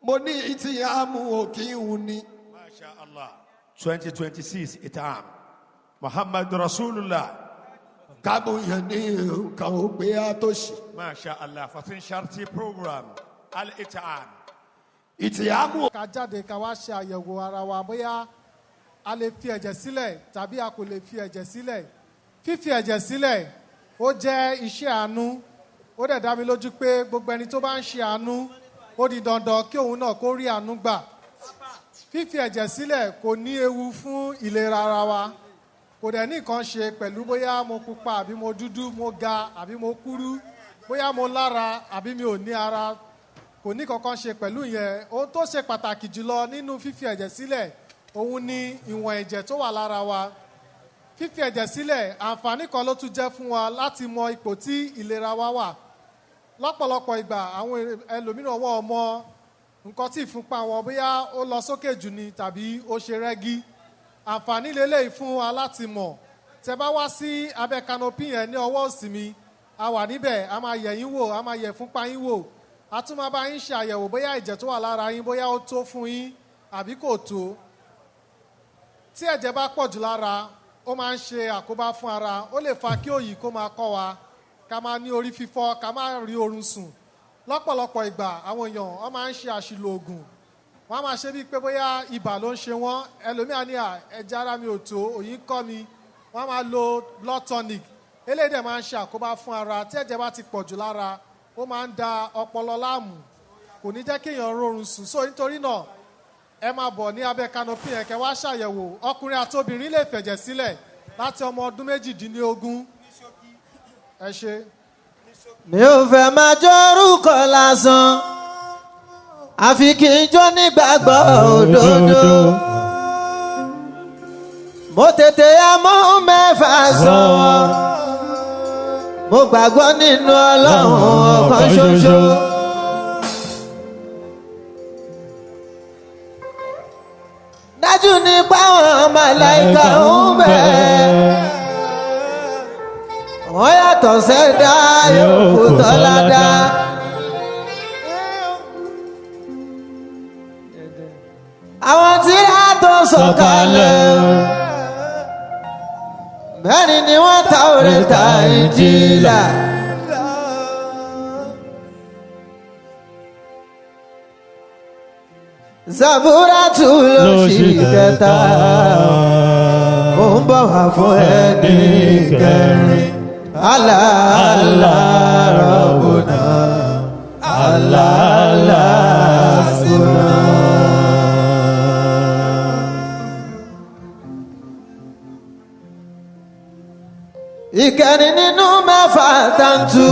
Moni itiamu okiuni. Masha Allah. 2026 itam. Muhammad Rasulullah. Kabu yani kaupe atoshi. Masha Allah. Fatin Sharti program. Al-Itam. Itiamu. Ká jáde ká wá ṣe àyẹ̀wò ara wa bóyá a lè fi ẹ̀jẹ̀ sílẹ̀ tàbí a kò lè fi ẹ̀jẹ̀ sílẹ̀. Fífi ẹ̀jẹ̀ sílẹ̀ ó jẹ́ iṣẹ́ àánú. Ó dẹ̀ dá mi lójú pé gbogbo ẹni tó bá ń ṣe àánú ó di dandan kí òun náà kó rí àánú gbà. Fífi ẹ̀jẹ̀ sílẹ̀ kò ní ewu fún ìlera ara wa. Kò dẹ̀ ní nǹkan ṣe pẹ̀lú bóyá mo pupa àbí mo dúdú, mo ga àbí mo kúrú, bóyá mo lára àbí mi ò ní ara. Kò ní kankan ṣe pẹ̀lú yẹn. Ohun tó ṣe pàtàkì jùlọ nínú fífi ẹ̀jẹ̀ sílẹ̀ òun ni ìwọ̀n ẹ̀jẹ̀ tó wà lára wa. Fífi ẹ̀jẹ̀ sílẹ̀ àǹfààní kan ló tún jẹ́ fún wa láti mọ ipò tí ìlera wa wà. Lọ́pọ̀lọpọ̀ ìgbà àwọn ẹlòmíràn wọ́n mọ nǹkan tí ìfúnpá wọn bóyá ó lọ sókè jù ni tàbí ó ṣe rẹ́gí. Àǹfààní lélẹ́yìí fún wa láti mọ̀. Tẹ́ bá wá sí abẹ́ canopy yẹn ní ọwọ́ òsì mi, a wà níbẹ̀, a máa yẹ̀ yín wò, a máa yẹ̀ ìfúnpá yín wò. A tún máa bá yín ṣe àyẹ̀wò bóyá ẹ̀jẹ̀ tó wà lára yín bóyá ó tó fún yín àbí kò tó. Tí ẹ̀jẹ̀ bá pọ̀ jù lára, ó máa ń ṣe àkóbá fún ara. Ó lè fa kí òyì kó máa kọ́ wa, ká máa ní orí fífọ́, ká máa rí oorun sùn. Lọ́pọ̀lọpọ̀ ìgbà àwọn èèyàn wọ́n máa ń ṣe àṣìlò oògùn. Wọ́n á máa ṣe bíi pé bóyá ibà ló ń ṣe wọ́n. Ẹlòmíà ní ẹ̀jẹ̀ ara mi ò tó, òyì ń kọ́ mi. Wọ́n á máa lo blood tonic. Eléyìí dẹ̀ máa ń ṣe àkóbá fún ara. Tí ẹ̀jẹ̀ bá ti pọ̀ jù lára, ó máa ń da ọpọlọ láàmú. Kò ní jẹ́ kéèyàn rọrùn sùn. So nítorí náà, ẹ máa bọ̀ ní abẹ́ canopy yẹn kẹ́ wá ṣàyẹ̀wò. Ọkùnrin àti obìnrin lè fẹ̀jẹ̀ sílẹ̀ láti ọmọ ọdún 18. Ẹ ṣé. Mi ò fẹ́ máa jó orúkọ lásán, àfi kí n jó nígbàgbọ́ òdodo. Mo tètè yá mọ́ mẹ́fà sàn, mo gbàgbọ́ nínú Ọlọ́run ọ̀kan ṣoṣo. Dájú nípa àwọn màláíkà ń bẹ, wọ́n yàtọ̀ sẹ́dá yòókù tọ́ládá. Àwọn tí a tó sọ̀kalẹ̀ mẹ́rin ni wọ́n Tàórátà Ìnjílà. Zaburatu ló ṣì kẹta, ó ń bọ̀ wá fún ẹni kẹrin. Allah Allah Rabbuna, Allah Allah Rabbuna. Ìkẹrin nínú mẹ́fà tàǹtù,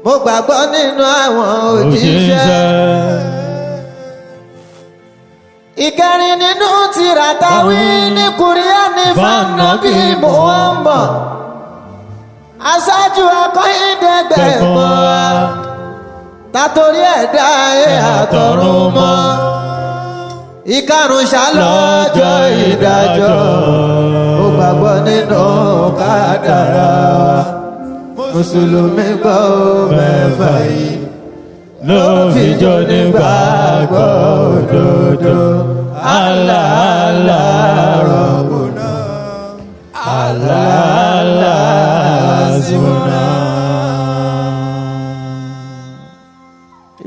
mo gbàgbọ́ nínú àwọn òjíṣẹ́. Ìkẹrin nínú tírà táwí ní Kùránì fánàbí Muhammad, aṣáájú akọ́yìndẹ́gbẹ̀gbọ́n wa, tàtórí ẹ̀dá ayé àtọ̀run mọ́. Ìkarùn ṣálọ́jọ́ ìdájọ́, mo gbàgbọ́ nínú kádàrá. Mùsùlùmí gbọ́ mẹ́fà yìí ló fi jó nígbàgbọ́ òdodo. Allah Allah Rabbuna, Allah Allah Rabbuna.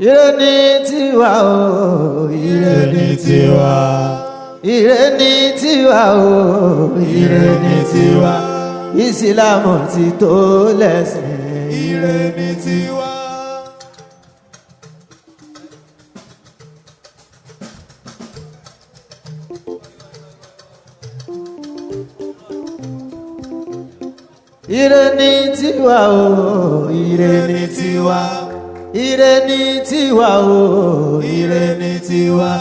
Ire ni tiwa o, ire ni tiwa. Ire ni tiwa o, ire ni tiwa. Ìsìlámù ti tó lẹ́sìn, ire ni tiwa. Ire ni tiwa o, ire ni tiwa. Ire ni tiwa o, ire ni tiwa.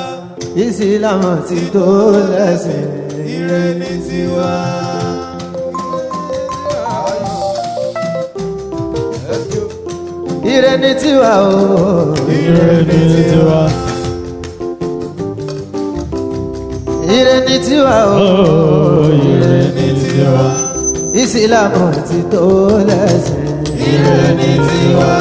Ìsìlámù ti tó lẹ́sìn, ire ni tiwa. Ire ni tiwa o, ire ni tiwa. Ire ni tiwa o, ire ni tiwa. Ìsìlámù ti tó lẹ́sìn, ire ni tiwa.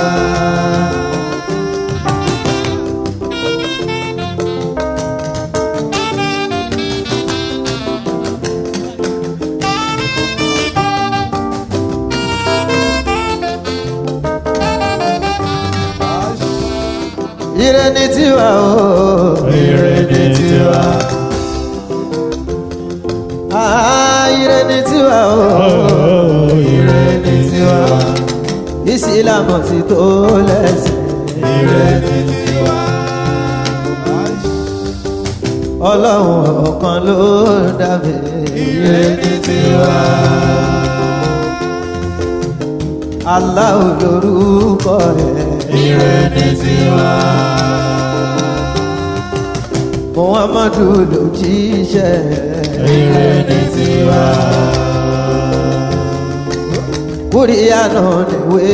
ire ni tiwa o ire ni tiwa. Ire ni tiwa o Ire ni tiwa. Ìsìlámù ti tó lẹ́sìn. Ire ni tiwa. Ọlọ́run ọ̀kan ló dàbí. Ire ni tiwa. Allahu lórúkọ rẹ̀. Ire ni tiwa. Muhammadu lòjíṣẹ́ rẹ̀. Ire ni tiwa. Kúríyànà níwé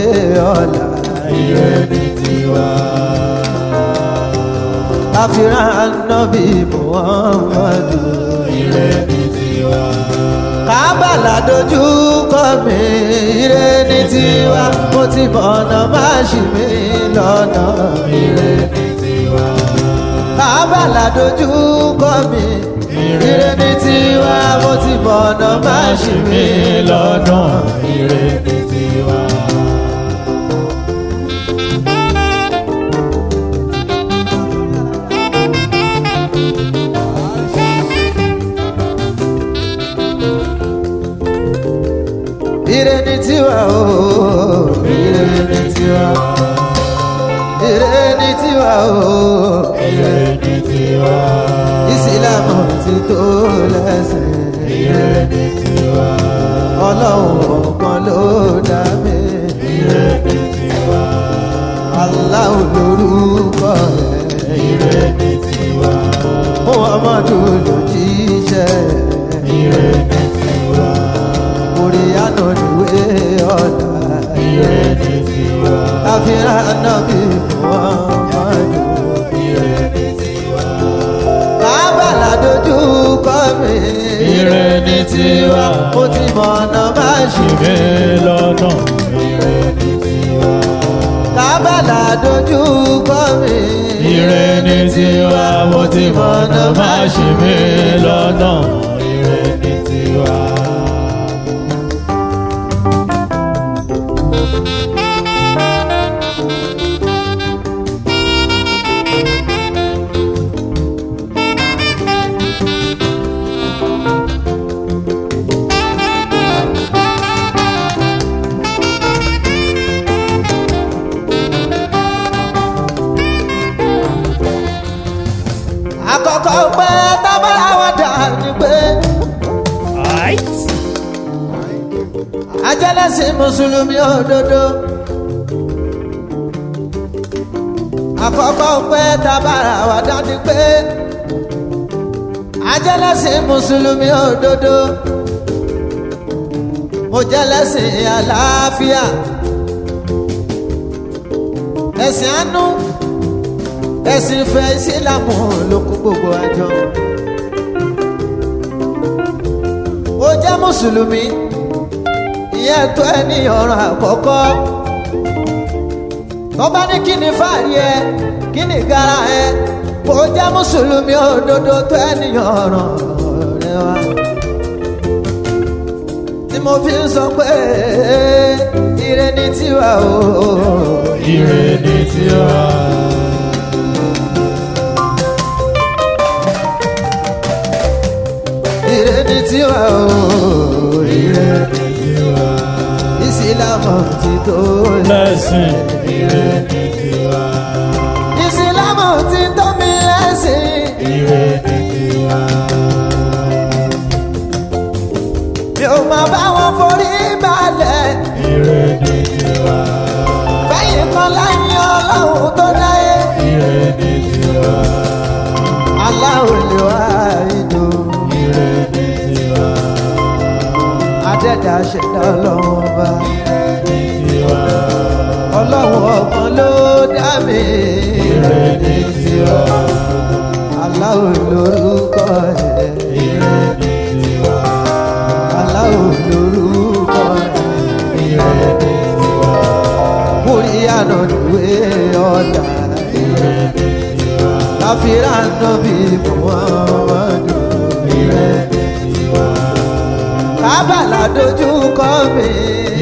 ọ̀la. Ire ni tiwa. Àfihàn Nábì Muhammadu. Ire ni tiwa. Kábàlà dojú kọ mi. Ire ni tiwa. Mo ti mọ̀nà má ṣì mí lọ́nà. Ire ni tiwa. Kábàlà dojú kọ mi. Ire ni tiwa. Mo ti mọ̀nà má ṣì mí lọ́nà. Ire ni tiwa. Ire ni tiwa o. Ire ni tiwa. Ire ni tiwa o. Ire ni tiwa. Ìsìlámù ti tó lẹ́sìn. Ire ni tiwa. Ọlọ́run ọ̀kan ló dá mi. Ire ni tiwa. Allahu lórúkọ rẹ̀. Ire ni tiwa. Muhammadu lòjíṣẹ́ rẹ̀. Ire ni tiwa. Kúríyànà níwé ọ̀la. Ire ni tiwa. Àfihàn Nábì Muhammadu. Ire ni tiwa. Kábàlà dojú kọ mi. Ire ni tiwa. Mo ti mọ̀nà má ṣì mí. Ṣìmí lọ́nà. Ire ni tiwa. Kábàlà dojú kọ mi. Ire ni tiwa. Mo ti mọ̀nà má ṣì mí lọ́nà. Ire ni tiwa. Àkọ́kọ́ pé tábàlà wà dà ní pé. Ajẹ́lẹ́sìn Mùsùlùmí òdodo. Àkọ́kọ́ pé tábàlà wà dà ní pé. Ajẹ́lẹ́sìn Mùsùlùmí òdodo. Mo jẹ́lẹ́sìn àlàáfíà. Ẹ̀sìn àánú. Ẹ̀sìn ìfẹ́ Ìsìlámù ló kó gbogbo àjọ. Ó jẹ́ Mùsùlùmí, ìyẹn tó ẹni ọ̀ràn àkọ́kọ́. Tó bá ní kí ni fàárí ẹ, kí ni gara ẹ, ó jẹ́ Mùsùlùmí òdodo tó ẹni ọ̀ràn rẹ wá. Tí mo fi ń sọ pé ire ni tiwa o. Ire ni tiwa. Ire ni tiwa o. Ire ni tiwa. Ìsìlámù ti tó Lẹ́sìn. Ire ni tiwa. Ìsìlámù ti tó mi lẹ́sìn. Ire ni tiwa. Mi ò máa bá wọn forí balẹ̀. Ire ni tiwa. Fẹ́yìn kan láyé Ọlọ́run tó dáyé. Ire ni tiwa. Allahu l-Wahid. Ire ni tiwa. Adẹ́dàá ṣẹ̀dá Ọlọ́run bá. Ire ni tiwa. Ọlọ́run ọ̀kan ló dá mi. Ire ni tiwa. Allahu lórúkọ rẹ̀. Ire ni tiwa. Allahu lórúkọ rẹ̀. Ire ni tiwa. Kúríyànà níwé ọ̀la. Ire ni tiwa. Àfihàn Nábì Muhammadu. Ire ni tiwa. Kábàlà dojú kọ mi.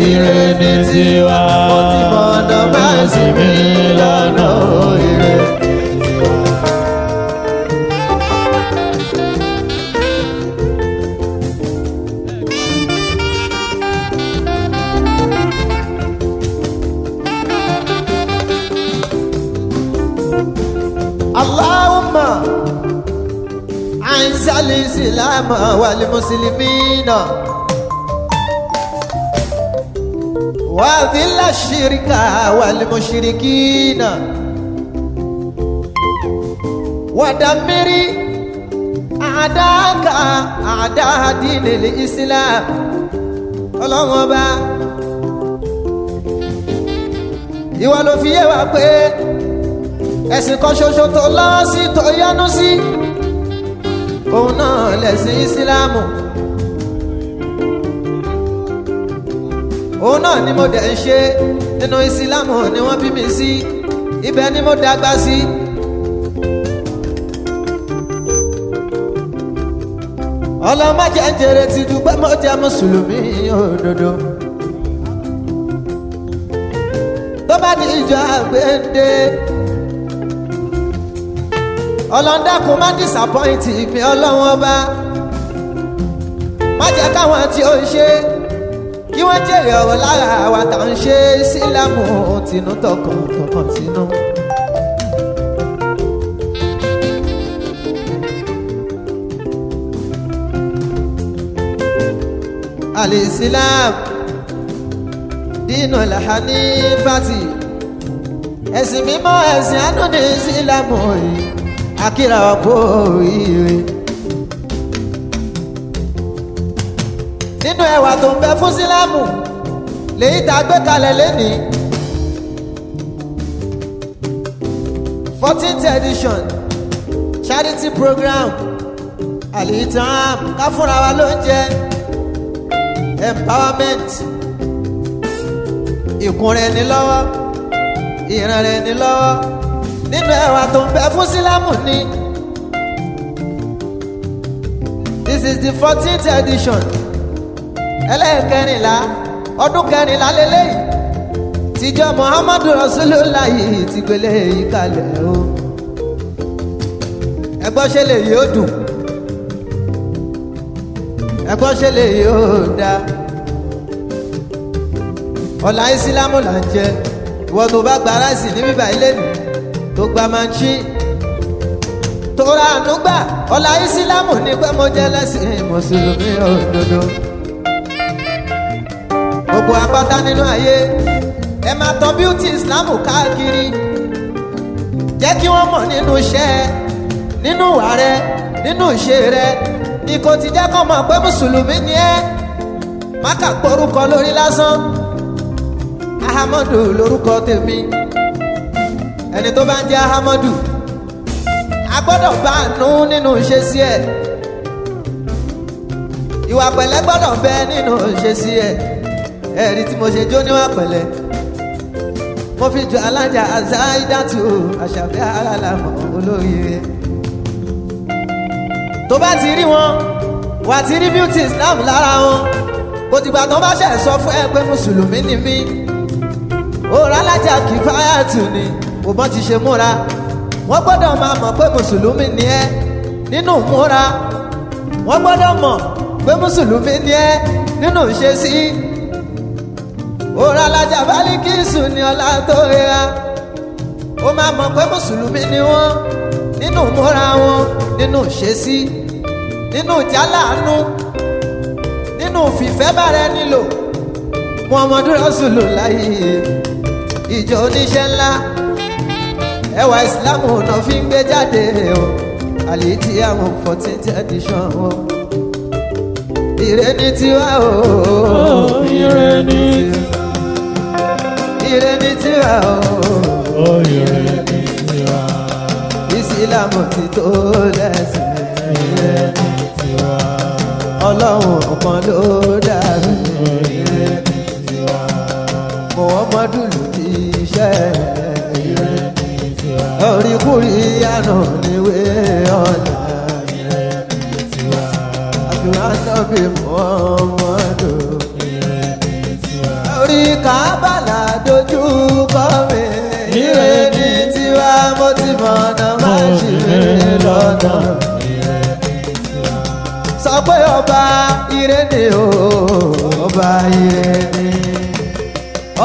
Ire ni tiwa. Mo ti mọ̀nà má ṣì mí lọ́nà. Ire أعز الإسلام والمسلمين وأذل الشرك والمشركين ودمر أعداءك أعداء دين الإسلام. Ọlọ́run ọba ìwọ ló fi yé wa pé ẹ̀sìn kan ṣoṣo tó lọ́wọ́ sí tó yọ́nú sí òun náà lẹ̀sìn ìsìlámù. Òun náà ni mo dẹ̀ ń ṣe nínú ìsìlámù ni wọ́n bí mi sí ibẹ̀ ni mo dàgbà sí. Ọlọ́mọ jẹ́ ń jèrè ti dúpẹ́ mo jẹ́ mùsùlùmí òdodo. Tó bá di ìjọ àgbéǹde ọlọ́ndàkùn má disappoint mi ọlọ́run ọba. Má jẹ́ káwọn tí ó ń ṣe kí wọ́n jèrè ọ̀rọ̀ lára àwa tá ń ṣe sílámù tinú tọkàn sínú. Al-Islam Dinul Hanifati ẹ̀sìn mímọ́ ẹ̀sìn àánú ní sílámù yìí akíra ọ̀pọ̀ ire. Nínú ẹwà tó ń bẹ fún sílámù lèyí tá a gbé kalẹ̀ lénìí 14th edition charity program Al-Itam ká fúnra wa lóúnjẹ empowerment ìkúnrẹ́ ni lọ́wọ́ ìrànrẹ́ ni lọ́wọ́ nínú ẹwà tó ń bẹ fún sílámù ni. This is the 14th edition ẹlẹ́ẹ̀kẹrìnlá ọdún kẹrìnlá lélẹ́yìí tíjọ́ Muhammadu Rosulullah ti gbélé yìí kalẹ̀ o. ẹgbọ́n ṣe lè yóò dùn ẹgbọ́n ṣe lè yóò dá. ọ̀la ìsìlámù là ń jẹ ìwọ tó bá gba ráìsì ní bíbá ilé mi tó gba manchi tó ra àánú gbà ọ̀la ìsìlámù ní pé mo jẹ́ lẹ́sìn mùsùlùmí òdodo. Gbogbo apáta nínú ayé ẹ máa tàn bíútì ìsìlámù káàkiri jẹ́ kí wọ́n mọ̀ nínú iṣẹ́ nínú ìwà rẹ nínú ìṣe rẹ ní kò ti jẹ́ kọ́ mọ̀ pé mùsùlùmí ni ẹ́. má kà gbórúkọ lórí lásán Ahamadu lórúkọ tèmi ẹni tó bá ń jẹ́ Ahamadu a gbọ́dọ̀ bá àánú nínú ìṣesí ẹ̀ ìwà pẹ̀lẹ́ gbọ́dọ̀ bẹ nínú ìṣesí ẹ̀ ẹ̀rí tí mo ṣe jó níwà pẹ̀lẹ́ mo fi jọ alájà Azaidatu Àṣàbí Alálàmọ̀ olóríire. tó bá ti rí wọn wà á ti rí beauty Islam lára wọn kò dìgbà tó bá ṣe sọ fún ẹ pé mùsùlùmí ni mí. òòrùn alájà Kìfáyàtù ni kò mọ́ ti ṣe múra wọ́n gbọ́dọ̀ máa mọ̀ pé mùsùlùmí ni ẹ́ nínú múra wọ́n gbọ́dọ̀ mọ̀ pé mùsùlùmí ni ẹ́ nínú ìṣesí. òòrùn alájà Bálíkísù ni ọlá tó rẹra ó máa mọ̀ pé mùsùlùmí ni wọ́n nínú múra wọn nínú ìṣesí nínú ìjálàánú nínú fìfẹ́ bára nílò. Muhammadu Rasulullah ìjọ oníṣẹ́ ńlá ẹwà ìsìlámù náà fi ń gbé jáde o. Al-Itam 14th edition o. Ire ni tiwa o. Ire ni Ire ni tiwa o. ire ni tiwa. Ìsìlámù ti tó lẹ́sìn. Ire ni tiwa. Ọlọ́run ọ̀kan ló dàbí. Ire ni tiwa. Muhammadu ló ti ṣẹ́. Ire ni tiwa. Orí kúrí àná níwé ọ̀la. Ire ni tiwa. Àfihàn sọ́bì Muhammadu. Ire ni tiwa. Orí Kábàlà dojú kọ mi. Ire ni tiwa mo ti mọ̀nà má ṣì mí lọ́nà. Ire ni tiwa. Sọ pé ọba ire ni o, ọba ire ni.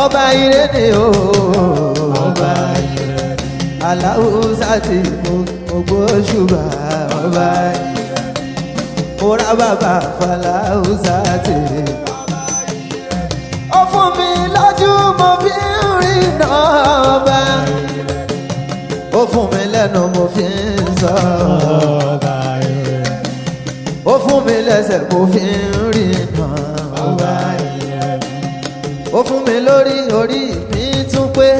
Ọba ire ni o, ọba ire ni. Aláwùsá ti mú gbogbo ṣùgbọ́n ọba ire ni. mo ra bàbá Fàlàúsà tì. Ó fún mi lójú mo fi ń rìnà ọba. Ó fún mi lẹ́nu mo fi ń sọ̀rọ̀. Ó fún mi lẹ́sẹ̀ mo fi ń rìnà ọba. Ó fún mi lórí orí mi tún pé.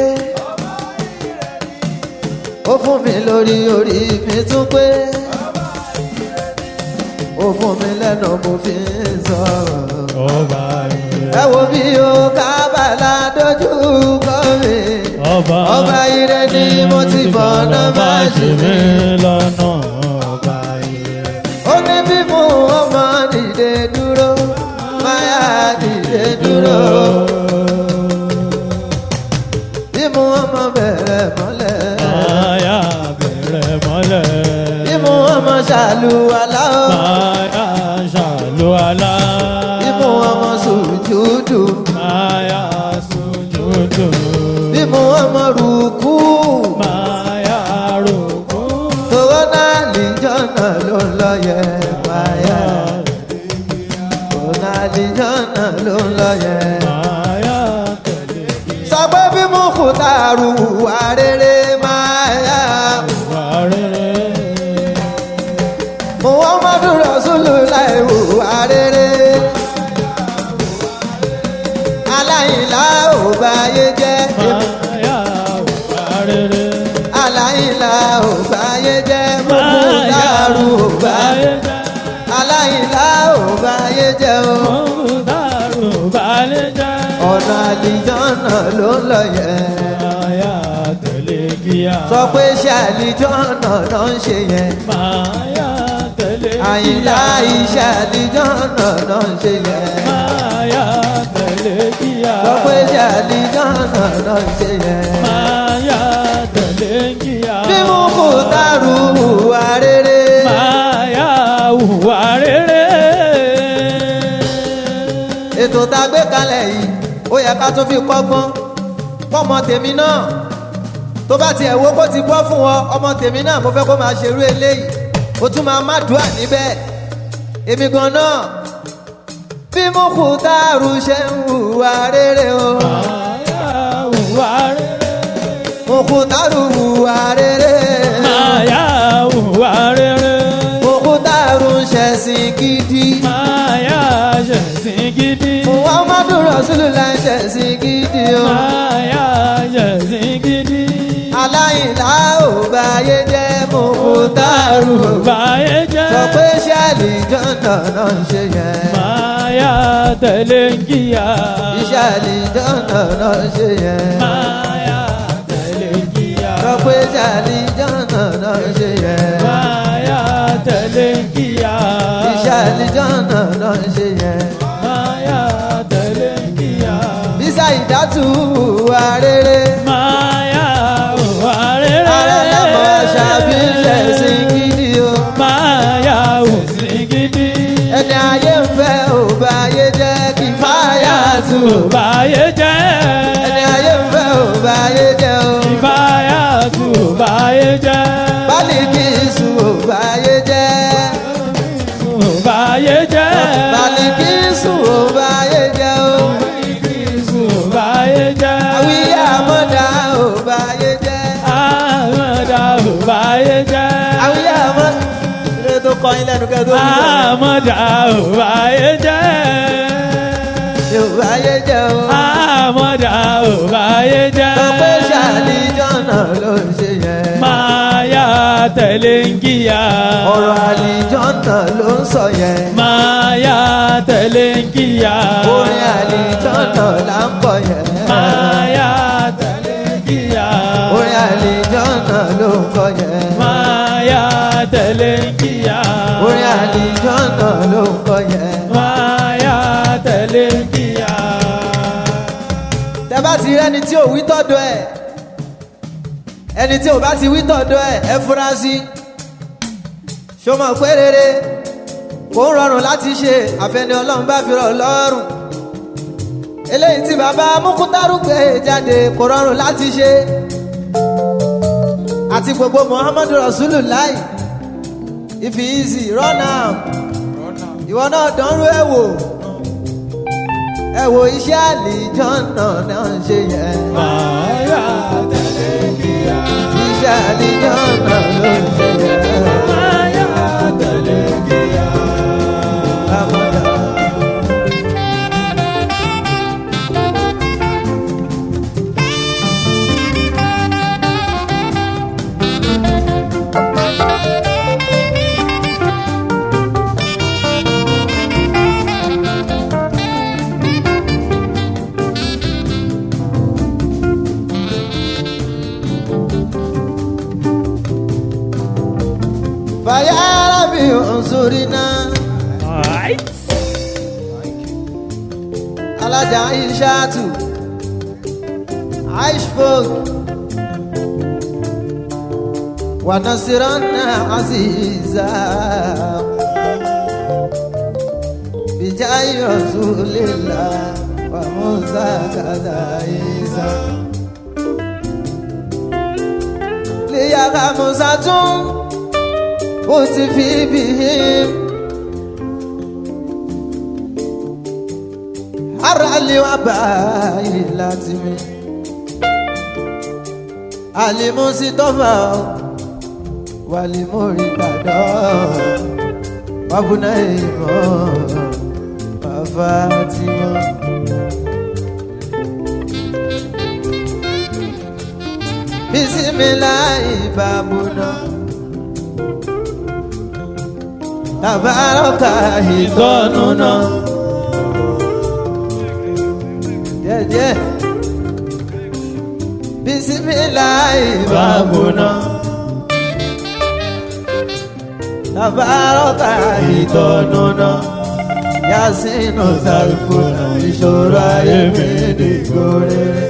Ó fún mi lórí orí mi tún pé. Ó fún mi lẹ́nu mo fi ń sọ̀rọ̀. Ẹ wo bí o kábàlà dojú kọ mi. Ọba ire ni mo ti bọ̀nà má ṣe mí lọ́nà. Ọba ire. Ó ní bí mo ọmọ dìde dúró, máyà dìde dúró. Bí mo ọmọ bẹ̀rẹ̀ mọ́lẹ̀, máyà bẹ̀rẹ̀ mọ́lẹ̀. Bí mo ọmọ ṣàlùwàlá, máyà ṣàlùwàlá. Bí mo ọmọ sùjúdù, máyà sùjúdù. Bí mo ọmọ rùkú, máyà rùkú. Tòwọ́ náà lìjọ́nà ló ń lọ yẹ, máyà. Tòwọ́ náà lìjọ́nà ló ń lọ yẹ, máyà. Sọ pé bí mo kù tààrù wà rere, máyà. Wà rere. Muhammadu Rasulullah wà rere. Aláìlá ò báyé jẹ́. Máyà wà rere. Aláìlá ò báyé jẹ́. Mọ̀kútàrú ò báyé jẹ́. Aláìlá ò báyé jẹ́ o. Mọ̀kútàrú ò báyé jẹ́. Ọ̀nà àlìjọ́nà ló ń lọ yẹn. Máyà tẹ̀lé kíá. Sọ pé ṣé àlìjọ́nà ló ń ṣe yẹn. Máyà tẹ̀lé kíá. Àyìnlá iṣẹ́ àlìjọ́nà ló ń ṣe yẹn. Máyà tẹ̀lé kíá. Sọ pé ṣé àlìjọ́nà ló ń ṣe yẹn. Máyà tẹ̀lé kíá. Bí mo kò dárú hùwà rere. Máyà hùwà rere. Ètò tá a gbé kalẹ̀ yìí ó yẹ ká tún fi kọ́gbọ́n fọ́mọ tèmi náà tó bá tiẹ̀ wo kó ti bọ́ fún ọ ọmọ tèmi náà mo fẹ́ kó máa ṣerú eléyìí ó tún máa má dùn à níbẹ̀ èmi gan náà bí mo kù táàrù ṣe ń hùwà rere o. hùwà rere. mo kù táàrù hùwà rere. máyà hùwà rere. mo kù táàrù ṣẹ̀sìn gidi. máyà ṣẹ̀sìn gidi. Muhammadu Rasulullah ṣẹ̀sìn gidi o. Máyà ṣẹ̀sìn gidi. Aláìlá ò báyé jẹ́ Mukhtaru ò báyé jẹ́. Sọ pé ṣé àlìjọ́nà náà ń ṣe yẹn. Máyà tẹ̀lé ń kíyà. Iṣẹ́ àlìjọ́nà náà ń ṣe yẹn. Máyà tẹ̀lé ń kíyà. Sọ pé ṣé àlìjọ́nà náà ń ṣe yẹn. Máyà tẹ̀lé ń kíyà. Iṣẹ́ àlìjọ́nà náà ń ṣe yẹn. Máyà tẹ̀lé ń kíyà. Bísà ìdátù wà rere. Máyà wà rere. Arẹ́lẹ́mọ̀ ṣàbí ṣẹ̀sìn gidi o. Máyà ò sí gidi. Ẹni ayé ń fẹ́ ò báyé jẹ́ kí fáyà tù ò báyé jẹ́. Ẹni ayé ń fẹ́ ò báyé jẹ́ o. Kí fáyà tù ò báyé jẹ́. Bálíkísù ò báyé jẹ́. Ò báyé jẹ́. Bálíkísù ò báyé jẹ́ o. Bálíkísù ò báyé jẹ́. Àwíyá àmọ́dá ò báyé jẹ́. Àmọ́dá ò báyé jẹ́. Àwíyá àmọ́dá ilé tó kọ́ yín lẹ́nu kẹ́ tó ń bọ̀. Àmọ́dá ò báyé jẹ́. Ò báyé jẹ́ o. Àmọ́dá ò báyé jẹ́. Sọ pé ṣàlìjọ́nà ló ń ṣe yẹn. Máyà tẹ̀lé ń kíyà. Ọ̀rọ̀ àlìjọ́nà ló ń sọ yẹn. Máyà tẹ̀lé ń kíyà. Orin àlìjọ́nà là ń kọ yẹn. Máyà tẹ̀lé ń kíyà. Orin àlìjọ́nà ló ń kọ yẹn. Máyà tẹ̀lé ń kíyà. Orin àlìjọ́nà ló ń kọ yẹn. Máyà tẹ̀lé ń kíyà. Tẹ́ bá ti rẹ́ni tí ò wí tọ́dọ̀ ẹ̀ ẹni tí ò bá ti wí tọ̀dọ̀ ẹ̀ ẹ fura sí ṣó mọ̀ pé rere kò ń rọrùn láti ṣe àfẹni Ọlọ́run bá fi rọ̀ lọ́rùn eléyìí tí bàbá Mukhtaru gbé jáde kò rọrùn láti ṣe àti gbogbo Muhammadu Rasulullah if he easy run am ìwọ náà dánrú ẹ wò iṣẹ́ àlìjọ́nà náà ń ṣe yẹn. Máyà tẹ̀lé kíá. Iṣẹ́ àlìjọ́nà ló ń ṣe yẹn. Máyà tẹ̀lé kíá. Àmọ́dá. Fàyà rábì òǹsòrìnà. Alájà Ìṣàtù Aishfog wà Nasirana Aziza Bijai Rasulillah wà Musa Kaza Isa Liyaka Musa tún ó ti fi bihim ara lè wá báyìí láti mi àlèmọ́sí tọ́fà wà lè mórí gbàdọ́ wàbúná ìmọ̀ bàbá tí wọ́n. Bisimilahi babuna tabaraka ìtọ́nùnà jẹ́jẹ́ bisimilahi babuna tabaraka ìtọ́nùnà yasinu sarifuna ìṣòro ayé mi dìgbò rere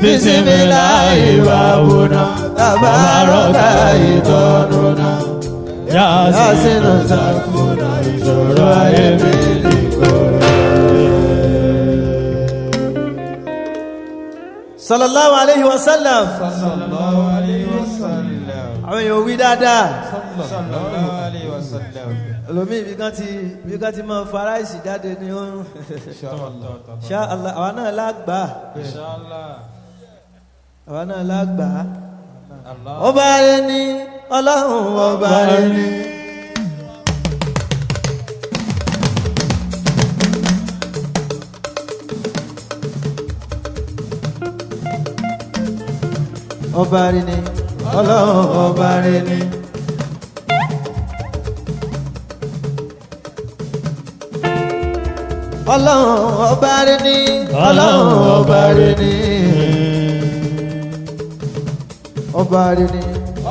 bisimilahi babuna tabaraka ìtọ́nùnà yasinu sarifuna ìṣòro ayé mi dìgbò rere. Sallallahu alayhi wa sallam. Sallallahu alayhi wa sallam. Àwọn èèyàn wí dáadáa. Sallallahu alayhi wa sallam. Olómi ibi kan ti máa fa ráìsì jáde ní oorun. Ṣá Allah, àwa náà lágbà. Àwa náà lágbà. Ọba rẹ ni Ọlọ́run ọba rẹ ni. Ọba rẹ ni Ọlọ́run ọba rẹ ni. Ọlọ́run ọba rẹ ni Ọlọ́run ọba rẹ ni. Ọba rẹ ni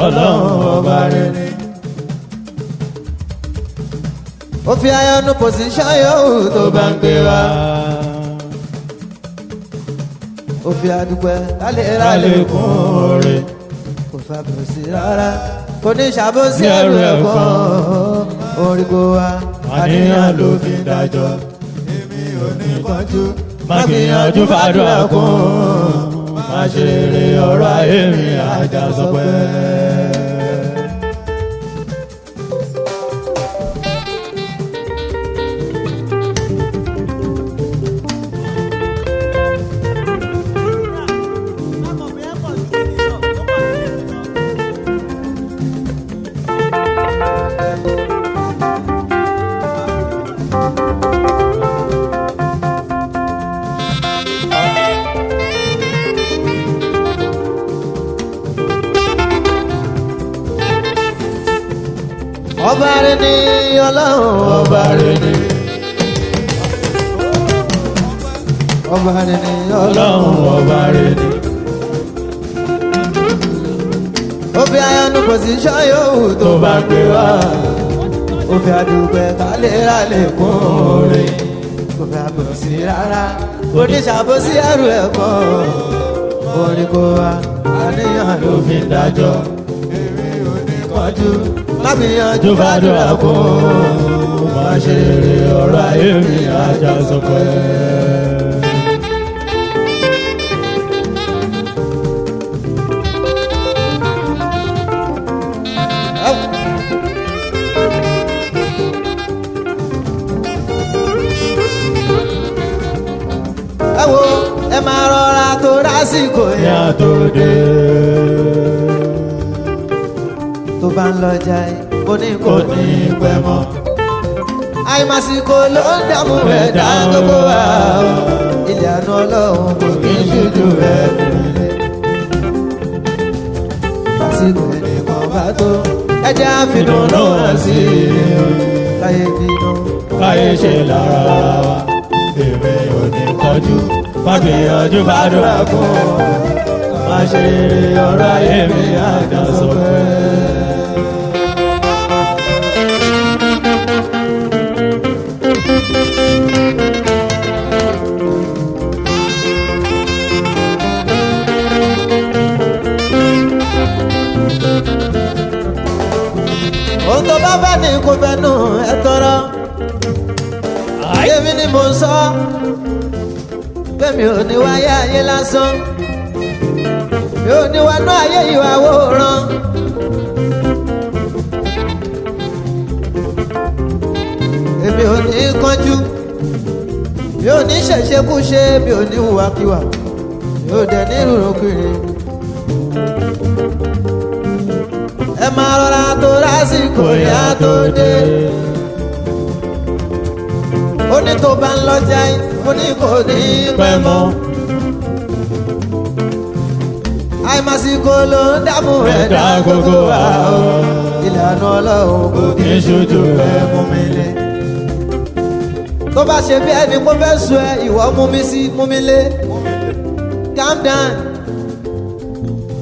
Ọlọ́run ọba rẹ ni. Ó fi ayọ́nú pòsíṣán yòówù tó bá ń gbé wá. Ó fi àdúpẹ́ kálẹ̀ kún oore. Kò fàbùsí rárá, kò ní ṣàbòsí ẹrù ẹ̀kọ́. Orí kò wá, àníyàn ló fi dájọ́. Èmi ò ní kánjú, má gbìyànjú fàdúrà kún. Má ṣe rere ọ̀rọ̀ ayé mi àjà sọpẹ́. Ọba rẹ ni Ọlọ́run ọba rẹ ni. Ọba rẹ ni Ọlọ́run ọba rẹ ni. Ó fi ayọ́nú pòsíṣán yòówù tó bá gbé wá. Ó fi àdúpẹ́ kálẹ̀ kún oore. Kò fi àbòsí rárá, kò ní ṣàbòsí ẹrù ẹ̀kọ́. Orí kò wá, àníyàn ló fi ń dájọ́. Èmi ò ní kánjú, má gbìyànjú fàdúrà kún. Má ṣe rere ọ̀rọ̀ ayé mi àjà sọpẹ́. lásìkò yẹn tó dé. Tó bá ń lọ jayé mo ní kò ní pẹ́ mọ́. Àìmásìkò ló ń dààmú ẹ̀dá gbogbo wa o. Ilé àánú Ọlọ́run kò kí ń ṣojú rẹ̀ nílé. Lásìkò ẹnìkan bá tó ẹjẹ́ àfihàn náà sí ilé o. Káyé bínú káyé ṣe lára wa èmi ò ní kọjú má gbìyànjú fàdúrà kún má ṣe rere ọ̀rọ̀ ayé mi àjọsọ pẹ́. ohun tó bá fẹ́ ní kò fẹ́ nù ẹ tọrọ. Èmi ni mo sọ pé mi ò ní wáyé ayé lásán, mi ò ní wá ná ayé ìwà àwòrán. Èmi ò ní kánjú, mi ò ní ṣèṣekúṣe, mi ò ní hùwàkiwà, mi ò dẹ̀ ní rúrokiri. Ẹ máa rọra tó lásìkò ìyá tó dé. Ó ní tó bá ń lọ jayé ó ní kò ní pẹ́ mọ́. Àìmásìkò ló ń dààmú ẹ̀dá gbogbo wa o. Ìlànà Ọlọ́run kò kí ń ṣojú rẹ̀ mú mi lé. Tó bá ṣe bí ẹni kó fẹ́ sùn ẹ ìwọ mú mi sí mú mi lé. Calm down.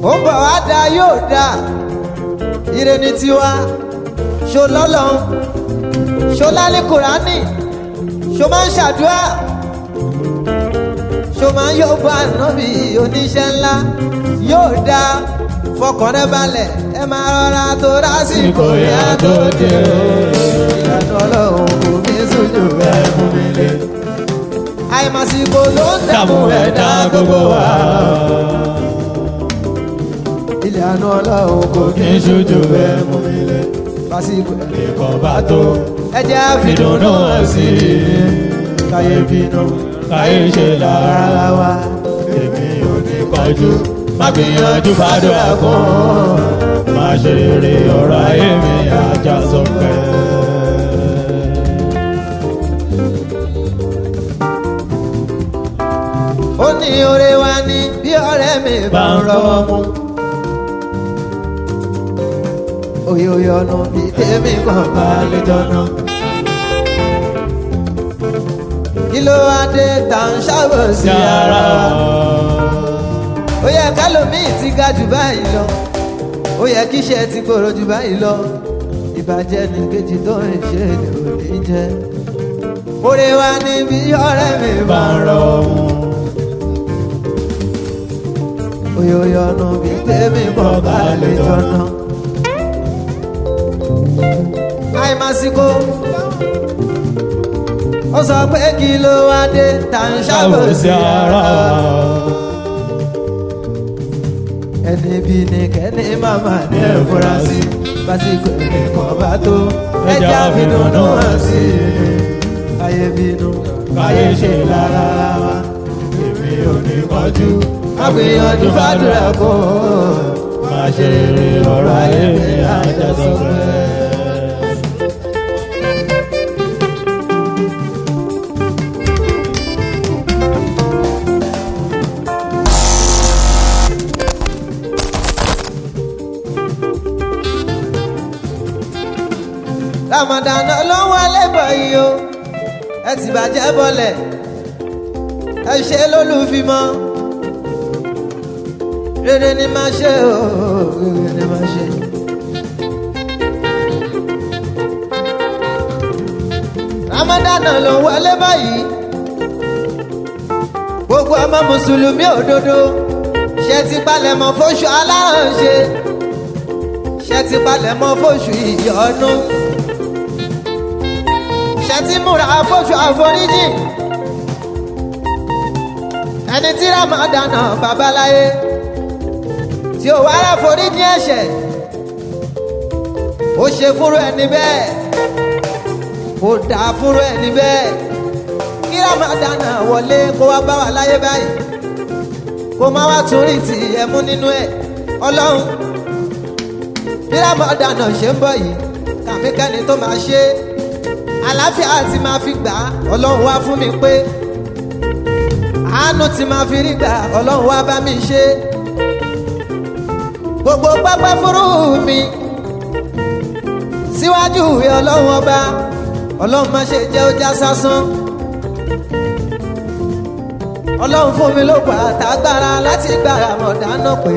Ó ń bọ̀ wá dá yóò dá. Ire ni tiwa. Ṣo lọ́lọ́run. Ṣo lálẹ́ Kùránì. Ṣo máa ń ṣàdúrà. Ṣo máa ń yóò bá ànábì oníṣẹ́ ńlá. Yóò dá fọkàn rẹ balẹ̀ ẹ máa rọra tó lásìkò ìyá tó dé. Ìlànà Ọlọ́run kò ní sójú rẹ fún mi lé. Àìmásìkò ló ń dààmú ẹ̀dá gbogbo wa. Ìlànà Ọlọ́run kò ní sójú rẹ fún mi lé. Lásìkò ẹnìkan bá tó ẹ jẹ́ àfidùnnú hàn sí i. Káyé bínú káyé ṣe lára wa. èmi ò ní kọjú má gbìyànjú fàdúrà kún má ṣe rere ọ̀rọ̀ ayé mi àjọsọ pẹ́. Ó ní oore wa ní bí ọ̀rẹ́ mi bá ń rọwọ́ mú. Oyè oyè ọ̀nà bíi tèmi kan bá lè jọ̀nà. Kí ló wá dé tá ń ṣàbòsí ara wa? Ó yẹ kálòmíì ti ga jù báyìí lọ. Ó yẹ kí iṣẹ́ ti gbòòrò jù báyìí lọ. Ìbàjẹ́ ní kejì tó ń ṣe ni ò ní jẹ́. Oore wa ní bí ọ̀rẹ́ mi bá ń rọwọ́ mú. Oyè oyè ọ̀nà bíi tèmi kan bá lè jọ̀nà. Àìmásìkò ó sọ pé kí ló wá dé tá ń ṣàbòsí ara wa. Ẹni bí ni kẹ́ni màmá ní ẹ̀fúrasí. Básìkò ẹnìkan bá tó ẹjẹ́ àfidùnnú hàn sí i. Káyé bínú káyé ṣe lára wa. èmi ò ní kọjú má gbìyànjú fàdúrà kó má ṣe rere ọ̀rọ̀ ayé mi àjọsọ pẹ́. Ramadan ló ń wọlé bọ̀ yìí o. Ẹ ti bàjẹ́ bọ́lẹ̀ ẹ ṣe lólùfimọ́. Rere ni máa ṣe o, rere ni máa ṣe. Ramadan ló ń wọlé báyìí. Gbogbo ọmọ mùsùlùmí òdodo ṣe ti palẹ̀mọ́ fóṣù aláhànṣe. Ṣe ti palẹ̀mọ́ fóṣù ìyọ́nú. Ṣe ti múra fóṣù àforíjì. Ẹni tí Ramadan babaláyé tí ó wá rà foríjì ẹ̀ṣẹ̀ ó ṣe fúnrú ẹni bẹ́ẹ̀ ó dá fúnrú ẹni bẹ́ẹ̀ kí Ramadan wọlé kó wá bá wa láyé báyìí kó má wá tún rí ti ẹmú nínú ẹ̀ ọlọ́run bí rámọ́dánà ṣe ń bọ̀ yìí kàmíkẹ́ni tó máa ṣe àlàáfíà tí máa fi gbà ọlọ́run wá fún mi pé àánú tí máa fi rí gbà ọlọ́run wá bá mi ṣe gbogbo pápá fúrú mi síwájú ìwé ọlọ́run ọba ọlọ́run má ṣe jẹ́ ó já sásán ọlọ́run fún mi ló pa àtàgbára láti gba Ramadan pé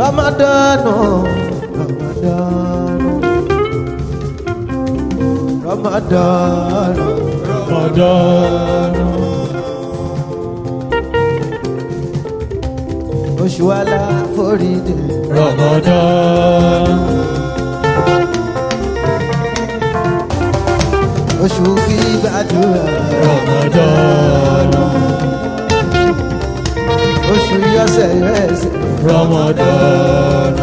Ramadan Ramadan Ramadan oṣù aláforíjì Ramadan oṣù gbígbàdúrà Ramadan oṣù yọ̀sẹ̀yọ̀sẹ̀ Ramadan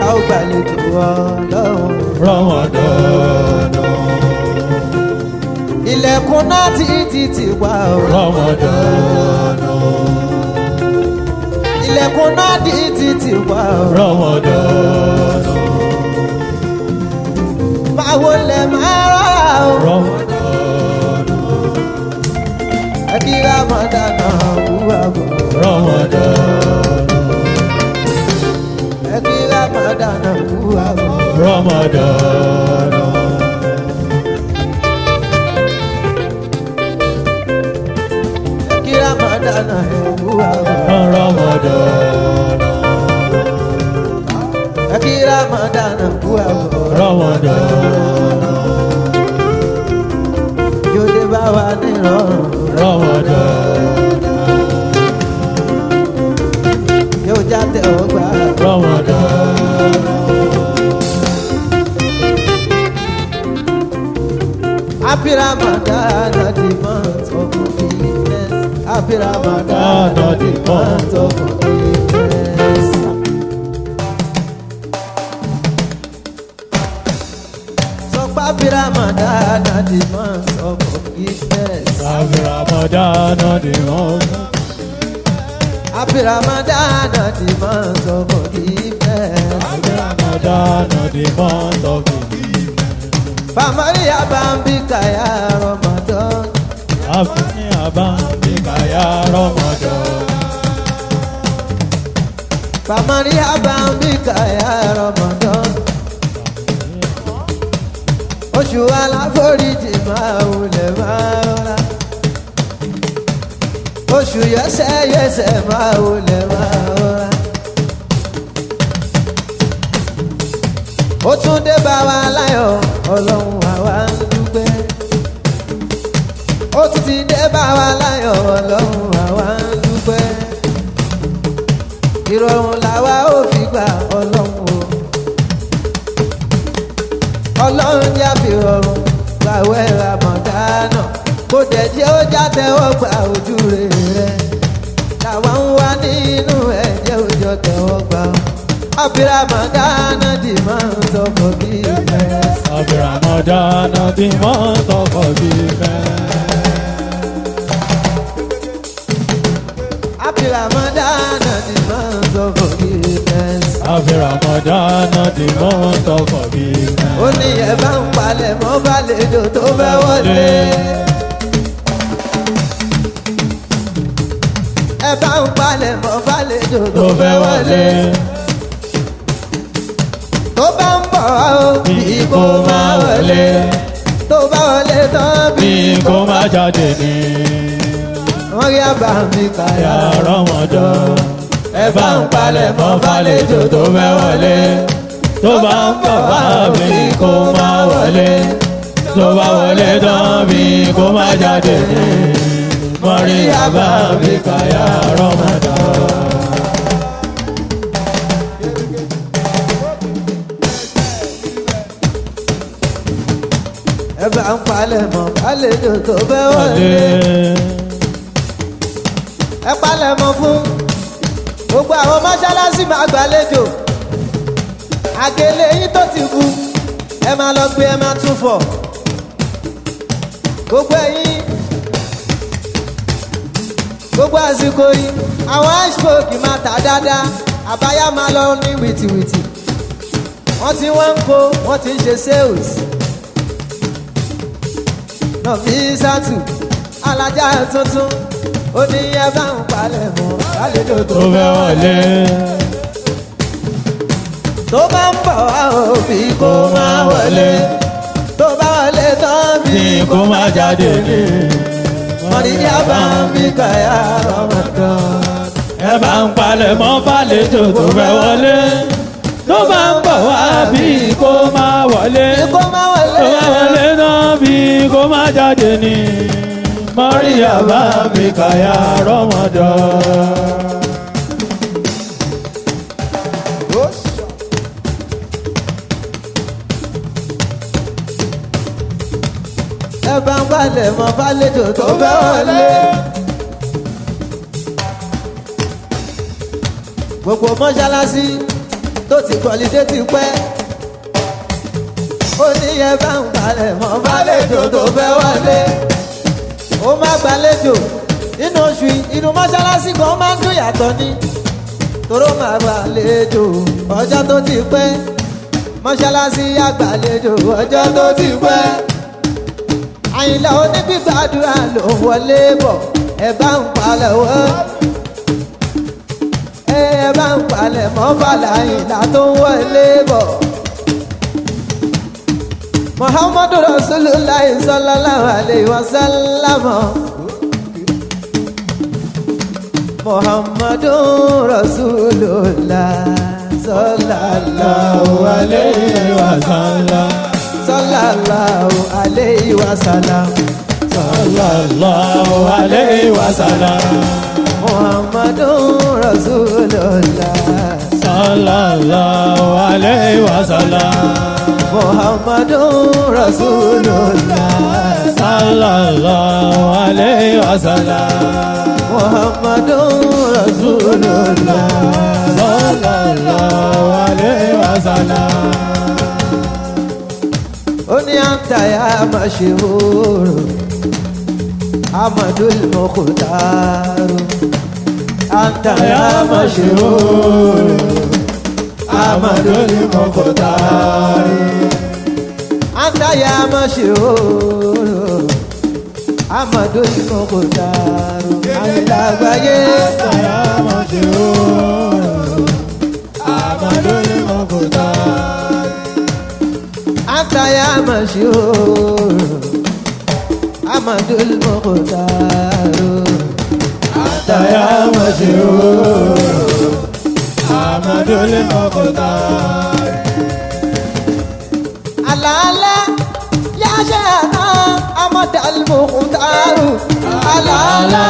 a ó gbàlejò ọlọ́run Ramadan ilẹ̀kùn náà ti wá o Ramadan ilẹ̀kùn náà ti wá o Ramadan máa wọlé máa rọra o Ramadan ẹbí Ramadan wúwa bọ̀ Ramadan ẹbí Ramadan wúwa bọ̀ Ramadan ẹbí Ramadan wúwa bọ̀ Ramadan ẹbí Ramadan wúwa bọ̀ Ramadan yóò dé bá wa nírọ̀rùn Ramadan yóò já tẹ̀ ọ́ gbà Ramadan Happy Ramadan, the month of forgiveness. Happy Ramadan, the month of forgiveness. So Happy Ramadan, the month of forgiveness. Happy Ramadan the month Happy Ramadan, the month of forgiveness. Happy Ramadan the month of forgiveness Famaria Bambika ya Ramadan. Happy Abambika ya Ramadan Famaria Bambika ya Ramadan. Oṣù aláforíjì máa wulẹ̀ máa rọra. Oṣù yẹ́sẹ̀yẹ́sẹ̀ máa wulẹ̀ máa rọra. Ó tún dé bá wa láyọ̀ ọlọ́run àwa ń dúpẹ́. Ó tún ti dé bá wa láyọ̀ ọlọ́run àwa ń dúpẹ́. Ìrọ̀rùn làwa ó fi gbà ọlọ́run o. Ọlọ́run jẹ́ àfihàn gbàwẹ̀ Ramadana kò dẹ̀ jẹ́ ó já tẹ́wọ́ gba ojú rere làwa ń wá nínú ẹ̀jẹ̀ òjò tẹ́wọ́ gbà. Happy Ramadan the month of forgiveness. Happy Ramadan the month of forgiveness Happy Ramadan the month of forgiveness. Happy Ramadan the month of forgiveness Ó ní ẹ bá ń palẹ̀ mọ́ bàlejò tó fẹ́ wọlé. Ẹ bá ń palẹ̀ mọ́ bàlejò tó fẹ́ wọlé. Tó bá ń bọ̀ wá o bí kò máa wọlé. Tó bá wọlé tán bí bí kò má jáde ní wọ́n rí àbá mi ya kàyà. Ramadan ẹ bá ń palẹ̀ mọ́ fàlejò tó fẹ́ wọlé tó bá ń bọ̀ wá bí kò má wọlé tó bá wọlé tán bí kò má jáde ní mọ́rí àbá mi kàyà Ramadan. Ẹ bá ń palẹ̀ mọ́ bàlejò tó fẹ́ wọlé. Ẹ palẹ̀ mọ́ fún gbogbo àwọn mọ́ṣáláṣí máa gbàlejò. àgélé yín tó ti kú ẹ máa lọ gbé ẹ máa tún fọ̀ gbogbo ẹ̀yin gbogbo àsìkò yìí àwọn ashfolk máa tà dáadáa àbáyá máa lọ ní wìtìwìtì wọ́n ti wọ́n ń kó wọ́n ti ń ṣe sales náà fi sátù alájà tuntun ó ní ẹ bá ń palẹ̀ mọ́ àlejò tó fẹ́ wọlé tó bá ń bọ̀ wá òbí kó máa wọlé tó bá wọlé tán bí kó máa jáde ní mọ̀nìjà bá ń bí kàyà Ramadan. ẹ bá ń palẹ̀ mọ́ fàlejò tó fẹ́ wọlé tó bá ń bọ̀ wá bí kó máa wọlé tó bá wọlé tán bí kó máa jáde ní mọ̀nìjà bá ń bí kàyà Ramadan. ẹ bá ń balẹ̀ mọ́ fàlejò tó fẹ́ wọlé. gbogbo mọ́ṣáláṣí tó ti kọ́lidé ti pẹ́. ó ní ẹ bá ń balẹ̀ mọ́ fàlejò tó fẹ́ wọlé. ó má gbàlejò nínú oṣù inú mọ́ṣáláṣí kan máa ń dún yàtọ̀ ni. toró máa gbàlejò ọjọ́ tó ti pẹ́. mọ́ṣáláṣí àgbàlejò ọjọ́ tó ti pẹ́. Àyìnlá onígbígbàdúrà ló wọlé bọ̀ ẹ bá ń palẹ̀ wọ́ ẹ bá ń palẹ̀ mọ́ fàlà Àyìnlá tó ń wọlé bọ̀. Muhammadu Rasulullah sallallahu alayhi wa sallam Muhammadu Rasulullah sallallahu alayhi wa sallam. Sallallahu alayhi wa sallam. Sallallahu alayhi wa sallam. Muhammadun Rasulullah. Sallallahu alayhi wa sallam. Muhammadun Rasulullah. Sallallahu alayhi wa sallam. Muhammadun Rasulullah. Sallallahu alayhi wa sallam. Oni anta ya mashhur Ahmadul Mukhtar. Anta ya mashhur Ahmadul Mukhtar. Anta ya mashhur Ahmadul Mukhtar. Alagbaye Anta ya mashhur Ahmadul Mukhtar. Anta ya mashhur Ahmadul Mukhtar. Anta ya mashhur Ahmadul Mukhtar. Alala ya Sheikh Ahmad Almukhtar. Alala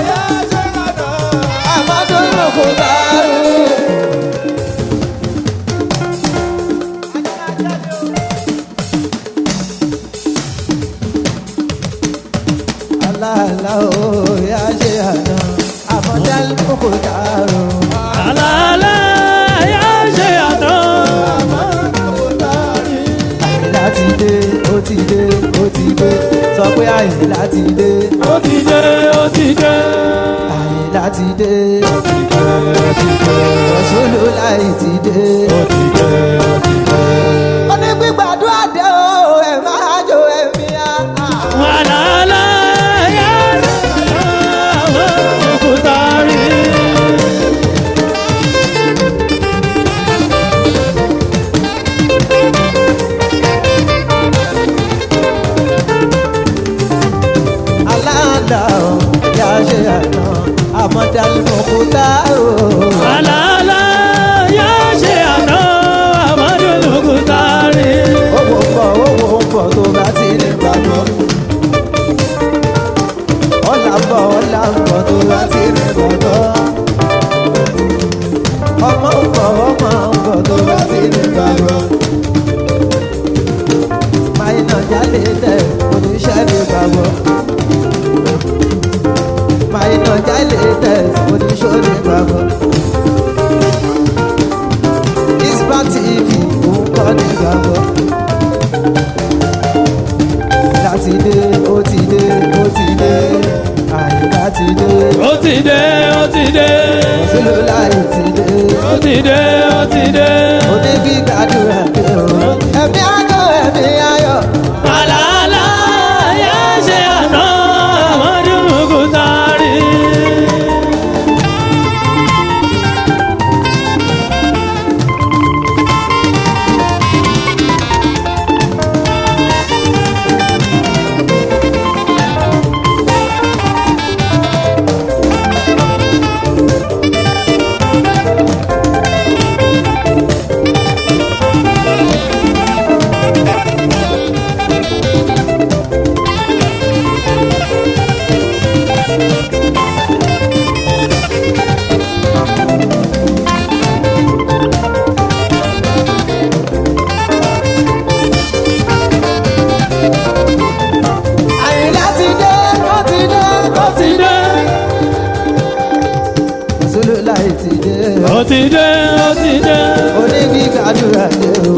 ya Sheikh Ahmadul Mukhtar. Alala ya Sheikh Ahmad Almukhtar. Alala ya Sheikh Ahmad Almukhtar. Àyìnlá ti dé, ó ti dé, ó ti dé. Sọ pé Àyìnlá ti dé. Ó ti dé, ó ti dé. Àyìnlá ti dé. Ó ti dé, ó ti dé. Rosulullah ti dé. Ó ti dé, ó ti dé. Ó ní gbígbàdúrà dé o, ẹ̀ máa jó ẹ̀mí á. Alala ya Sheikh Ahmad Almukhtar. Alala ya Sheikh Ahmad Almukhtar. Alala ya Sheikh Ahmad Almukhtar. Owó ń bọ̀ tó bá ti ní gbàgbọ́. Ọlá ń bọ̀ tó bá ti ní gbàgbọ́. Ọmọ ń bọ̀ tó bá ti ní gbàgbọ́. Máyínà jálè tẹ̀ oníṣẹ́ ní gbàgbọ́. Máyínà jálè tẹ̀ oníṣẹ́ ní gbàgbọ́. This party fi òun kọ́ ní gbàgbọ́. láti dé ó ti dé ó ti dé àyíká ti dé. ó ti dé ó ti dé. Rosulullah ti dé. ó ti dé ó ti dé. onígbàdúrà dé o. ẹ̀mí àjọ ẹ̀mí ayọ̀. àlàálá yẹ ṣe àná Ahmadu Almukhtar. àyìnlá ti dé ó ti dé ó ti dé. Rosulullah ti dé. ó ti dé ó ti dé. onígbàdúrà dé o.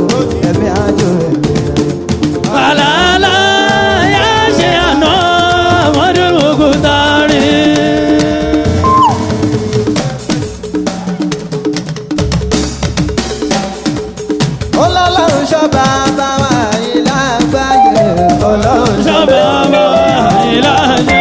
ẹ̀mí àjọ ẹ̀mí ayọ̀. àlàálá yẹ ṣe àná Ahmadu Almukhtar. ọlọ́run ṣọ́ba bá wà yín lágbàáyé. ọlọ́run ṣọ́ba bá ìlànà.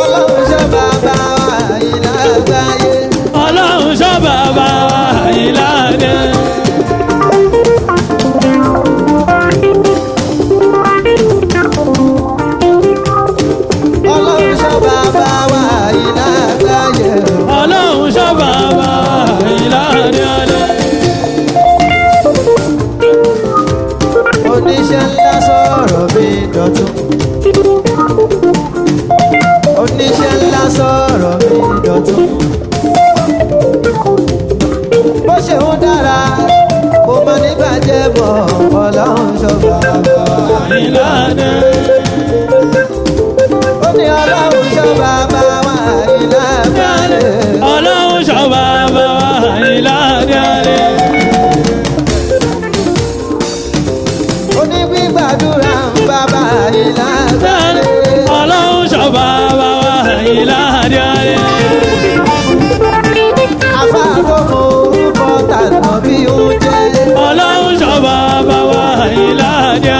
ọlọ́run ṣọ́ba bá wà yín lágbàáyé. ọlọ́run ṣọ́ba bá ìlànà. ọlọ́run ṣọ́ba bá wà yín lágbàáyé. ọlọ́run ṣọ́ba bá ìlànà. oníṣẹ́ ńlá sọ̀rọ̀ mi dọ̀tun. oníṣẹ́ ńlá sọ̀rọ̀ mi dọ̀tun. bó ṣe ń dára kò mọ nígbàjẹ́ mọ́. ọlọ́run ṣọ́ba bá wà yín. ìlànà. ó ní ọlọ́run ṣọ́ba bá wà yín lágbàáyé. ọlọ́run ṣọ́ba bá ìlànà. onígbàdúrà ń bàbá yín lágbàáyé. ọlọ́run ṣọ́ba bá ìlànà. afáàgbọ́mọ orúkọ tànà bí oúnjẹ. ọlọ́run ṣọ́ba bá ìlànà.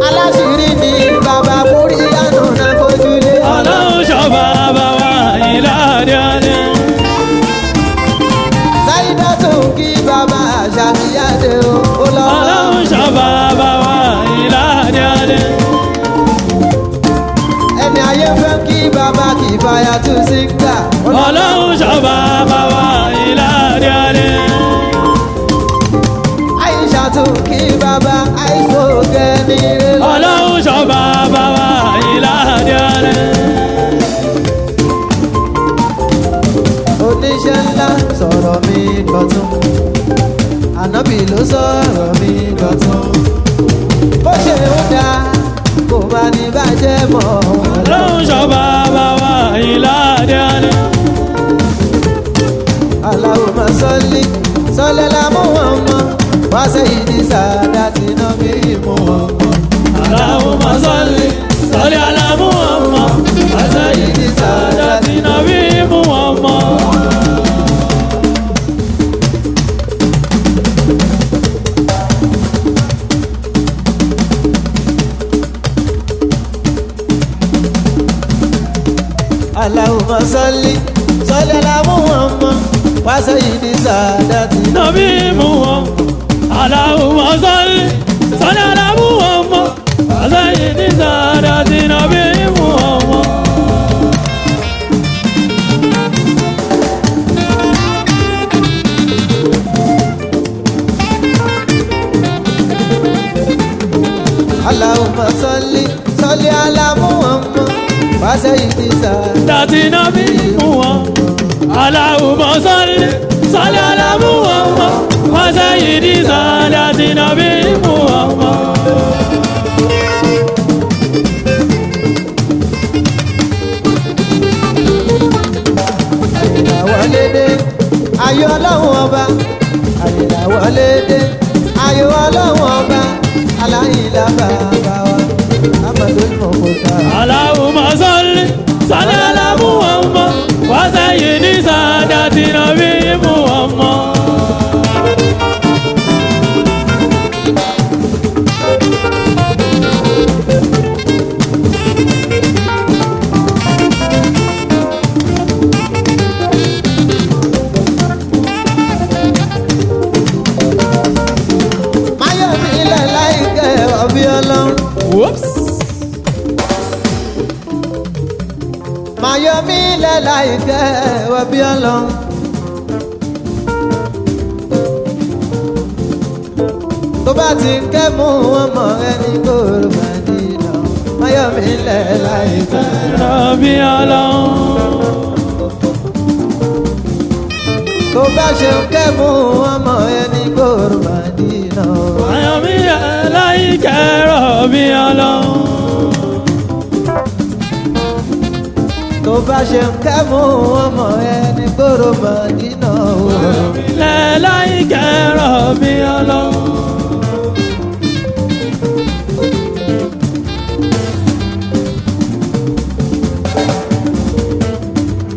aláṣírí ni bàbá múrí àná náà kojúlé. ọlọ́run ṣọ́ba bá ìlànà. sáyidá tó ń kí bàbá àṣàmìyáde o. ó lọ ọlọ́run ṣọ́ba bá ìlànà. ẹni ayé fẹ́ kí bàbá kì í fàyà tún sí gbà. ọlọ́run ṣọ́ba bá ìlànà. àyíṣà tó ń kí bàbá àìsàn kẹ́ni rẹ̀ lọ. ọlọ́run ṣọ́ba bá ìlànà. oníṣẹ́ ńlá sọ̀rọ̀ mi dọ̀tun. ànábì ló sọ̀rọ̀ mi dọ̀tun. bó ṣe ń dá kò má ní bàjẹ́ mọ́. ọlọ́run ṣọ́ba bá ìlànà. Allahumma salli ala Muhammad wa sayyidi sadati nabi Muhammad. Allahumma salli ala Muhammad wa sayyidi sadati nabi Muhammad. Allahumma salli ala Muhammad wa sayyidi sadati Nabi Muhammad. Allahumma salli ala Muhammad wa sayyidi sadati nabi Muhammad. Allahumma salli ala Muhammad wa sayyidi Sadati nabi Muhammad. Allahumma salli ala Muhammad wa sayyidi sadati nabi Muhammad. ayọ̀ ọlọ́run ọba àyìnlá wọlé dé ayọ̀ ọlọ́run ọba aláìlá bàbá wa Ahmadul Mukhtar. Allahumma salli ala Muhammad wa sayyidi sadati nabi Muhammad. Whoops. Mayomi lelaike wabi Ọlọ́run. Tó bá ti ń ké mú ọmọ ẹni kóró Mádínà. Mayomi lelaike wabi Ọlọ́run. Tó bá ṣe ń ké mú ọmọ ẹni kóró Mádínà. Mayomi lelaike wabi Ọlọ́run. Tó bá ṣe ń ké mú ọmọ ẹni kóró Mádínà. Mayomi lelaike wabi Ọlọ́run.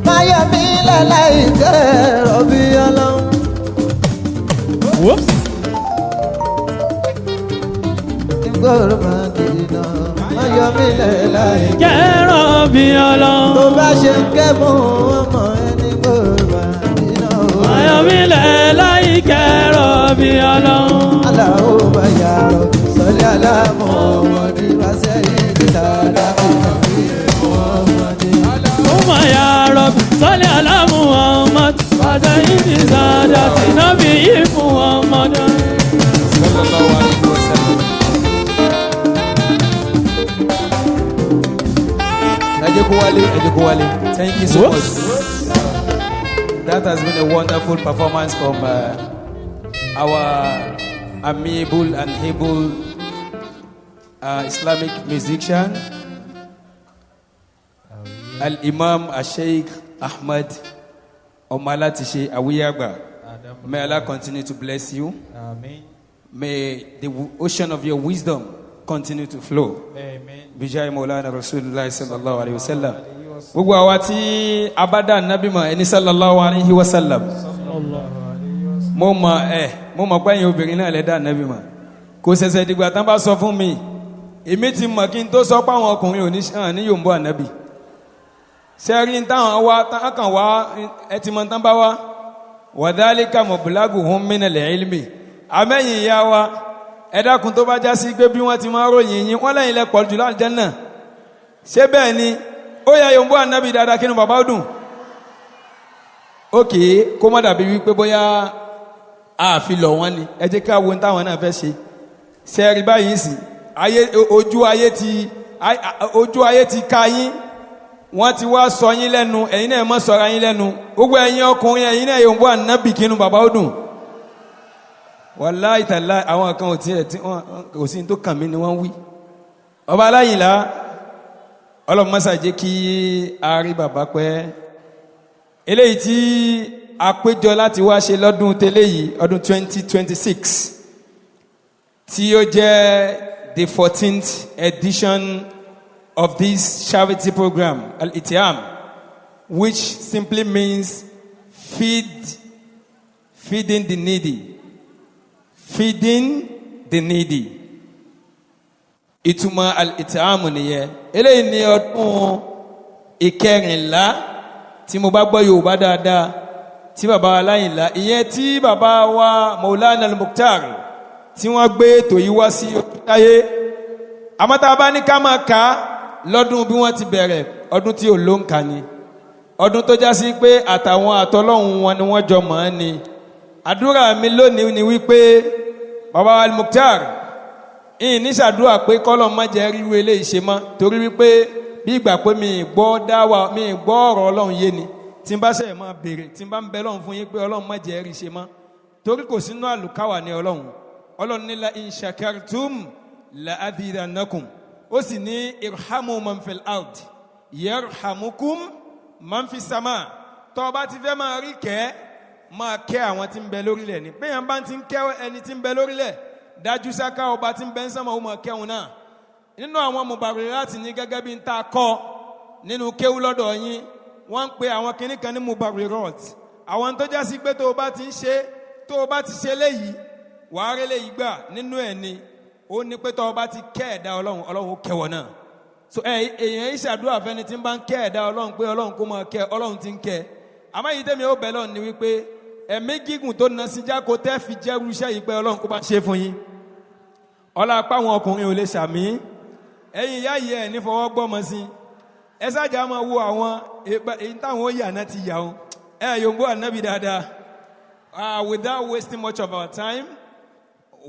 Mayomi lelaike wabi Ọlọ́run. Whoops. Kóró Mádínà. Mayomi lelaike wabi Ọlọ́run. tó bá ṣe ń ké mú ọmọ ẹni kóró Mádínà. Mayomi lelaike wabi Ọlọ́run. Allahumma ya Rabbi salli ala Muhammadin wa sayyidi sadati nabi Muhammadin. Allahumma ya Rabbi salli ala Muhammad wa sayyidi sadati nabi Muhammad. Sallallahu alaihi wasallam. Ejekuwale, thank you so much. That has been a wonderful performance from our amiable and able Islamic musician, Al-Imam Sheikh Ahmad Almukhtar Awiyagba. May Allah continue to bless you. Amen. May the ocean of your wisdom continue to flow. Amen. Bijay Maulana Rosulullah sallallahu alaihi wasallam. Gbogbo àwa tí abada nabi mọ̀ ẹni sallallahu alaihi wasallam. Mo mọ̀ pé ẹ̀yin obìnrin náà lè dá nabi mọ̀. Kò ṣẹ̀ṣẹ̀ dìgbà tán bá sọ fún mi. Èmi ti mọ̀ kí n tó sọ pé àwọn ọkùnrin ò ní hàn ní yòǹbó ànábì. Ṣé rí táwọn wá tán kàn wá ẹ ti mọ̀ tán bá wá. Wa dhalika mablaguhum minal ilmi. Àmẹ́yìn ìyá wa ẹ dákun tó bá já sí pé bí wọ́n ti máa ròyìn yín wọ́n lẹ́yìn lẹ́pọ̀ jù l'Aljanna. Ṣé bẹ́ẹ̀ ni ó yẹ yòǹbó ànábì dáadáa kínú bàbá ó dùn. Ókè kó má dàbí wípé bóyá àfi lọ̀ wọ́n ni ẹ jẹ́ ká wo ní táwọn náà fẹ́ ṣe. Ṣé rí báyìí sí ojú ayé ti ká yín wọ́n ti wá sọ yín lẹ́nu ẹ̀yin náà mọ́ sọ̀rọ̀ yín lẹ́nu gbogbo ẹ̀yin ọkùnrin ẹ̀yin náà yòǹbó ànábì kínú bàbá ó dùn. Wallahi tallahi àwọn kan ò tiẹ̀ tí wọ́n kò sí tó kàn mí ni wọ́n wí. Ọba aláyìnlá ọlọ́mọ́sà jẹ́ kí a rí bàbá pẹ́. Eléyìí tí a péjọ láti wá ṣe lọ́dún tẹ́lẹ̀ yìí ọdún 2026 tí ó jẹ́ the 14th edition of this charity program Al-Itiam, which simply means feeding the needy. Feeding the needy. Ìtumọ̀ al-Itiam nìyẹn. Eléyìí ni ọdún ìkẹrìnlá tí mo bá gbọ́ Yorùbá dáadáa tí bàbá aláyìnlá ìyẹn tí bàbá wa Maulana Almukhtar tí wọ́n gbé ètò yìí wá sí ayé. Àmọ́ tá a bá ní ká máa kà á lọ́dún bí wọ́n ti bẹ̀rẹ̀ ọdún tí ò lóǹkà ni. Ọdún tó já sí pé àtàwọn àtọlọ́hun wọn ni wọ́n jọ mọ̀ ọ́n ni. Àdúrà mi lónìí ni wípé bàbá Almukhtar ní ṣàdúrà pé kọ́lọ̀ má jẹ́ ríru eléyìí ṣe mọ́ torí wípé bí ìgbà pé mi gbọ́ dáwà mi gbọ́ ọ̀rọ̀ Ọlọ́run yé ni tí n bá ṣe máa béèrè tí n bá ń bẹ Ọlọ́run fún yín pé Ọlọ́run má jẹ́ rí ṣe mọ́ torí kò sínú àlùkáwà ní Ọlọ́run ní la in shakartum la azidannakum ó sì ní irhamu man fil ard yarhamukum man fis sama tó bá ti fẹ́ máa rí kẹ́ máa kẹ́ àwọn tí ń bẹ lórílẹ̀ ni bẹ́ẹ̀ bá ti ń kẹ́ ẹni tí ń bẹ lórílẹ̀ dájú sáká ọba tí ń bẹ ń sánmọ̀ ó máa kẹ́ wọn náà nínú àwọn mubarirati ní gẹ́gẹ́ bí ń ta kọ́ nínú kéwú lọ́dọ̀ yín wọ́n ń pe àwọn kinní kan ní mubarirat àwọn tó já sí pé tó o bá ti ṣe léyìí wàá rí léyìí gbà nínú ẹ̀ ni ó ní pé tó o bá ti kẹ́ ẹ̀dá ọlọ́run ọlọ́run ó kẹ́ wọn náà so èèyàn ìṣàdúrà fẹ́ni tí ń bá ń kẹ́ ẹ̀dá ọlọ́run pé ọlọ́run kó máa kẹ́ ọlọ́run ti ń kẹ́ àmọ́ yìí tẹ́mi ó bẹ̀ lọ́run ni wípé ẹ̀mí gígùn tó na sí jáko tẹ́ fi jẹ́rú iṣẹ́ yìí pé ọlọ́run kó bá ṣe fún yín ọlá apá àwọn ọkùnrin ò lè ṣàmì ẹ̀yin ìyá yìí ẹ̀ ní fọwọ́ gbọ́mọ sí ẹ sájà máa wo àwọn èyí táwọn ó yà náà ti yà ó yòǹbó ànábì dáadáa without wasting much of our time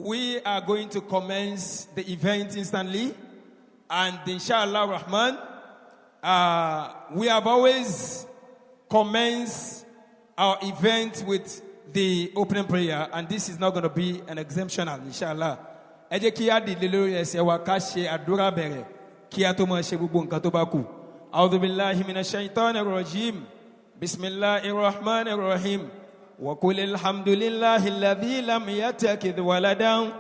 we are going to commence the event instantly and inshallah rahman we have always commenced our event with the opening prayer and this is not going to be an exemptional inshallah ẹ jẹ́ kí á dìde lórí ẹsẹ̀ wa ká ṣe àdúrà bẹ̀rẹ̀ kí á tó máa ṣe gbogbo nǹkan tó bá kù. A'udhu billahi minash shaitanir rajim. Bismillahir rahmanir rahim. Wa qul alhamdulillahi alladhi lam yattakhidh waladan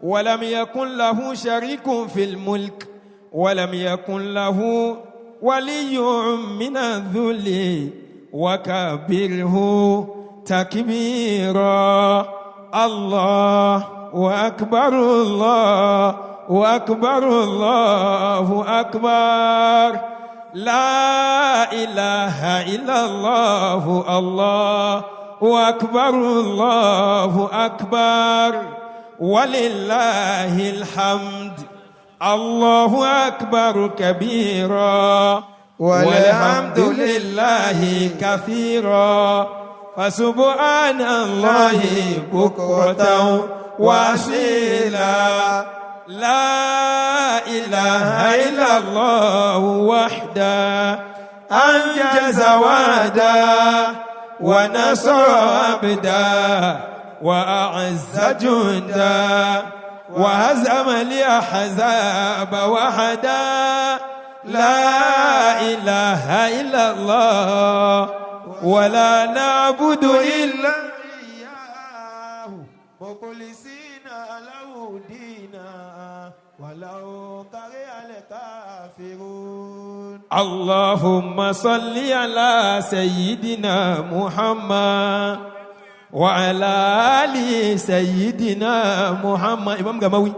wa lam yakun lahu sharikun fil mulk wa lam yakun lahu waliyyun minadh dhulli wa kabbirhu takbira. Allah وأكبر الله وأكبر الله أكبر لا إله إلا الله الله وأكبر الله أكبر ولله الحمد الله أكبر كبيرا والحمد لله كثيرا فسبحان الله بكرة وأصيلا لا إله إلا الله وحده أنجز وعدا ونصر عبدا وأعز جندا وهزم الأحزاب وحدا لا إله إلا الله ولا نعبد إلا إياه مخلصين له دينا ولو كره الكافرون اللهم صل على سيدنا محمد وعلى آل سيدنا محمد إمام جماوي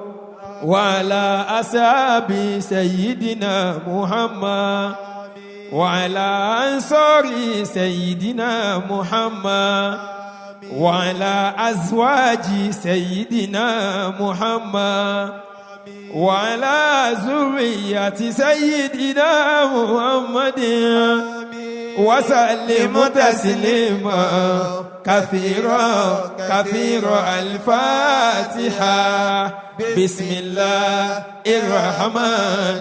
وعلى أصحاب سيدنا محمد وعلى أنصار سيدنا محمد وعلى أزواج سيدنا محمد وعلى ذرية سيدنا محمد وسلم تسليما كثيرا كثيرا. الفاتحة. بسم الله الرحمن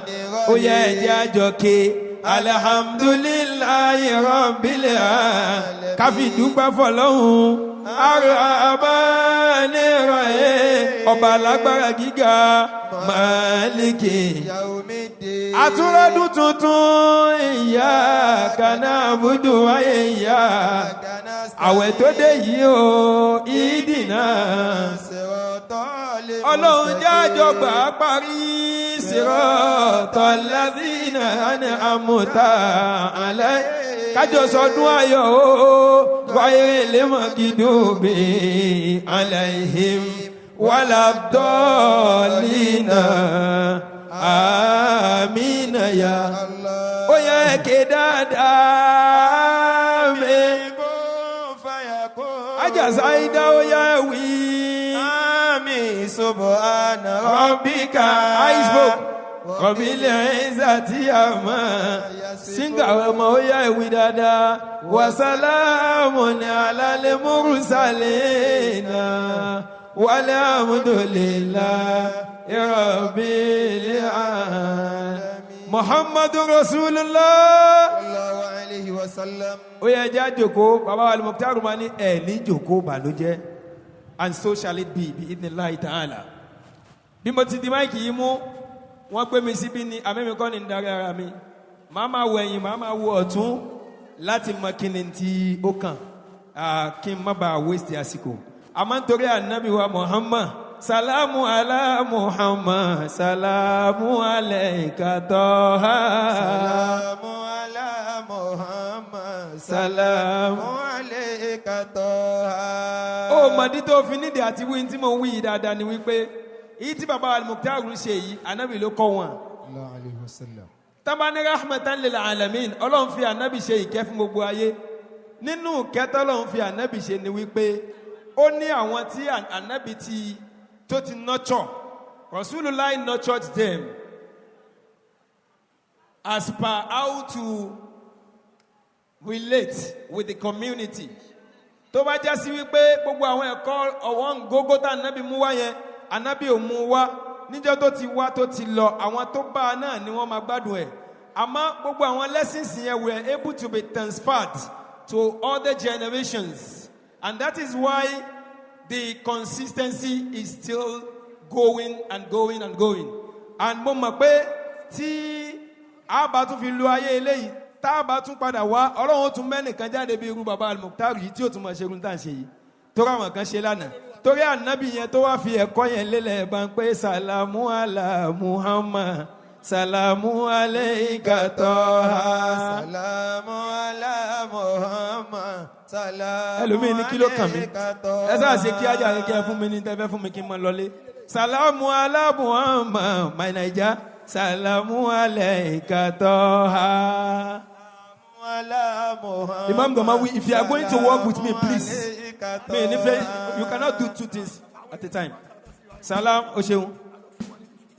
الرحيم. الحمد لله رب العالمين. káfí dúpẹ́ fọlọ́hun Ar-Rahman Ar-Rahim ọba alágbára gíga Málíkì àtúrọ́dún tuntun Iyyaka na'budu wa iyyaka nasta'in. àwẹ̀ tó dé yìí o ìdìnnà ọlọ́run jájọ gbà á parí siratal ladhina an'amta alayhim. kájọ sọdún ayọ̀ o wáyé lèmọ̀ kìdùbí alayhim wàlàdọ́ọ̀lìnà àmìnà ya. ó yẹ ké dáadáa mi. ajásá ìdá ó yẹ wí. àmì subhana rabbika. iceberg. Rabbil izzati amma singa ọmọ ó yá ìwí dáadáa. Wa salamun alal mursalina walhamdulillahi rabbil alamin. Muhammadur Rasulullah sallallahu alayhi wa sallam. Ó yẹ jẹ́ àjòkó bàbá Almukhtar ma ní ẹ̀ ní jòkó bàlójẹ́ and so shall it be bi-idhnillahi ta'ala. Bí mo ti di máìkì yìí mú wọ́n pè mí síbí ni àmẹ́mi kọ́ ni ń darí ara mi màá máa wo ẹ̀yìn màá máa wo ọ̀tún láti mọ kíni tí ó kàn kí n má bàa waste àsìkò àmọ́ nítorí ànábì wa Muhammad salamu ala Muhammad salamu alayka Taha Salamu ala Muhammad. Salamu alayka Taha. ó mọ̀dí tó fi nídìí àti wí tí mo wí dáadáa ni wípé èyí tí bàbá Almukhtar ṣe yìí ànábì ló kọ́ wọn. sallallahu alayhi wa sallam. Tabani rahmatan lil alamin Ọlọ́run fi ànábì ṣe ìkẹ́ fún gbogbo ayé nínú kẹta Ọlọ́run fi ànábì ṣe ni wípé ó ní àwọn tí ànábì tó ti nurture Rosulullah nurtured them as per how to relate with the community tó bá já sí wípé gbogbo àwọn ẹ̀kọ́ ọ̀wọ́n gógó tá ànábì mú wá yẹn ànábì ò mú wá níjọ́ tó ti wá tó ti lọ àwọn tó bá a náà ni wọ́n máa gbádùn ẹ̀ àmọ́ gbogbo àwọn lessons yẹn were able to be transferred to other generations and that is why the consistency is still going and going and going and mo mọ̀ pé tí a bá tún fi lo ayé eléyìí tá a bá tún padà wá Ọlọ́run tún mẹ́nìkan jáde bí irú bàbá Almukhtar yìí tí ó tún máa ṣe irun tá à ń ṣe yìí tó ráwọn kan ṣe lánàá torí ànábì yẹn tó wá fi ẹ̀kọ́ yẹn lélẹ̀ bá ń pé salamu ala Muhammad salamu alayka Taha. Salamu ala Muhammad. Salamu ẹlòmíì ní kí ló kàn mí alayka Taha. ẹ sáà ṣe kí ajá kẹ́kẹ́ fún mi ní tẹ́fẹ́ fún mi kí n máa lọlé salamu ala Muhammad my Naija salamu alayka Taha. Imam Gamawi, if you are going to work with me, please. You cannot do two things at a time. Salam, Osheun.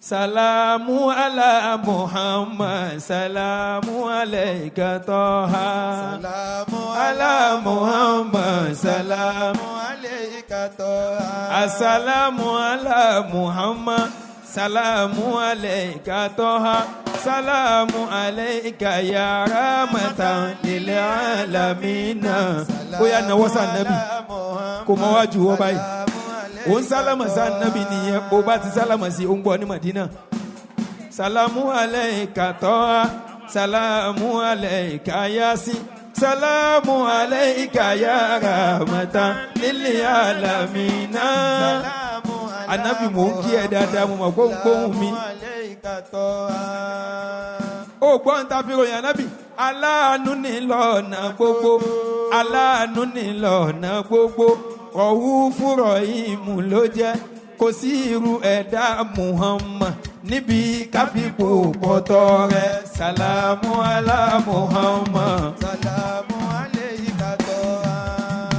Salamu ala Muhammad. Salamu alayka Taha. Salamu ala Muhammad. Salamu alayka Taha. Assalamu ala Muhammad. Salamu alayka Taha. Salamu alayka ya rahmatan lil alamin. Oya na wasa nabi kò mọ wájú wo báyìí on salama sa nabi nìyẹn ó bá ti salama sí ó ń gbọ́ ní Madina. Salamu alayka Taha. Salamu alayka Yasin. Salamu alayka ya rahmatan lil alamin. Anabi mò ń kí ẹ dáadáa mo mọ̀ gbóhùn mi. Ó gbọ́ ń ta fi ròyìn ànábì aláàánú ní lọ́nà gbogbo aláàánú ní lọ́nà gbogbo ọ̀hú fúrọ̀ ìmù ló jẹ́ kò sí irú ẹ̀dá Muhammad níbi káfíkò pọ̀tọ́ rẹ̀ Salamu ala Muhammad. Salamu alayka Taha.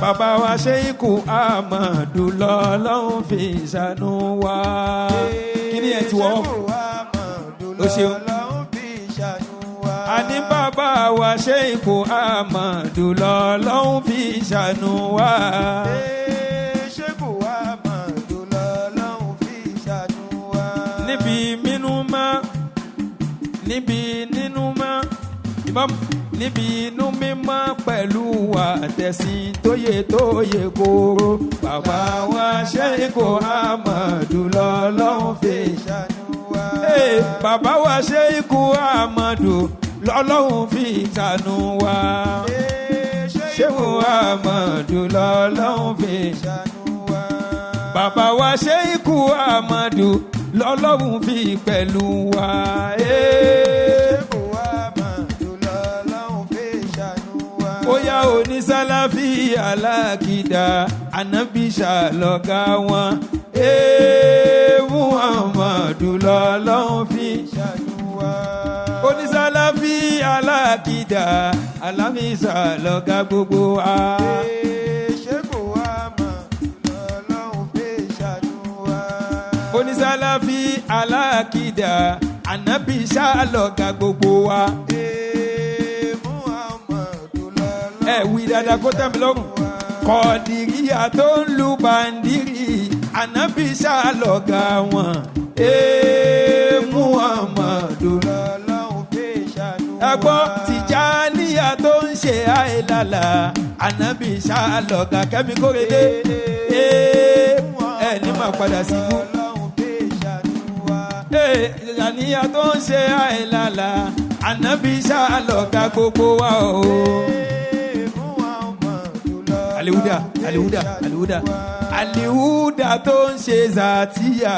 Bàbá wa Sheikh Ahmad lọ́lọ́run fi ṣàánú wa. Kí ni ẹ ti wọ́ ó ṣeun. Àní bàbá wa Sheikh Ahmad lọ́lọ́run fi ṣàánú wa. Sheikh Ahmad lọ́lọ́run fi ṣàánú wa. Níbi mínú mọ́ níbi nínú mọ́ Imam níbi inú mímọ́ pẹ̀lú àtẹ̀sìn tóyè kóró. Bàbá wa Sheikh Ahmad lọ́lọ́run fi ṣàánú wa. Bàbá wa Sheikh Ahmad lọ́lọ́run fi ṣàánú wa. Sheikh Ahmad lọ́lọ́run fi ṣàánú wa. Bàbá wa Sheikh Ahmad lọ́lọ́run fi pẹ̀lú wa. Bóyá onísálàfí alákìdá ànábì ṣàlọ́gá wọn. Muhammadu lọ́lọ́run fi ṣàánú wa. Onísálàfí alákìdá ànábì ṣàlọ́gá gbogbo wa. Sheikh Ahmad lọ́lọ́run fi ṣàánú wa. Onísálàfí alákìdá ànábì ṣàlọ́gá gbogbo wa. Wí dáadáa kó tẹ́ mi lọ́rùn. Kọ̀dìríyà tó ń lu bàndírì ànábì ṣàlọ́gá wọn. Muhammadu lọ́lọ́run fi ṣàánú wa. ẹ gbọ́ Tìjàníyà tó ń ṣe àìlàlà ànábì ṣàlọ́gá Kẹ́mi Kórèdé. Ẹ ní máa padà sí ibú. lọ́lọ́run fi ṣàánú wa. Tìjàníyà tó ń ṣe àìlàlà ànábì ṣàlọ́gá gbogbo wa o. alihuda tó ń ṣe zàtìyà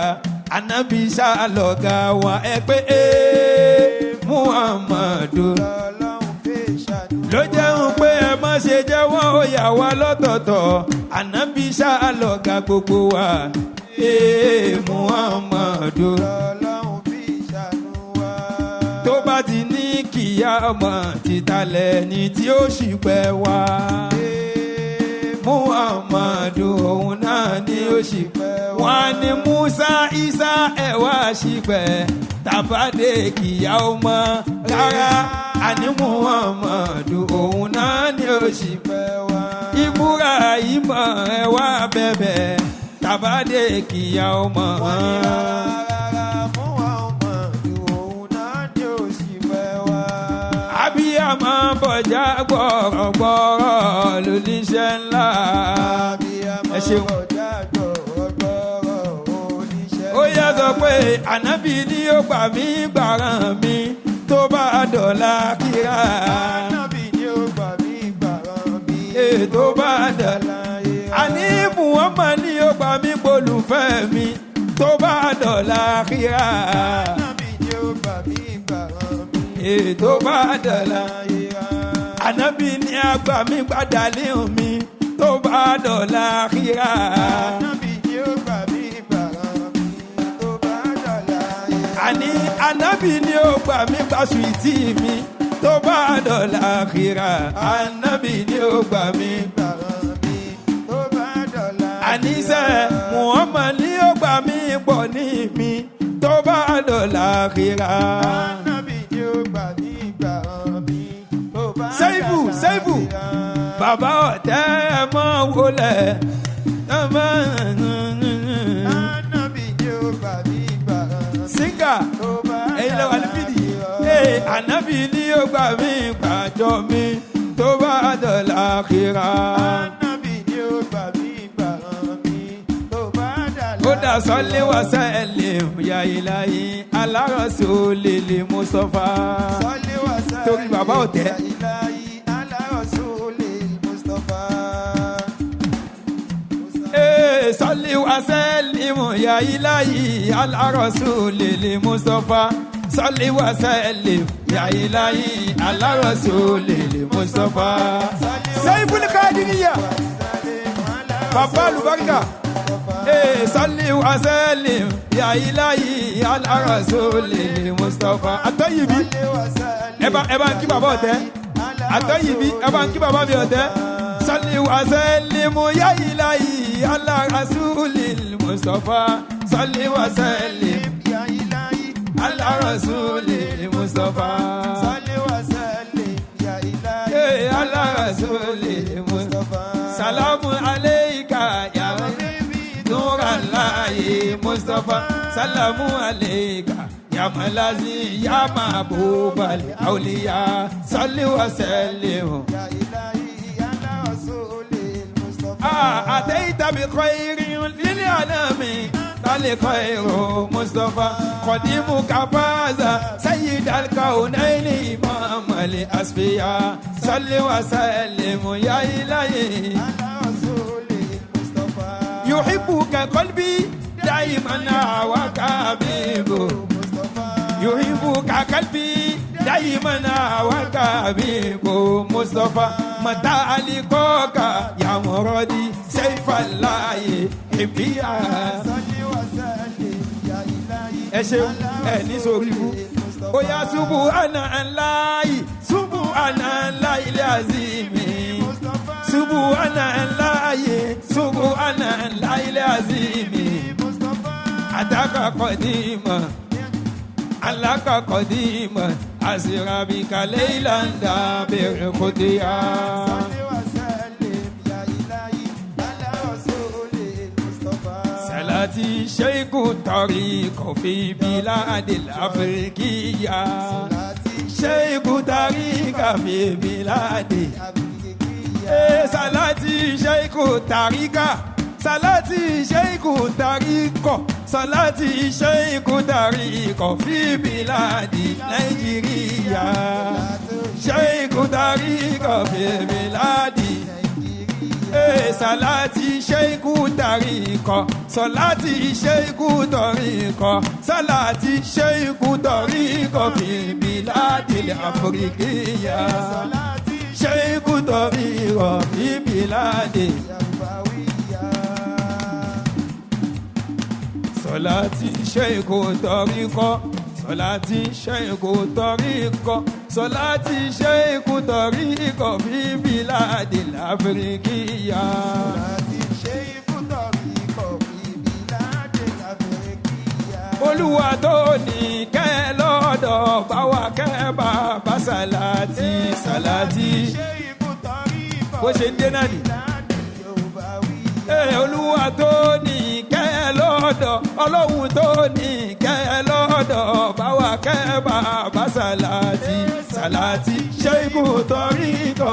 anabi ṣàlọ́gà wa ẹ pé muhammadu ló jẹun pé ẹ má ṣe jẹ́wọ́ ó yà wá lọ́tọ̀ọ̀tọ̀ anabi ṣàlọ́gà gbogbo wa muhammadu tó bá ti ní kíyà ọmọ títàlẹ̀ ní tí ó sì pẹ́ wá muhammadu òun náà ni ó sì pẹ́ wá ní musa isa ẹ̀ wá sì pẹ́ tàbádé kíyà ọmọ rárá àní muhammadu òun náà ni ó sì pẹ́ wá ibrahim ẹ̀ wá bẹ̀bẹ̀ tàbádé kíyà ọmọ abiyamọ bọjá gbọrọgbọrọ lóníṣẹ́ ńlá ẹ ṣeun ó yẹ sọ pé ànábì ni ó gbà mí gbàràn mi tó bá dọ̀la kíra ànábì ni ó gbà mí gbàràn mi tó bá dọ̀la àní Muhammad ni ó gbà mí gbólùfẹ́ mi tó bá dọ̀la kíra ànábì ni ó gbà mí gbàràn mi tó bá dọ̀la ànábì ni àgbà mi gbàdá léhùn mi tó bá dọ̀la kíra ànábì ni ó gbà mí gbàràn mi tó bá dọ̀la àní ànábì ni ó gbà mí gbà sùìtì mi tó bá dọ̀la kíra ànábì ni ó gbà mí gbàràn mi tó bá dọ̀la àníṣe Muhammad ni ó gbà mí pọ̀ ní mi tó bá dọ̀la kíra ànábì ni ó gbà mí gbàràn mi tó bá dọ̀la kíra sẹ́ìbù bàbá ọ̀tẹ́ ẹ̀ mọ́ wọlé ànábì ni ó gbà mí gbàràn mi síngà ẹ̀yin lẹ́wà ní fìdí ànábì ni ó gbà mí gbàjọ mi tó bá dọ̀la kíra ànábì ni ó gbà mí gbàràn mi tó bá dọ̀la kíra ó dà sọ́lé wá sẹ́lẹ̀ ya ilahi ala Rasulil Mustafa torí bàbá ọ̀tẹ́ sọ́lé wá sẹ́lẹ̀ ya ilahi ala Rasulil Mustafa sọ́lé wá sẹ́lẹ̀ ya ilahi ala Rasulil Mustafa Saiful Kadiriya bàbá lubarika sọ́lé wá sẹ́lẹ̀ ya ilahi ala Rasulil Mustafa àtọ́yìbí ẹ bá ń kí bàbá ọ̀tẹ́ àtọ́yìbí ẹ bá ń kí bàbá mi ọ̀tẹ́ sọ́lé wá sẹ́lẹ̀ ya ilahi ala Rasulil Mustafa sọ́lé wá sẹ́lẹ̀ ya ilahi ala Rasulil Mustafa sọ́lé wá sẹ́lẹ̀ ya ilahi ala Rasulil Mustafa salamu alayka ya Nurallahi Mustafa salamu alayka ya malazi ya mahbubal awliya salli wa sallim ya ilahi ala Rasulil Mustafa ataita bi khairin lil anami dal khairu Mustafa qadimuka faza sayyid al kaunain imam al asfiya salli wa sallim ya ilahi ala Rasulil Mustafa yuhibbuka qalbi دائما هواك حبيبه يحبك قلبي دائما هواك حبيبه مصطفى متى لقاك يا مرادي سيف الله حبيا صلي وسلم يا إلهي ẹṣeun ẹni sóríbu bóyá subhanallahi subhanallahi al-azimi subhanallahi subhanallahi al-azimi ataka qadima alaka qadima asirabika laylan dabir qudiya salati shaykhu tariq fi biladil afrikiya shaykhu tariq fi biladil salati shaykhu tariqa salati shaykhu tariqa salati shaykhu tariqa fi biladi Nigeria shaykhu tariqa fi biladi salati sheikhu tariqo salati sheikhu tariqo salati sheikhu tariqo fi biladil afrikiya sheikhu tariqo fi biladil salati sheikhu tariqo salati sheikhu tariqo salati sheikhu tariqo fi biladil afrikiya salati sheikhu tariqo fi biladil afrikiya Olúwa tó ní kẹ́ lọ́dọ̀ bá wa kẹ́ bàbá salati salati sheikhu tariqo bó ṣe ń dé náà ni Olúwa tó ní kẹ́ lọ́dọ̀ Ọlọ́hun tó ní kẹ́ lọ́dọ̀ bá wa kẹ́ bàbá salati salati sheikhu tariqo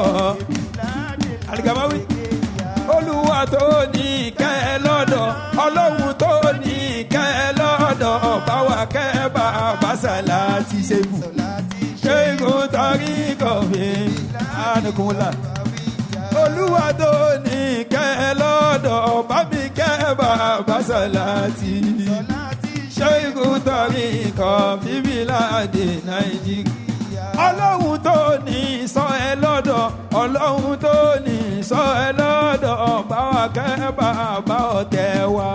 aligamawi Olúwa tó ní kẹ́ lọ́dọ̀ Ọlọ́hun tó ní kẹ́ lọ́dọ̀ bá wa kẹ́ bàbá salati sheikhu tariqo fi anakunla Olúwa tó ní kẹ́ lọ́dọ̀ bá mi kẹ́ bàbá salati sheikhu tariqo fi biladi Nàìjíríà Ọlọ́hun tó ní sọ ẹ lọ́dọ̀ Ọlọ́hun tó ní sọ ẹ lọ́dọ̀ bá wa kẹ́ bàbá ọ̀tẹ̀ wa.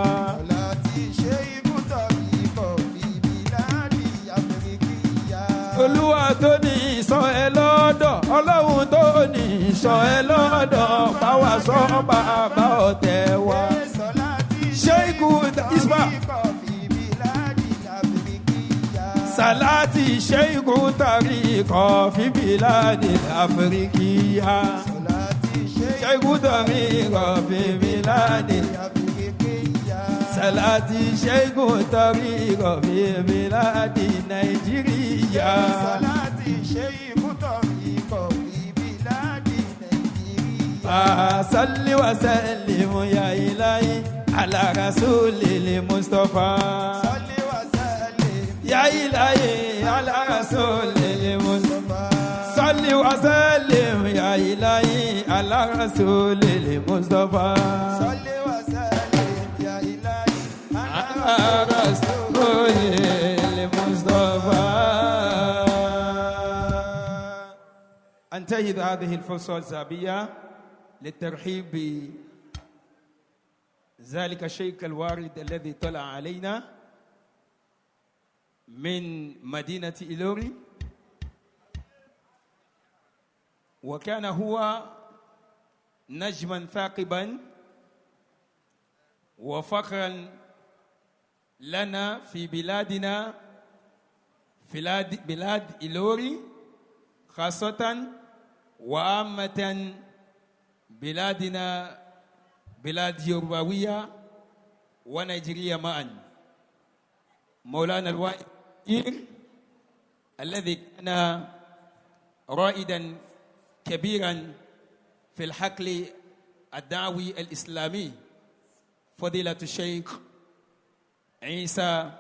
Olúwa tó ní sọ ẹ lọ́dọ̀ Ọlọ́hun tó ní sọ ẹ lọ́dọ̀ bá wa sọ bàbá ọ̀tẹ̀ wa. Sheikhu Isma salati sheikhu tariqo fi biladil afrikiya sheikhu tariqo fi biladil salati sheikhu tariqo fi biladi Nàìjíríà salati sheikhu tariqo fi biladi Nàìjíríà salli wa sallim ya ilahi ala rasulil mustafa salli wa sallim ya ilahi ala rasulil mustafa salli wa sallim ya ilahi ala rasulil mustafa salli wa sallim ya ilahi ala rasulil mustafa. أنتهز هذه الفرصة الذهبية للترحيب بذلك الشيخ الوارد الذي طلع علينا من مدينة إيلوري، وكان هو نجما ثاقبا وفخرا لنا في بلادنا بلاد إيلوري خاصة وعامة بلادنا بلاد يوروباوية ونيجيريا معا. مولانا الوائل الذي كان رائدا كبيرا في الحقل الدعوي الإسلامي فضيلة الشيخ عيسى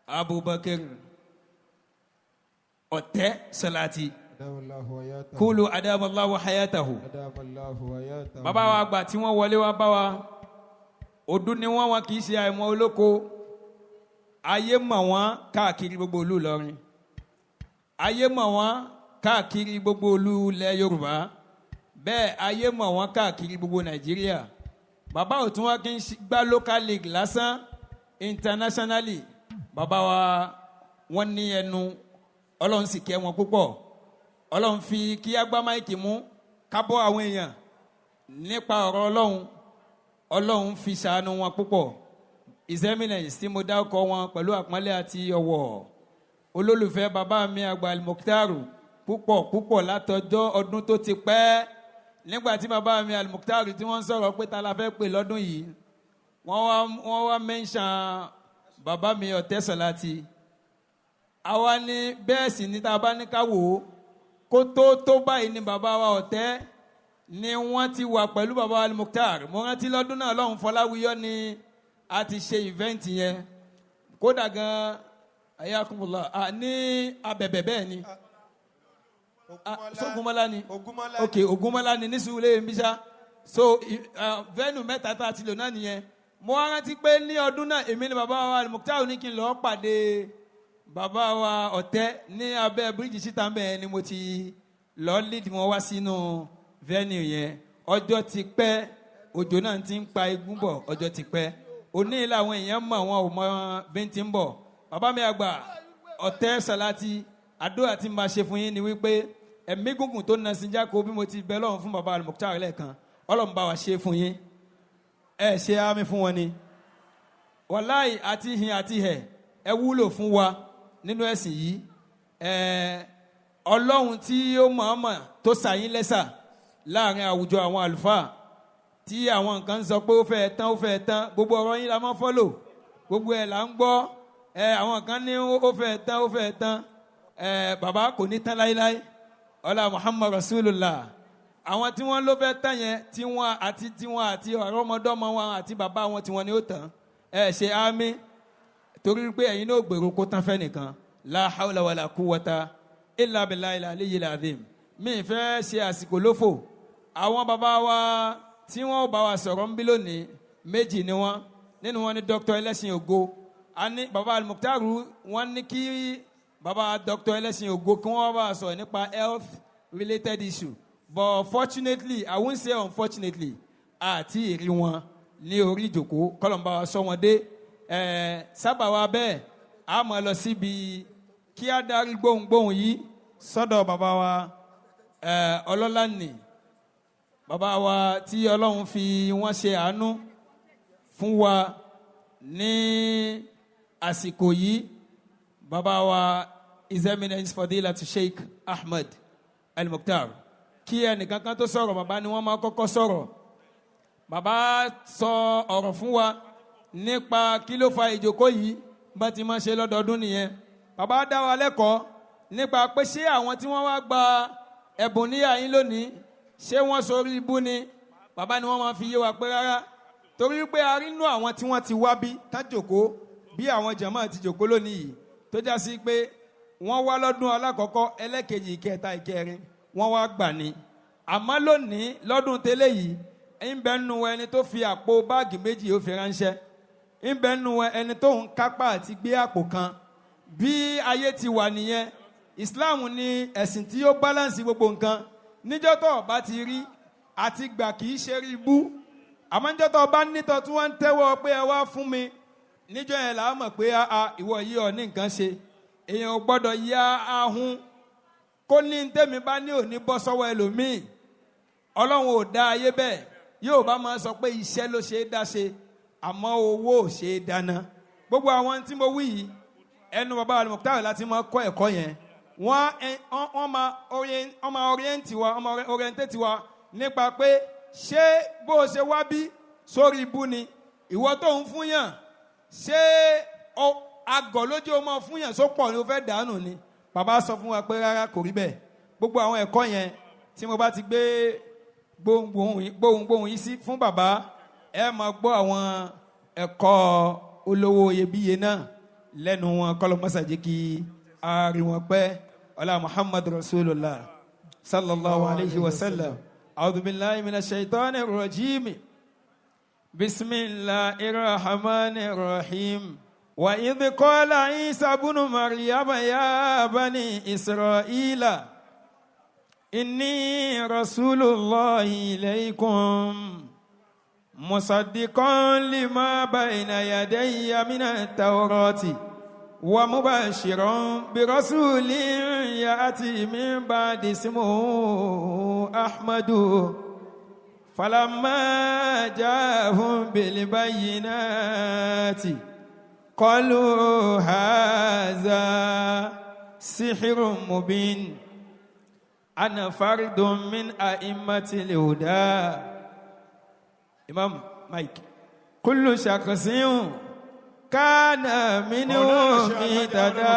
أبو بكر أوتي صلاتي kúlù adábọ̀láwọ̀ hayatahu. bàbá wa àgbà tí wọ́n wọlé wá bá wa ọdún ni wọ́n kì í ṣe àìmọ̀ olóko. ayé mọ̀ wọ́n káàkiri gbogbo ìlú Ìlọrin, ayé mọ̀ wọ́n káàkiri gbogbo ìlú ilẹ̀ Yorùbá, bẹ́ẹ̀ ayé mọ̀ wọ́n káàkiri gbogbo Nàìjíríà. bàbá ò tún wá kí n gbá local league lásán, internationally bàbá wa wọ́n ní ẹnu, Ọlọ́run sì kẹ́ wọn púpọ̀. Ọlọ́run fi kí agbá máìkì mú kábọ̀ àwọn èèyàn nípa ọ̀rọ̀ Ọlọ́run. Ọlọ́run fi ṣàánú wọn púpọ̀. His Eminence tí mo dárúkọ wọn pẹ̀lú àpọ́nlé àti ọ̀wọ̀. Olólùfẹ́ bàbá mi àgbà Almukhtar púpọ̀ látọjọ́ ọdún tó ti pẹ́. Nígbà tí bàbá mi Almukhtar tí wọ́n sọ̀rọ̀ pé ta la fẹ́ pè lọ́dún yìí, wọ́n wá mẹ́ńṣàn bàbá mi Ọ̀tẹ́sọ̀láti. Àwa ní bẹ́ẹ̀ sì ní tá a bá ní ká wò ó, kó tó báyìí ni bàbá wa Ọ̀tẹ́ ni wọ́n ti wà pẹ̀lú bàbá Almukhtar. Mo rántí lọ́dún náà lọ́hùn Fọláwíyọ́ ni a ti ṣe ìvẹ́ǹtì yẹn. Kódà gan ayakumula ní abẹ̀bẹ̀ bẹ́ẹ̀ ni. Sógunmọ́lá ni ok Ògúnmọ́lá ni ní Sùúrùlérè Mbíṣá. so venue mẹ́ta tá a ti lò náà nìyẹn mo wá rántí pé ní ọdún náà èmi ni bàbá wa Almukhtar ní kí n lọ pàdé bàbá wa ọ̀tẹ́ ní abẹ́ bíríìjì síta mẹ́ẹ̀ ni mo ti lọ lead wọn wá sínú venue yẹn ọjọ́ ti pẹ́ òjò náà ti ń pa igun bọ̀ ọjọ́ ti pẹ́ òní làwọn èèyàn mọ̀ wọn ò mọ bí n ti ń bọ̀ bàbá mi àgbà ọ̀tẹ́ Sàláàtì àdúrà tí máa ṣe fún yín ni wípé ẹ̀mí gúngùn tó na sí jáko bí mo ti bẹ lọ́run fún bàbá Almukhtar lẹ́ẹ̀kan Ọlọ́run bá wa ṣe fún yín ẹ ṣe àmì fún wọn ni wàláì àti hin àti hẹ̀ ẹ wúlò fún wa nínú ẹ̀sìn yìí Ọlọ́run tí ó mọ̀ọ́mọ̀ tó sàyín lẹ́sà láàrin àwùjọ àwọn àlùfáà tí àwọn nǹkan ń sọ pé ó fẹ́ tán gbogbo ọ̀rọ̀ yín la máa fọ́lò gbogbo ẹ̀ là ń gbọ́ àwọn kan ní ó fẹ́ tán bàbá kò ní tán láíláí ọlá Muhammad Rasulullah àwọn tí wọ́n ló fẹ́ tán yẹn tí wọ́n àti ọ̀rọ̀ ọmọdọ́mọ wọn àti bàbá wọn tí wọ́n ní ó tán ṣe àmín torí pé ẹ̀yin náà gbèrò kó tán fẹ́ nìkan la hawla wala quwwata illa billahi al-aliyyil azim mi fẹ́ ṣe àsìkò lófò àwọn bàbá wa tí wọ́n bá wa sọ̀rọ̀ ń bí lónìí méjì ni wọ́n nínú wọn ni Dr. Ẹlẹ́sìn Ògo ani bàbá Almukhtar wọ́n ní kí bàbá Dr. Ẹlẹ́sìn Ògo kí wọ́n bá wa sọ̀rọ̀ nípa health related issue but fortunately I won't say unfortunately àti ìrí wọn ní orí ìjòkó kọlọmbà wa sọ wọn dé sábà wa bẹ́ẹ̀ a máa lọ síbi kí á darí gbohùngbohùn yìí sọ́dọ̀ bàbá wa ọlọ́lá nì bàbá wa tí Ọlọ́run fi wọ́n ṣe àánú fún wa ní àsìkò yìí bàbá wa His Eminence Fadilatu Sheikh Ahmad Almukhtar kí ẹnìkan kan tó sọ̀rọ̀ bàbá ni wọ́n máa kọ́kọ́ sọ̀rọ̀ bàbá sọ ọ̀rọ̀ fún wa nípa kí ló fa ìjókòó yìí bá ti máa ṣe lọ́dọọdún nìyẹn bàbá dá wa lẹ́kọ̀ọ́ nípa pé ṣé àwọn tí wọ́n wá gba ẹ̀bùn níyà yín lónìí ṣé wọ́n sórí ibú ni bàbá ni wọ́n máa fi yé wa pé rárá torí pé a rí inú àwọn tí wọ́n ti wá bí tán jòkó bí àwọn jàmáà ti jòkó lónìí yìí tó já sí pé wọ́n wá lọ́dún alákọ̀ọ́kọ́ ẹlẹ́kejì ìkẹta ìkẹrin wọ́n wá gbà ní àmọ́ lónìí lọ́dún tẹ́lẹ̀ yìí ń bẹ nínú ẹni tó fi àpò báàgì méjì ó fi ránṣẹ́ ń bẹ nínú ẹni tó ń kápá àti gbé àpò kan bí ayé ti wà nìyẹn Islam ní ẹ̀sìn tí ó balance gbogbo nǹkan níjọ́ tó bá ti rí àti gbà kì í ṣe rí ibú àmọ́ níjọ́ tó bá nítọ́ tí wọ́n ń tẹ́wọ́ pé ẹ wá fún mi níjọ́ yẹn là á mọ̀ pé ìwọ yìí ọ̀ ní nǹkan ṣe èèyàn ò gbọ́dọ̀ yá ahun kó ní tẹ́mi bá ní òní bọ́ sọ́wọ́ ẹlòmíì Ọlọ́run ò dá ayé bẹ́ẹ̀ yóò bá máa sọ pé iṣẹ́ ló ṣe é dá ṣe àmọ́ owó ò ṣe é dáná gbogbo àwọn tí mo wí yìí ẹnu bàbá Almukhtar láti máa kọ́ ẹ̀kọ́ yẹn wọ́n máa orientate wa nípa pé ṣé bó o ṣe wá bí sórí ibú ni ìwọ tó ń fún yàn ṣé agọ̀ lójú o máa fún yàn sópọ̀ ni o fẹ́ dànù ni bàbá sọ fún wa pé rárá kò rí bẹ́ẹ̀ gbogbo àwọn ẹ̀kọ́ yẹn tí mo bá ti gbé gbohùngbohùn yìí sí fún bàbá ẹ máa gbọ́ àwọn ẹ̀kọ́ olówó iyebíye náà lẹ́nu wọn kọ́lọ́ mọ́sàgì kí a rí wọn pẹ́ ọlá Muhammad Rasulullah sallallahu alayhi wa sallam a'udhu billahi minash shaitanir rajim bismillahir rahmanir rahim wa idh qala Isa ibn Maryam ya bani Isra'ila inni rasulullahi ilaykum musaddiqan lima bayna yadayya minat tawrati wa mubashiran bi rasulin ya'ti min ba'di ismuhu Ahmadu falamma ja'ahum bil bayyinati qalu hadha sihrun mubin ana faridun min a'immatil huda Imam Mike kullu shakhsin kana minhu itada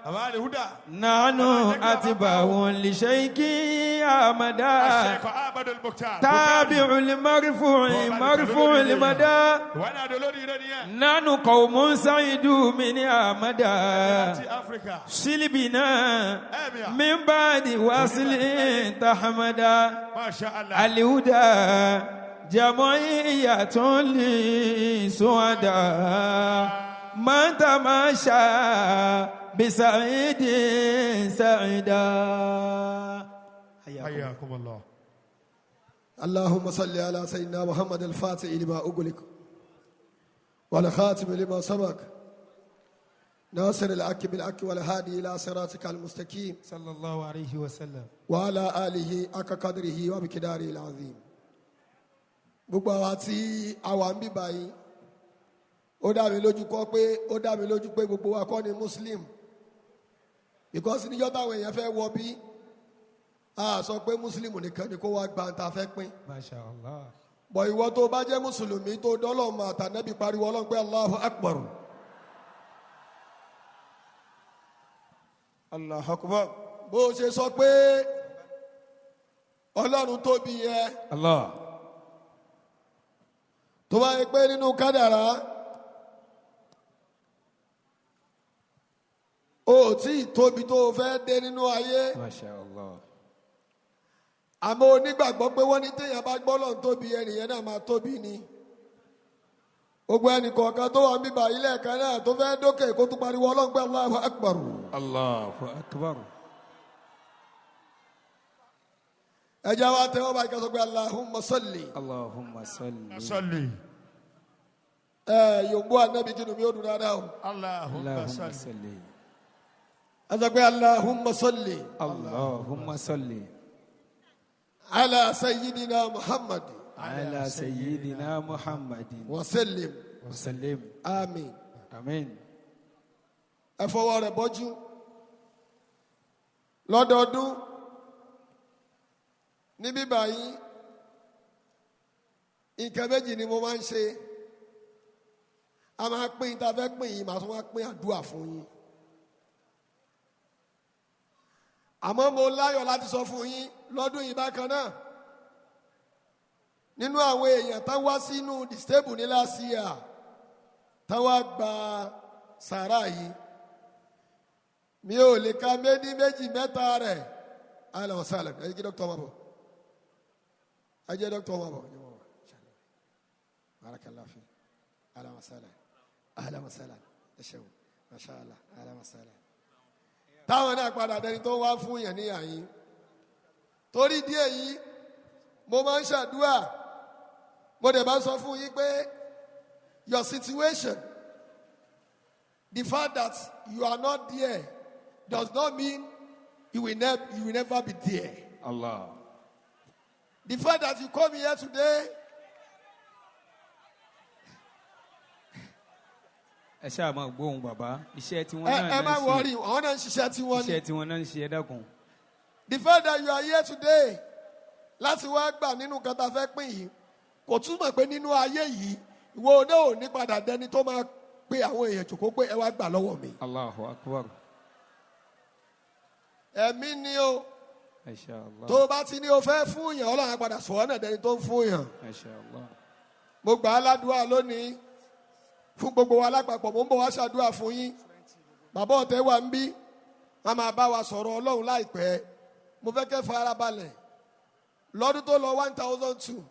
أمان الهدى نحن أتباع لشيخ أحمد الشيخ أحمد المختار تابع المرفوع مرفوع المدى وانا دولوري رنيا نحن قوم سعيد من أحمد أفريقيا سلبنا من بعد وصل تحمد ما شاء الله الهدى جمعية لسعداء من تماشى بسعيد سعيدا. حياكم الله. اللهم صل على سيدنا محمد الفاتح لما أغلق والخاتم لما سبق ناصر الحق بالحق والهادي إلى صراطك المستقيم صلى الله عليه وسلم وعلى آله حق قدره ومقداره العظيم. gbogbo àwa tí a wà ń bí báyìí ó dá mi lójú pé gbogbo wa kọ́ ni muslim because níjọ́ táwọn èèyàn fẹ́ wọ bí a sọ pé muslim nìkan ni kó wá gba ta fẹ́ pín. Masha Allah. bọ̀ ìwọ tó bá jẹ́ mùsùlùmí tó dọ́lọ́mọ àtànẹ́bí pariwo ọlọ́run pé Allahu Akbar. Allahu Akbar. bó o ṣe sọ pé ọlọ́run tóbi yẹ. Allah. tó bá yẹ pé nínú kádàrá o tí tóbi tó o fẹ́ dé nínú ayé. Masha Allah. àmọ́ onígbàgbọ́ pé wọ́n ní téèyàn bá gbọ́ lọ́n tóbi ẹnìyẹn náà máa tóbi ni. gbogbo ẹnìkọ̀ọ̀kan tó wà ń bíbà ilé ẹ̀ka náà tó fẹ́ dókè kó tún pariwo ọlọ́run pé Allahu Akbar. Allahu Akbar. ẹ jẹ́ wá tẹ́wọ́ bá ìkàsọ́ pé Allahumma salli. Allahumma salli. صلي yòǹbó ànábì kí ni mi ò dùn dáadáa o. اللهم Allahumma صل salli. ẹ sọ pé Allahumma salli. Allahumma salli. ala sayyidina Muhammad. Ala sayyidina Muhammadin. wa sallim. Wa sallim. àmín. Amen. ẹ fọwọ́ rẹ̀ bọ́jú lọ́dọọdún níbí báyìí nǹkan méjì ni mo máa ń ṣe a máa pín tá a fẹ́ pín yìí màá tún wá pín àdúrà fún yín àmọ́ mo láyọ̀ láti sọ fún yín lọ́dún yìí bákan náà nínú àwọn èèyàn tá wá sínú disable ní last year tá wá gba sàrà yìí mi ò lè ka méjì mẹ́ta rẹ̀ alẹ́ wọ́n sálẹ̀ ẹ jẹ́ dókítà ọmọ bọ̀ ẹ jẹ́ dókítà ọmọ bọ̀ barakallahu fi alẹ́ wọ́n sálẹ̀ alẹ́ wọ́n sálẹ̀ ẹ ṣeun masha Allah alẹ́ wọ́n sálẹ̀. táwọn náà padà dẹni tó wá fún yẹn níyà yín torí díẹ̀ yìí mo máa ń ṣàdúrà mo dẹ̀ bá sọ fún yín pé your situation the fact that you are not there does not mean you will never be there. Allah. The fact that you come here today, ẹ ṣáà máa gbóhùn bàbá iṣẹ́ tí wọ́n náà ẹ má ń ṣe worry, àwọn náà ń ṣiṣẹ́ tí wọ́n ní. iṣẹ́ tí wọ́n náà ń ṣe ẹ dákun. The fact that you are here today, láti wá gbà nínú nǹkan tá a fẹ́ pín yìí, kò túmọ̀ pé nínú ayé yìí, ìwọ náà ò ní padà dẹni tó máa pe àwọn èèyàn jòkó pé ẹ wá gbà lọ́wọ́ mi. Allahu Akbar. Ẹ̀mí ni o. Masha Allah. Tó o bá ti ní o fẹ́ fún yàn Ọlọ́run á padà sọ̀rọ̀ náà dẹni tó ń fún yàn. Masha Allah. Mo gbà á ládùúgbà lónìí fún gbogbo wa lápapọ̀ mo ń bọ̀ wá ṣàdúrà fún yín. Bàbá ọ̀tẹ̀ wà ń bí wọ́n máa bá wa sọ̀rọ̀ Ọlọ́run láìpẹ́. Mo fẹ́ kẹ́ fara balẹ̀. Lọ́dún tó lọ 1002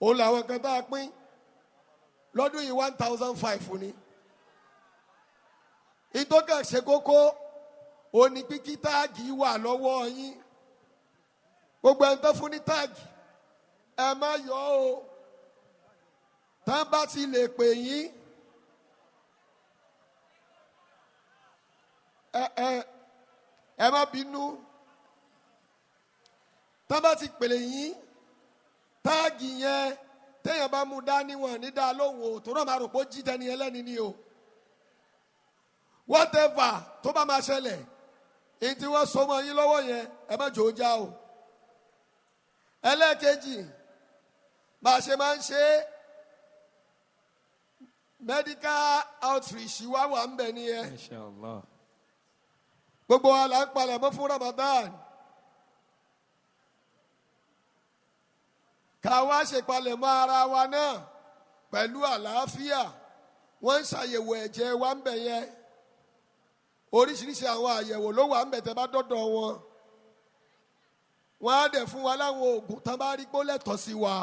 òun làwọn kan tá a pín lọ́dún yìí 1005 ni. Ìtọ́kẹ̀ ṣe kókó òní pínkí táàgì wà lọ́wọ́ yín gbogbo ẹni tó fún ní táàgì ẹ má yọ o tán bá ti lè pè yín ẹ má bínú tán bá ti pèlè yín táàgì yẹn téèyàn bá mú dání wọn ní dá lóhùn o tó náà máa rò pé ó jí tẹni ẹlẹ́ni ni o whatever tó bá máa ṣẹlẹ̀ èyí tí wọ́n so mọ́ yín lọ́wọ́ yẹn ẹ má jò ó já o. ẹlẹ́ẹ̀kejì bá a ṣe máa ń ṣe medical outreach wá wà ń bẹ̀ nìyẹn. Masha Allah. gbogbo wa là ń palẹ̀ mọ́ fún Ramadan ká wá ṣèpalẹ̀ mọ́ ara wa náà pẹ̀lú àlàáfíà. Wọ́n ń ṣàyẹ̀wò ẹ̀jẹ̀ wa ń bẹ̀ yẹn oríṣiríṣi àwọn àyẹ̀wò ló wà ń bẹ̀ tẹ́ bá dọ́dọ̀ wọn. Wọ́n á dẹ̀ fún wa láwọn oògùn tán bá rí pé ó lẹ́tọ̀ọ́ sí wa.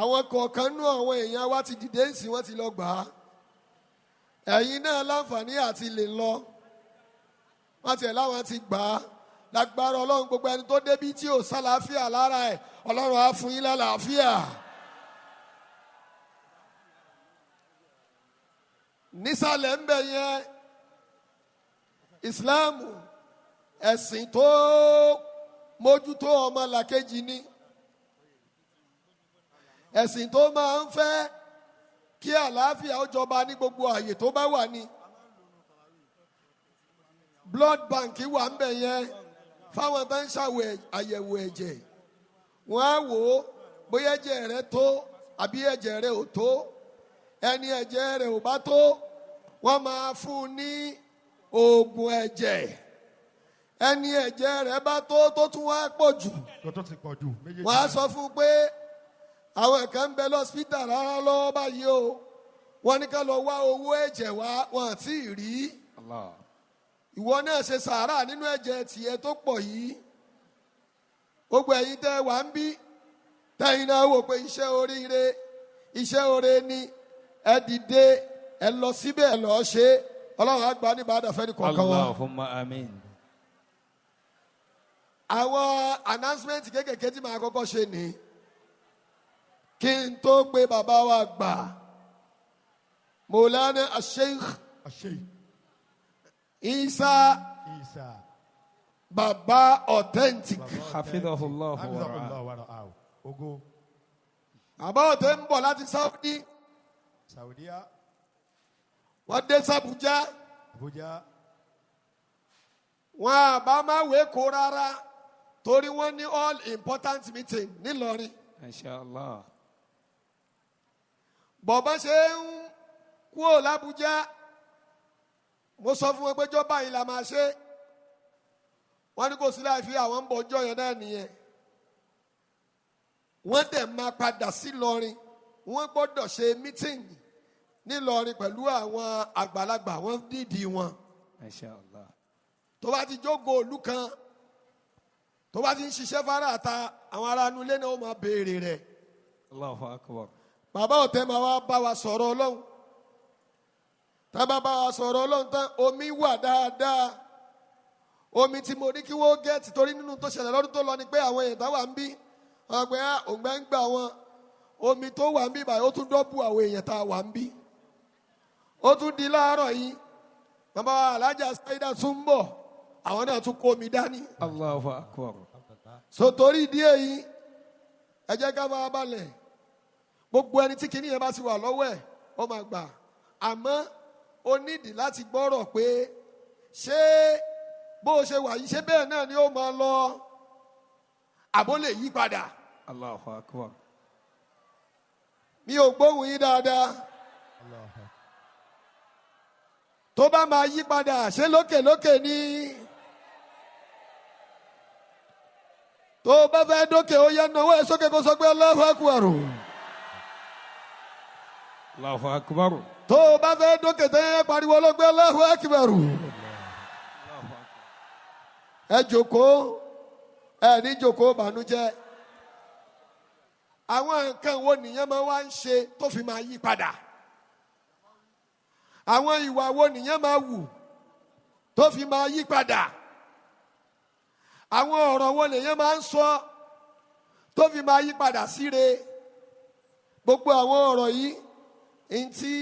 Àwọn kọ̀ọ̀kan nú àwọn èèyàn wa ti dìde sí wọ́n ti lọ gbà á. Ẹ̀yin náà láǹfààní àti lè lọ. Wọ́n tiẹ̀ láwọn ti gbà á. Lágbára Ọlọ́run gbogbo ẹni tó débí tí ò sálàáfíà lára ẹ̀ Ọlọ́run á fún yín lálàáfíà. Nísàlẹ̀ ń bẹ̀ yẹn Ìsìláàmù ẹ̀sìn tó mójútó ọmọlàkejì ni. Ẹ̀sìn tó máa ń fẹ́ kí àlàáfíà ó jọba ní gbogbo àyè tó bá wà ní. Blood bank wà ń bẹ̀ yẹn fáwọn tó ń ṣàyẹ̀wò ẹ̀jẹ̀. Wọ́n á wò ó bóyá ẹ̀jẹ̀ rẹ tó àbí ẹ̀jẹ̀ rẹ ò tó. Ẹni ẹ̀jẹ̀ rẹ̀ ò bá tó wọ́n máa fún un ní oògùn ẹ̀jẹ̀. Ẹni ẹ̀jẹ̀ rẹ̀ bá tó tún wá pọ̀ jù wọ́n á sọ fún un pé àwọn kan ń bẹ lọ́sítà rárá lọ́wọ́ báyìí o wọ́n ní ká lọ wá owó ẹ̀jẹ̀ wá wọn àti rí. Ìwọ náà ṣe sàárà nínú ẹ̀jẹ̀ tiẹ̀ tó pọ̀ yìí. Gbogbo ẹ̀yin tẹ́ wà ń bí tẹ́yin náà wò pé iṣẹ́ oríire iṣẹ́ oore ni ẹ dìde ẹ lọ síbẹ̀ ẹ lọ ṣe Ọlọ́run á gbà ní bàdà fẹ́ni kọ̀ọ̀kan wa. Allahumma amin. Àwọn announcement kékèké tí màá kọ́kọ́ ṣe ni kí n tó pe bàbá wa gbà Maulana Sheikh Isa bàbá authentic. Hafidhahullah wa ra'ah. Bàbá ọ̀tẹ̀ ń bọ̀ láti Saudi. Wọ́n dé sàbújá. Wọ́n àbá máa wé kó rárá torí wọ́n ní all important meeting nílọrin. Inshallah. Bọ̀bá ṣe ń kúrò lábújá. Mo sọ fún wọn pé jọba yìí la máa ṣe. Wọ́n ní kò sí láì fi àwọn ń bọ̀ ọjọ́ yẹn náà nìyẹn. Wọ́n dẹ̀ máa padà sí Ìlọrin. Wọ́n gbọ́dọ̀ ṣe mítìnì nílọrin pẹ̀lú àwọn àgbàlagbà wọ́n dídì wọn. Inshallah. Tó bá ti jókòó òlú kan tó bá ti ń ṣiṣẹ́ fara àta àwọn ará inú ilé náà ó máa béèrè rẹ̀. Allahu akbar. Bàbá ọ̀tẹ̀ máa wá bá wa sọ̀rọ̀ Ọlọ́run. Tá bá bá wa sọ̀rọ̀ Ọlọ́run tán omi wà dáadáa. Omi tí mo ní kí wọ́n gẹ̀ẹ́tì torí nínú tó ṣẹlẹ̀ lọ́dún tó lọ ni pé àwọn èèyàn táwa ń bí ọgbẹ́ òǹgbẹ́ ń gbà wọn. Omi tó wà ń bí báyìí ó tún dọ́bù àwọn èèyàn tá a wà ń bí. Ó tún di láàárọ̀ yìí bàbá alájà Saida tún ń bọ̀ àwọn náà tún kó omi dání. Allahu akbar. So torí ìdí èyí ẹ jẹ́ ká máa balẹ̀ gbogbo ẹni tí kinní yẹn bá ti wà lọ́wọ́ ẹ̀ ó máa gbà àmọ́ ó nídìí láti gbọ́rọ̀ pé ṣé bó o ṣe wà yìí ṣé bẹ́ẹ̀ náà ni ó máa lọ àbó lè yí padà. Allahu akbar. Mi ò gbóhùn yín dáadáa. Tó bá máa yí padà ṣé lókè ni. Tó bá fẹ́ dókè ó yẹ náwó ẹ̀ sókè kó sọ pé Allahu akbar. Allahu akbar. Tó bá fẹ́ dókè tẹ́ pariwo ló gbé Allahu akbar. Ẹ jókòó ẹ ní jókòó bànújẹ́. Àwọn nǹkan wo nìyẹn máa wá ń ṣe tó fi máa yí padà? Àwọn ìwà wo nìyẹn máa wù tó fi máa yí padà? Àwọn ọ̀rọ̀ wo nìyẹn máa ń sọ tó fi máa yí padà síre? Gbogbo àwọn ọ̀rọ̀ yìí ń tí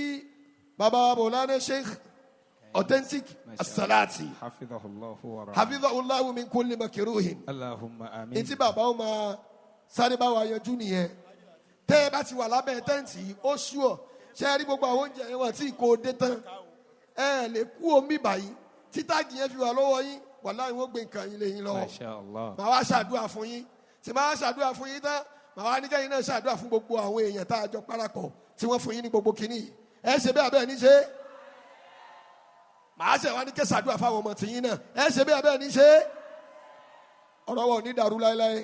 bàbá wa Maulana Sheikh authentic as-salati hafidhahullahu min kulli makruhin. Allahumma amin. Ń tí bàbá ó máa sáré bá wa yanjú nìyẹn. Tẹ́ ẹ bá ti wà lábẹ́ tẹ́ǹtì yìí ó ṣúọ̀ ṣe rí gbogbo àwọn oúnjẹ yẹn wọ́n tí kò dé tán ẹ lè kú omi báyìí títàgì yẹn fi wà lọ́wọ́ yín wàláhì wọ́n gbé nǹkan yín lé yín lọ́wọ́. Masha Allah. Màá wá ṣàdúrà fún yín tí màá wá ṣàdúrà fún yín tán màá wá ní kẹ́yìn náà ṣàdúrà fún gbogbo àwọn èèyàn tá a jọ parapọ̀ tí wọ́n fún yín ní gbogbo kìíní yìí ẹ ṣe bẹ́ẹ̀ bẹ́ẹ̀ ní ṣe. màá ṣe wá ní kí ṣàdúrà fáwọn ọmọ tìyín náà ẹ ṣe bí abẹ́ ní ṣe ọ̀rọ̀ wọn ò ní dàrú láéláé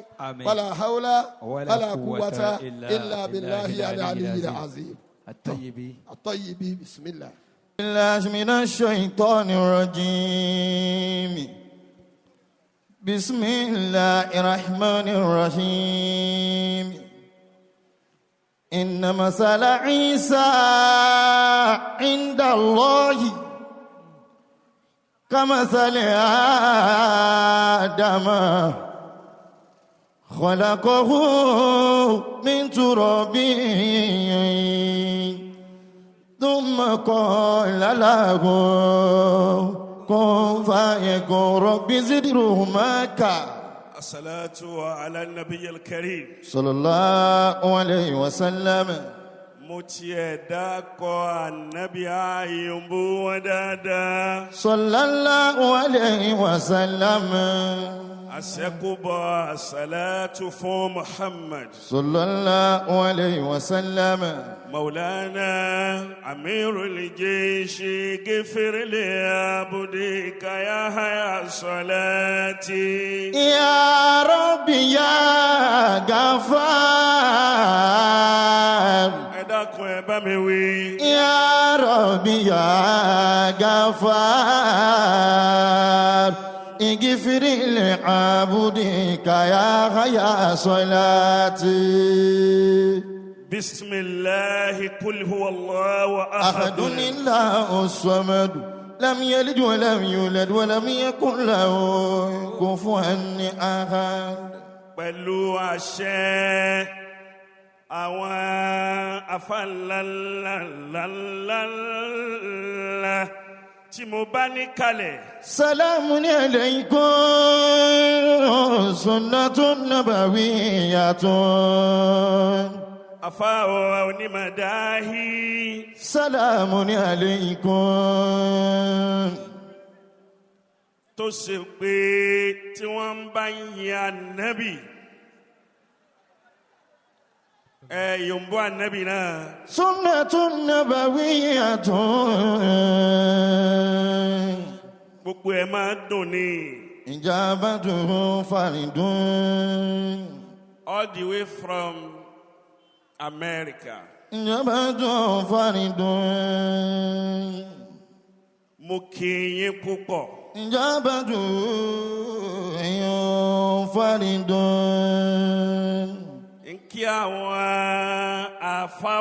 wàlà haúlá wàlà kúwàtà ilà bìláhi aliyil azim. àtọ́yìbí bisimilah. من الشيطان الرجيم بسم الله الرحمن الرحيم إن مثل عيسى عند الله كمثل آدم خلقه من تراب ثم قال له كن فيكون رب زد رحمك. الصلاة على النبي الكريم صلى الله عليه وسلم. متيداكو النبي أيوب ودادا صلى الله عليه وسلم. أسكبا الصلاة فو محمد صلى الله عليه وسلم. مولانا أمير الجيش غفر لعبدك يا حيا صلاتي يا ربي يا غفار يا ربي يا غفار اغفر لعبدك يا حيا صلاتي. بسم الله قل هو الله أحد الله الصمد لم يلد ولم يولد ولم يكن له كفوا أحد. pẹ̀lú àṣẹ àwọn afáńláńláńláńlá tí mo bá ní kalẹ̀. Salamun alaykum sunnatun nabawiyyatun. Afáwọ̀ onímọ̀dáhì. Salamun alaykum. Tó ṣe pé tí wọ́n ń bá yin ànábì. Yòǹbó ànábì náà. Sunnatun nabawiyyatun. Gbogbo ẹ̀ máa dùn ní. Ijabatu faridun. All the way from America. Ijabatu faridun. Mo kí yín púpọ̀. Ijabatu faridun. Nkí àwọn àfa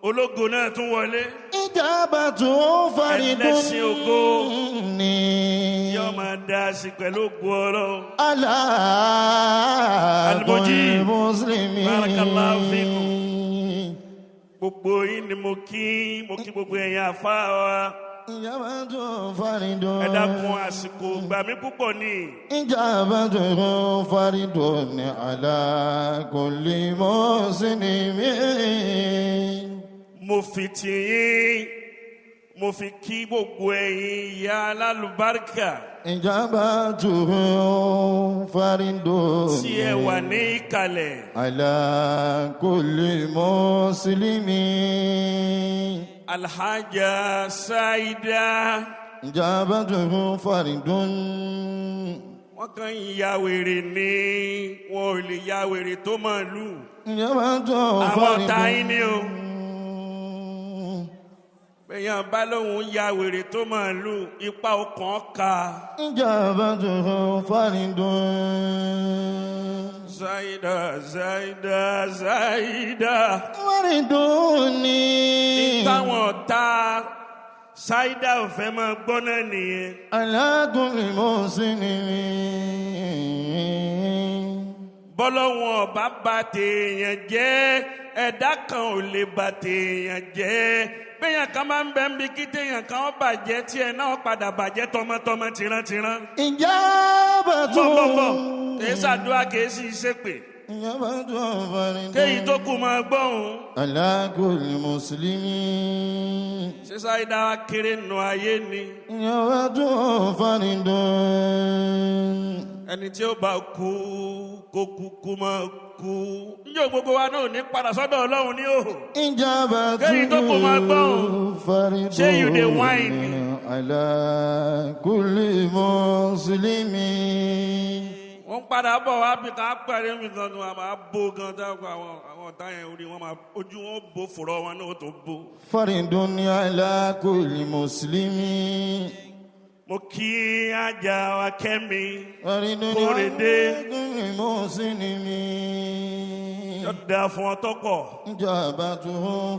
ológo náà tún wọlé. Ijabatu faridun. Ẹlẹ́sìn ògo ni. Yóò máa dá sí pẹ̀lú ògo Ọlọ́run. Al-Mujib Muslimin. Barakallahu fikum. Gbogbo yín ni mo kí gbogbo ẹ̀yin àfa wa. Ijabatu faridun. Ẹ dákun àsìkò gbà mí púpọ̀ ni. Ijabatu faridun ala kulli muslimin. Mo fi tiyín, mo fi kí gbogbo ẹ̀yin ìyá alálùbáríkà. Ijabatu faridun. Tí ẹ wà ní ìkàlẹ̀. Ala kulli muslimin. Alhaja Saida. Ijabatu faridun. Wọ́n kàn ń ya wèrè ní wọn ò lè ya wèrè tó màálù. Ijabatu faridun. Àwọn ọ̀tá yín ni o. Bẹ́yàn bá lóun ya wèrè tó màálù ipa ọkàn ká. Ijabatu faridun. Saida Saida Saida. Faridun ni. Táwọn ọ̀tá Saida ò fẹ́ máa gbọ́ náà nìyẹn. Ala kulli muslimin. Bọ́lọ́wọ́n ọba bà tèèyàn jẹ́ ẹ̀dá kan ò lè bà tèèyàn jẹ́. Bẹ́yàn kan máa ń bẹ́ ń bí kí téèyàn kan ó bàjẹ́ tí ẹ̀ náà padà bàjẹ́ tọmọtọmọ tìrantìran. Ijabatu. Bọ̀ kìí ṣàdúrà kìí sì ṣépè. Ijabatu faridun. Kéyìí tó kù máa gbọ́hùn. Ala kulli muslimin. Ṣé Saida wa kéré nù ayé ni? Ijabatu faridun. ẹni tí ó bá kú kó kúkú máa kú njẹ́ gbogbo wa náà ní padà sọ́dọ̀ Ọlọ́run ní òhò. ìjàmbá kẹ́rin tó kò máa gbọ́n faridun ṣé you dey whine. ala kulli muslimin. wọ́n padà bọ̀ wá bí ká pẹ̀lú mi gan ni wọ́n máa bó gan dáko àwọn ọ̀tá yẹn orí wọn máa ojú wọn bó fòrọ̀ wọn náà tó bó. faridun ala kulli muslimin. mo kí ajá wa kẹ́mi faridun kórèdé ala kulli muslimin. yọ̀dà fún ọ tọkọ̀. ìjàmbátú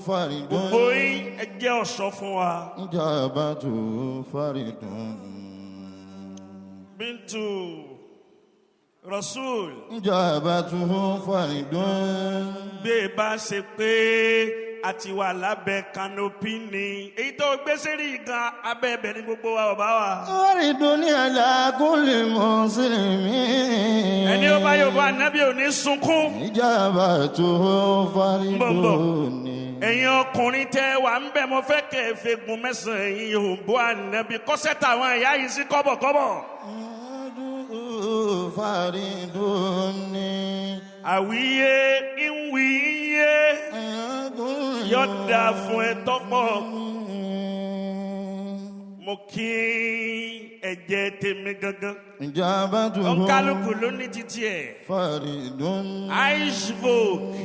faridun. gbogbo yín ẹ jẹ́ ọ̀ṣọ́ fún wa. ìjàmbátú faridun. Bintu Rasul. ìjàmbátú faridun. bí e bá ṣe pé a ti wà lábẹ́ kanopi ni èyí tó gbé sẹ́rí gan abẹ́ ẹ̀bẹ̀ ní gbogbo wa bàbá wa. faridun ala kulli muslimin. ẹni ó bá yóò bá nábì ò ní sunkún. ìjàmbátú faridun. ẹ̀yin ọkùnrin tẹ́ wà ń bẹ̀ mo fẹ́ kẹ́ ẹ fegun mẹ́sàn-án ẹ̀yin yóò bó ànábì kọ́sẹ́ tàwọn ẹ̀yà yìí sí kọ́bọ̀kọ́bọ̀. faridun. àwíyé ìwíyé yọ̀dà fún ẹ tọ́pọ̀. mo kí ẹ̀jẹ̀ tèmi gangan. ìjàmbátú ọ̀nkálùkù ló ní títí ẹ̀. faridun. icevogue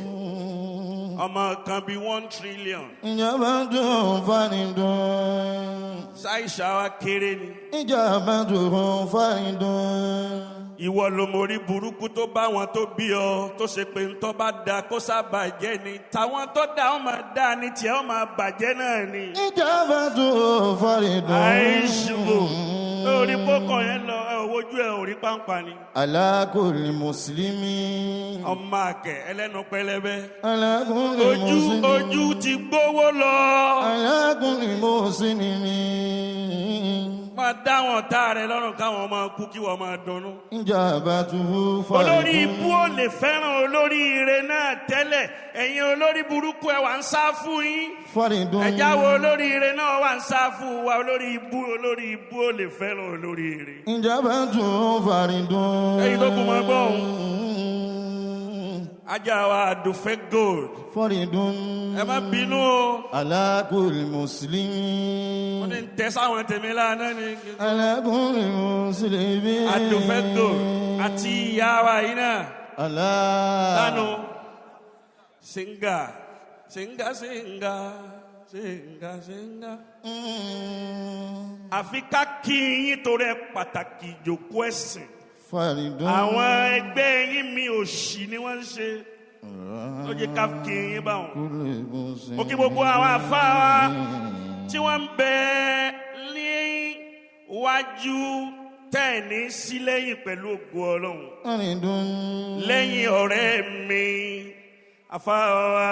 ọmọ kan bíi 1 trillion. ìjàmbátú faridun. ṣáìṣà wa kéré ni. ìjàmbátú faridun. ìwọ ló mórí burúkú tó bá wọn tó bí ọ tó ṣe pé ntọ́ bá da kó sábàjẹ́ ni tàwọn tó da ọ máa da ni tiẹ̀ ọ máa bàjẹ́ náà ni. ìjàmbátú faridun. icevogue lórí pókàn yẹn lọ ẹ wojú ẹ ò rí pàǹpà ni. ala kulli muslimin. ọmọ àkẹ ẹlẹ́nu pẹlẹbẹ. ala kulli muslimin. ojú ti gbówó lọ. ala kulli muslimin. máa dá wọn tá rẹ lọ́rùn káwọn máa kú kí wọ́n máa dunnú. ìjàmbátú faridun. olórí ibú ò lè fẹ́ràn olórí ire náà tẹ́lẹ̀ ẹ̀yin olórí burúkú ẹ̀ wà ń sá fún yín. faridun. ẹ̀já wo olórí ire náà wà ń sá fún wa olórí ibú ò lè fẹ́ràn olórí ire. ìjàmbátú faridun. ẹ̀yin tó kù máa gbọ́ òun. ajá wa àdùfẹ́ gold. faridun. ẹ má bínú o. ala kulli muslimin. wọ́n ní tẹ́ sáwọn tèmi lánàá ni. ala kulli muslimin. àdùfẹ́ gold àti ìyá wa yìí náà. ala. Tanu singa singa singa singa singa. àfi ká kí yín torí ẹ pàtàkì ìjókòó ẹ̀sìn. faridun. àwọn ẹgbẹ́ yín mi ò ṣì ni wọ́n ń ṣe. ó jẹ́ ká kí yín báwọn. ó kí gbogbo àwọn afáwa tí wọ́n ń bẹ ní wájú tẹ́ẹ̀ní sí lẹ́yìn pẹ̀lú ògo Ọlọ́run. faridun. lẹ́yìn ọ̀rẹ́ mi afáwa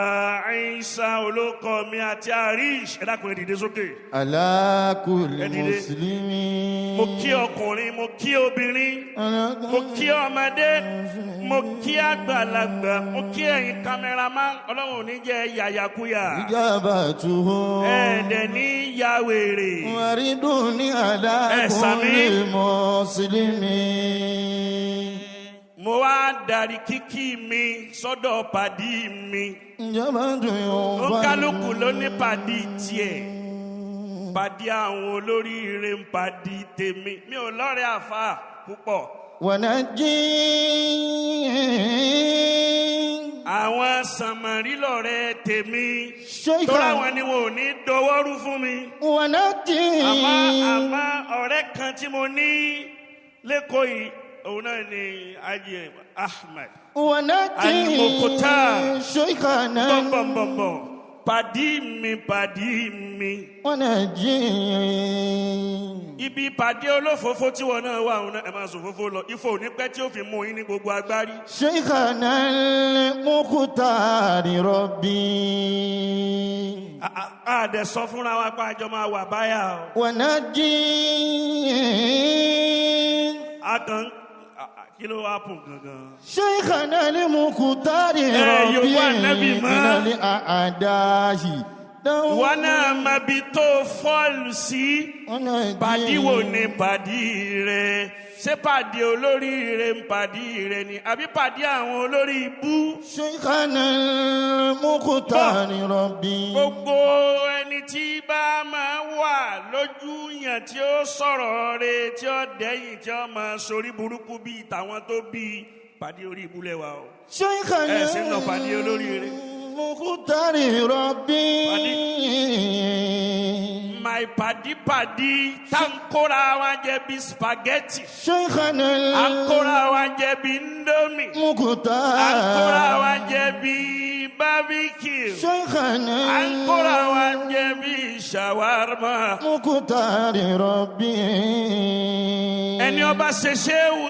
Àìsà olóko mi àti Arish ẹ dákun ẹ dìde sókè. ala kulli Ẹ dìde. muslimin. mo kí ọkùnrin mo kí obìnrin mo kí ọmọdé mo kí àgbàlagbà mo kí ẹ̀yin kámẹ́rámán Ọlọ́run ò ní jẹ́ yàyàkúyà ìjàmbátú. ẹ̀ẹ́dẹ̀ ní yàwèrè. faridun ala sàmí. kulli muslimin. mo wá darí kíkí mi sọ́dọ̀ pàdí mi. ìjàmbátú ó kálukú ló ní pàdí tiẹ̀. pàdí àwọn olóríire ń pàdí tèmi mi ò lọ́rẹ̀ẹ́ àfa púpọ̀. wanaji. àwọn sàmárì lọ́rẹ̀ẹ́ tèmi Sheikh. tó láwọn ni wọn ò ní dọwọ́rú fún mi. wanaji. àmọ́ ọ̀rẹ́ kan tí mo ní lẹ́kọ̀ọ́ yìí òun náà ni Haji Ahmad Almukhtar. Sheikhana. bọ̀m̀bọ̀m̀bọ̀ pàdí mi. wanaji. ibi ìpàdé olófòófó tí wọn náà wà ẹ máa sọ fófó lọ ifo ò ní pẹ́ tí ó fi mú yín ní gbogbo agbárí. Sheikhana Almukhtar Rabbi. àdẹ sọ fúnra wa pé àjọ máa wà báyà o. wanaji. akàn kí ló wá pùn gangan. Sheikhana Almukhtar Rabbi. Yorùbá Ànábì mọ́. minal a'dahi ìwọ náà mọ ibi tó fọ́ọ̀lù sí. Pàdí wo ni pàdí rẹ? Ṣé pàdí olóríire ń pàdí rẹ ni àbí pàdí àwọn olórí ibú? Sheikh Almukhtar Rabbi. Gbogbo ẹni tí bá máa wà lójú yàn tí ó sọ̀rọ̀ rẹ̀ tí ó dẹ́yìn tí ó máa sorí burúkú bíi tàwọn tó bí pàdé orí ibùlẹ̀ wa o. Sheikh ẹ ṣe ń lọ pàdé olóríire. Almukhtar Rabbi. My pàdí tankora wa jẹ bí spaghetti. Sheikh ankora wa jẹ bí indomie. Almukhtar. ankora wa jẹ bí barbecue. Sheikh ankora wa jẹ bí shawarma. Almukhtar Rabbi. ẹni ọba ṣe ṣéwù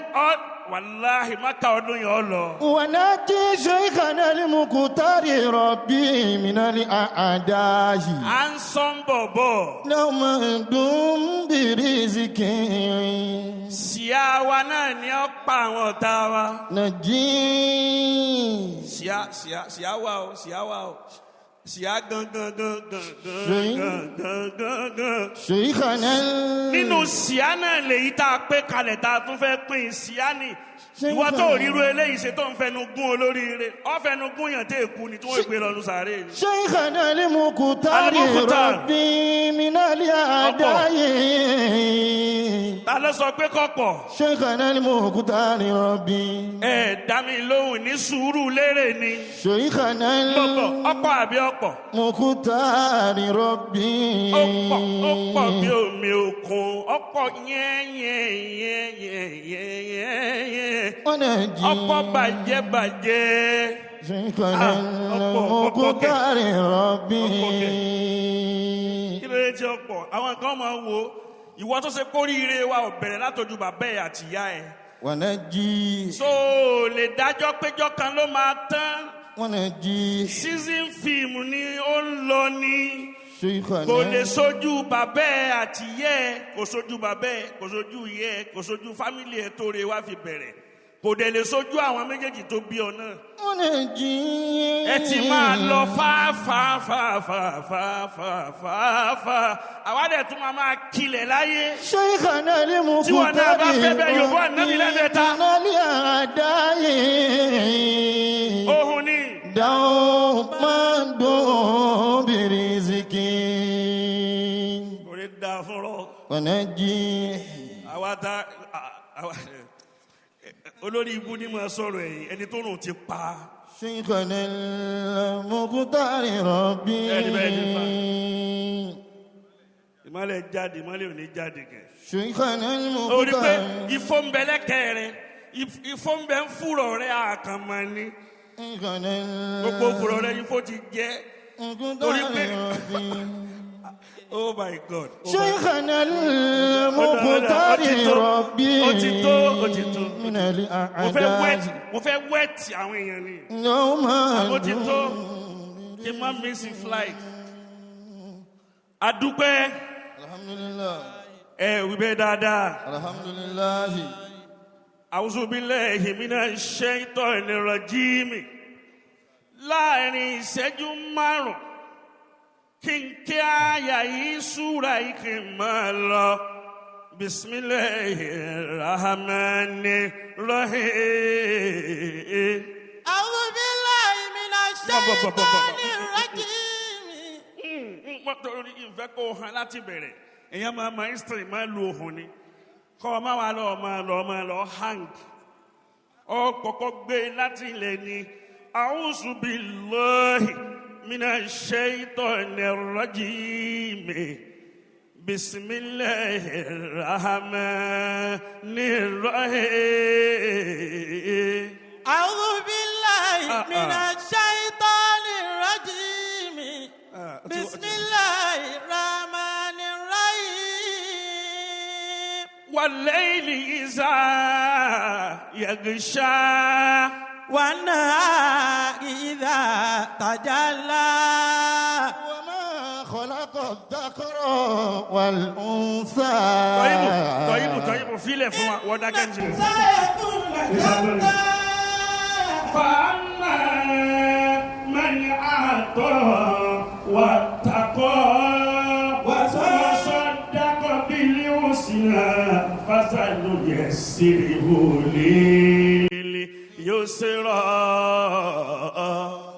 wàláhì maka ọdún yẹn ọ lọ. وناتي شيخنا المختار ربي من الأعداء. à ń sọ́n bọ̀bọ̀. لو مهدوم برزق. síá wa náà ni ó pa àwọn ọ̀tá wa. نجي. síá wa o síá wa o síá gangan. شيخنا. nínú síá náà lèyí tá a pé kalẹ̀ tá a tún fẹ́ pín síá ni. ìwọ tó ríru eléyìí ṣe tó ń fẹnu gún olóríire ọ fẹnu gún yàn tẹ èkú ni tí wọn gbé lọnu sàárè ni. شيخنا المختار ربي من الأعداء. ta ló sọ pé kọ̀pọ̀. شيخنا المختار ربي. ẹ dá mi lóhùn ní sùúrù lérè ni. شيخنا ọ̀pọ̀ àbí ọ̀pọ̀. المختار ربي. ọ̀pọ̀ bí omi òkun ọ̀pọ̀ yẹ́nyẹ́nyẹ́nyẹ́nyẹ́nyẹ́. ọ̀pọ̀ bàjẹ́. شيخنا المختار ربي. kí ló dé tí ọ̀pọ̀ àwọn kan máa wo ìwọ tó ṣe kóríire wa ò bẹ̀rẹ̀ látọjú bàbá ẹ̀ àti ìyá ẹ̀. ونجي. so lè dájọ́ péjọ kan ló máa tán. ونجي. season film ni ó ń lọ ní. شيخنا. kò lè sojú bàbá ẹ̀ àti ìyá ẹ̀ kò sojú bàbá ẹ̀ kò sojú ìyá ẹ̀ kò sojú fámìlì ẹ̀ tó rè wá fi bẹ̀rẹ̀ kò dẹ̀ lè sojú àwọn méjèèjì tó bí ọ náà. ونجي. ẹ ti máa lọ fáfáfáfáfáfáfá àwa dẹ̀ tún máa kilẹ̀ láyé. شيخنا المختار. tí wọn náà bá fẹ́ bẹ́ẹ̀ yòówó ànábì lẹ́mẹ̀ta. من الأعداء. ohun ni. دوما دوم برزقي. orí da fúnrọ. ونجي. àwa ta olórí ibú ni mo sọ̀rọ̀ ẹ̀yìn ẹni tó rùn ti pa. شيخنا المختار ربي. ìmọ̀lẹ̀ jáde ìmọ̀lẹ̀ ò ní jáde kẹ̀. شيخنا orí pé المختار. ifo ń bẹ lẹ́kẹ̀ẹ́ rẹ ifo ń bẹ ń fúrọ̀ rẹ àkànmọ́ ni gbogbo fúrọ̀ rẹ ifo ti jẹ́ torí pé oh my God. شيخنا المختار ربي. ó ti tó. من الأعداء. mo fẹ́ wẹ́ẹ̀tì àwọn èèyàn ni. يوما. ó ti tó kí n má miss flight. adúpẹ́. alhamdulillah. ẹ wí bẹ́ẹ̀ dáadáa. alhamdulillah. a'udhu billahi minash shaitanir rajim. láàrin ìṣẹ́jú márùn-ún kí n kí àyà yìí súra yìí kí n máa lọ. Bismillahirrahmanirrahim. A'udhu billahi minash shaitanir rajim. Torí ìfẹ́ kó hàn láti bẹ̀rẹ̀ èèyàn máa history máa lu ohun ni kọ́ ọ máa máa lọ hang ọ kọ́kọ́ gbé láti ilẹ̀ ni a'udhu billahi minash shaitanir rajim. Bismillahirrahmanirrahim. A'udhu billahi minash shaitanir rajim. Bismillahirrahmanirrahim. Wal-layli idha yaghsha. Wan-nahari idha tajalla. خلق الذكر والأنثى. طيب فيلي فما وداكنجي. فأما من أعطى واتقى سنيسره لليسرى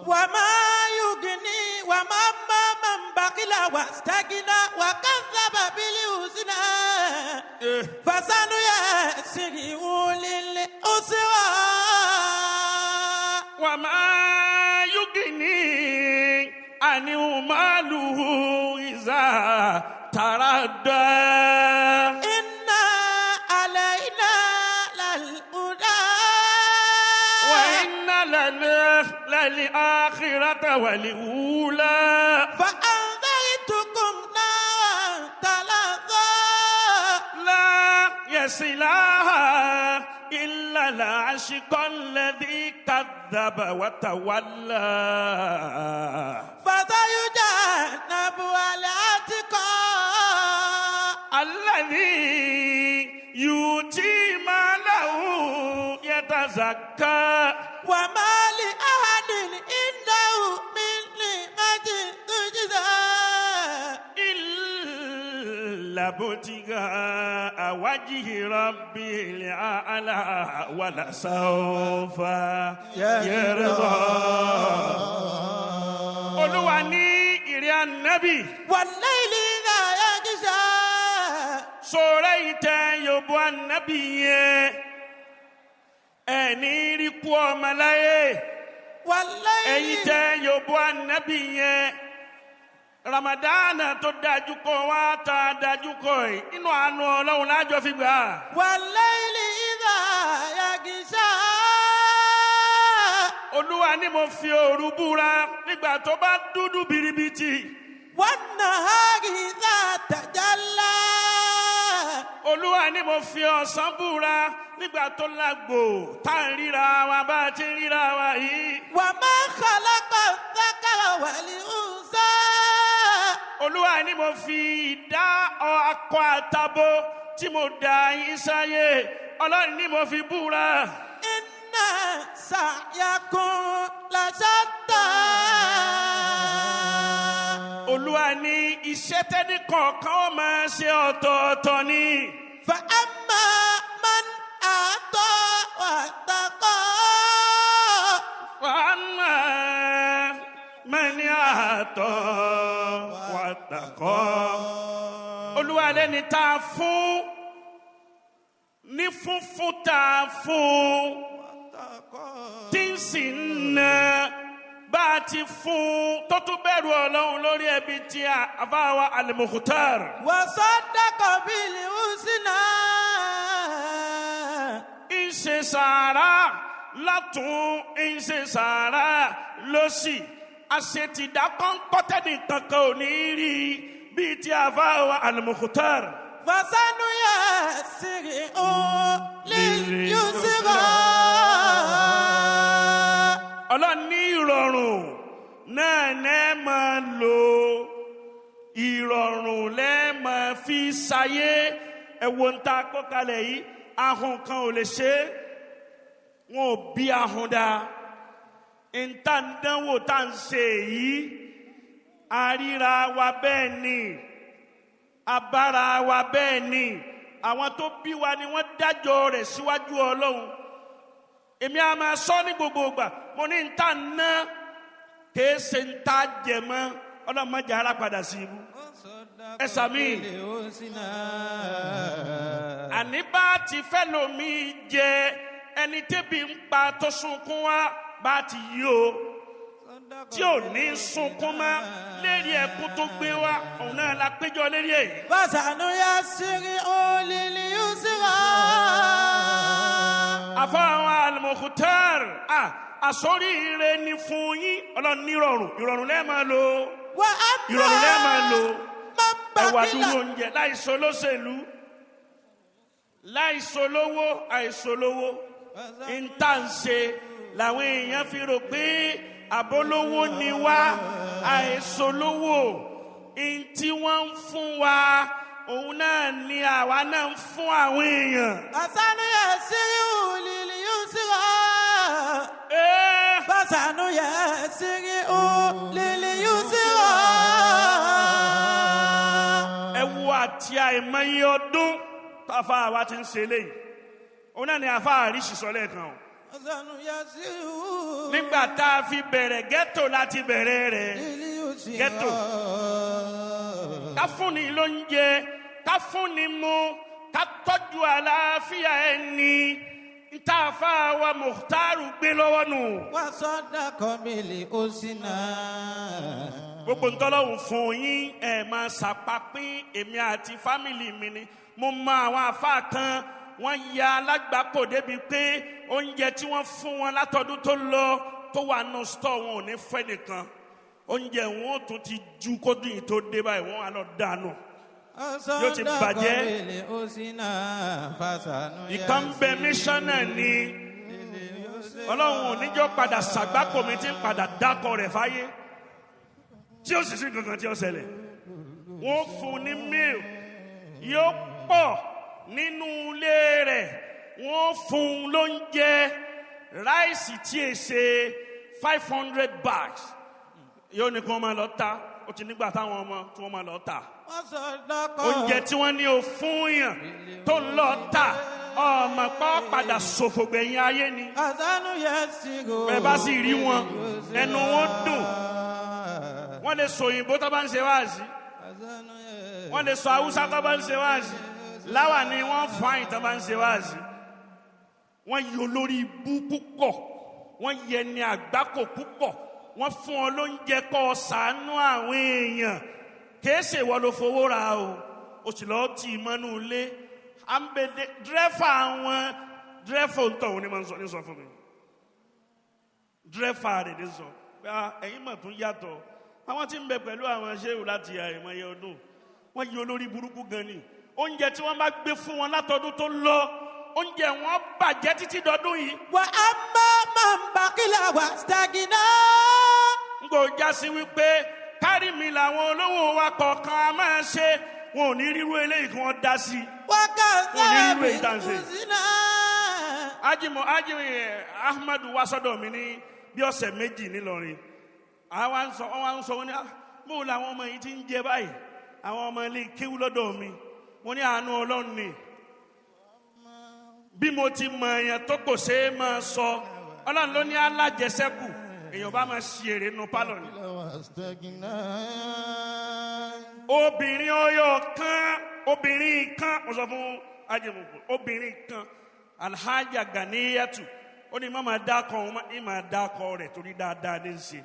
وما يغني من بخل واستغنى وكذب بالحسنى فسنيسره للعسرى وما يغني عنه ماله إذا تردى إن علينا للهدى وإن لنا للآخرة والأولى فأنذرتكم نارا تلظى لا يصلاها إلا الأشقى الذي كذب وتولى فسيجنبها الأتقى الذي يؤتي ماله يتزكى وما لأحد عنده من نعمة تجزى إلا ابتغاء وجه ربه الأعلى ولسوف يرضى. Olúwa ní ìrẹ́ ànábì. والليل إذا يغشى Sọ̀rọ̀ ìtẹ́ yòbó ànábì yẹn. Ẹni rí kú ọmọ láyé. والليل Ẹ̀yin tẹ́ yòbó ànábì yẹn. Ramadana tó dájú kọ wá ta dájú kọ yìí. Inú àánú Ọlọ́run lájọ fi gbà. والليل إذا يغشى Olúwa ní mo fi òru búra nígbà tó bá dúdú biribiti. والنهار إذا تجلى Olúwa ní mo fi ọ̀sán búra nígbà tó lágbo tá à ń ríra wa bá a ti ń ríra wa yìí. وما خلق الذكر والأنثى Olúwa ní mo fi ìdá akọ àtabo tí mo dá yín sáyé. Ọlọ́run ní mo fi búra. إن سعيكم لشتى Olúwa ní iṣẹ́ tẹ́ni kọ̀ọ̀kan ó máa ṣe ọ̀tọ̀ọ̀tọ̀ ni. فأما من أعطى واتقى Fàánà mẹ́ni àtọ̀ wàtàkọ́. Olúwa lẹ́ni tá a fún ní fúnfún tá a fún tí ń sì ń na bá a ti fún tó tún bẹ̀rù Ọlọ́run lórí ẹbí tí a bá wa Almukhtar. وصدق بالحسنى Ń ṣe sàárà látún ń ṣe sàárà lọ́sì àṣetìdá kọ́ńkọ́tẹ́nì kankan ò ní rí bíi tí a bá wa Almukhtar. فسنيسره لليسرى Ọlọ́run ní ìrọ̀rùn náà lẹ́ máa lò ìrọ̀rùn lẹ́ máa fi ṣayé ẹ̀wọ̀n tá a kó kalẹ̀ yìí ahun kan ò lè ṣe é wọn ò bí ahun dá níta ń dánwò tá à ń ṣe yìí àríra wa bẹ́ẹ̀ ni abára wa bẹ́ẹ̀ ni àwọn tó bí wa ni wọ́n dájọ́ rẹ̀ síwájú Ọlọ́run. Èmi a máa sọ ní gbogbo ìgbà mo ní n ta ná kìí ṣe n ta jẹ mọ́ Ọlọ́run má jẹ́ ara padà sí ibú. Ẹ sàmì àní bá ti fẹ́ lomi jẹ ẹni tẹ́bi ń pa tó sunkún wá bá ti yí o tí ò ní sunkún mọ́ lérí ẹkún tó gbé wá òun náà la péjọ lérí èyí. فسنيسره لليسرى Àfáwọn Almukhtar àsóríire ni fún yín Ọlọ́run ní ìrọ̀rùn lẹ́ẹ̀ máa lò ìrọ̀rùn lẹ́ẹ̀ máa lò ẹ̀wà dúró oúnjẹ láìsọ lóṣèlú láìsọ lówó àìsọlówó ìntànṣe làwọn èèyàn fi rò pé àbólówó ni wá àìsọlówó ìntí wọ́n ń fún wa òun náà ni àwa náà ń fún àwọn èèyàn. فسنيسره لليسرى فسنيسره لليسرى ẹ wo àti àìmọye ọdún táfà wa ti ń ṣe léyìí òun náà ni àfáà àríṣì sọ lẹ́ẹ̀kan o. Hasanu Yasiru. nígbà tá a fi bẹ̀rẹ̀ ghetto láti bẹ̀rẹ̀ rẹ̀ ghetto. ká fúnni lóúnjẹ ká fúnni mu ká tọ́jú àlàáfíà ẹni ntàfà wa Mukhtaru gbé lọ́wọ́ nù. Wasadaqa bil husna. gbogbo ntọ́lọ́hùn fún yín ẹ̀ máa ṣàpapín èmi àti fámìlì mi ni mo mọ àwọn àfáà kan wọ́n ya alágbàpọ̀ débi pé oúnjẹ tí wọ́n fún wọn látọdún tó lọ tó wà nù stọ̀ wọn ò ní fẹ́ nìkan oúnjẹ wọn ò tún ti ju kódùn yìí tó dé báyìí wọ́n wà lọ dànù yóò ti bàjẹ́. ìkan bẹ mísọ́nà ni ọlọ́run oníjọ́ padà ṣàgbákò mi ti ń padà dákọ̀ rẹ̀ fáyé tí ó sì sí kankan tí ó ṣẹlẹ̀ wọ́n fún ní míl yóò pọ̀ nínú ilé rẹ̀ wọ́n fún lóúnjẹ ráìsì tí è ṣe 500 bags yóò ní kí wọ́n máa lọ ta ó ti nígbà táwọn ọmọ tí wọ́n máa lọ ta oúnjẹ tí wọ́n ní o fún yàn tó ń lọ ta ọmọ pa padà ṣòfò gbẹ̀yìn ayé ni bẹ́ẹ̀ bá sì rí wọn ẹnu wọn dùn wọ́n lè sọ òyìnbó tó bá ń ṣe wáàsí wọ́n lè sọ haúsá tó bá ń ṣe wáàsí láwa ni wọ́n fàáyìn tó bá ń ṣe wáàsí wọ́n yọ lórí ibú púpọ̀ wọ́n yẹ ní àgbákò púpọ̀ wọ́n fún ọ lóúnjẹ kọ́ ọ ṣàánú àwọn èèyàn kìí ṣe ìwọ ló fowó ra o sì lọ́ọ́ tì í mọ́nú ilé àmbèdè dírẹ́fà àwọn dírẹ́fà òǹtọ̀ òní máa ń sọ ní sọ fún mi dírẹ́fà rẹ̀ ní sọ pé ẹ̀yin mọ̀ tún yàtọ̀ àwọn tí ń bẹ pẹ̀lú àwọn ṣéwù láti àìmọye ọdún wọ́n yí olórí burúkú gan ni oúnjẹ tí wọ́n bá gbé fún wọn látọdún tó lọ oúnjẹ wọn bàjẹ́ títí dọdún yìí. Wa amma man baqila wastagna. n kò já sí wípé kárí mi làwọn olówó wa kọ̀ọ̀kan a máa ṣe wọn ò ní rírú eléyìí kí wọ́n dá sí. Wakadha bil husna. Ajimu Ahmadu wá sọ́dọ̀ mi ní bí ọ̀sẹ̀ méjì nílọrin àwọn ń sọ wọn ní bó làwọn ọmọ yìí ti ń jẹ báyìí àwọn ọmọ ilé kéwú lọ́dọ̀ mi wọ́n ní àánú Ọlọ́run ni bí mo ti mọ èèyàn tó kò ṣe é máa sọ Ọlọ́run ló ní alájẹsẹ́kù èèyàn bá máa ṣe èrè nù pálọ̀ ni. obìnrin ọyọ kan obìnrin kan mo sọ fún ajẹmọ̀pọ̀ obìnrin kan Alhaja Ganiyatu ó ní má máa dákọ̀ ọ́n ní máa dákọ̀ rẹ̀ torí dáadáa ní í ṣe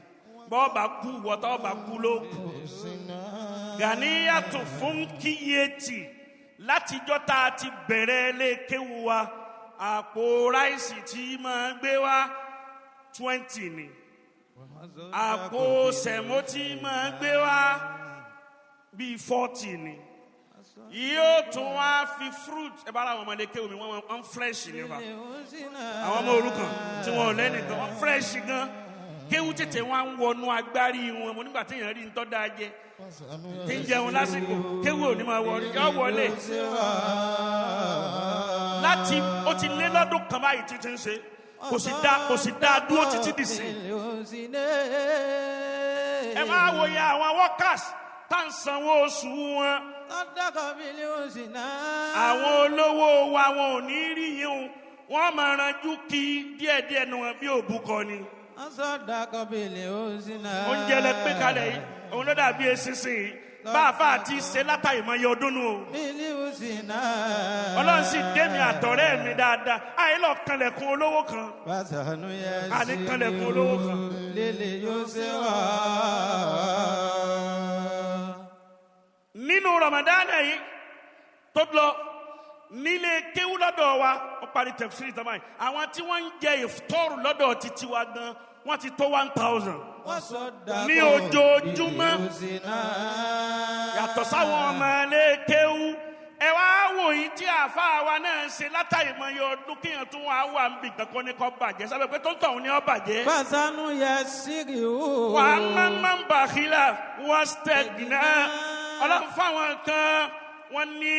bọ́ọ̀bà kú wọ́tá ọba kú ló kù. Ganiyatu fún kíyètì látijọ́ tá a ti bẹ̀rẹ̀ lé kéwu wa àpò ráìsì tí máa gbé wá 20 ni àpò sẹ̀mó tí máa gbé wá bíi 40 ni yóò tún wá fi fruit ẹ bá ara àwọn ọmọdé kéwu mi wọ́n fresh ni fa àwọn ọmọ òrukàn tí wọ́n ò lẹ́nìkan wọ́n fresh gan kéwu tètè wọn ń wọnú agbárí wọn mo nígbà téèyàn rí ntọ́ dáa jẹ tí ń jẹun lásìkò kéwu ò ní máa wọlé yọ wọlé láti ó ti lé lọ́dún kan báyìí títí ń ṣe kò sì dá dúró títí dì sí. ẹ máa wòye àwọn workers tá à ń sanwó oṣù wọn àwọn olówó wa wọn ò ní rí yín wọn máa ranjú kí díẹ̀díẹ̀ nu wọn bí òbúkọ ni. oúnjẹ lẹ pé kalẹ̀ yìí òun ló dàbí eṣinṣin yìí bá a fà àti ṣe látàrí mọ́ iye ọdún nù o. Ọlọ́run sì dé mi àtọ̀rẹ́ mi dáadáa àyè lọ kanlẹ̀kùn olówó kan àní kanlẹ̀kùn olówó kan. nínú Ramadan yìí tó lọ nílé kéwú lọ́dọ̀ wa ó parí tẹ̀síìrì tán báyìí àwọn tí wọ́n ń jẹ ìfọ́rù lọ́dọ̀ títí wa gan wọ́n ti tó 1,000 ní ojoojúmọ́ yàtọ̀ sáwọn ọmọ ilé kéwú ẹ wá wò yìí tí àáfàá wa náà ṣe látàrí mọ iye ọdún kéèyàn tún wà wà ń bì kankan ní kò bàjẹ́ sábẹ́ pé tó ń tọ̀hún ní ọ bàjẹ́. Fasanu Yasiru. wà á máa ń bàkílà wọ́n stẹ̀gìnà ọlọ́run fáwọn kan wọ́n ní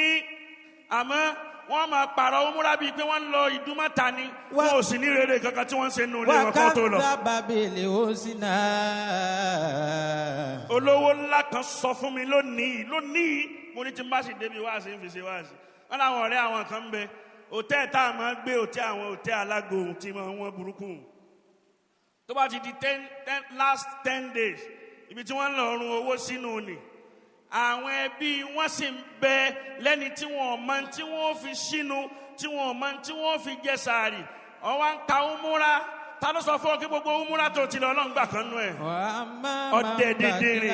àmọ́ wọ́n máa pààrọ̀ òmùra bíi pé wọ́n ń lọ ìdúmọ̀ta ni wọ́n ò sì ní rere kankan tí wọ́n ń ṣe nù lé wọn kó tó lọ. Wákàtí bàbélé ó sì náà. olówó ńlá kan sọ fún mi lónìí mo ní tí n bá sì débi wáàsí ń fi ṣe wáàsí wọn làwọn ọ̀rẹ́ àwọn kan ń bẹ hòtẹ́ẹ̀ tá a máa gbé hòtẹ́ẹ̀ àwọn hòtẹ́ẹ̀ alágbo tí wọ́n burúkú tó bá ti di last 10 days ibi tí wọ́n lọ run owó sínú ni àwọn ẹbí wọ́n sì ń bẹ lẹ́ni tí wọ́n mọ tí wọ́n fi sínú tí wọ́n mọ tí wọ́n fi jẹ sàárì ọwọ́ ń ka umura ta ló sọ fún ọ kí gbogbo umura tó ti lọ ọlọ́run gbà kan nú ẹ̀ ọdẹ dídìrì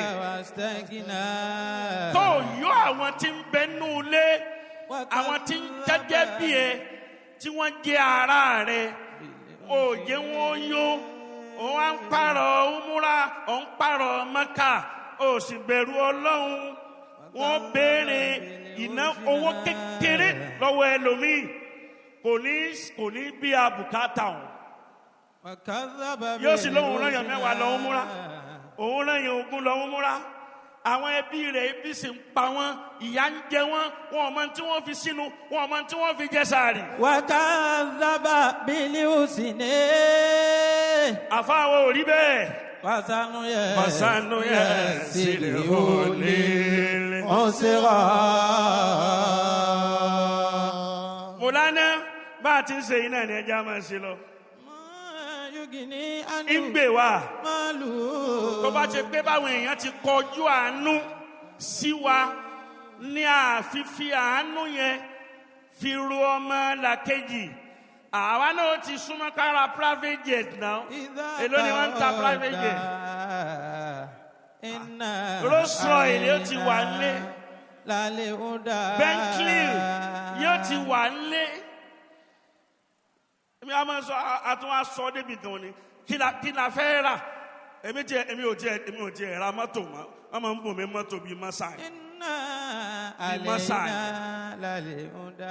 tó yọ àwọn tí ń bẹ nú ilé àwọn tí ń jẹ́jẹ́ bí ẹ tí wọ́n jẹ́ ara rẹ òye wọn yó òun á ń pààrọ̀ umura òun pààrọ̀ mẹ́kà ó sì bẹ̀rù ọlọ́run wọ́n béèrè ìná owó kékeré lọ́wọ́ ẹlòmíì kò ní bí abùkátà wọn yóò sì lóhùn rányàn 10 lọ umura òun rányàn 20 lọ umura àwọn ẹbí rẹ̀ ebi sì ń pa wọ́n ìyà ń jẹ wọ́n wọn ò mọ tí wọ́n fi sínú wọn ò mọ tí wọ́n fi jẹ sààrì. wàkàzàbà bílíùsìnè. àfáàwọ̀ ò rí bẹ́ẹ̀. Masanu yẹ sílẹ̀ òní. Ọ̀sẹ̀rà. Mùlánà bá a ti ń ṣe iná ni ẹja máa ṣe lọ. Ìgbè wa tó bá ṣe pé báwọn èèyàn ti kọjú àánú sí wa ní àfífi àánú yẹn fi ru ọmọ làkejì àwa náà ti súnmọ́ kára private jet náà èló ni wọ́n ń ta private jet Rolls Royce yóò ti wà nílé Bentley yóò ti wà nílé èmi a máa sọ àtúnwá sọ débi gan ni kí la fẹ́ rà èmi ò tiẹ̀ ra mọ́tò mọ́ wọ́n máa ń bò mí mọ́tò bíi Masai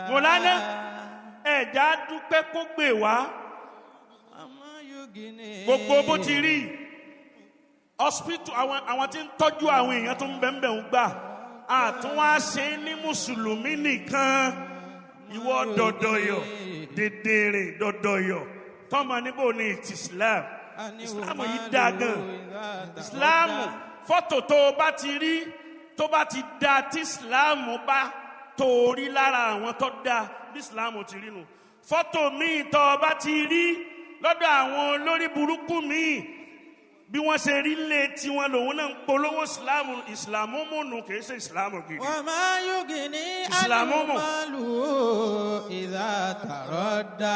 mo lálẹ́ ẹ̀já dúpẹ́ kó gbè wá gbogbo bó ti rí hospital àwọn tí ń tọ́jú àwọn èèyàn tó ń bẹ̀ǹbẹ̀ ń gbà àtúnwá ṣe ní mùsùlùmí nìkan ìwọ dọ̀dọ̀yọ̀ dèdèrè dọ̀dọ̀yọ̀ tọ́mọ níbo ni ti Islam yìí dá gan Islam fọ́tò tó o bá ti rí tó bá ti dá tí Islam bá tó o rí lára àwọn tó dá bí Islam ti rí nù fọ́tò míì tó o bá ti rí lọ́dọ̀ àwọn olórí burúkú míì bí wọ́n ṣe rí lé tiwọn lòun náà ń polówó ìsìlámù múnú kìí ṣe ìsìlámù gidi. wọ́n máa yógi ní alùmọ́lù ìdá tààrọ̀ dá.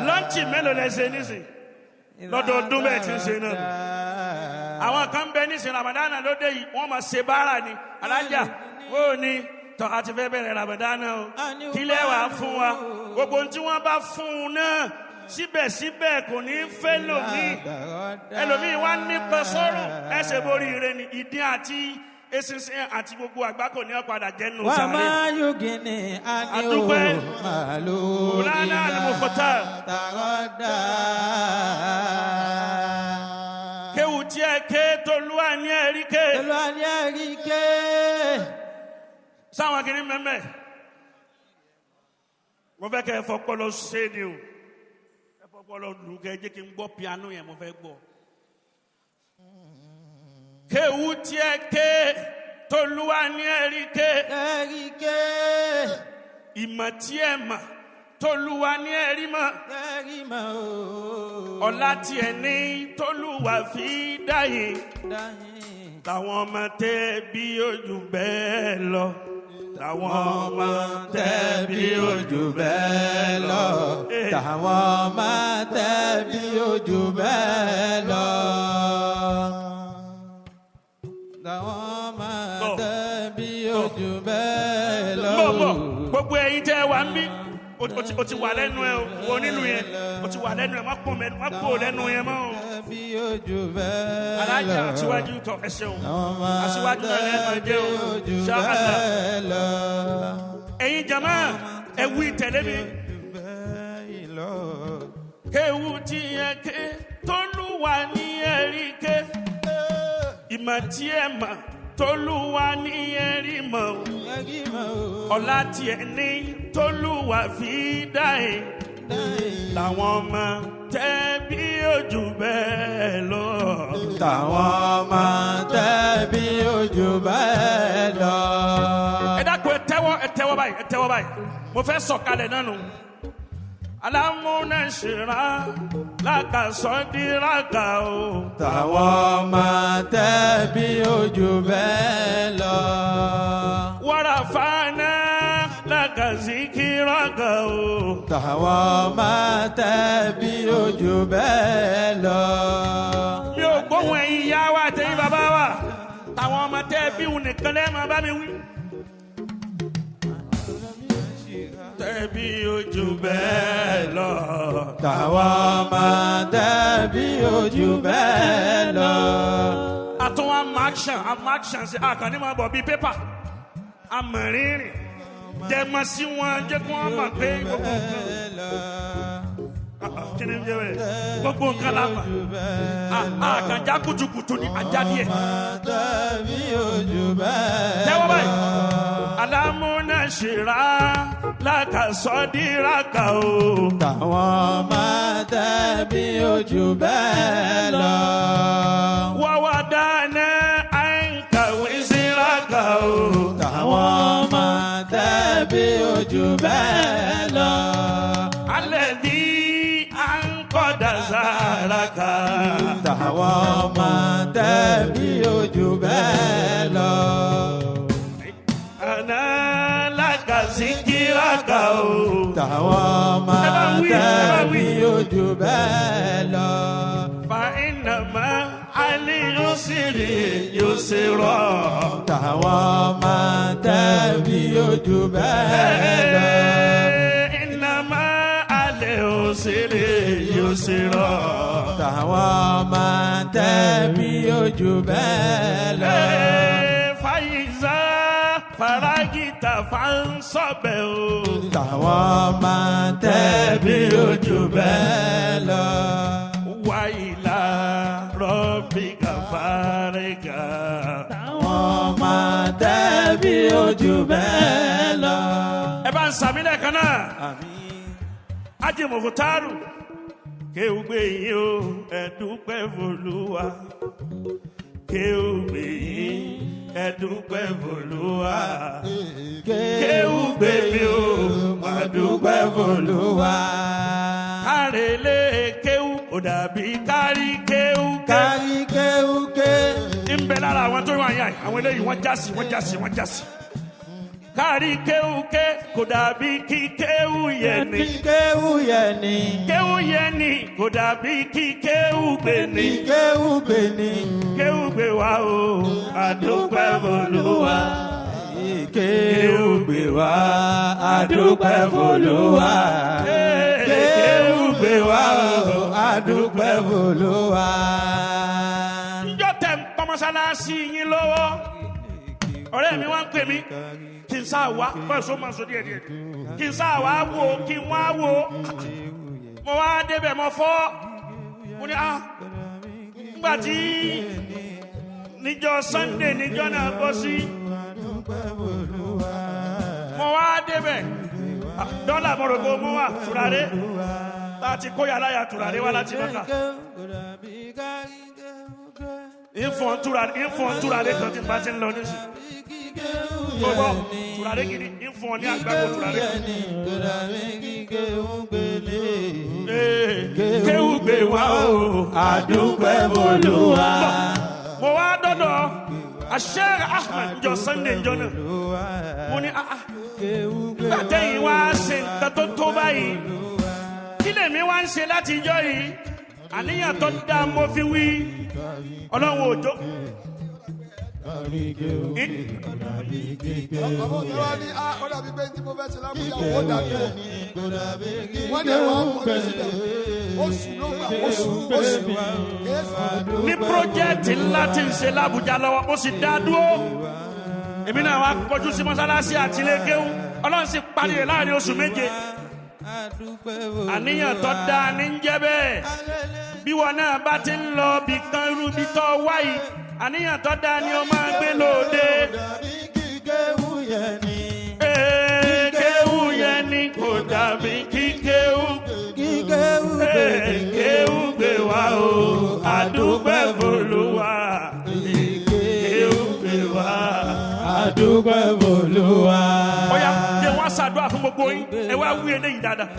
lọ́ǹtì mélòó lẹ ṣe nísìn lọ́dọọdún bẹ́ẹ̀ ti ń ṣe náà. àwọn kan bẹ nísìn Ramadan lóde yìí wọ́n máa ṣe báárà ni alájà wọ́n ò ní tọ́ àti fẹ́ bẹ̀rẹ̀ Ramadan o kílẹ̀ wàá fún wa gbogbo ohun tí wọ́n bá fún un náà síbẹ̀síbẹ̀ kò ní fẹ́ lòmí ẹlòmí wá nípa sọ́rọ̀ ẹsẹ̀ borí rẹ̀ ní ìdí àti eṣinṣin àti gbogbo àgbákò ní ọ̀padà jẹ́nu sáré. wà á máa yógi ní àdúpẹ́ Rosulullah Al-Mukhtar kéwù tí ẹ ké tolúwa ní ẹ̀rí ké. tolúwa ní ẹ̀rí ké. sáwọn kìíní mẹ́mẹ́ wọ́n fẹ́ kẹ́ ẹ fọpọlọ ṣé ni o ọpọlọ lù kẹ jẹ́ kí n gbọ́ piano yẹn mo fẹ́ gbọ́. kéwù tiẹ̀ ké tolúwa ní ẹ̀rí ké. ẹ̀rí ké. ìmọ̀ tiẹ̀ mà tolúwa ní ẹ̀rí mọ̀. ẹ̀rí mọ̀ o. ọlá tiẹ̀ ní tolúwa fi dáyé. làwọn ọmọ tẹ bí ojú bẹ́ẹ̀ lọ. Tàwọn ọmọ tẹ́ bí ojú bẹ́ẹ̀ lọ. Tàwọn ọmọ tẹ́ bí ojú bẹ́ẹ̀ lọ. Tàwọn ọmọ tẹ́ bí ojú bẹ́ẹ̀ lọ. Gbogbo ẹ̀yin tẹ́ wà ń bí o ti wà lẹ́nu ẹ̀ o nílùú yẹn o ti wà lẹ́nu ẹ̀ má kó lẹ́nu yẹn mọ́ o. Bí ojú bẹ́ẹ̀ lọ. Alájà aṣíwájú tọ ẹ ṣeun aṣíwájú náà lẹ́nu ẹ̀jẹ̀ o ṣáàlà. ẹ̀yin jama ẹ wí tẹ̀lé mi. kéwù tí ẹ ké tolúwa ní ẹ̀rí ké ìmọ̀ tí ẹ mọ̀ tolúwa ní ẹ̀rí mọ̀ ọlá tí ẹ ní tolúwa fi dá ẹ làwọn ọmọ tẹ́ bí ojú bẹ́ẹ̀ lọ. Tàwọn ọmọ tẹ́ bí ojú bẹ́ẹ̀ lọ. ẹ dákun ẹ tẹ́wọ́ báyìí. mo fẹ́ sọ̀kalẹ̀ náà nù. alámúná ṣìrá lákàsọ́díràkà o. táwọn máa tẹ́ bí ojú bẹ́ẹ̀ lọ. wàrà fáná lákàzíkíràkà o. táwọn máa tẹ́ bí ojú bẹ́ẹ̀ lọ. mi ò gbóhùn ẹ̀yin ìyá wa àtẹ̀yin bàbá wa táwọn ọmọ tẹ́ bí òun nìkan lẹ́ẹ̀ máa bá mi wí. tẹ́bí ojú bẹ́ẹ̀ lọ. táwọn máa tẹ́bí ojú bẹ́ẹ̀ lọ. àtúnwá action sí àkànní máa bọ̀ bíi pépà amọ̀rìnrìn jẹ́mọ̀ sí wọn jẹ́ kí wọ́n mọ̀ pé gbogbo nǹkan kí ni jẹ́ bẹ́ẹ̀ gbogbo nǹkan la mọ̀ àkànjá kutukutu ni ajá díẹ̀. tẹ́bí ojú bẹ́ẹ̀ lọ. tẹ́wọ́ báyìí alámúná ṣìrá lákàsọ́díràkà o. táwọn máa tẹ́bí ojú bẹ́ẹ̀ lọ. wàwá dáná àǹkàwé síràkà o. táwọn máa tẹ́bí ojú bẹ́ẹ̀ lọ. alẹ́ ní àǹkọ́dà sàràkà. táwọn máa tẹ́bí ojú bẹ́ẹ̀ lọ. àná lákàzíkíràkà o. táwọn máa tẹ́bí ojú bẹ́ẹ̀ lọ. fa ìnàmá alẹ́ yóò sì rí yóò sì rọ̀. táwọn máa tẹ́bí ojú bẹ́ẹ̀ lọ. ìnàmá alẹ́ yóò sì rí yóò sì rọ̀. táwọn máa tẹ́bí ojú bẹ́ẹ̀ lọ. fàyíṣà faragita fansọbẹ o. táwọn máa tẹ́bí ojú bẹ́ẹ̀ lọ. wàyílà rọ́bìkà fàrẹ́gà. táwọn máa tẹ́bí ojú bẹ́ẹ̀ lọ. ẹ bá ń sàmì lẹ́ẹ̀kan náà. Haji Mukhtar kéwùgbé yìí o ẹ̀dúpẹ́ f'Olúwa kéwùgbé yìí ẹ̀dúpẹ́ f'Olúwa kéwùgbé mi o ẹ̀dúpẹ́ f'Olúwa. kárẹ̀lé kéwù kò dàbí kárí kéwù kárí kéwù ké. ń bẹ lára àwọn tó wà yàn àwọn eléyìí wọ́n jásí. kárí kéwù ké kò dàbí kí kéwù yẹn ni. kéwù yẹn ni. kéwù yẹn ni kò dàbí kí kéwù gbé ni. kéwù gbé ni. kéwù gbé wa o àdúpẹ́ f'Olúwa. kéwù gbé wa àdúpẹ́ f'Olúwa. kéwù gbé wa o àdúpẹ́ f'Olúwa. njọ́ tẹ̀ ń kọ́ mọ́sálásí yín lọ́wọ́ ọ̀rẹ́ mi wá ń pè mí kí n sáà wá bọ́ọ̀sì ó máa sọ díẹ̀ kí n sáà wá wò kí n wá wò mo wá débẹ̀ mo fọ́ mo ní nígbà tí níjọ́ Sunday níjọ́ náà bọ́ sí mo wá débẹ̀ dọ́là mo rò pé mo wà tùràrí láti kó yàrá ya tùràrí wá láti Mẹ́kà ìfọ̀n tùràrí kan tí n bá ti ń lọ nísìnyí. Gbogbo tùràrí gidi ìfọ̀n ní àgbàgbọ́ tùràrí. Kéwù gbé wa o àdúpẹ́ f'Olúwa. mo wá dọ́dọ̀ Sheikh Ahmad jọ Sunday jọ náà mo ní nígbà tẹ́yìn wá ṣe nǹkan tó tó báyìí kí lèmi wá ń ṣe láti ijọ́ yìí àníyàn tó dá mo fi wí Ọlọ́run òjò. ọmọ mi wá ní ọ̀dà bíi pé tí mo fẹ́ ṣe lábújá owó dàbí o wọ́n dẹ̀ wọ́n kọ́ mi síbẹ̀ oṣù ló gbà oṣù. ní pírójẹ́tì ńlá tí ń ṣe lábújá lọ́wọ́ ó sì dá dúró èmi náà wá kọjú sí mọ́sálásí àti ilé kéwú Ọlọ́run sì parí rẹ̀ láàrin oṣù méje àníyàn tó dáa ní ń jẹ́ bẹ́ẹ̀ bí wọn náà bá ti ń lọ bí kan irú bí tó wáyé àníyàn tó dáa ni ó máa gbé lóde. kéwù yẹn ni. kéwù yẹn ni kò dàbí kí kéwù. kéwù gbé wa o àdúpẹ́ f'Olúwa. kéwù gbé wa àdúpẹ́ f'Olúwa. ó yá jẹ́ wọ́n ṣàdúrà fún gbogbo yín. ẹ wá wí eléyìí dáadáa.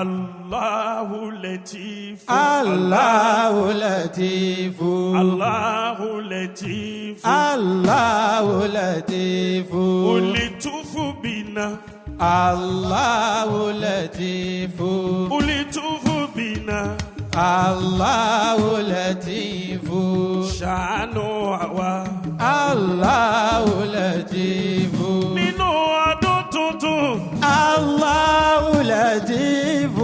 Allahu Latif. Allahu Latif. Allahu Latif. Allahu Latif. Ulitufu bina. Allahu Latif. Ulitufu bina. Allahu Latif. Ṣàánú àwa. Allahu Latif. Nínú ọdún tuntun. Allahu Latif.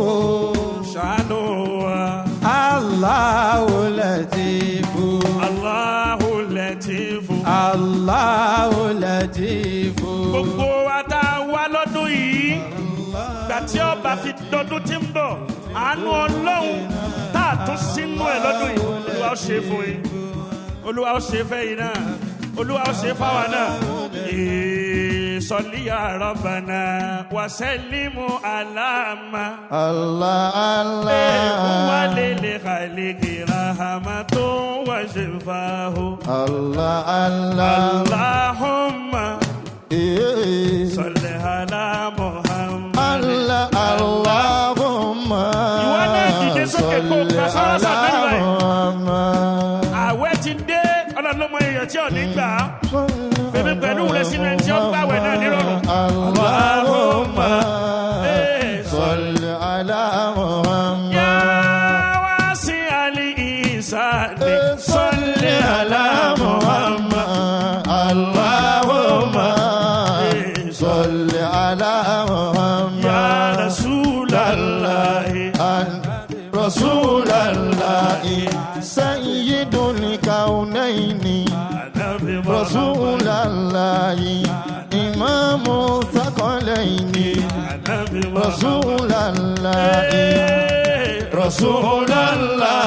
Ṣàánú wa. Allahu Latif. Allahu Latif. Allahu Latif. Gbogbo wa tá a wá lọ́dún yìí, gbà tí ọba fi dọdún tí ń bọ̀, àánú Ọlọ́run tá a tún sínú ẹ̀ lọ́dún yìí, Olúwa ó ṣe fún yín, Olúwa ó ṣe fẹ́ yín náà, Olúwa ó ṣe fáwa náà. Salli ya Rabbana wa sallimu alama. Allah Allah. Wa lil khaliqi rahmatun wa shifahu. Allah Allah. Allahumma salli ala Muhammad. Allah Allahumma salli ala Muhammad. Àwẹ̀ ti dé, ọlọ́lọ́mọ èèyàn tí ò ní gbà á. Fèmí pẹ̀lú rẹ̀ sínú ẹni tí ó gbàwẹ̀ náà nírọ̀rùn. Allahumma salli ala Muhammad. Ya wasi ali isani salli ala Muhammad. Allahumma salli ala Muhammad. Ya Rasulallah. Rasulallah sayyidul kaunayni. Rasulallah imamu thaqalayni. Rasulallah Rasulallah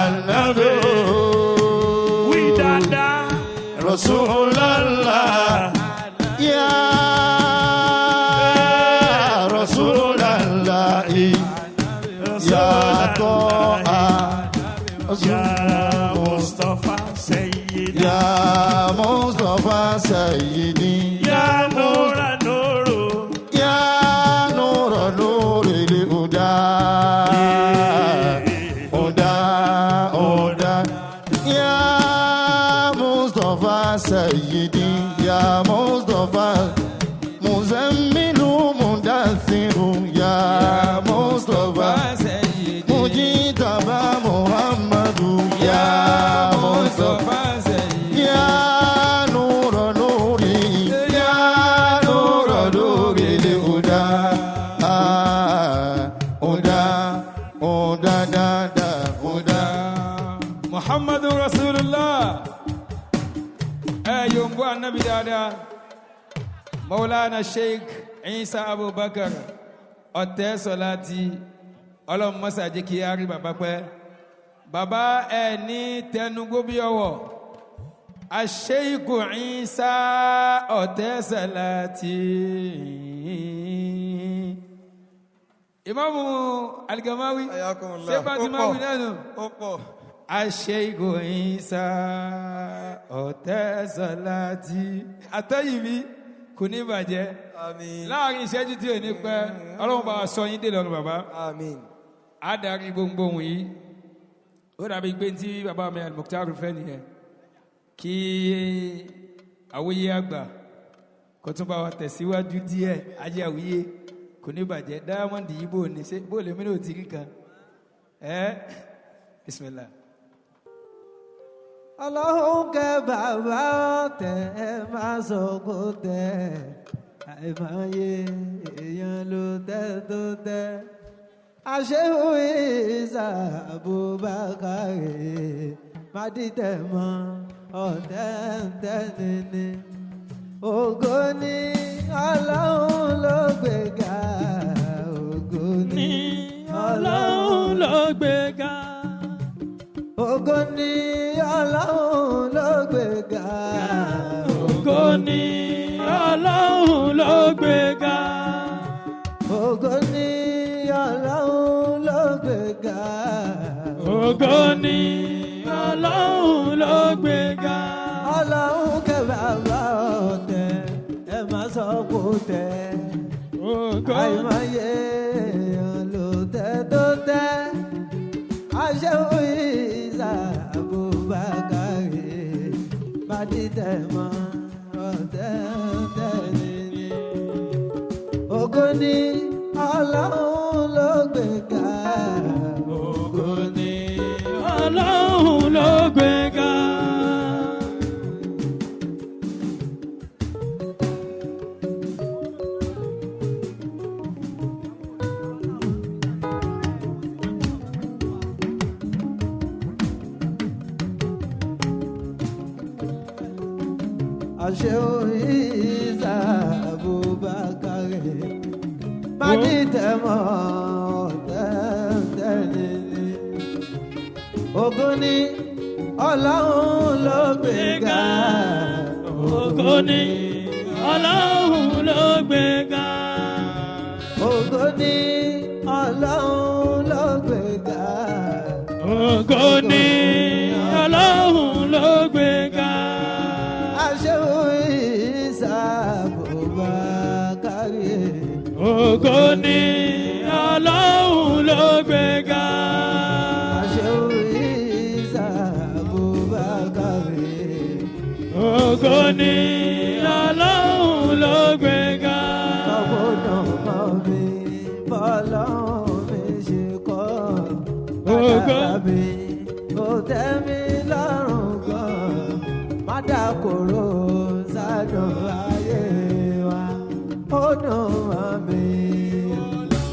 al-Nabi. We dada. Rasulallah ya Rasulallah ya Toha. Ya Mustafa Sayyidi. Ya Mustafa Sayyidi. Ya Nura Nuru. Ya Nura Nuril Huda. Huda Huda. Ya Mustafa Sayyidi. Ya Mustafa Muzammilu Mudathiru. Ya Mustafa Mujitaba Muhammadu. Ya Mustafa Ya Nura Nuri. Ya Nura Nuri Huda. Huda Huda da da Huda. Muhammadu Rasulullah. Yombo Annabi dada. Maulana Sheikh Isa Abubakar. Ọ̀tẹ́ Sọláti. Ọlọ́run mọ́sá jẹ́ kí á rí bàbá pẹ́. Bàbá ẹ̀ ní tẹnugbó bí ọwọ́. Sheikh Isa Ọ̀tẹ́ Sọláti. Imamu Al-Gamawi. Ṣé Fatima wí náà nù? Sheikh Isa Ọ̀tẹ́ Sọláti. Àtọ́yìnbí kò ní bàjẹ́. Láàrin ìṣẹ́jú tí ò ní pẹ́, Ọlọ́run bá sọ yín dé lọ́rùn bàbá. Adarí gbóngbóhùn yìí. Ó dàbí pé tí bàbá mi Almukhtar fẹ́ nìyẹn. Kí àwòye àgbà kò tún bá wa tẹ̀síwájú díẹ̀, ajé àwòye kò ní bàjẹ́. Diamond yìí bò ní ṣe bó lèmi náà ti rí kan. Bismillah. Ọlọ́run kẹ́ bàbá ọ̀tẹ̀ máa sọ kó tẹ̀ àìmáyé èèyàn ló tẹ́ tó tẹ́ Sheikh Isa Abubakar má dìtẹ̀ mọ́ ọ̀tẹ̀ ń tẹ́ ní ògo ni Ọlọ́run ló gbéga ògo ni Ọlọ́run ló gbéga. Ògo ni Ọlọ́run ló gbéga. Ògo ni Ọlọ́run ló gbéga. Ògo ni Ọlọ́run ló gbéga. Ògo ni Ọlọ́run ló gbéga. Ọlọ́run kẹ́ bàbá ọ̀tẹ̀ ẹ má sọ kó tẹ̀ àìmọye èèyàn ló tẹ́ tó tẹ́ aṣẹ́wó ìsà àbúbákàrè bá dìtẹ̀ mọ́ ọ̀tẹ́ tẹ́ni. ògo ni ọlọ́run ló gbé ga. ògo ni ọlọ́run ló gbé ga. Aṣẹ́wó ìsà àbúbákàrè má dìtẹ̀ mọ́ tẹ́ni. ògo ni ọlọ́run ló gbé ga. ògo ni ọlọ́run ló gbé ga. ògo ni ọlọ́run ló gbé ga. ògo ni ọlọ́run ló gbé ga. Aṣẹ́wó ìsà àbúbákàrè. ògo ni ọlọ́run ló gbé ga. Aṣẹ́wó ìsà àbúbákàrè. ògo ni ọlọ́run ló gbé ga. ọgbọ́dọ̀ mọ́ mi bọ́lọ́run mi ṣe kọ́. ògo mi kò tẹ́ mi lọ́rùn gan. má dàkóró sádùn ayé wa. ó dùn mọ́ mi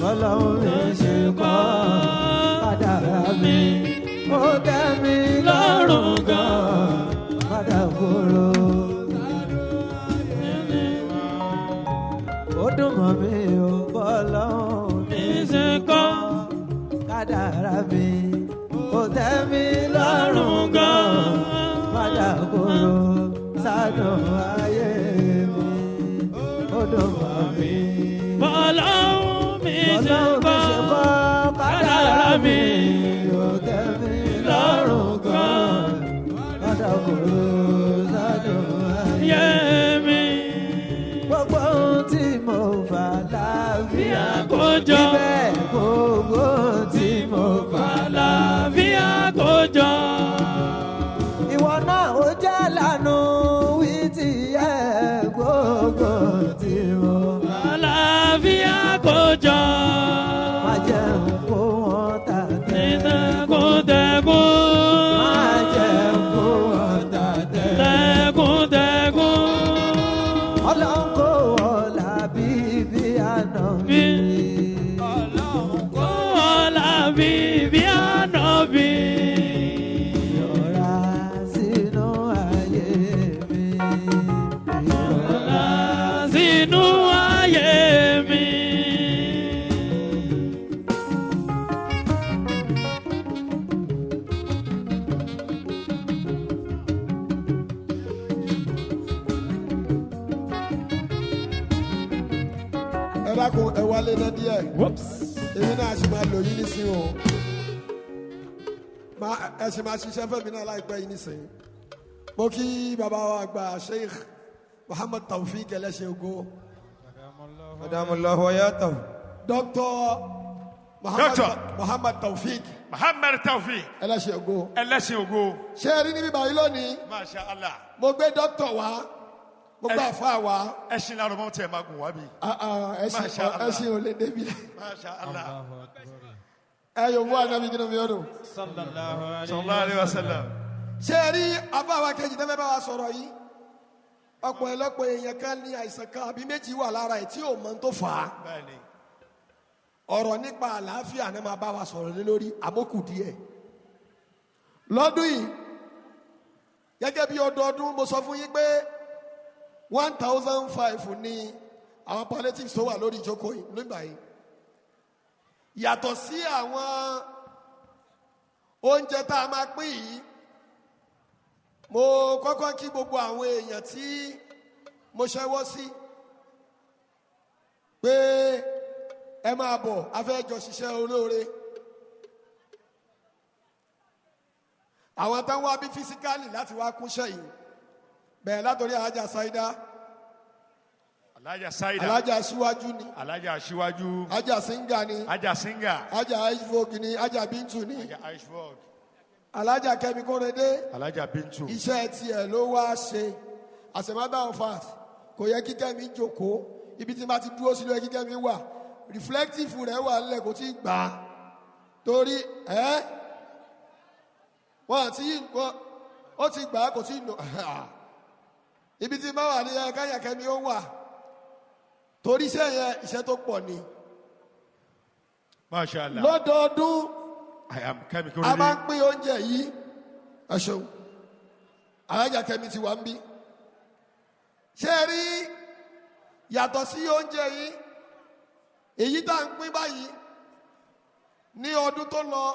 bọ́lọ́run mi ṣe kọ́. kádàrá mi kò tẹ́ mi lọ́rùn gan. má dàkóró ó dùn mọ́ mi ò bọ́lọ́run mi ṣe kọ́. kádàrá mi kò tẹ́ mi lọ́rùn gan. padà kúrò sádùn ayé mi. ó dùn mọ́ mi. bọ́lọ́run mi ṣe kọ́. kádàrá mi kò tẹ́ mi lọ́rùn gan. padà kúrò sádùn ayé mi. gbogbo ohun tí mo fà láàbíà kó jọ. ibẹ̀ gbogbo ohun tí mo fà àlàáfíà kó jọ. ìwọ náà ó jẹ́ lànà wí ti yẹ gbogbo ohun tí mo fà. àlàáfíà kó jọ. má jẹun kó wọn tà tẹ́. tẹkùntẹkùn. má jẹun kó wọn tà tẹ́. tẹkùntẹkùn. ọlọ́run kó ọ̀la bíbí àná mi. ọlọ́run kó ọ̀la bíbí àná mi. Ìrọ̀ra sínú ayé mi. Ìrọ̀ra sínú ayé mi. ẹ dákun ẹ wálé náà díẹ̀ èmi náà ṣe máa lò yín nísìnyí o ẹ ṣe máa ṣiṣẹ́ fẹ́mi náà láìpẹ́ yín nísìnyí mo kí bàbá wa gba Sheikh Muhammad Taofik ẹlẹ́ṣẹ̀ ògo Adamallahu hayatahu. Dr. Muhammad Taofik Muhammad Taofik ẹlẹ́ṣẹ̀ ògo ẹlẹ́sìn ògo. ṣé ẹ rí níbí báyìí lónìí Masha Allah. mo gbé dókítà wá mo gbé àfa wá ẹṣin lárọ mọ tẹ máa gùn wá bí. Masha Allah. ẹṣin ò lè débi Masha Allah. ẹ yóò wú ànábi kí ló fi ọdún. Sallallahu alaihi wasallam. ṣé ẹ rí abáwa kejì tẹ́fẹ́ bá wa sọ̀rọ̀ yìí ọ̀pọ̀ ẹlọ́pọ̀ èèyàn kan ní àìsàn kan àbí méjì wà lára ẹ̀ tí ò mọ̀ tó fà á Bẹ́ẹ̀ni. ọ̀rọ̀ nípa àlàáfíà náà máa bá wa sọ̀rọ̀ lé lórí àbókù díẹ̀ lọ́dún yìí gẹ́gẹ́ bí ọdọọdún mo sọ fún yín pé 1005 ní àwọn palliatives tó wà lórí ìjókòó yìí nígbà yìí yàtọ̀ sí àwọn oúnjẹ tá a máa pín yìí mo kọ́kọ́ kí gbogbo àwọn èèyàn tí mo ṣẹ́wọ́ sí pé ẹ máa bọ̀ a fẹ́ jọ ṣiṣẹ́ olóore àwọn tán wá bí físíkálì láti wá kúnṣẹ́ yìí bẹ̀rẹ̀ látòrí àájà Saida Alájà Saida. alájà Aṣíwájú ni Alájà Aṣíwájú. ajá Singa ni Ajá Singa. ajá Aishvogue ni ajá Bintu ni Ajá Aishvogue. alájà Kẹ́mi Kórèdé Alájà Bintu. iṣẹ́ tiẹ̀ ló wá ṣe as a matter of fact kò yẹ kí Kẹ́mi jókòó ibi tí ma ti dúró sí ló yẹ kí Kẹ́mi wà reflective rẹ̀ wà nílẹ̀ kò tí ì gbà á torí wọ́n àti ó ti gbà á kò tí ì lò ibi tí ma wà ní káyà Kẹ́mi ó wà torí iṣẹ́ yẹn iṣẹ́ tó pọ̀ ni Mashallah. lọ́dọọdún I am Kẹ́mi a Kórèdé. máa ń pín oúnjẹ yìí ẹ ṣeun alájà Kẹ́mi ti wà ń bí ṣé ẹ rí yàtọ̀ sí oúnjẹ yìí èyí tá à ń pín báyìí ní ọdún tó lọ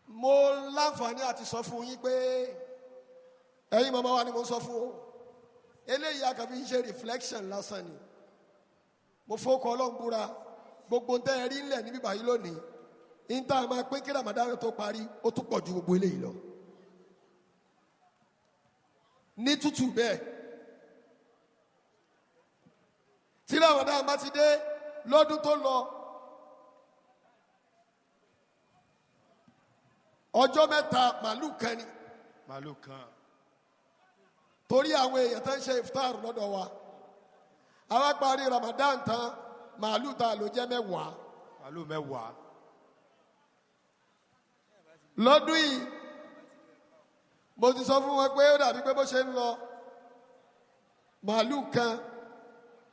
mo láǹfààní àti sọ fún yín pé ẹ̀yin màmá wa ni mo sọ fún o eléyìí àkàbí ń ṣe reflection lásán ni mo fọkọ Ọlọ́run búra gbogbo ń tẹ́ ẹ rí ńlẹ̀ níbí báyìí lónìí ń tá a máa pín kí Ramadan tó parí ó tún pọ̀ ju gbogbo eléyìí lọ ní tútù bẹ́ẹ̀ tí Ramadan bá ti dé lọ́dún tó lọ ọjọ́ mẹ́ta màálù kan ni Màálù kan. torí àwọn èèyàn tó ń ṣe iftar lọ́dọ̀ wa àwa parí Ramadan tán màálù tá a lò jẹ́ mẹ́wàá Màálù 10. lọ́dún yìí mo ti sọ fún wọn pé ó dàbí pé bó ṣe ń lọ màálù kan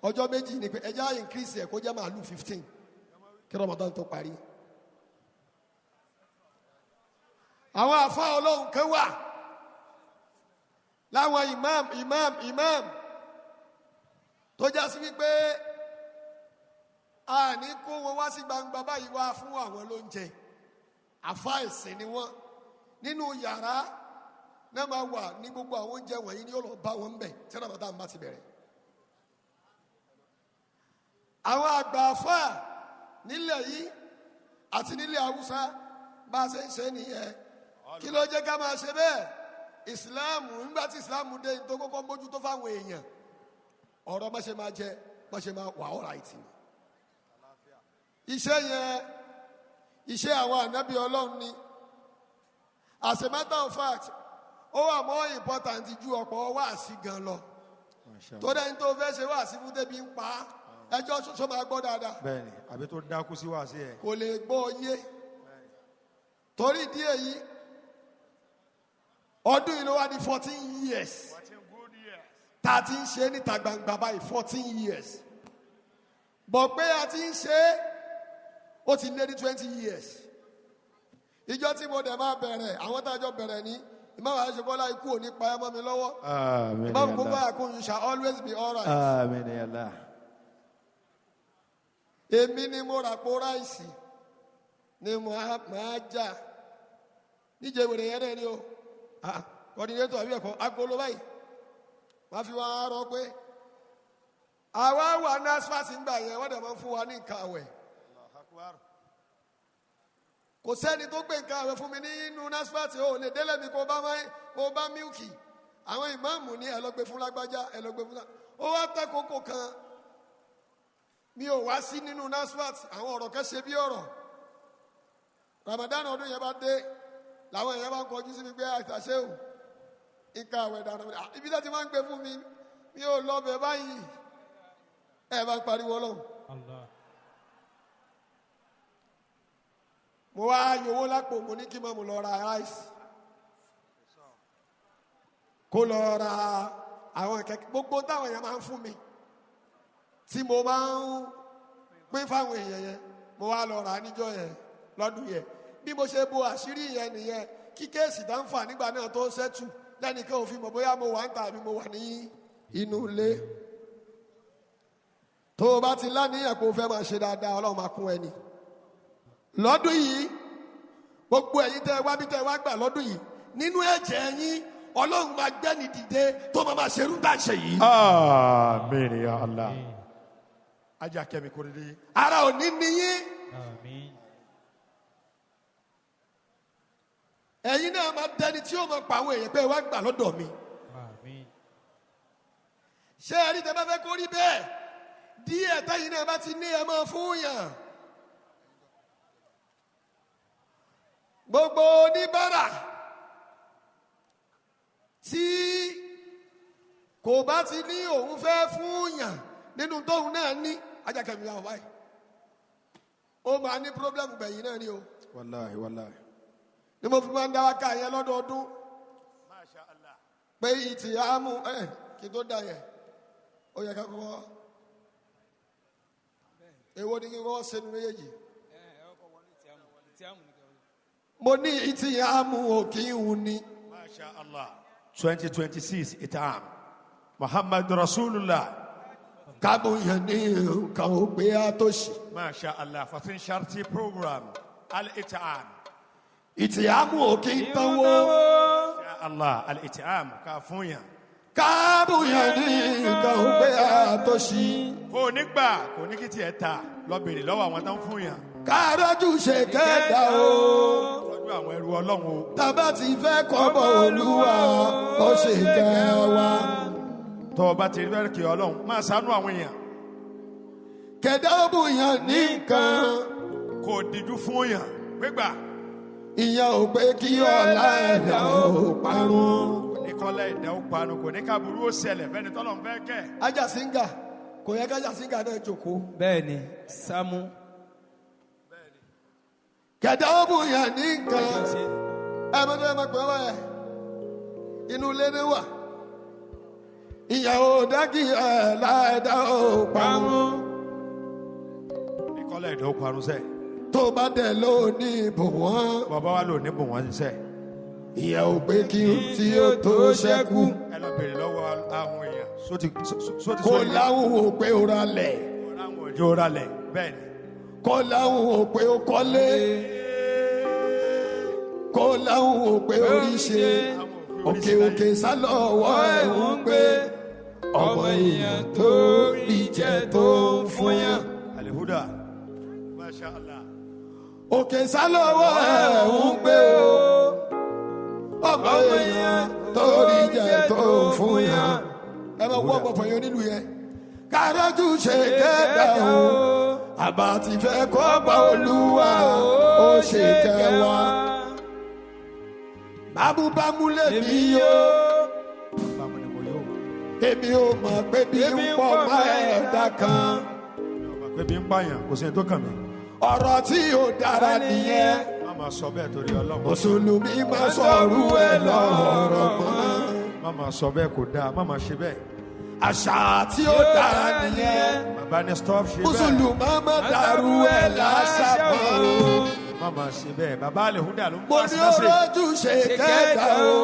ọjọ́ méjì ni pé ẹja increase ẹ̀ kó jẹ́ màálù 15 kí Ramadan tó parí. àwọn àfa Ọlọ́run kan wà láwọn imam tó já sí wípé a ní kó wọn wá sí gbangba báyìí wá fún àwọn lóúnjẹ àfa ẹ̀sìn ni wọ́n nínú yàrá náà máa wà ní gbogbo àwọn oúnjẹ wọ̀nyí ni yóò lọ bá wọn ń bẹ̀ tí Ramadan bá ti bẹ̀rẹ̀. àwọn àgbà àfa nílẹ̀ yìí àti nílẹ̀ Haúsá bá a ṣe ń ṣe nìyẹn kí ló jẹ́ ká máa ṣe bẹ́ẹ̀ ìsìláàmù nígbà tí ìsìláàmù dé tó kọ́kọ́ mójútó fáwọn èèyàn ọ̀rọ̀ má ṣe máa jẹ má ṣe máa wà ọ̀rọ̀ àìtì iṣẹ́ yẹn iṣẹ́ àwọn ànábì Ọlọ́run ni as a matter of fact ó wà more important ju ọ̀pọ̀ wáàsí gan lọ tó dẹ́ni tó fẹ́ ṣe wáàsí fún débi ń pa ẹjọ́ ṣoṣo máa gbọ́ dáadáa Bẹ́ẹ̀ni, àbí tó dákú sí wáàsí ẹ̀. kò lè gbọ́ yé torí ìdí èyí ọdún yìí ló wá di 14 years tá a ti ń ṣe níta gbangba báyìí 14 years bọ̀ pé a ti ń ṣe ó ti lé ní 20 years ìjọ tí mo dẹ̀ máa bẹ̀rẹ̀ àwọn tá a jọ bẹ̀rẹ̀ ní ìmáàmù àṣekọ́lá ikú ò ní pa ẹ́ mọ́ mi lọ́wọ́ ìmáàmù kó bá àkún you shall always be alright. Àmín ya Allah. èmi ni mo rà pò ráìsì ni mo máa jà níjẹ wèrè yẹn náà ni o kọ́dínétọ̀ àbí ẹ̀kọ́ agolo báyìí wọ́n fi wá rọ pé àwa wà NASFAT ńgbà yẹn wọ́n dẹ̀ máa ń fún wa ní nǹkan àwẹ̀ kò sẹ́ni tó gbé nǹkan àwẹ̀ fún mi nínú NASFAT o lè délẹ̀ mi kó bá mílkì àwọn ìmáàmù ní ẹ lọ gbé fún lágbájá ẹ lọ gbé fún lágbájá ó wá tẹ́ kókó kan mi ò wá sí nínú NASFAT àwọn ọ̀rọ̀ kan ṣe bí ọ̀rọ̀ Ramadan ọdún yẹn bá dé làwọn èèyàn bá ń kọjú sí mi pé àtàṣe ò nǹkan àwẹ̀ dáná ibi tí a ti máa ń gbé fún mi mi ò lọ bẹ̀ báyìí ẹ bá ń pariwo Ọlọ́run. mo wá yòwó lápò mo ní kí n máa mú lọ ra ráìsì kó lọ ra àwọn kẹ̀kẹ́ gbogbo táwọn èèyàn máa ń fún mi tí mo máa ń pín fáwọn èèyàn yẹn mo wá lọ rà níjọ́ yẹn lọ́dún yẹn bí mo ṣe bo àṣírí yẹn nìyẹn kí kéèsì tá ń fà nígbà náà tó ṣẹ́tù lẹ́nìkan ò fi mọ̀ bóyá mo wà ń ta àbí mo wà ní inú ilé tó o bá ti láníyàn kó o fẹ́ máa ṣe dáadáa Ọlọ́run máa kún ẹni lọ́dún yìí gbogbo ẹ̀yin tẹ́ wá bí tẹ́ wá gbà lọ́dún yìí nínú ẹ̀jẹ̀ yín Ọlọ́run máa gbẹ́ni dìde tó máa máa ṣerú tá à ń ṣe yìí. Àmín ya Allah. Ajá Kẹ́mi Kórèdé. ara ò ní níyín. ẹ̀yin náà máa dẹni tí ó máa pa àwọn èèyàn pé wá gbà lọ́dọ̀ mi. ṣé ẹ rí tẹ́ bá fẹ́ kó rí bẹ́ẹ̀ díẹ̀ tẹ́yìn náà bá ti ní ẹ máa fún yàn. gbogbo oníbàárà tí kò bá ti ní òun fẹ́ fún yàn nínú tóun náà ní ajakẹ̀mí àwọn báyìí ó máa ní pírọ́blẹ́mù gbẹ̀yìn náà ni o. wàláhi wàláhi. ni mo fi máa ń dá wákà yẹn lọ́dọọdún pé ìtì àmú kí tó dà yẹn ó yẹ ká kọ́kọ́ èwo ni kí n kọ́kọ́ sẹ́nu méjèèjì. mo ní ìtì àmú òkì ìhun ni. Masha Allah. 2026 itam Muhammad Rasulullah. kábò yẹn ní nǹkan ò gbé àtòṣì. Masha Allah. Fatin Sharti program al-itam. ìtì àmú òkì ìtànwó. Masha Allah al-itam ká fún yàn. kábò yẹn ní nǹkan ò gbé àtòṣì. kò ní gbà kò ní kí tiẹ̀ ta lọ bèrè lọ́wọ́ àwọn tó ń fún yàn. kárọ́jú ṣe kẹ́dà o. tọ́jú àwọn ẹrú ọlọ́run o. tábà ti fẹ́ kọ́bọ̀ olúwa ó ṣe kẹwàá. tọ́ ọ bá ti rí bẹ́ẹ̀ kí ọlọ́run máa ṣàánú àwọn èèyàn. kẹ̀dá ó bùyàn nìkan. kò díjú fún yàn gbégbà. ìyẹn ò pé kí ọ̀la ẹ̀dá ó parun. kò ní kọ́lá ẹ̀dá ó parun kò ní ká burú ó ṣẹlẹ̀ fẹ́ni tọ́lọ̀ ń fẹ́ kẹ́. ajasinga kò yẹ ká ajasinga náà jókòó. bẹ́ẹ̀ni Sámú. kẹ̀dá ó bùyàn nìkan. ẹ bẹ tó yẹ máa pẹ́ wáyẹ inú ilé ní wà. ìyẹn ò dákì ẹ̀la ẹ̀dá ó parun. ní kọ́lá ẹ̀dá ó parun sẹ́ẹ̀. tó bá dẹ̀ ló ní ibò wọ́n. bàbá wa lò ní bò wọ́n ṣiṣẹ́. ìyẹn ò pé kí n tí ó tó ṣẹ́kù. ẹ lọ bèrè lọ́wọ́ àwọn èèyàn sóti kó láwọn ò pé ó ra lẹ̀. láwọn òjò ra lẹ̀ bẹ́ẹ̀ ni. kó láwọn ò pé ó kọ́lé. kó láwọn ò pé ó rí ṣe. òkè òkè sálọ̀wọ́ ẹ̀ ń gbé. ọmọ èèyàn tó rí jẹ tó ń fún yàn. alihuda Masha Allah. òkè sálọ̀wọ́ ẹ̀ ń gbé o. ọmọ èèyàn tó rí jẹ tó ń fún yàn. ẹ bá wọ́ ọ̀pọ̀ yẹn nílùú yẹn. kárọ́jú ṣe kẹ́dà o. àbá ti fẹ́ kọ́ bá olúwa ó ṣe kẹwàá. bámúbámú lèmi yó. bámu ni mo yóò. èmi ò mọ̀ pé bí ń pọ̀ mọ́ ẹ̀dá kan. pé bí ń pààyàn kò sí ẹni tó kàn mí. ọ̀rọ̀ tí ò dára nìyẹn. má máa sọ bẹ́ẹ̀ torí ọlọ́run. mùsùlùmí máa sọ̀rọ̀ ẹ̀ lọ́rọ̀ mọ́. má máa sọ bẹ́ẹ̀ kò dáa má máa ṣe bẹ́ẹ̀. àṣà tí ó dára nìyẹn. bàbá ní stop ṣe bẹ́ẹ̀. mùsùlùmí máa dàrú ẹ̀ láṣà mọ́. má máa ṣe bẹ́ẹ̀ bàbá alihuda ló ń mo bá ní sílẹ̀. ọrọ́jú ṣe kẹ́dà o.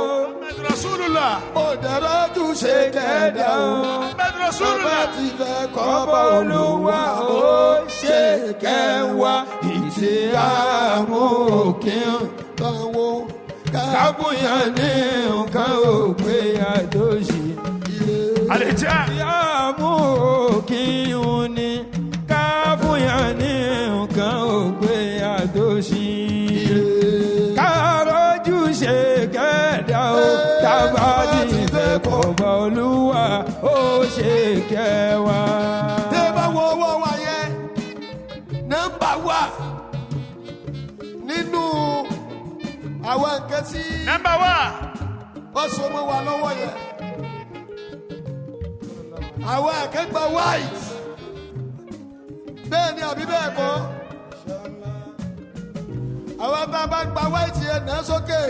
Rasulullah. mo dẹ̀rọ́jú ṣe kẹ́dà o. bàbá ti fẹ́ kọ́ bá olúwa ó ṣe kẹwàá. ìtì àmú òkè sanwó. kábùyàn ní nǹkan òpè àdóṣì. àlejò. Àmú òkè ìhun ni káfùyàn ní nǹkan òpè àdóṣì. kárọ́jú ṣe kẹ́dà o. tábà ti fẹ́ kọ́ bá olúwa ó ṣe kẹwàá. tẹ́ bá wo owó wa yẹn nọ́mbà wà nínú àwọn nǹkan tí Number one. wọ́n so mọ́ wa lọ́wọ́ yẹn. àwọn akẹgbẹ́ white bẹ́ẹ̀ ni àbí bẹ́ẹ̀ kọ́. àwọn tá a bá gba white yẹn náà sókè.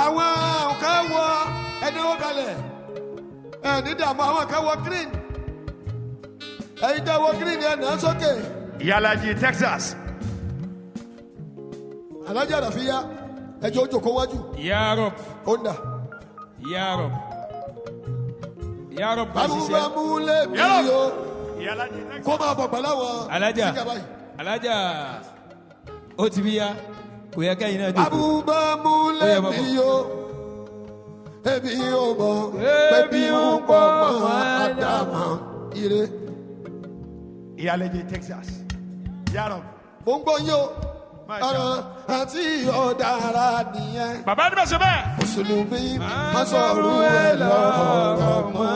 àwọn kan wọ ẹdínwó kalẹ̀ ní dààmú àwọn kan wọ green ẹ̀yin tẹ́ wọ green yẹn náà sókè. Yalaji Texas. alájà àdàfíyá ẹjọ́ ojú kó wájú Yarab, ó ń dà. Yarab, Yarab bá ṣiṣẹ́. bámúbámú lè mí o Yalaji Texas. kó máa bọ̀ pẹ̀lú àwọn Alájà, sígá báyìí. alájà, ó ti bí ya, kò yẹ kẹ́yìn náà jókòó. bámúbámú lè Ó yẹ bọ̀ mí o ebi ò mọ̀ pé bí ń pọ̀ mọ́ àdàmọ́ ire. Yalaji Texas. Yarab. mo ń gbọ́ yín o ọ̀rọ̀ àti ọ̀dàrà nìyẹn. bàbá ní bá ṣe bẹ́ẹ̀. mùsùlùmí má sọ̀rọ̀ ẹ̀ lọ́rọ̀ mọ́.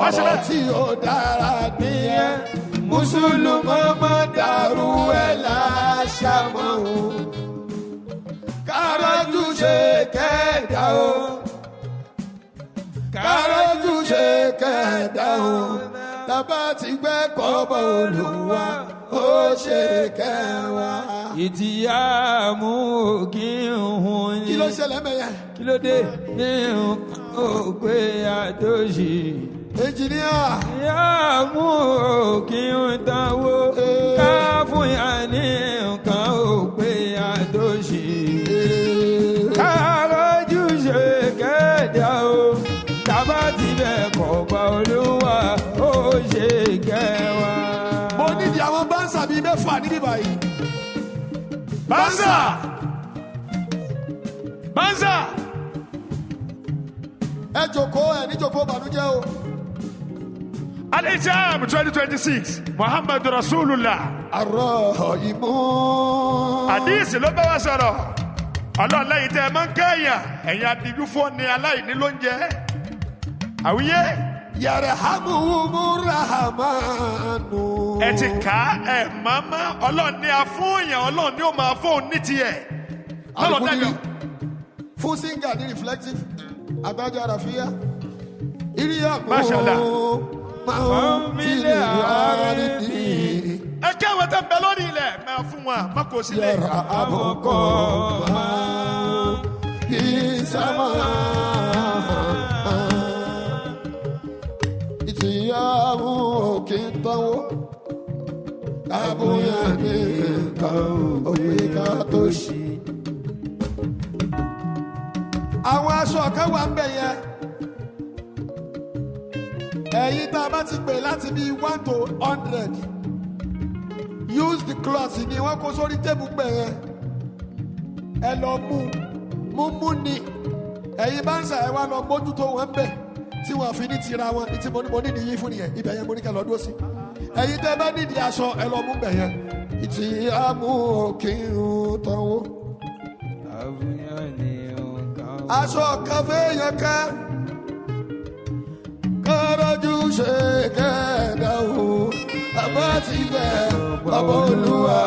ọ̀rọ̀ tí ọ̀dàrà nìyẹn. mùsùlùmí má dàrú ẹ̀ láṣà mọ́ o. kárọ́jú ṣe kẹ́ẹ̀dá o. kárọ́jú ṣe kẹ́ẹ̀dá o. tàbá ti gbẹ́ kọ́bọ̀ Olúwa ó ṣe kẹwàá. ìtìyà mú kí n hun ni. kí ló ṣẹlẹ̀ mẹ́yà. kí ló dé ní nǹkan ò pé àtòṣì. ẹnjìníà. ìyá mú kí n tanwó ká fún yà ní nǹkan ò pé àtòṣì. kárọ́jú ṣe kẹ́ẹ̀dá o tàbá ti bẹ̀ kọ́ba Olúwa ó ṣe kẹwàá. mo nídìí àwọn bánsà bíi mẹ́fà níbí báyìí. bánsà. bánsà. ẹ jókòó ẹ ní jókòó bànújẹ́ o. Al-Ijab 2026 Muhammad Rasulullah. àrọ̀ ìmú. àdìsí ló bá wa sọ̀rọ̀ ọlọ́run lẹ́yìn tẹ́ ẹ máa ń kẹ́yàn ẹ̀yin adìjú fún ni aláìní ló ń jẹ́ àwíyé. yarhamuhumu rahmanu. ẹ ti kà á ẹ màmá ọlọ́run ní afúnyàn ọlọ́run ní ó máa fóun ní tiẹ̀. alukuli fún singa ní reflective adájọ́ àràfíà. ìrìyàmú máa ń filẹ̀ àárín. ẹ kẹ́wọ́n tẹ́ bẹ lórí ilẹ̀ máa fún wa má kò sílẹ̀. yàrá àbọ̀kọ́ máa kí sámà. ìtìyàwó òkè ń tánwó kábóyá ní nǹkan òwe ká tó ṣí. àwọn aṣọ kan wà ń bẹ̀ yẹn ẹ̀yin tá a bá ti pè láti bí 1 to 100 use the cloth ni wọ́n kó sórí tébù pẹ̀ yẹn ẹ lọ mú ni ẹ̀yin bá ń ṣe ẹ wá lọ mójútó wọn bẹ̀ tí wọn fi ní tira wọn ní tí mo ní nìyí fún nìyẹn ibẹ̀ yẹn mo ní kẹ́ lọ dúró sí ẹ̀yin tẹ́ bá nídìí aṣọ ẹ lọ mú bẹ̀ yẹn ìtì àmú òkè ń tanwó. aṣọ kàfé yẹn ká kárọ́jú ṣe kẹ́ẹ̀dá o àbá ti bẹ̀ bàbá Olúwa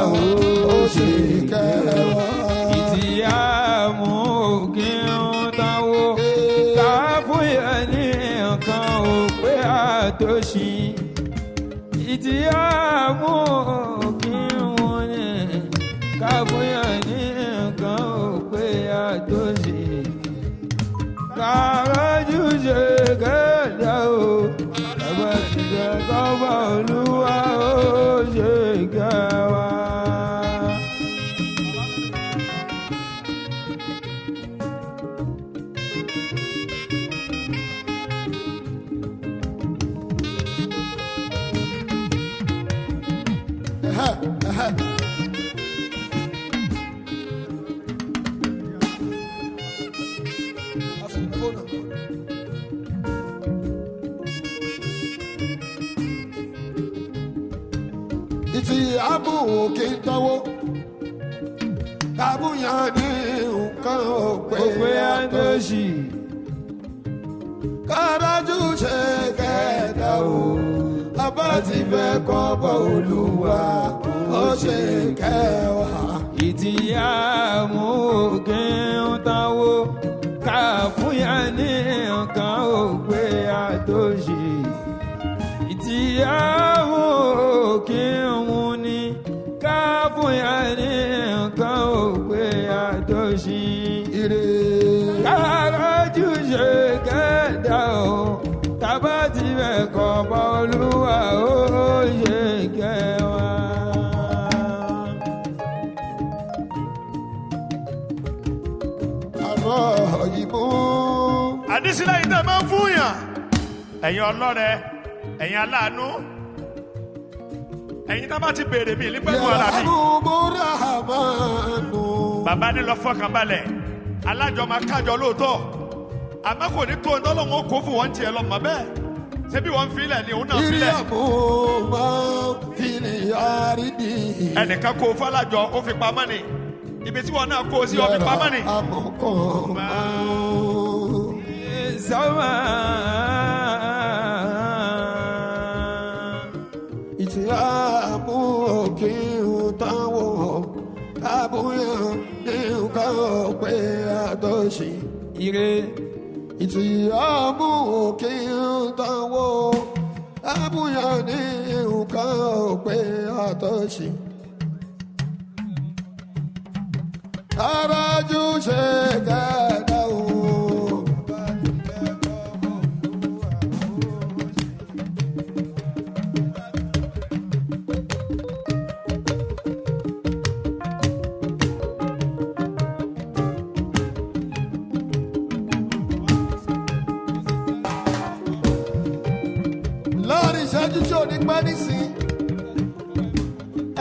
ó ṣe kẹwàá. ìtìyà mú kí n tanwó ká fún yà ní nǹkan ò pé àtòṣì. ìtìyà mú kí n hun ni ká fún yà ní nǹkan ò pé àtòṣì. kárọ́jú ṣe kẹ́ẹ̀dá o tàbá ti bẹ̀ kọ́ba Olúwa ó ṣe kẹwàá. ìtì àbù òkè ń tánwó kábúyà ní nǹkan òpè àtòṣì. kárọ́jú ṣe kẹ́ẹ̀dá o àbá ti fẹ́ kọ́ba Olúwa ó ṣe kẹwàá. ìtìyà mú kí n tanwó ká fún yà ní nǹkan ò pé àtòṣì. ìtìyà mú kí n hun ni ká fún yà ní nǹkan ò pé àtòṣì. kárọ́jú ṣe kẹ́ẹ̀dá o tàbá ti bẹ̀ kọ́ba Olúwa ó ṣe kẹwàá. àrọ̀ ìmú. àdísílẹ̀ yìí tẹ́ máa ń fún yàn ẹ̀yin ọlọ́rẹ ẹ̀yin aláàánú ẹ̀yin tá bá ti béèrè mi nígbàgbọ́ ara mi. yarhamuhumu rahmanu. bàbá ní lọ fọkàn balẹ̀ alájọ máa kájọ lóòótọ́ àmọ́ kò ní tó ń tọ́lọ́wọ́n kó fún wọn tiẹ̀ lọ mọ́ bẹ́ẹ̀ ṣé bí wọ́n filẹ̀ ni òun náà filẹ̀. ìrìyàmú máa ń filẹ̀ àrídì. ẹnìkan kó fọlájọ ó fi pamọ́ ni ibi tí wọn náà kó sí ó fi pamọ́ ni. Sama. Ìtì àmú òkè táwọn àbúyọ ní nǹkan ọ̀pẹ àtọ́sí. Ire. Ìtì àmú òkè táwọn àbúyọ ní nǹkan ọ̀pẹ àtọ́sí. Arájú ṣe kẹ́ẹ̀dá o. Láàrin ìṣẹ́jú tí ò ní pẹ́ nísìn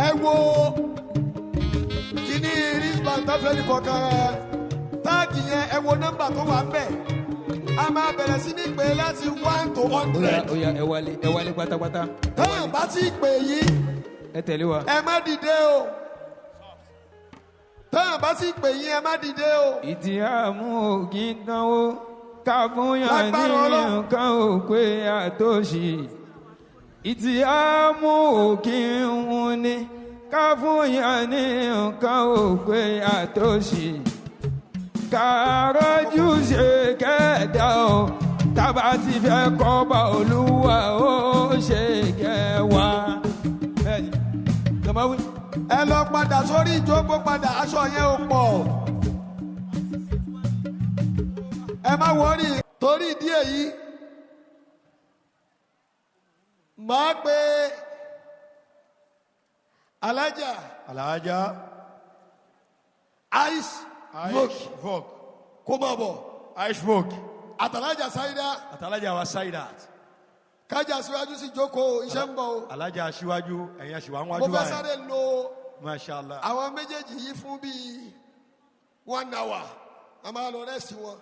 ẹ wo kíní wristband tó fẹ́ ní kọ̀ọ̀kan táàgì yẹn ẹ wo nọ́mbà tó wà ń bẹ̀ a máa bẹ̀rẹ̀ sí ní pé láti 1 to 100. Oya ẹ wálé pátápátá. Táwọn bá ti pè yín ẹ tẹ̀lé wa. ẹ má dìde o. Táwọn bá ti pè yín ẹ má dìde o. Ìtì àmú òkè náwó káfúnyàn ní nǹkan òpè àtòṣì. Ìtì àmú òkè ń ní káfúnyàn ní nǹkan òpè àtòṣì. Kàrọ́jú ṣe kẹ́ẹ̀dá o tábà ti fẹ́ kọ́ba olúwa ó ṣe kẹwàá. Ẹ lọ padà sórí ìjókòó padà aṣọ yẹn ò pọ̀. Ẹ má wọrí torí ìdí èyí máa pe alájà ice vogue kó máa bọ̀ ice vogue àtàlájà sáyidá àtàlájà wa sáyidá kájà síwájú sí jókòó iṣẹ́ ń bọ̀ o. alájà síwájú ẹ̀yìn àṣìwá ń wájú mo fẹ́ sáré lo mashallah àwọn méjèèjì yìí fún bíi 1 hour a máa lọ rẹ́sì wọn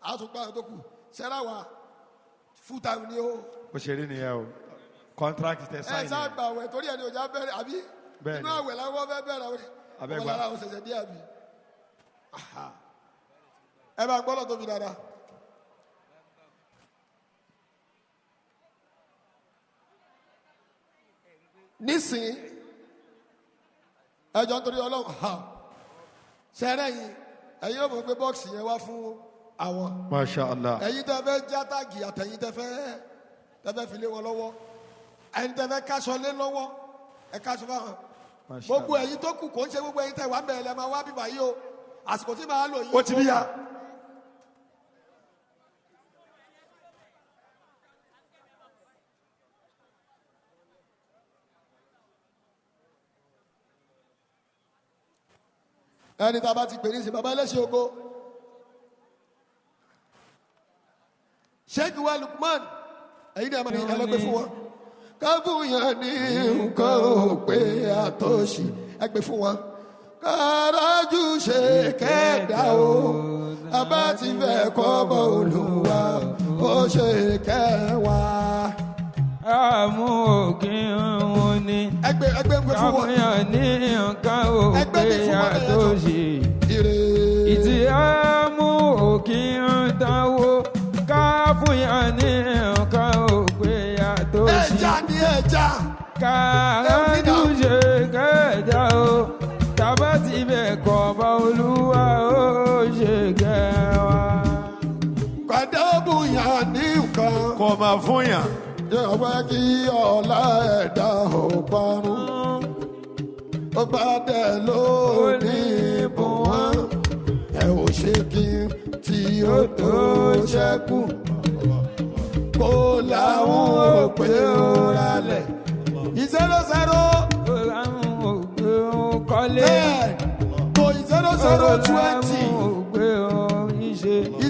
àtúpà tó kù sẹ́ra wa full time ni o. ó ṣe rí nìyẹn o contract tẹ sáyìn. ẹ sá gbà wẹ̀ torí ẹni òjá bẹ̀rẹ̀ àbí inú àwẹ̀ làwọn fẹ́ bẹ̀rẹ̀ àwọn ọmọ lára àwọn ṣẹ̀ṣẹ̀ dí àbí. ẹ bá gbọ́dọ̀ tóbi dáadáa. nísìnyí ẹjọ́ nítorí ọlọ́run ṣẹrẹ́ yìí ẹ̀yin ló mọ̀ pé bọ́ọ̀sì yẹn wá fún àwọn. Masha Allah. ẹ̀yin tẹ́ fẹ́ já táàgì àtẹ̀yin tẹ́ fẹ́ fi lé wọn lọ́wọ́ ẹ̀yin tẹ́ fẹ́ káṣọ lé lọ́wọ́ ẹ̀ káṣọ fáwọn. gbogbo ẹ̀yin tó kù kò ń ṣe gbogbo ẹ̀yin tẹ́ wà ń bẹ̀rẹ̀ lẹ́ máa wá bíbá yìí o àsìkò tí màá lò yìí. ó ti bí ya. ẹni tá a bá ti pè ní sí baba ẹlẹ́sìn ogo Sheikh wa Lukman ẹ̀yin ni a máa ní ẹlẹ́gbẹ́ fún wọn kábùyàn ní nǹkan òpè àtọ́sí ẹgbẹ́ fún wọn kárájú ṣe kẹ́ẹ̀dá o abá ti fẹ́ kọ́ bọ́ olùwà ó ṣe kẹwàá. àmú òkè wọn ni kábùyàn ní nǹkan òpè àtọ́sí. ìtì àmú òkè dáwó káfùyàn ní nǹkan òpè àtọ́sí. ẹja ni ẹja. kàrájú ṣe kẹ́ẹ̀dá o tábà ti bẹ̀ kọ́ bá olúwa ó ṣe kẹwàá. kàdábùyàn ní nǹkan. kò máa fún yàn. jẹ́ ọ̀pẹ́ kí ọ̀la ẹ̀dá ò parun. ó bá dẹ̀ lónìí bùn wọ́n. ẹ ò ṣe kí tí ó tó ṣẹ́kù. kó làwọn ò pé ó ralẹ̀. 0-0. kọ́lé. to 0-0-20.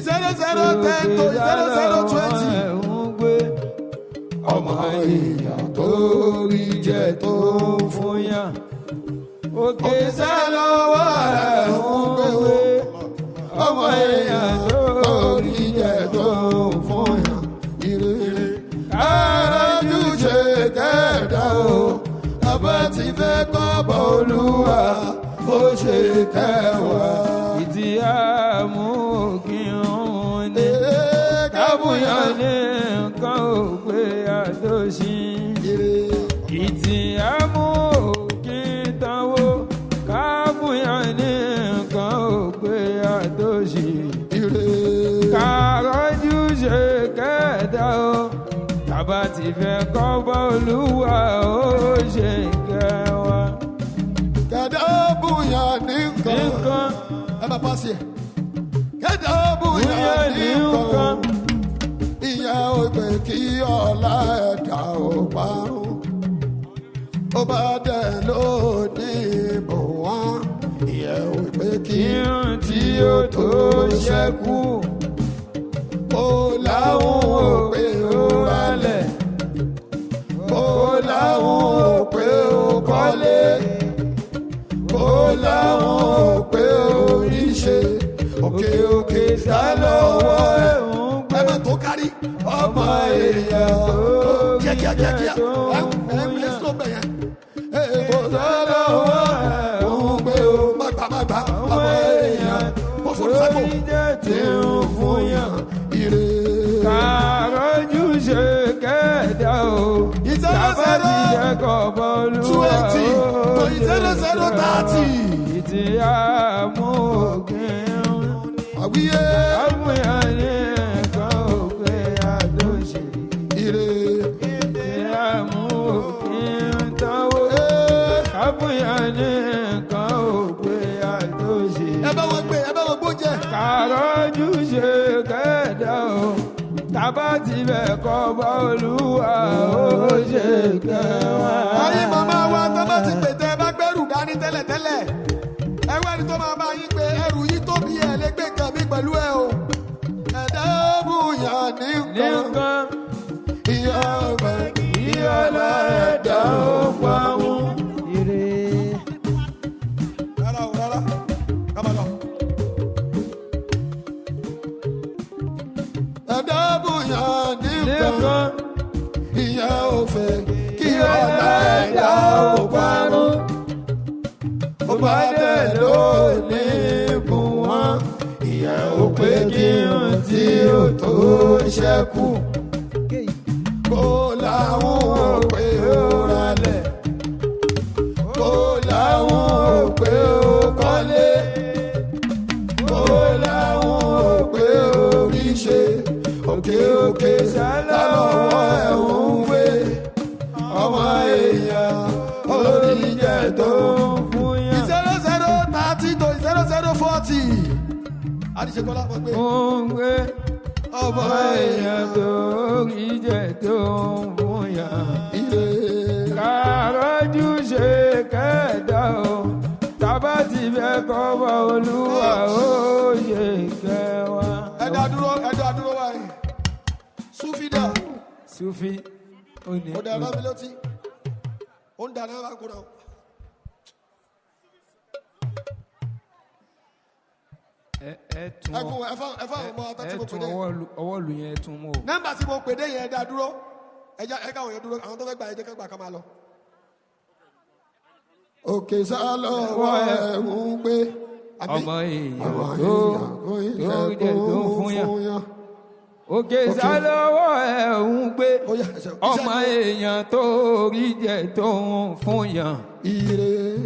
0-0-10 to 0-0-20. ọmọ èèyàn tó rí jẹ tó fún yàn. òkè sálọ́wọ́ ẹ̀ ń gbé. ọmọ èèyàn tó rí jẹ tó fún yàn. ìrere arájú ṣe kẹ́ẹ̀dá o tàbá ti fẹ́ kọ́ bọ̀ olúwa ó ṣe kẹwàá. ìtì àmú kí òun ní kábùyàn ní nǹkan ò pé àdóṣì. ìtì àmú kí tanwó kábùyàn ní nǹkan ò pé àdóṣì. kàrọ́jú ṣe kẹ́ẹ̀dá o tàbá ti fẹ́ kọ́ bọ́ olúwa ó ṣe kẹwàá. kẹ̀dá bùyàn ní nǹkan ẹ bá pàṣẹ. kẹ̀dá bùyàn ní nǹkan ìyẹn ò pé kí ọlá ẹ̀dá ò parun. ó bá dẹ̀ lóde bò wọ́n ìyẹn ò pé kí tí ó tó ṣẹ́kù. ó láwọn ò pé ó rálẹ̀. ó láwọn ò pé ó kọ́lé. ó láwọn ò pé ó ríṣe. òkè òkè sá lọ́wọ́ ẹ̀ ẹ má tó kárí ọmọ èèyàn kíákíá ẹ sọ bẹ̀yẹn. kò sá lọ́wọ́ ẹ̀ òun gbé o má gbà ọmọ èèyàn kò fòrò sábò tí ń fún yàn ire. kàrọ́jú ṣe kẹ́ẹ̀dá o tàbá ti dẹ́kọ̀ bọ́ọ̀lù wa ó ṣe kẹwàá. ìtì àmú òkè àwíyé kábùyàn ní nǹkan ò pé àdóṣì. ire. ìtì àmú òkè tanwó kábùyàn ní nǹkan ò pé àdóṣì. ẹ bá wọn gbóúnjẹ. kàrọ́jú ṣe kẹ́ẹ̀dá o tàbá ti bẹ̀ kọ́ bá olúwa ó ṣe kẹwàá. ayé màmá wa tó bá ti pètè bá gbẹ́rù dání tẹ́lẹ̀tẹ́lẹ̀ ẹwẹ́ ni tó máa bá yín pé ẹrù yìí tó bí ẹ lè gbé nǹkan mi pẹ̀lú ẹ o. ẹ̀dá bùyàn ní nǹkan ìyá ọgbẹ́ ìyá ọlọ́ẹ̀dá ó pa wọn. rárá o rárá ká máa lọ. ẹ̀dá bùyàn ní nǹkan ìyá òfẹ́ kí ọlọ́ẹ̀dá ó pa wọn. ó bá dẹ̀ lónìí bùn wọ́n ìyá ò pé kí n tí ó tó ṣẹ́kù. kó láwọn ò pé ó ralẹ̀. kó láwọn ò pé ó kọ́lé. kó láwọn ò pé ó ríṣe. òkè òkè sálọ́wọ́ ẹ̀ ń wé. ọmọ èèyàn oríjẹ tó ń fún yàn. 0030 to 0040. àdìsẹ́kọ́lá mọ̀ pé. ó ń gbé ọmọ èèyàn tó rí jẹ tó ń fún yàn. ire. kàrọ́jú ṣe kẹ́ẹ̀dá o tàbá ti fẹ́ kọ́ bá olúwa ó ṣe kẹwàá. ẹ̀dá dúró báyìí. súfìdà. Sufi ó ní. ó dẹ̀ lọ́mi létí. ó ń dáná bá kúrò. ẹ tún ọmọ àtàtì mo pè dé. ọwọ́ lu yẹn tún mú o. nọ́mbà tí mo pè dé yẹn dá dúró. ẹ káwọn yẹn dúró àwọn tó fẹ́ gbà yẹn jẹ́ ká gbà ká máa lọ. òkè sálọ wọ ẹ̀hún gbé. ọmọ èèyàn tó jẹ tó fún yàn. òkè sálọ́wọ́ ẹ̀ ń gbé ọmọ èèyàn tó rí jẹ tó ń fún yàn.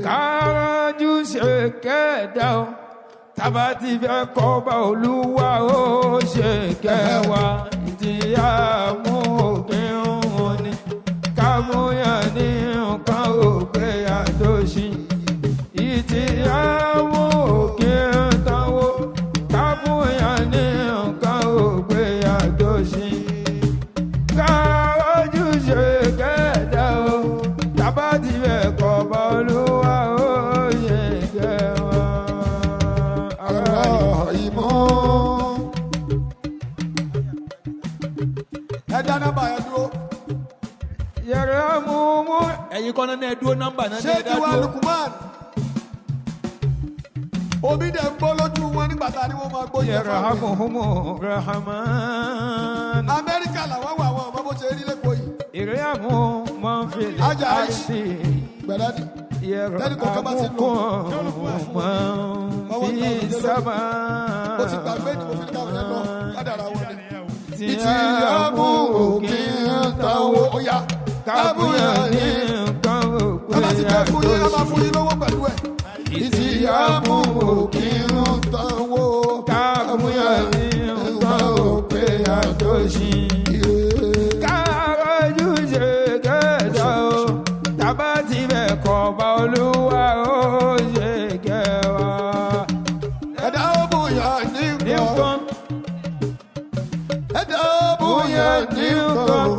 kárànjú ṣe kẹ́ẹ̀dá o tàbá ti fẹ́ kọ́ bá olúwa ó ṣe kẹwàá. ìtì àmú òkè òun ni kámúyàn ní nǹkan òkè àdóṣì. ìtì àmú òkè tanwó kámúyàn ní nǹkan òkè àdóṣì. kárànjú ṣe kẹ́ẹ̀dá o tàbá ti fẹ́ kọ́ bá olúwa ó ṣe kẹwàá. ẹ dá nọ́mbà yẹn dúró. yẹrẹ mú ẹ̀yin kọ́nà náà dúró nọ́mbà náà ṣé tiwa Lukman omi dẹ̀ ń bọ́ lójú wọn nígbà tá a ní wọ́n máa gbóyè yẹrẹ mú rahman. Amẹ́ríkà làwọn wà wọn ọmọ bó ṣe rí lẹ́kọ̀ọ́ yìí. ìrẹ́ mú mọ́fìlì àti gbẹ̀dẹ́dì. يرحمكم من في السماء ó ti gbàgbé ìdìbò fi káwọn yẹn lọ kádàrá wọn ni. ìtìyàmú òkè táwọn ó yá kábùyà ní nǹkan òpè ẹ bá ti gbé fún yín ẹ máa fún yín lówó pẹ̀lú ẹ̀. ìtìyàmú òkè táwọn kábùyà ní nǹkan òpè àtòṣì. káàrọ̀jú ṣe kẹ́ẹ̀dá o tàbá ti bẹ̀ kọ́ bá olúwa ó ṣe kẹwàá. ẹ̀dá bùyà ní nǹkan. ẹ̀dá bùyà ní nǹkan.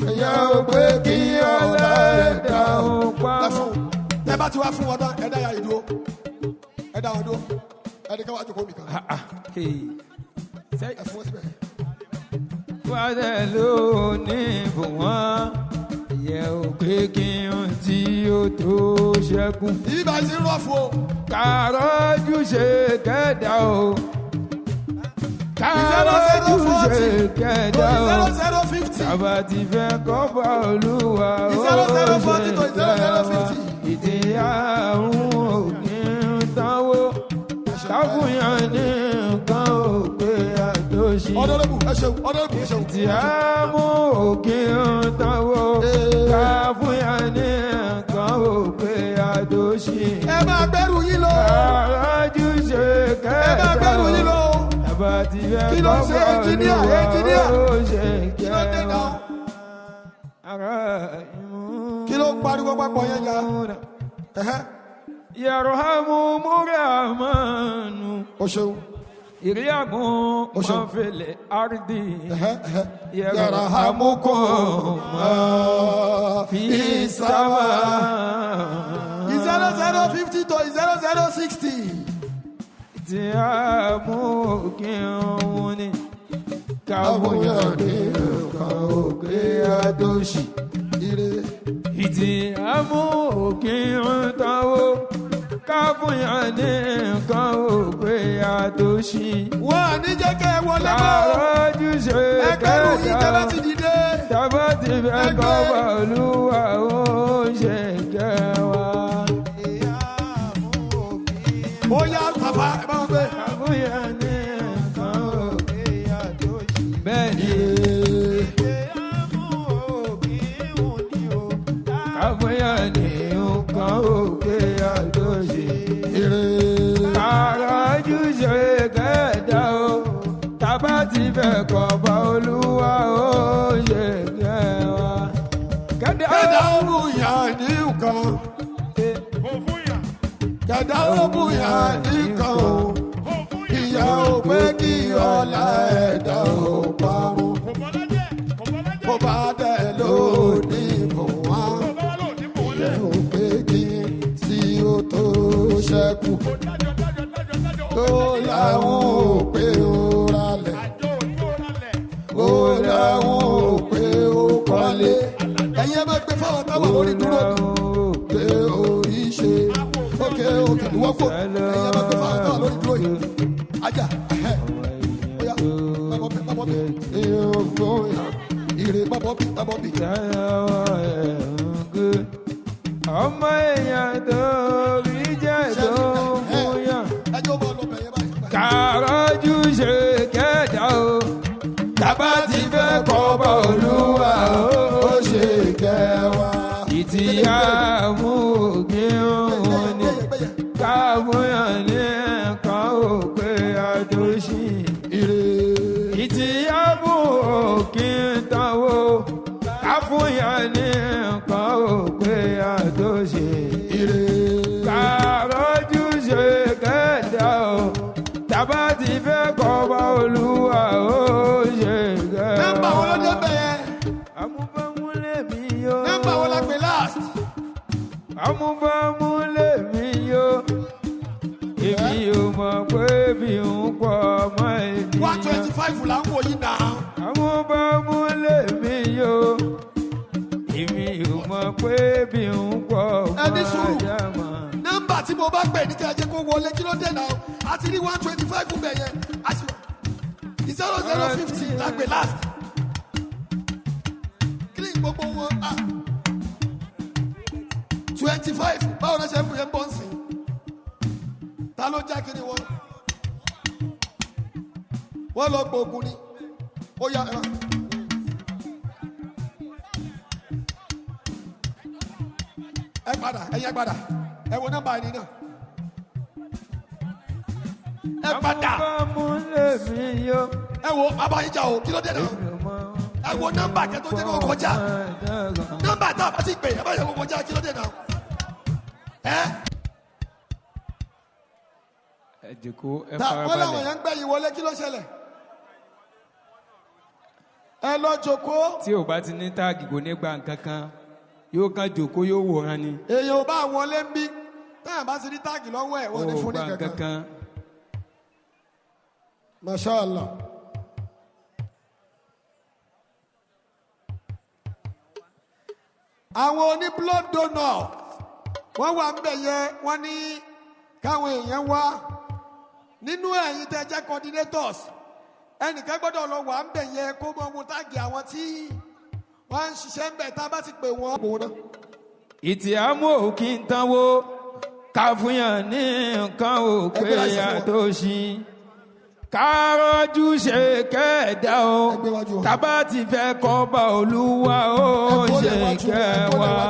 ẹ̀yà ò pé kí ọ̀la ẹ̀dá ò pa. ẹ bá ti wá fún wọn tán ẹ̀dá yà ìdúró ẹ̀dá wọn dúró ẹ̀dá káwá tó kó mi kan. ẹ fún wọn síbẹ̀. wàdẹ ló ní fún wọn yẹ ò pé kí n tí ó tó ṣẹ́kù. ibà sí rọ́ọ̀fù o. kàrọ́jú ṣe kẹ́dà o. kàrọ́jú ṣe kẹ́dà o. tàbá ti fẹ́ kọ́ bá olúwa ó ṣe kẹ́wàá. ìdíyàwó òkè ń tánwó káfíńyàn ní nǹkan òpè àtòṣì. ọ̀dọ́dọ́bù ẹ ṣeun ọ̀dọ́dọ́bù ẹ ṣeun. ìdíyàwó òkè ń tánwó káfíńyàn ní nǹkan òpè àtòṣì. ẹ máa gbẹ́rù yín lọ. kàrọ́jú ṣe kẹ́dà ẹ máa gbẹ́rù yín lọ. tàbá ti fẹ́ kí ló kọ́ ṣe bá ẹnjìníà ẹnjìníà. olúwa ó ṣe kí ló dé náà. kẹ́wàá. kí ló ń pariwo pápọ̀ yẹn ya. yarhamu muramanu o ṣeun. iriamu ṣeun. mafele ardi yarhamukum fi sama 0050 to 0060. tí a mú kí òun ni káwọnyà káwọnyà ní nǹkan òkè àdóṣì. ire. ìtì àmú òkè ń tanwó káfíńyà ní nǹkan òpè àtòṣì. wọ́n á ní jẹ́ kẹ́ ẹ wọlé mọ́. kàrọ́jú ṣe ẹgbẹ́rún yìí tẹ́ bá kẹ́dà ti dìde. tàbá ti fẹ́ kọ́ bá olúwa ó ṣe kẹwàá. ó yá bàbá ẹ bá wọn gbé. káfíńyà ní nǹkan òpè àtòṣì. bẹ́ẹ̀ ni káfíńyà ní nǹkan òpè àtòṣì. kàrọ́jú ṣe kẹ́dà o tàbá ti fẹ́ kọ́ bá olúwa ó ṣe kẹwàá. kẹ́dà ó bùyà ní nǹkan. kẹ́dà ó bùyà ní nǹkan o. ìyá ò pé kí ọ̀la ẹ̀dá ò parun. bó bá dẹ̀ lónìí bò wá. ìyá ò pé kí tí ó tó ṣẹ́kù. tó láwọn ò pé ó ralẹ̀. ó láwọn ò pé ó kọ́lé. ẹ̀yin ẹ máa gbé fáwọn táwọn lórí dúró ní. pé orí ṣe òkè òkè ìwọ́pọ̀ ẹ̀yin ẹ máa gbé fáwọn táwọn lórí dúró yìí. ajá bóyá bábọ́ bí ire bábọ́ bí. ọmọ èèyàn tó rí jẹ́ tó fún yàn. ẹjọ́ bọ̀ lọ bẹ̀yẹ báyìí. kàrọ́jú ṣe kẹ́dà o tàbá ti fẹ́ kọ́ bá olúwa ó ṣe kẹwàá. ìtìyàmú òkè òun ni káfíńyàn ní nǹkan òpè àtòṣì. ìtìyàmú òkè tanwó káfíńyàn ní nǹkan òpè àtòṣì. kàrọ́jú ṣe kẹ́dà o tàbá ti fẹ́ kọ́ bá olúwa ó ṣe kẹwàá. nọ́mbà wo ló dé bẹ́ẹ̀. amúbámúlẹ̀ mi yó. nọ́mbà wo la pè last. amúbámúlẹ̀ mi yó. èmi ò mọ̀ pé bí n pọ̀ mọ́ ènìyàn. 125 là ń wò yín náà. amúbámúlẹ̀ mi yó. èmi ò mọ̀ pé bí n pọ̀ mọ́ ẹni sùúrù. àjàmọ́. nọ́mbà tí mo bá pè ní kí ẹ jẹ́ kó wọlé kí ló dé náà. a ti rí 125 bẹ̀ yẹn. a ti 0050 la pè last. kí ni gbogbo wọn. 25 báwo ló ṣe ń bùyẹn bọ́ sí ta ló já kiri wọn wọ́n lọ gbógun ni ó yá ẹ̀rọ. ẹ padà ẹ̀yẹ padà ẹ wo nọ́mbà ẹni náà ẹ padà ẹ wo abayíjà o kí ló dé náà ẹ wo nọ́mbà kẹtó dé náà kọjá nọ́mbà tá a bá ti gbé ẹ bá yẹ kó kọjá kí ló dé náà ẹ. ẹ jòkó ẹ wọ́n làwọn farabalẹ̀. yẹn ń gbẹ̀yìn wọlé kí ló ṣẹlẹ̀ ẹ lọ jòkó. tí o bá ti ní táàgì kò ní gba nǹkan kan yóò kàn jòkó yóò wòran ni. èèyàn ò bá wọlé ń bí táyà bá ti ní táàgì lọ́wọ́ ẹ̀ wọ́n ní fún ní kankan. mashallah. àwọn oní blood donor wọ́n wà ń bẹ̀ yẹn wọ́n ní káwọn èèyàn wá nínú ẹ̀yin tẹ́ jẹ́ coordinators ẹnìkan gbọ́dọ̀ lọ wà ń bẹ̀ yẹn kó mọ ohun táàgì àwọn tí wọ́n ń ṣiṣẹ́ ń bẹ̀ tá a bá ti pè wọ́n. ìtì àmú kí n tánwó ká fún yàn ní nǹkan ò pé yàtọ̀ sí kárọ́jú ṣe kẹ́ẹ̀dá o tábà ti fẹ́ kọ́ bá olúwa ó ṣe kẹwàá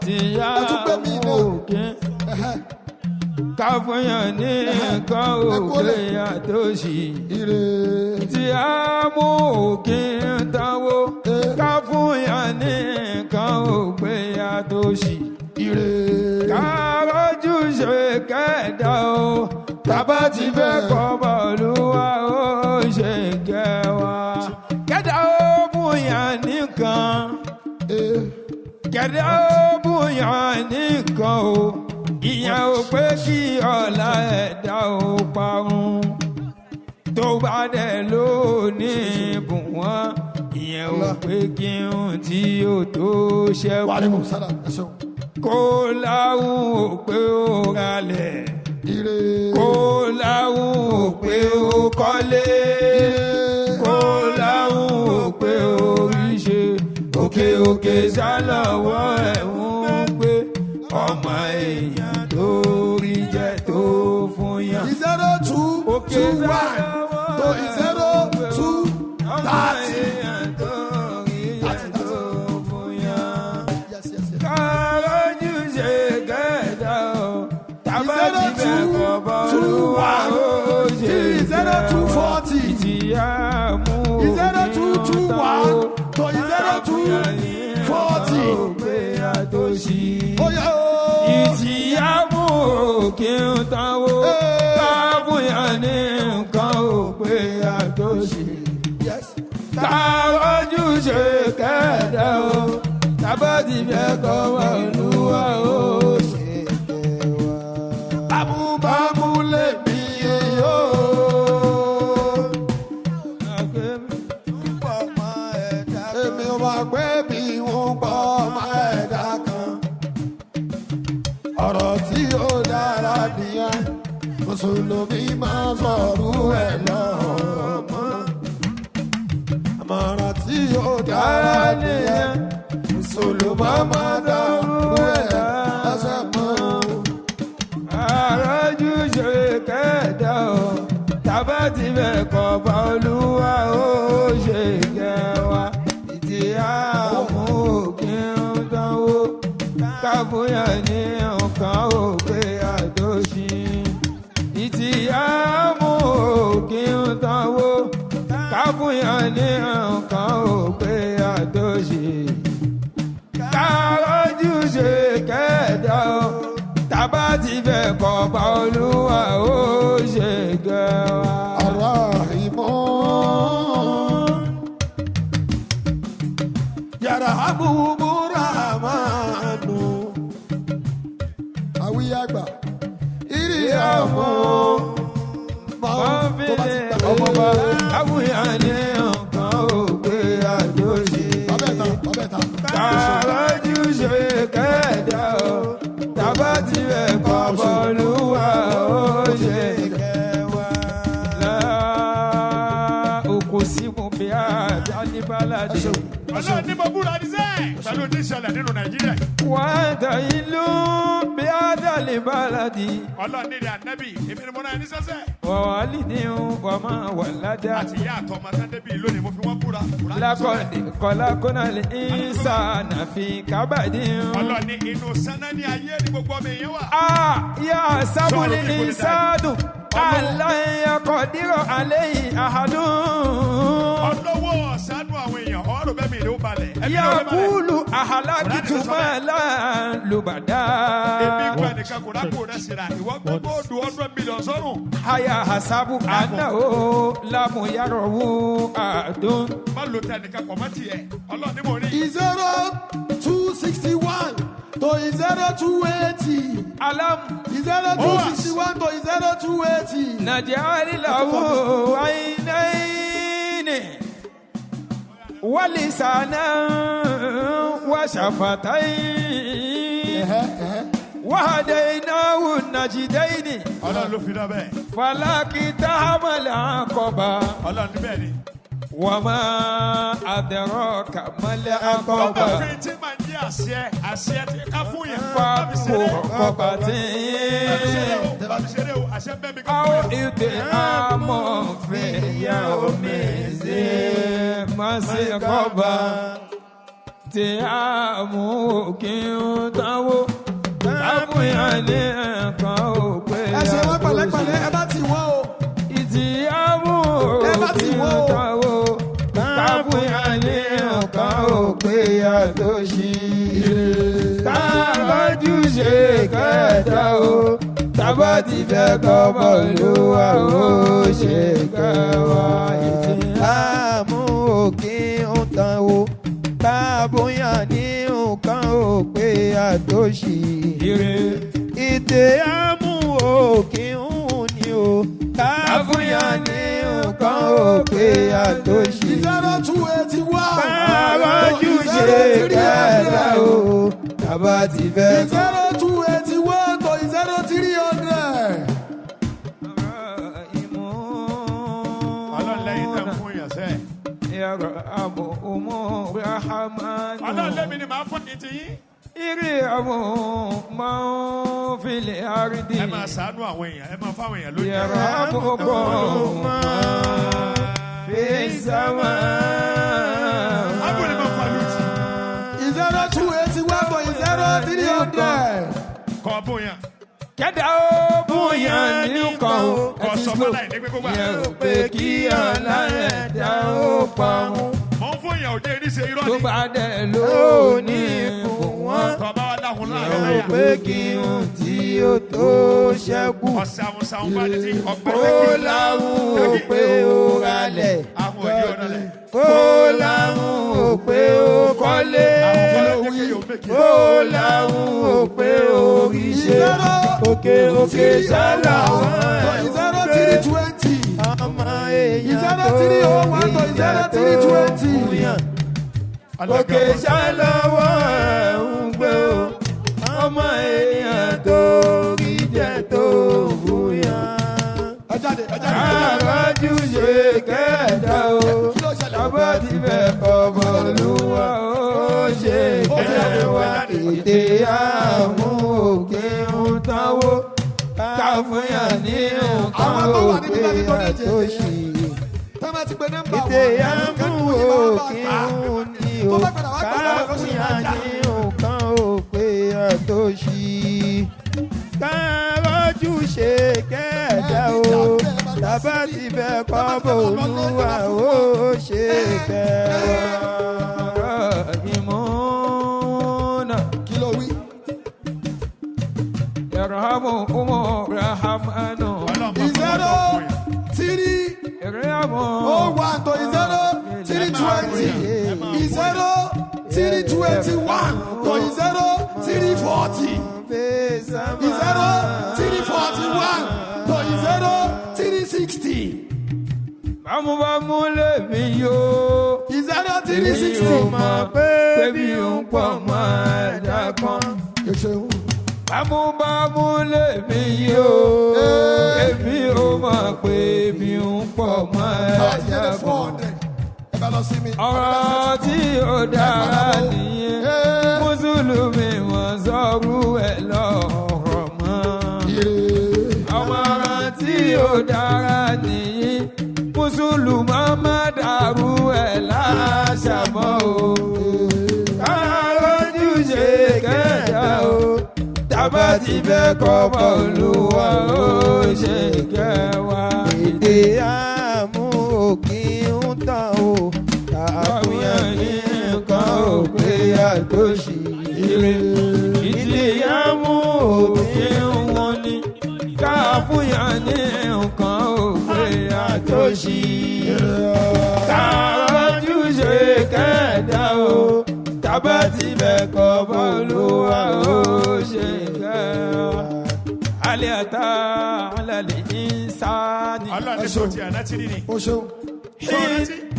tìyá àmú kí ká fún yàn ní nǹkan ò pé yàtọ̀ sí tí àmú kí n tánwó ká fún yàn ní nǹkan ò pé yàtọ̀ sí kárọ́jú ṣe kẹ́ẹ̀dá o tábà ti fẹ́ kọ́ bá olúwa ó ṣe kẹwàá kẹ́dá ó bùyàn nìkan kẹ́dá ó bùyàn nìkan o ìyẹn ò pé kí ọ̀la ẹ̀dá ó parun tó bá dẹ̀ lónìí bùn wọ́n ìyẹn ò pé kí n tí ó tó ṣẹ́kù kó láwùn ò pé ó ralẹ̀ kó láwùn ò pé ó kọ́lé kó láwùn ò pé ó ríṣe òkè òkè sálọ̀wọ́ ẹ̀hún gbé ọmọ èèyàn tó rí jẹ tó fún yàn. 0221 to 0230. Kárọ́jú ṣe kẹ́ẹ̀dá o tábà ti fẹ́ kọ́ bọ́ olúwa ó ṣe kẹ́wàá ìtìyà mú òkè ọ̀tá o to 0240. òpè àtòṣì ìtìyà mú òkè ọ̀tá o káfíà ní nǹkan òpè àtòṣì kárọ́jú ṣe kẹ́ẹ̀dá o tábà ti fẹ́ kọ́ bọ́ olúwa ó ṣe kẹwàá. Bámúbámú lè bí yó. Èmi ò máa gbé bí wọ́n gbọ́ ọmọ ẹ̀dá kan. Ọ̀rọ̀ tí ó dára nìyẹn, Mùsùlùmí máa sọ̀rọ̀ ẹ̀ lọ́mọ. Àmọ̀ràn tí ó dára nìyẹn, Mùsùlùmí máa dọ̀rọ̀ ẹ̀ lọ́sẹ̀ mọ́. Àrọ́jú ṣe kẹ́ẹ̀dá o tábà ti fẹ́ kọ́ bá olúwa ó ṣe kẹwàá ìtì àmú òkè ń dánwó káfíà ní nǹkan ò pé àtòṣì ìtì àmú òkè ń dánwó káfíà ní nǹkan ò pé àtòṣì kárọ́jú ṣe kẹ́ẹ̀dá o tábà ti fẹ́ kọ́ bá olúwa ó ṣe kẹwàá. ọ̀rọ̀ ìmọ̀ yàrá àbúmúra máa nù. àwíyàgbà ìrì àmọ́ mọ́fìlẹ̀ ọmọba àwùyá ní nǹkan òpè àjòjì. kárọ́jú ṣe kẹ́ẹ̀dá o tábà ti fẹ́ kọ́ bá olúwa ó ṣe kẹwàá. òkú sí mu bí àjà ní bálàdé. ọlọ́run ní mo búra ní sẹ́ẹ̀ pẹ̀lú ní ìṣẹ̀lẹ̀ nínú nàìjíríà. wàá dà ìlú. lè bálàdì. ọlọ́run ní ìrìn ànábì èmi ni mo náà ní sẹ́sẹ́. wàhálìdì wà máa wà ládàá. àti ìyá àtọ̀ ọmọ sẹ́ndébì lónìí mo fi wọ́n búra. lakọ̀dé kọ̀lákọ́nà lè ń sànàfi kábàdì. ọlọ́run ní inú sánà ní ayé ní gbogbo ọmọ èèyàn wà. yà sábúlì ní sádùn aláìyá kọ̀dírọ̀ àléyìn àhàdùn. ọlọ́wọ́ ọ̀sánú àwọn èèyàn ọ̀rọ̀ bẹ́ẹ̀ mi ló balẹ̀. yakulu ahalaki tumala lubada. èmi gba nìkan kò dákò rẹ̀ síra ìwọ gbogbo du $100 million sọ́run. haya hasabu ana o lamu yarowu adun. má lo tẹ nìkan pọ̀ mọ́ tiẹ̀ ọlọ́run ní mo rí. 0261 to 0280. alam 0261 to 0280. najali lahu ainaini walisana washafataini wahadainahu najidaini. ọlọ́run ló fi dá bẹ́ẹ̀. falakita hamala akoba. ọlọ́run ní bẹ́ẹ̀ ni. wàmà adraka mala akoba. ọba fi tí màá ní àṣẹ tí ká fún yẹn. fàkó kọbàtì. àṣẹ bẹ́ẹ̀ mi ká fún àwọn yẹn. ìdè àmọ́ fìyà omi ṣe máa ṣe kọba. tí a mú kí n táwó. tábùyà ní ẹ̀kan òpè. ẹ ṣe wọ́n pẹ̀lẹ́pẹ̀lẹ́ ẹ bá ti wọ́n o. ìtì àmú kí n táwó. tábùyà ní ẹ̀kan òpè yàtọ̀ sí i. tábàjú ṣe kẹta o. tábà ti fẹ́ kọ́ bọ́ọ̀lù wa ó ṣe kẹwàá. ìtì àmú òkè ń tan o tábóyá ní nǹkan ò pé àtòṣì ire. ìdè àmú òkè ń ní o tábóyá ní nǹkan ò pé àtòṣì. 0281. báwájú ṣe kẹta o tábà ti fẹ́. 0281 to 0300. ọlọ́run lẹ́yìn tẹ́ ń fún yẹn sẹ́ẹ̀. Yarhamu Rahman. ọlọ́run lẹ́mi ni màá fún ní tiyín. Irhamu man fil ardi. ẹ máa ṣàánú àwọn èèyàn ẹ máa fáwọn èèyàn lójú. Yarhamukum man fis sama. abúlé máa fa lùtì. 0281 to 0300. kọ́ bóyá. Kẹ́dà ó bóyá nìkan o. kọ́ sọ́mọ́ láì ní pé kó gbà. Yẹ ò pé kí ọ̀la rẹ̀ dá ó pa wọn. mọ̀ ń fún yẹn òde ìrísí irọ́ Tó ni. bá dẹ̀ lónìí fún wọn. tọ́ bá wà dáhùn Yẹ láàrin ò láyà. pé kí n tí ó tó ṣẹ́kù. ọ̀sẹ̀ àwọn sàwọn bá ti ọgbẹ́ Ó láwọn ò pé ó ralẹ̀. àwọn òye ọ̀nà lẹ̀. Ó láwọn ò pé ó kọ́lé. Ó láwọn ò pé ó ríṣẹ́. Òkè òkè sálà wọn. 0320. Ọmọ èèyàn tó 0301 to 0320. Òkè sálà wọn ń gbé o. Ọmọ èèyàn tó ríjẹ tó fúyàn. ẹ jáde. Àrájú ṣe kẹ́ẹ̀dá o. Bàbá ti fẹ́ ọmọ olúwa ó ṣe kẹwàá. Èdè àmú òkè ń táwó. Káfíńyà ní nǹkan òkè àtòṣì. Èdè àmú òkè ń ní o. Káfíńyà ní nǹkan òkè àtòṣì. Kárájú ṣe kẹ́ẹ̀dá o. Bàbá ti fẹ́ kọ́ bòlúwa ó ṣe kẹwàá. Imuna. kí ló wí. Yarhamukum Rahmanu. ọlọ́run máa fún wọn lọ fún yẹn. 01 to 0320. 0321 to 0340. 0341 to 0360. Bámúbámú lè mi yó. 0360. Mọ̀ pé bí n pọ̀ mọ́ ẹ̀dá kan. Bámúbámú lè mi yó. Èmi ò mọ̀ pé bí n pọ̀ mọ́ ẹ̀dá kan. Ọ̀rọ̀ tí ó dára nìyẹn. Mùsùlùmí mọ̀ sọ́rú ẹ̀ lọ́rọ̀ mọ́. tábà ti fẹ́ kọ́ bọ́ọ̀lùwà ó ṣe kẹwàá. èdè àmú òkè ń tàn ó káfíyàn ní nǹkan ò pé àtòṣì. ìdí àmú òkè wọn ni káfíyàn ní nǹkan ò pé àtòṣì. káàjú ṣe kẹ́ẹ̀dá o tábà ti fẹ́ kọ́ bọ́ọ̀lùwà ó ṣe kẹwàá. alẹ́ àtà alẹ́ ìsáni. ọlọ́run tó ti àná ti rí ni. o ṣeun.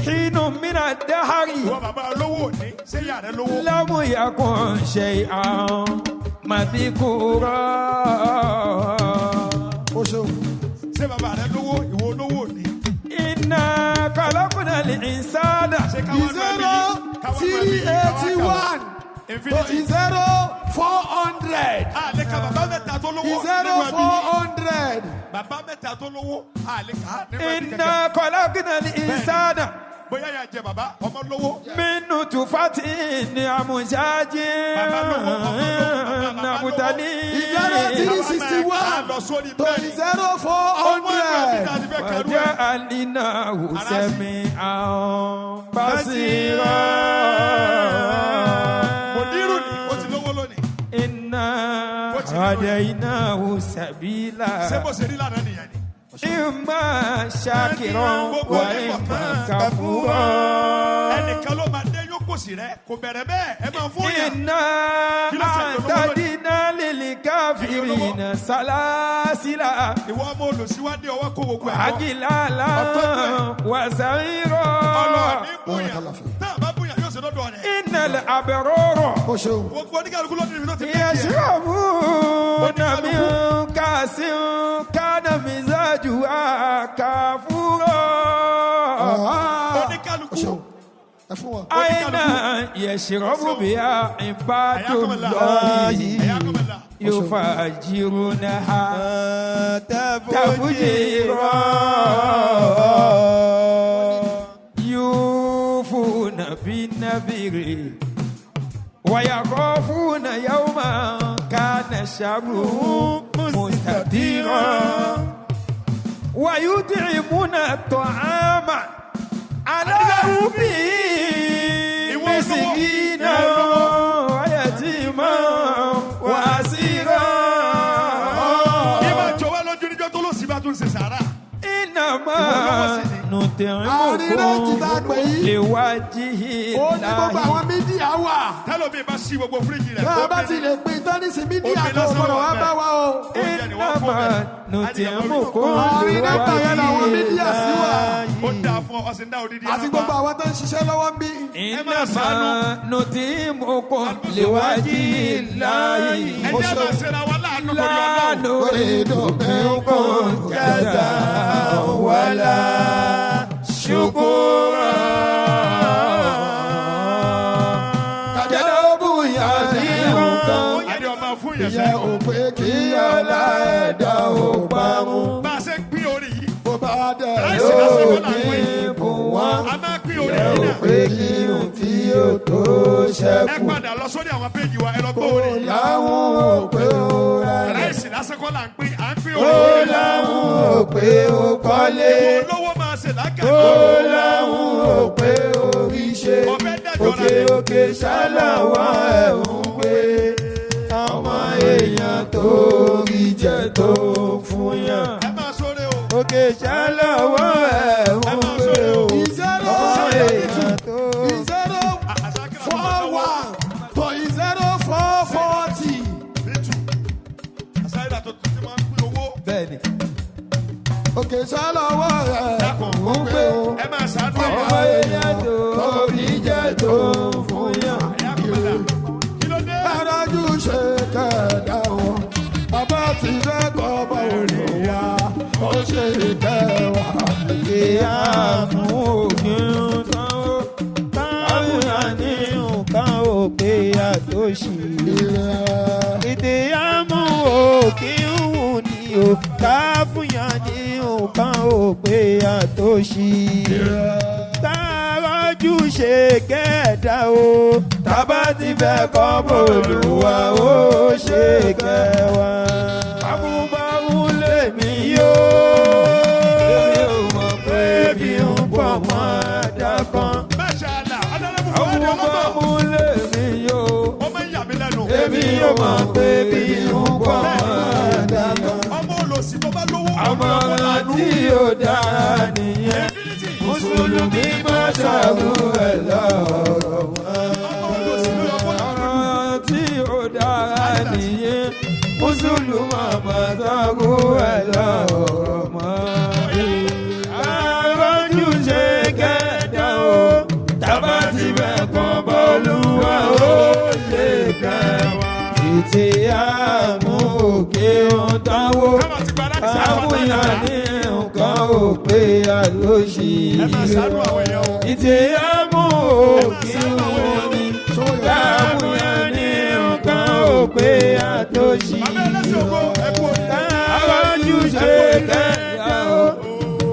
hínú mìíràn dáhàrí. ìwọ bàbá olówó ní ṣé ìyá rẹ lówó. lámúyàkùn ṣe àwọn màdìkúrọ̀. o ṣeun. ṣé bàbá rẹ lówó ìwọ olówó ní. iná kọlọ́kùnà lè ń sáádà. ṣé káwọn lọ bí three 81 infinity. 0400. àlè ka bàbá mẹ́ta tó lówó. 0400. bàbá mẹ́ta tó lówó àlè ká. iná kọlọ́kùnà lè ń sáádà. bóyá yà jẹ bàbá ọmọ lówó. minnu tufati ni amusaji. bàbá lówó ọmọ lówó. nabutali. 0361 to 0400. wàjà alina wùsẹ̀mí àwọn basira. mòdìrú ni ó ti lówó lónìí. iná àdé iná wùsàbílà. ṣé bó ṣe rí lánàá nìyẹn ni. ìmọ̀ ṣàkìrọ̀ wà ìmọ̀ kàfúrọ̀. ẹnìkan ló máa dé yóò kò sí rẹ kò bẹ̀rẹ̀ bẹ́ẹ̀ ẹ máa fún yàn. iná àtàdínà lílì káfíìrì iná sálásílà. ìwọ ọmọ olùsíwádìí ọwọ́ kó gbogbo ẹ̀ lọ. àgìlàlà wàsàírọ̀. ọlọ́ọ̀ni bóyá tá a bá bóyá yóò ṣe lọ́dọ̀ rẹ̀. ìnàlẹ̀ àbẹ̀rọ̀rọ̀. o ṣeun. gbogbo oníkàlùkù lọ́dún ìbí ló ti bẹ́ẹ̀ tiẹ̀. yẹ̀sùrọ̀mù nàmí kàsí kánàmísájú àkàfúrọ̀. oníkàlùkù. ẹ fún wọn. àyìnà yẹ̀sùrọ̀mù bíyà ìbádùnlọ́yì yóò fà jírò náà tàbújìrọ̀ yóò fún nàbí nàbìrì. ويخافون يوما كان شره مستطيرا ويطعمون الطعام على حبه مسكينا ويتيما واسيرا إنما نطعمكم لوجه الله. tẹ́lọ̀mí bá sí gbogbo fíríjì rẹ̀. bá a bá ti lè pin tán ní sí mídíà tó gbọdọ̀ wá bá wa o. إنما نطعمكم àárín nẹ́pà yẹn làwọn mídíà sí wa. ó dáa fún ọ ọsìn dá odidi. àti gbogbo àwọn tó ń ṣiṣẹ́ lọ́wọ́ ń bí. إنما نطعمكم لوجه الله. ẹ jẹ́ máa ṣe ra wa láàánú لا lórí ọlọ́run. نريد منكم جزاء ولا شكورا. كجلب يعلمكم adé ọmọ fún yẹn. ìyẹn ò pé kí ọlá ẹ̀dá ò bá mú. bá a ṣe ń pín orí yìí. bó bá dẹ̀ láìsí yóò lásìkò là ń ní pín. bùn wọ́n. a máa pín orí ìyẹn yìí ò náà. pé kí ohun tí yóò tó ẹ ṣẹ́kù. padà lọ sórí àwọn péjì wa ẹ lọ gbọ́ kó orí yìí. láwọn ò pé ó rẹ̀. láìsí lásìkò là ń pín à ń pín kó orí yìí náà. láwọn ò pé ó kọ́lé. olówó máa ṣe lákàtà. kó láwọn ò pé ó rí ṣe. ọbẹ̀ dẹ́jọ́ òkè òkè ṣáláwá ẹ̀ ń gbé. ọmọ èèyàn tó rí jẹ tó fún yàn. ẹ máa sọ̀rọ̀ o. òkè ṣálọ́wọ́ ẹ̀ ń gbé o. Zero èèyàn tó. 041 to 0440. àṣàyẹ̀dà tó ti máa ń pín owó. bẹ́ẹ̀ni. òkè ṣálọ́wọ́ ẹ̀ ń gbé o. ẹ máa ṣàánú ọmọ ẹ̀yà. èèyàn tó rí jẹ tó fún yàn. kí ló dé. Adájú ṣe kẹ̀dá o. Bàbá ti fẹ́ kọ́ bá olùwà. Ó ṣe kẹwàá. ìyá mú òkè ń tán ó. táwọn ní nǹkan ò pé àtòṣì. ìdíyà mú òkè ń wù ní o. káfíyàn ní nǹkan ò pé àtòṣì. táwájú ṣe kẹ́ẹ̀dá o. tábà ti fẹ́ kọ́ bòlùwà ó ṣe kẹ́ẹ̀dá. mọ̀ pé bí ń pọ̀ dáná. ọmọ olòṣì tó bá lówó àmọ̀ràn tí ò dára nìyẹn. mùsùlùmí má ṣàrú ẹ̀ lọ́rọ̀ mọ́. àmọ̀ràn tí ò dára nìyẹn. mùsùlùmí má ṣàrú ẹ̀ lọ́rọ̀ mọ́. àrọ́jú ṣe kẹ́dá o tábà ti bẹ̀ kàn bọ́lúwa ó ṣe kẹwàá. Ìtì àmú òkè ọ̀táwó àmúyà ní nǹkan òpè àlóṣì ìtì àmú òkè òní àmúyà ní nǹkan òpè àlóṣì àwájú ṣe kẹ́yà ó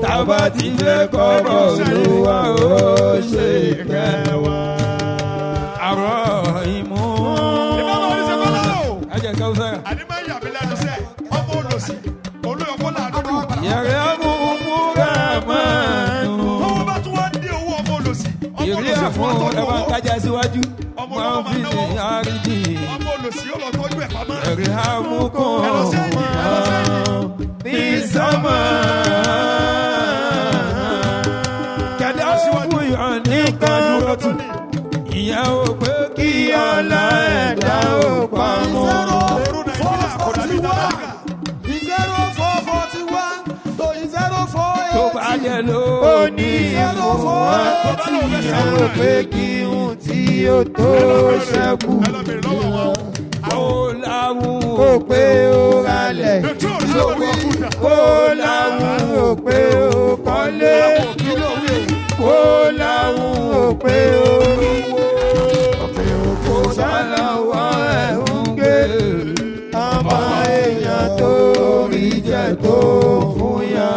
tábà ti fẹ́ kọ́kọ́ olúwa ó ṣe kẹwàá. àrọ̀ ìmú. àdìmọ́ ìyàbí lẹ́nu sẹ́ ọmọ olòṣì olóyọkọ́ làdúgbò. yàrá mú múra máa nù. tó bá tún wá dé owó ọmọ olòṣì. ìrírí àfún ẹ̀fọ́ kájà síwájú. máa fi ní àrídì. ọmọ olòṣì yóò lọ tọ́jú ẹ̀ pamọ́. ẹ̀rí àmúkọ́ ní sọ́mà. kẹ̀dá fún yàn ní kan ìyàwó pé kí ọ̀la ẹ̀dá ò pamọ́. 0441 to 0480. tó bá yẹ ló ní ìfowópamọ́ ìyàwó pé kí n tí ó tó ṣẹ́kù. kó láwùn ó pé ó ralẹ̀. kó láwùn ó pé ó kọ́lé. kó láwùn ó pé ó rówó. kó sálàwọ̀ ẹ̀ ń gbé. ọmọ èèyàn tó rí jẹ tó fún yá.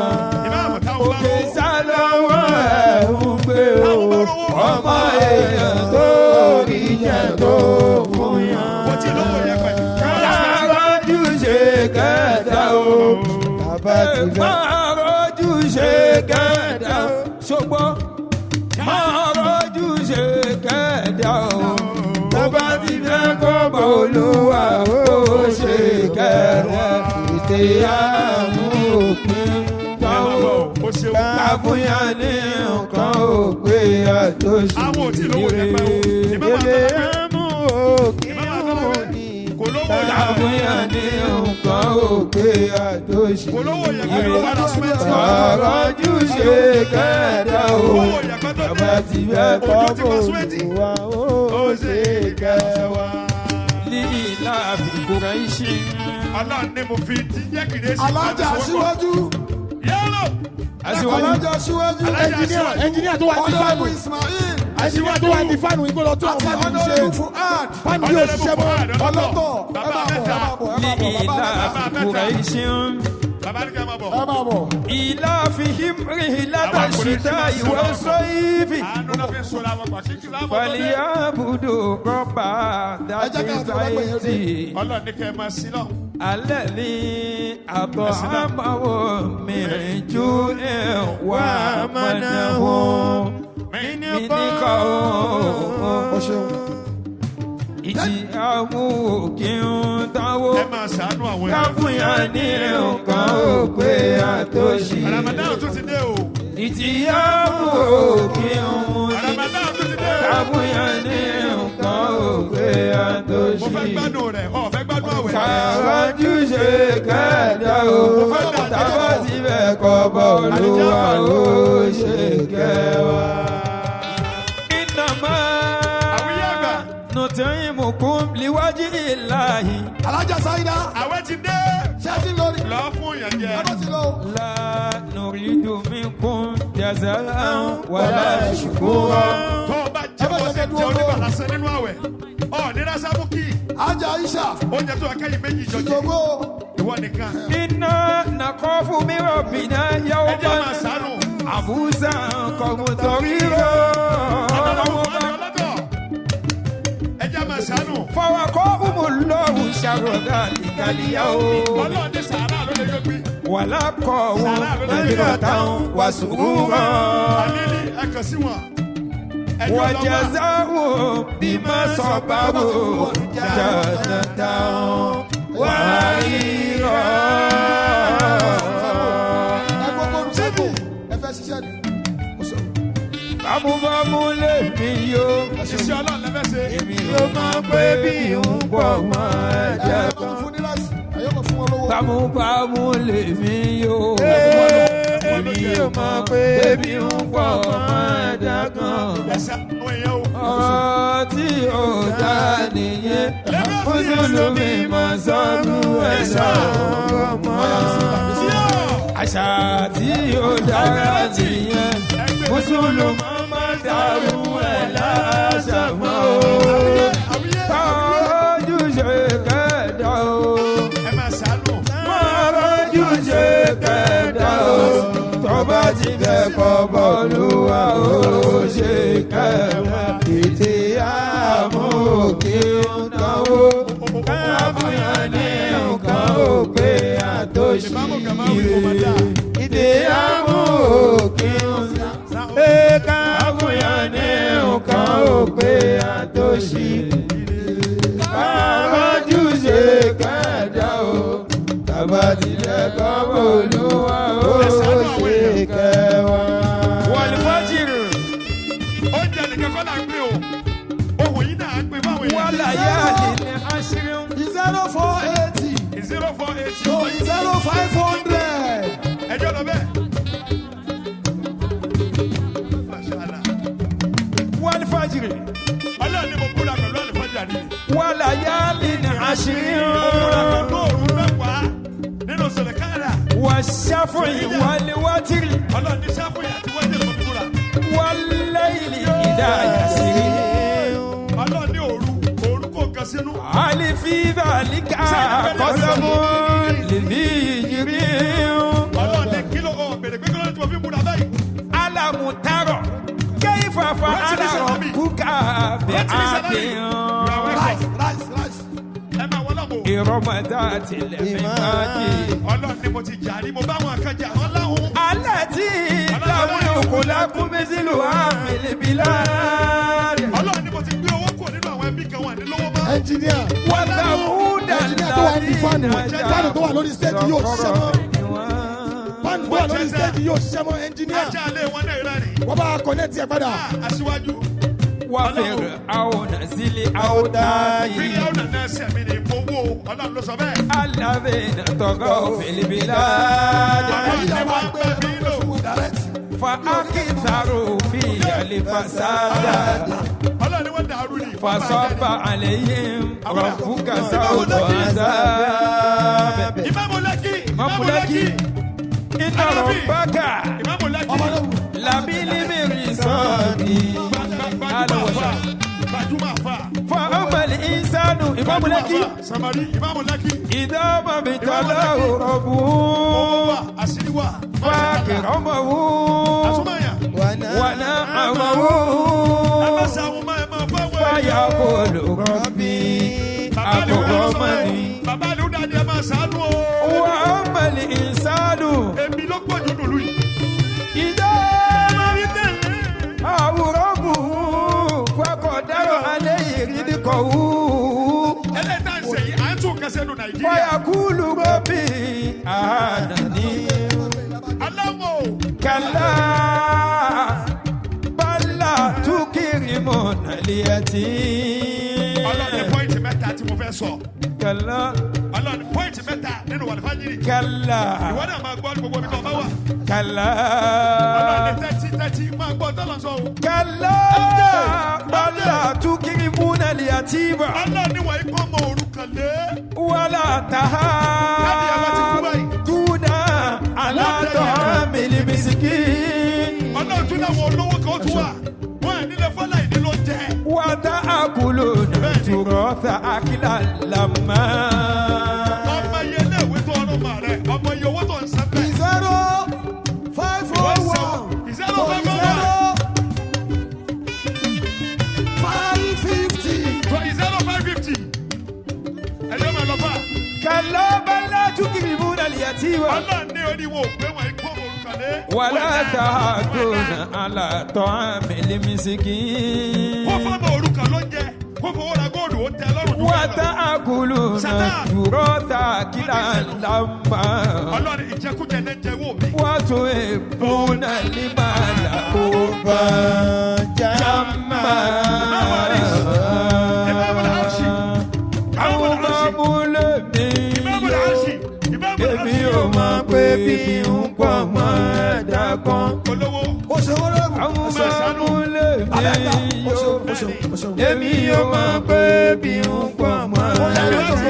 òkè sálàwọ̀ ẹ̀ ń gbé o. ọmọ èèyàn tó rí jẹ tó fún yá. káàrọ̀jú ṣe kẹta o. káàrọ̀jú ṣe kẹta o. ṣùgbọ́n káàrọ̀jú ṣe kẹta o. bàbá ti fẹ́ kọ́ bọ̀ olúwa ó ṣe kẹrẹ. ètè àmú òpin táwọn káfúnyà ní nǹkan òpè àtòṣì ìrè. ètè àmú òpin òní káfúnyà ní nǹkan òpè àtòṣì ìrè. ọ̀rọ̀jú ṣe kẹta o. bàbá ti fẹ́ kọ́ bọ̀ olúwa ó ṣe kẹwàá. lílà àfikún iṣẹ́. ọlọ́run ní mo fi jẹ́ kìdé sí. alájà síwájú. yálò. alájà síwájú. ẹnjìníà tó wà ní fáànù. ẹnjìníà tó wà ní fáànù ìgbọ́dọ̀ tó àwọn fáànù ṣe. fáànù yóò ṣiṣẹ́ mọ́. ọlọ́tọ̀ ẹ máa bọ̀. lílà àfikún iṣẹ́. bàbá ní kẹ́ ẹ máa bọ̀. ẹ máa bọ̀. ìlà fihim rihilata ṣìdá ìwọ sọ́yìfì. àánú náà fi ń sọ̀rọ̀ àwọn pàṣípì láwọn ọmọdé. fàlíyàbùdó rọ́bà dàbí báyìí. ọlọ́run ní kẹ́ ẹ máa sí náà. alẹ́ ní àbọ̀ àmàwò mìíràn ju ẹ̀wà mọ̀nàwó. míníkà ó ìtì àwọn òkè ń táwó. ẹ máa ṣàánú àwọn èèyàn. káfíńyà ní nǹkan òpè àtòṣì. Ramadan tún ti dé o. ìtì àwọn òkè ń mú ní. Ramadan tún ti dé o. káfíńyà ní nǹkan òpè àtòṣì. mo fẹ́ gbádùn rẹ̀ ọ̀ fẹ́ gbádùn àwẹ̀. kàrọ́jú ṣe kẹ́ẹ̀dá o. tábà ti bẹ̀ kọ́ bọ̀ olúwa ó ṣe kẹwàá. ìnàmá nùtẹ́yìnmùkún liwájú ìlàhì. alájà sáyidá. àwẹ̀ ti dé. ṣé ti lórí. lọ fún yẹn jẹ. ọdún ti lọ. la nùrídùn mi kún jazaan wàlá ṣùkúrọ̀. tó o bá jẹ́ bọ́sẹ̀ tí oníbàlásẹ́ nínú àwẹ̀ ọ̀ nira sábùkì. ajá Aisha. oúnjẹ tó akẹ́yìn méjì jọjẹ. ìjọgbó. ìwọ nìkan. iná nàkọ́ fún mi rọ̀ bìnà yàwó ẹ jẹ́ máa sànù. àbúsà kọ̀mùtọ̀rí rọ̀. fọwọ́kọ́ umùlọ́hùn ṣàrògà ìkàlíyà o. ọlọ́run ní sàárà ló lè yọgbí. wàlá kọ̀ wọn nàbírà táwọn wà sùúrù rọ̀. àlílí ẹ kàn sí wọn. ẹ وجزاؤهم بما صبروا جنة وحريرا. Bámúbámú lèmi yóò. Ṣiṣẹ́ ọlọ́run lẹ́fẹ̀ẹ́ ṣe. Èmi yóò máa pé bí ń pọ̀ mọ́ ẹ̀jẹ̀ kan. Bámúbámú lèmi yóò. Èmi yóò máa pé bí ń pọ̀ mọ́ ẹ̀jẹ̀ kan. Ọ̀rọ̀ tí ò dá nìyẹn. Mùsùlùmí máa sọ́dún ẹ̀ṣọ́ ọmọ. Àṣà tí ò dá nìyẹn. Mùsùlùmí máa dàrú ẹ̀ láṣà mọ́ o. Káwájú ṣe kẹ́ẹ̀dá o. Máa rọ́jú ṣe kẹ́ẹ̀dá o. Tọ́ba ti fẹ́ kọ́ bọ́ọ̀lù wa o. Ṣe kẹ́ẹ̀dá. Ètè àmú òkè ń náwó. Káàbùyàn ní nǹkan òpè àtòṣì ire. Ètè àmú òkè ń náwó. Káàbùyàn ní nǹkan òpè àtòṣì ire. Káàbùjú ṣe kẹ́ẹ̀dá o. Tàbá tilẹ̀ kọ́ bọ́ọ̀lù wa o. Ṣe kẹ́wàá. Wal fajr. Ó jẹ́ nìkan kọ́ là ń pè o. Ohun yìí náà ń pè báwo yẹn. Wàlá yá lè ní aṣírí. 0480. 0480. So 0500. Ẹjọ́ lọ bẹ́ẹ̀. Wal fajr. Ọlọ́run ni mo kúra pẹ̀lú àlùfáàjà ni. Wàlá yá lè ní aṣírí. Mo kúra pẹ̀lú òru mẹ́wàá nínú sọ̀rọ̀ káàdà. Wà ṣàfùyì wàlẹ̀ wátìrì. Ọlọ́run ní sáfùyà àti wọ́n jẹ́ ìmọ̀ Wàlẹ̀ ilé ìdá àyàsírí. Ọlọ́run ní òru kò kan sínú. Àlìfíìdà líka kọ́sọ́mù lèmi ìjírí. Ọlọ́run ní kílò ọ̀ bèrè pé kílò tí mo fi múra báyìí. Alamutaro keifafa ala buka bi abiyan. Ẹ máa wọlé mo. Ìrọ̀mọ̀dá tilẹ̀ mi máa di. Ọlọ́run ni mo ti jàrí mo bá wọn kan jà wọn láhùn. Alẹ́ tí láwọn òkúlá kún mi sílùú àmìlíbílá. Ọlọ́run ni mo ti gbé owó kò nínú àwọn ẹbí kan wà ní lọ́wọ́ bá. Ẹnjìníà. Wọ́n ta múdà Ẹnjìníà tó wà ní fáànù. Fáànù tó wà lórí stéèjì yóò ṣiṣẹ́ mọ́. Fáànù tó wà lórí stéèjì yóò ṣiṣẹ́ mọ́ ẹnjìníà. Ajá alẹ́ wọn náà rẹ̀ ni. Wọ́n bá kọ̀nẹ́tì ẹ̀ padà. Aṣíwájú. Wà fẹ̀rẹ̀ àwọn nàzílẹ̀ àwọn dáàyè. Fídíò náà náà sẹ̀mí ni mo wó Ọlọ́run ló sọ bẹ́ẹ̀. Alábẹ̀ nàtọ̀gọ́ òfìlíbílá. Fa akitaro fi alifasada. Ọlọ́run ni wọ́n dàrú ni. Fasọ́ba àlẹ́yìn rọ̀fúkà sáwọ́dọ̀ àzábẹ̀. Ìmáàmù Lẹ́kì. Ìmáàmù Lẹ́kì. Iná rọ̀bákà. Ìmáàmù Lẹ́kì. Làbílí mìíràn sọ́ọ̀dì. Alùwọ̀sà. Gbajúmọ̀ àfà. Fa ọmọlì ìsánù. Ìmáàmù Lẹ́kì. Samari. Ìmáàmù Lẹ́kì. Ìdáàbà mi tọ́lá òrọ̀bù. Owó wà, àṣírí wà. Fáàkìrì ọmọ wù. Àtúmọ̀yà. Wàná àmọ̀ wù. Ẹ má ṣe àwọn ọmọ ẹ máa fọ́ wẹ̀. Fáyà kò lòrọ̀ bí. Àkókò mọ́ni. Bàbá àlè ó dáadé ẹ máa ṣàánú o. Wà ọmọlì ìsánù. Èmi ló pọ̀ jù lòlú yìí. Ìdáàbà mi tẹ̀lé. Àwòrán bù. Fákọ̀ dárò alẹ́ yìí rí ní kọ̀ wù. Ẹlẹ́dàá ń sẹ̀yìn, à ń tún kẹsẹ̀ nù Nàìjíríà. Fáyà kúlù rọ́bì. Àdàní. Aláwọ̀. Kàlá. Bálà túkìrì mọ̀nà lẹ́yàtì. Ọlọ́run ní pọ́ìntì mẹ́ta tí mo fẹ́ sọ. Kàlá. Ọlọ́run ní pọ́ìntì mẹ́ta nínú wàlúfàjìrì. Kàlá. Ìwọ náà máa gbọ́ ní gbogbo ibi tó bá wà. Kàlá. Ọlọ́run ní tẹ́tí máa gbọ́ tọ́lọ̀ sọ o. Kàlá. Bálà túkìrì mọ̀nà lẹ́yàtì. Ọlọ́run ní wàá ikọ́ ọmọ òrukàn lé. Wàlá tàhá. Dúdà alátọ̀ mílímísìkì. Ọlọ́run tún láwọn olówó kan tún wà. Wọ́n ẹ̀ nílé fọ́lá ìdí ló jẹ́. Wàtá àkùlù nàìjúrọ̀tà àkìlà làmà. Ọmọ iye iléèwé tó ọ̀rọ̀ mà rẹ̀, ọmọ iye owó tó ń sẹ́pẹ̀. 0501. 550. 0550. Ẹ̀yọ́ máa lọ fà. Kàlá bálá túkìrì múnà lìyàtì wà. Ọlọ́run ní oníwò pé wọ́n ikú ọmọ òrukàn wàlá tààtúnà àlàtọ̀ àmìlí mísíkì. kó fọmọ orúkọ ló ń jẹ kó fowó ra góòlù ó tẹ lọ́rùn dúró. wàtá àkùlù náà dúró ta kílà lámbà. ọlọ́run ìjẹkújẹ ní jẹ́wọ́ mi. wọ́n tún èèbùn náà ní bàlá ó bá jàmbá. àwọn bábúlé mi èmi ò mọ̀ pé bí n pọ̀ mọ́ ẹ̀dá kan. àwọn bábúlé mi èmi ò mọ̀ pé bí n pọ̀ mọ́ ẹ̀dá kan.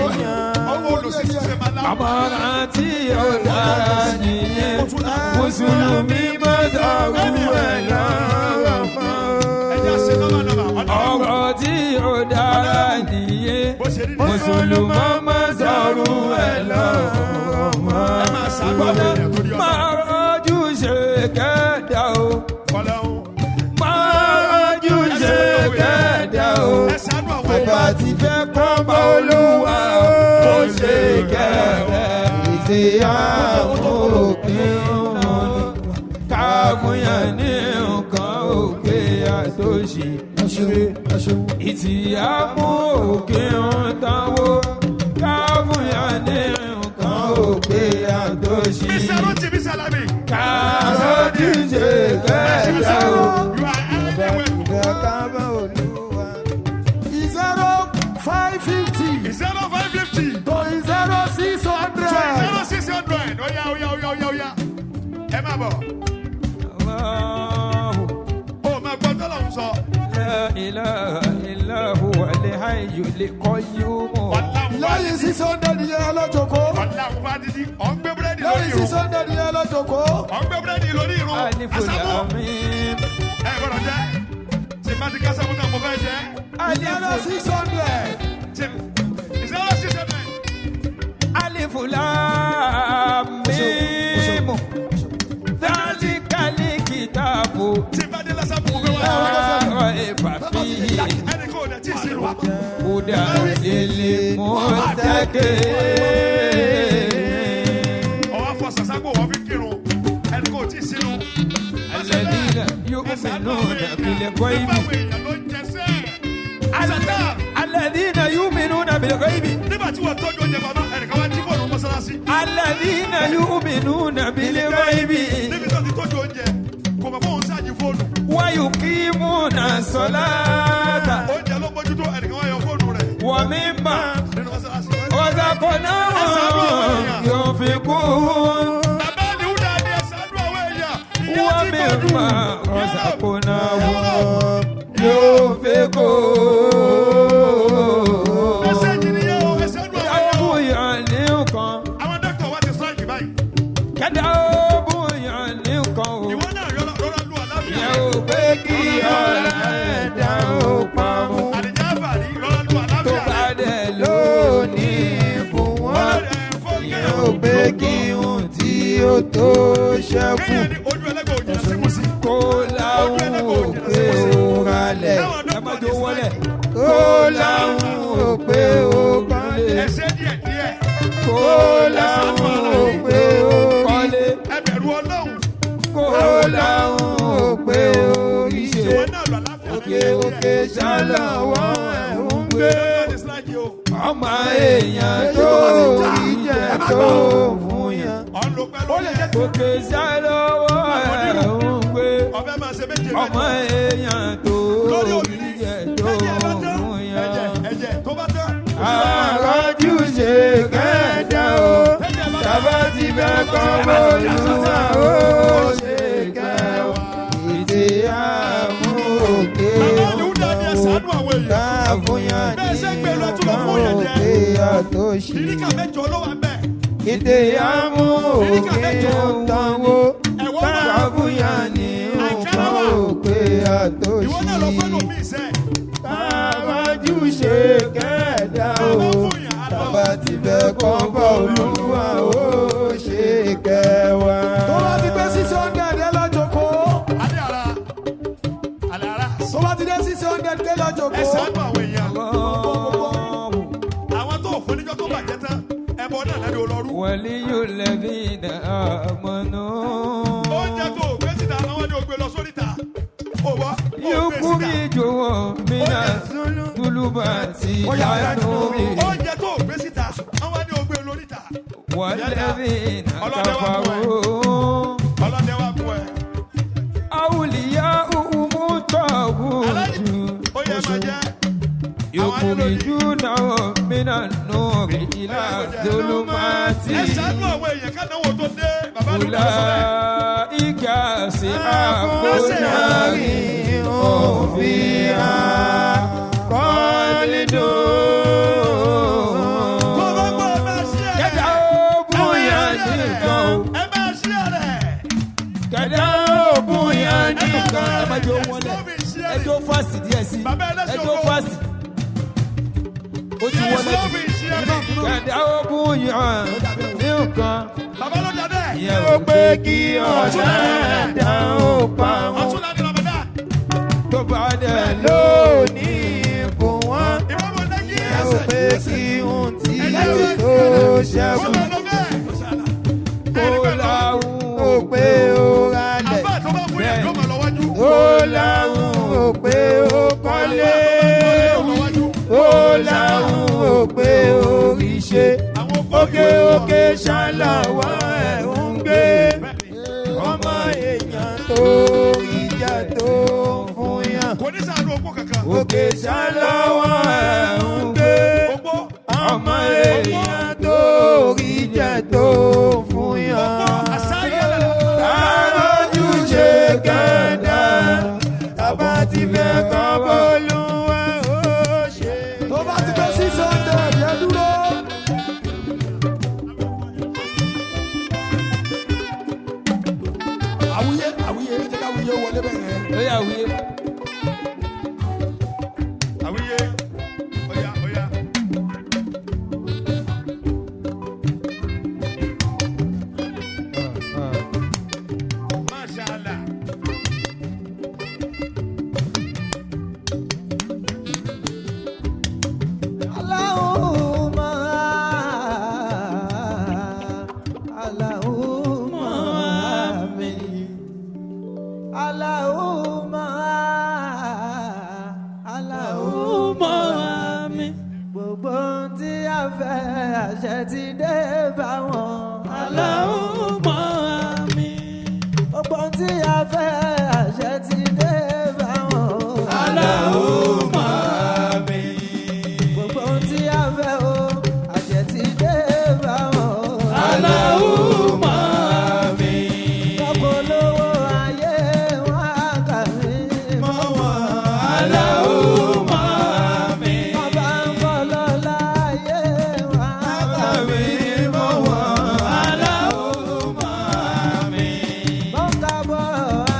àmọ̀ràn tí ó dára nìyẹn mùsùlùmí gbọ́dọ̀ wú ẹ̀ lọ́rọ̀ mọ́. ọ̀rọ̀ tí ó dára nìyẹn mùsùlùmí gbọ́dọ̀ ẹ̀ lọ́rọ̀ mọ́. máa rọ́jú ṣe kẹ́dà o. máa rọ́jú ṣe kẹ́dà o. tó bá ti fẹ́ kọ́ bá olúwa o. ó ṣe kẹ́rẹ́ ìṣe àmúkín káfíyàn ní nǹkan òkè àtòṣì. ìtì àmúkín táwó káfíyàn ní nǹkan òkè àtòṣì. kárọ́dì ṣe kẹ́ẹ̀dá o. 0550 to 0600. Oya. Ẹ máa bọ̀. Ó máa gbọ́ tọ́lọ̀ ń sọ. La ilaha illa huwa al-hayyul qayyum. lẹ́yìn 600 yẹn lọ́jọ́kọ́. Ọ̀làwùn bá dídí. Ọ̀ ń gbé búrẹ́dì lórí lẹ́yìn irun. 600 yẹn lọ́jọ́kọ́. Ọ̀ ń gbé búrẹ́dì lórí irun. Aliful Amin. Ẹ gbọ́dọ̀ jẹ́. Ṣé máa ti ká sábà náà mo fẹ́ jẹ́? 0600. 0600. Aliful Amin. Dhalikal kitabu. Tí bá dé lásán mo fẹ́ wá. La raiba fihi. Ẹnì kan ò dẹ̀ tí ì sínú. Hudan lil muttaqin. Ọwọ́ afọ sàságbó wọ́n fi kírun. Ẹnì kan ò tí ì sínú. Alladhina yu'minuna bil ghaibi. Alladhina yu'minuna bil ghaibi. Nígbà tí wọ́n tọ́jú oúnjẹ bàbá ẹnìkan wá jí fóònù mọ́sálásí. Alladhina yu'minuna bil ghaibi. Níbi tó ti tọ́jú oúnjẹ kò mọ̀ fóun ṣáàjì fóònù. Wa yuqimuna salata. Oúnjẹ ló mójútó ẹnìkan wá yọ fóònù rẹ̀. Wa mimma Nínú mọ́sálásí. razaqnahum yunfiqun. Bàbá ni ó dáa ní ẹ̀sán àdúrà àwọn èèyàn. Wa mimma razaqnahum yunfiqun. Ẹsẹ̀ ìjìnlẹ̀ o, ẹsẹ̀ àdúrà àwọn èèyàn. Bóyá ní nǹkan. Àwọn dókítà wa ti sáàjì báyìí. Kẹ́dà ó bóyá ní nǹkan o. Ìwọ náà rọra lu àlàáfíà. Yẹ ò pé kí ọ̀la ẹ̀dá ó pamọ́. Àdìjá àbàrí rọra lu àlàáfíà. Tó bá dẹ̀ lónìí fún wọn. Yẹ ò pé kí ohun tí ó tó ṣẹ́kù. Kéèyàn ní ojú ẹlẹ́gbẹ̀ẹ́ òjì lọ sí kùsì. Kó láwọn ò pé ó ralẹ̀. Ẹ má jó wọlé. Kó láwọn ò pé ó kọ́lé. Ẹsẹ̀ díẹ̀. Kó láwọn ò pé ó kọ́lé. Ẹ bẹ̀rù Ọlọ́run. Kó láwọn ò pé ó ríṣe. Ìwọ náà lọ àlàáfíà. Òkè ṣálọ̀wọ́ ẹ̀ ń gbé. Ọmọ èèyàn tó ìjẹ tó fún yàn. Òkè ṣálọ̀wọ́ ẹ̀ ń gbé. Ọmọ èèyàn tó ìjẹ tó fún yàn. Àrọ́jú ṣe kẹ́ẹ̀dá o. Tàbá ti fẹ́ kọ́ bọ́ọ̀lùwà ó ṣe kẹwàá. Ìdè àmúòkè káfúnyàn ní nǹkan òkè àtòṣì. Ìdè àmúòkè òǹtàwó káfúnyàn ní nǹkan òkè àtòṣì. Káwájú ṣe kẹ́ẹ̀dá o. Tàbá ti fẹ́ kọ́ bọ́ọ̀lùwà ó ṣe kẹwàá. tó bá ti gbé 600 ẹ lọ́jọ́kọ́. tó bá ti dé 600 ké lọ́jọ́kọ́. Ẹ ṣàánú àwọn èèyàn. Àwọn tó fún níjọ́ tó bàjẹ́ tán ẹbọ náà lẹ́nu olórú. Waliyul ladhina amanu. Ó àwùjọ mina tuluba ti yanuri. oúnjẹ tó gbé síta àwọn ni ó gbé lórí ta. والذين كفروا ọlọ́dẹ wa bú ẹ. أولياؤهم الطاغوت يخرجونهم من النور إلى الظلمات أولئك أصحاب النار هم فيها خالدون. ẹjọ́ fásitì díẹ̀ sí ẹjọ́ fásitì ó ti wọlé jù. Kẹ̀dá ogun yàn ní nǹkan. Bàbá ló dà bẹ́ẹ̀. Yẹ ó pé kí ọ̀dà ẹ̀dá ó pa wọn. Tó bá dẹ̀ lónìí fún wọn. Yẹ ó pé kí ohun tí yóò tó ṣẹ́kù. Kó láwùn ó pé ó ralẹ̀. Ó láwùn ó pé ó kọ́lé. Ó láwùn ó pé ó rí ṣe. Òkè òkè ṣàlàwà ẹ̀ ń gbé. Ọmọ èèyàn tó ìjà tó fún yàn. Òkè ṣàlàwà ẹ̀ ń gbé. Ọmọ èèyàn tó ìjà tó fún yàn. Àròjù ṣe kẹ́dà. Tàbá ti fẹ́ kọ́ bọ́ọ̀lù wa ó ṣe. tó bá ti tó 600 yẹn dúró. àwùyé àwùyé ẹ jẹ́ ká àwùyé wọlé bẹ́ẹ̀ yẹn. ó yà wíyé. Àwíyé. Oya, oya. Masha Allah. Allahumma Allahumma amin. Allahumma Allahumma amin. Gbogbo tí a fẹ́ àṣẹ ti dé bá wọn. Allahumma amin. Gbogbo tí a fẹ́ àṣẹ ti dé bá wọn. Allahumma amin. Gbogbo tí a fẹ́ o àṣẹ ti dé bá wọn. Allahumma amin. Lọ́pọ̀ lówó ayé wọn á kà mí mọ́ wọn. Allahumma amin. Wọ́n bá ń bọ̀ lọ́la ayé wọn á kà mí mọ́ wọn. Allahumma amin. Wọ́n ká bọ̀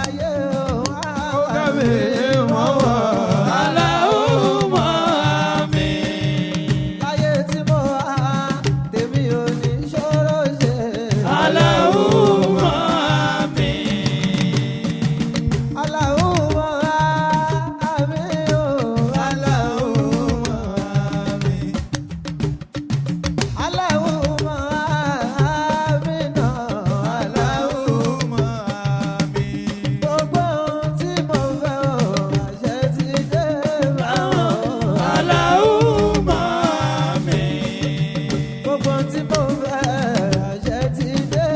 ayé wọn á kà mí mọ́ wọn. Allahumma amin. Láyé tí mo wá tèmi ò ní ṣòro ṣe. Allahumma amin. Allahumma amin o. Allahumma amin. Allahumma amin o. Allahumma amin. Gbogbo ohun tí mo fẹ́ o àṣẹ ti dé bá wọn. Allahumma amin. Gbogbo ohun tí mo fẹ́ àṣẹ ti dé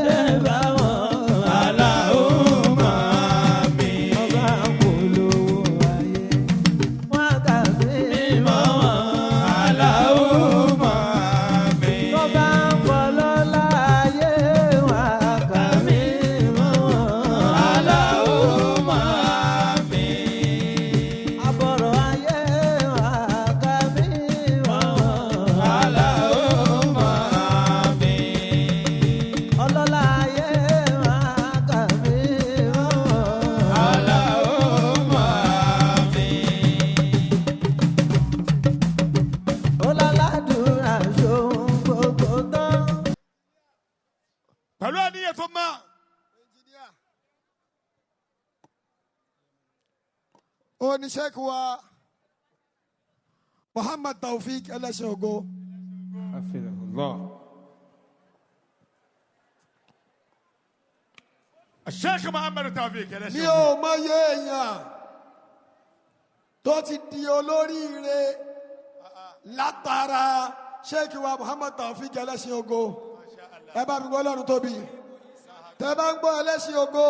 bá wọn. Allahumma amin. Ọba polówó ayé wọn kà mí mọ́ wọn. Allahumma amin. Ọba pọlọ́lá ayé wọn kà mí mọ́ wọn. Allahumma amin. Àbọ̀rọ̀ ayé wọn kà mí mọ́ wọn. Allahumma amin. Ọlọ́lá ayé wọn kà mí mọ́ wọn. Allahumma amin. Ọlọ́ládùúrà ṣòun gbogbo tán. Pẹ̀lú àníyàn tó máa. oníṣẹ́kù wa Muhammad Taofik ẹlẹ́ṣẹ̀ ògo. Hafidhahullah. Sheikh Ahmad Almukhtar. mi ò mọyé èèyàn tó ti di olóríire látara Sheikh wa Muhammad Taofik ẹlẹ́sìn ògo ẹ bá mi gbọ́ Ọlọ́run tóbi tẹ́ bá ń gbọ́ ẹlẹ́sìn ògo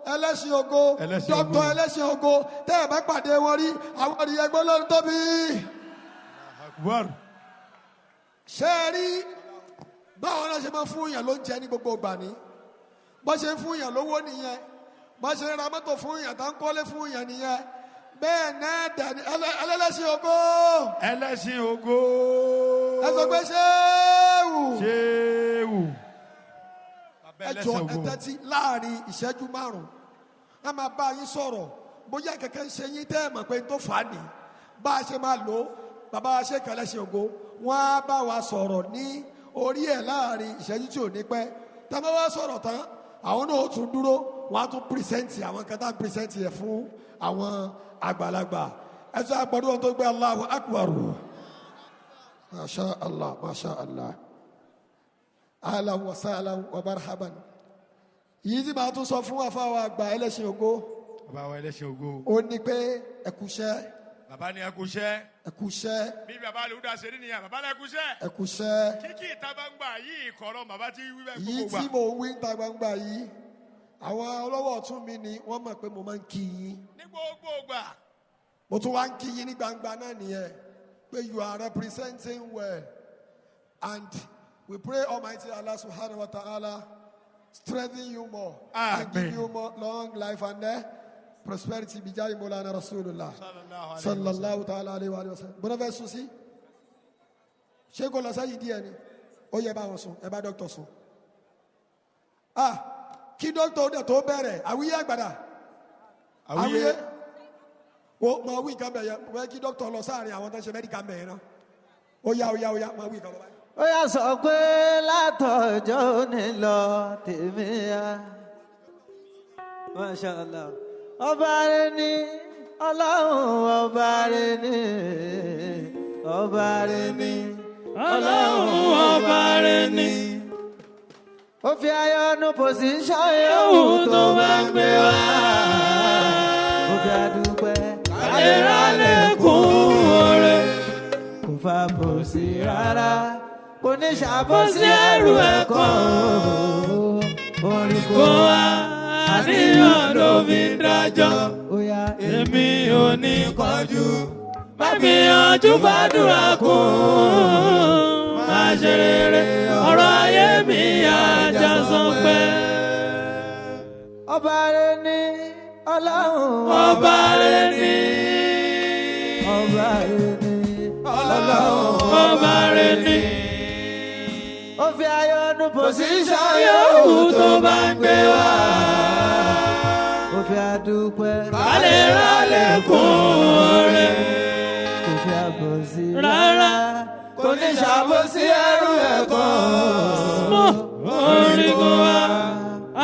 dọ́kítọ̀ ẹlẹ́sìn ògo tẹ́ ẹ bá pàdé wọn rí àwọn rí ẹgbẹ́ Ọlọ́run tóbi. ṣé ẹ rí báwọn náà ṣe máa fún yàn ló ń jẹ ní gbogbo ìgbà ní bó ṣe ń fún yàn lówó nìyẹn bó ṣe ń ra mọ́tò fún yàn tá ń kọ́lé fún yàn nìyẹn bẹ́ẹ̀ náà dání ẹlẹ́sìn ògo. ẹlẹ́sìn ògo. ẹ sọ pé ṣéwù. ṣéwù. ẹ jọ ẹ tẹ́tí láàrin ìṣẹ́jú márùn-ún ẹ máa bá yín sọ̀rọ̀ bóyá kẹ̀kẹ́ ń ṣe yín tẹ́ ẹ mọ̀ pé tó fà á nì bá a ṣe máa lò ó bàbá wa ṣe kẹlẹ́sìn ògo wọ́n á bá wa sọ̀rọ̀ ní orí ẹ̀ láàrin ìṣẹ́jú tí ò ní pẹ́ tá a bá wá sọ̀rọ̀ tán àwọn náà ó tún dúró wọ́n á tún pírísẹ́ǹtì àwọn kan tá pírísẹ́ǹtì ẹ̀ fún àwọn àgbàlagbà ẹ sọ àpọ̀dún wọn tó gbé Allahu Akbar masha Allah masha Allah ahlan wa sahlan wa marhaban yìí tí màá tún sọ fún àfáwọn àgbà ẹlẹ́sìn ògo bàbá wa ẹlẹ́sìn ògo ó ní pé ẹkúṣẹ́ bàbá ní ẹkúṣẹ́ ẹkúṣẹ́ bí bàbá Alùdá ṣe rí nìyẹn bàbá ní ẹkúṣẹ́ ẹkúṣẹ́ kíkì ìta gbangba yìí ìkọ̀rọ̀ bàbá tí wí bẹ́ẹ̀ yìí gbogbo gbà tí mo wí ń ta gbangba yìí àwọn ọlọ́wọ́ ọ̀tún mi ni wọ́n mọ̀ pé mo máa ń kí yín ní gbogbo gbà mo tún wá ń kí yín ní gbangba náà nìyẹn pé you are representing well and we pray Almighty Allah subhanahu wa ta'ala strengthen you more and give you more long life and prosperity bijayi Maulana Rasulullah sallallahu ta'ala alayhi wa sallam bọ́dọ̀ fẹ́ sùn sí ṣé kò lọ sáyìí díẹ̀ ni ó yẹ bá wọn sùn ẹ bá dókítà sùn kí dókítà ó dẹ̀ tó bẹ̀rẹ̀ àwíyé àgbàdà àwíyé o máa wí nǹkan bẹ̀yẹ wọ́n kí dókítà lọ sáàrin àwọn tó ń ṣe mẹ́díkà bẹ̀yẹ náà ó yá máa wí nǹkan bọ̀ báyìí. ó yà sọ pé látọjọ́ òní lọ tèmi ya Masha Allah ọba rẹ ni Ọlọ́run ọba rẹ ni ọba rẹ ni Ọlọ́run ọba rẹ ni. ó fi ayọ̀nù pòsíṣàn yòówù tó bá ń gbé wá ó fi àdúpẹ́ àlèrà lẹ́kùn oore. kò fa bòsí rárá kò ní ṣàbòsí ẹrù ẹ̀kọ́ orí kò wá àníyàn ló fi ń dájọ́. ó yá èmi ò ní kánjú má gbìyànjú fàdúrà kún má ṣe rere ọ̀rọ̀ ayé mi àjà sàn pé. ọba rẹ ni Ọlọ́run ọba rẹ ni ọba rẹ ni Ọlọ́run ọba rẹ ni. ó fi ayọ̀nù pòsíṣàn yòówù tó bá ń gbé wá. ó fi àdúpẹ́ àlèrà lẹ́kùn oore. kò fi àbòsí rárá kò ní ṣàbòsí ẹrù ẹ̀kọ́ orí kò wá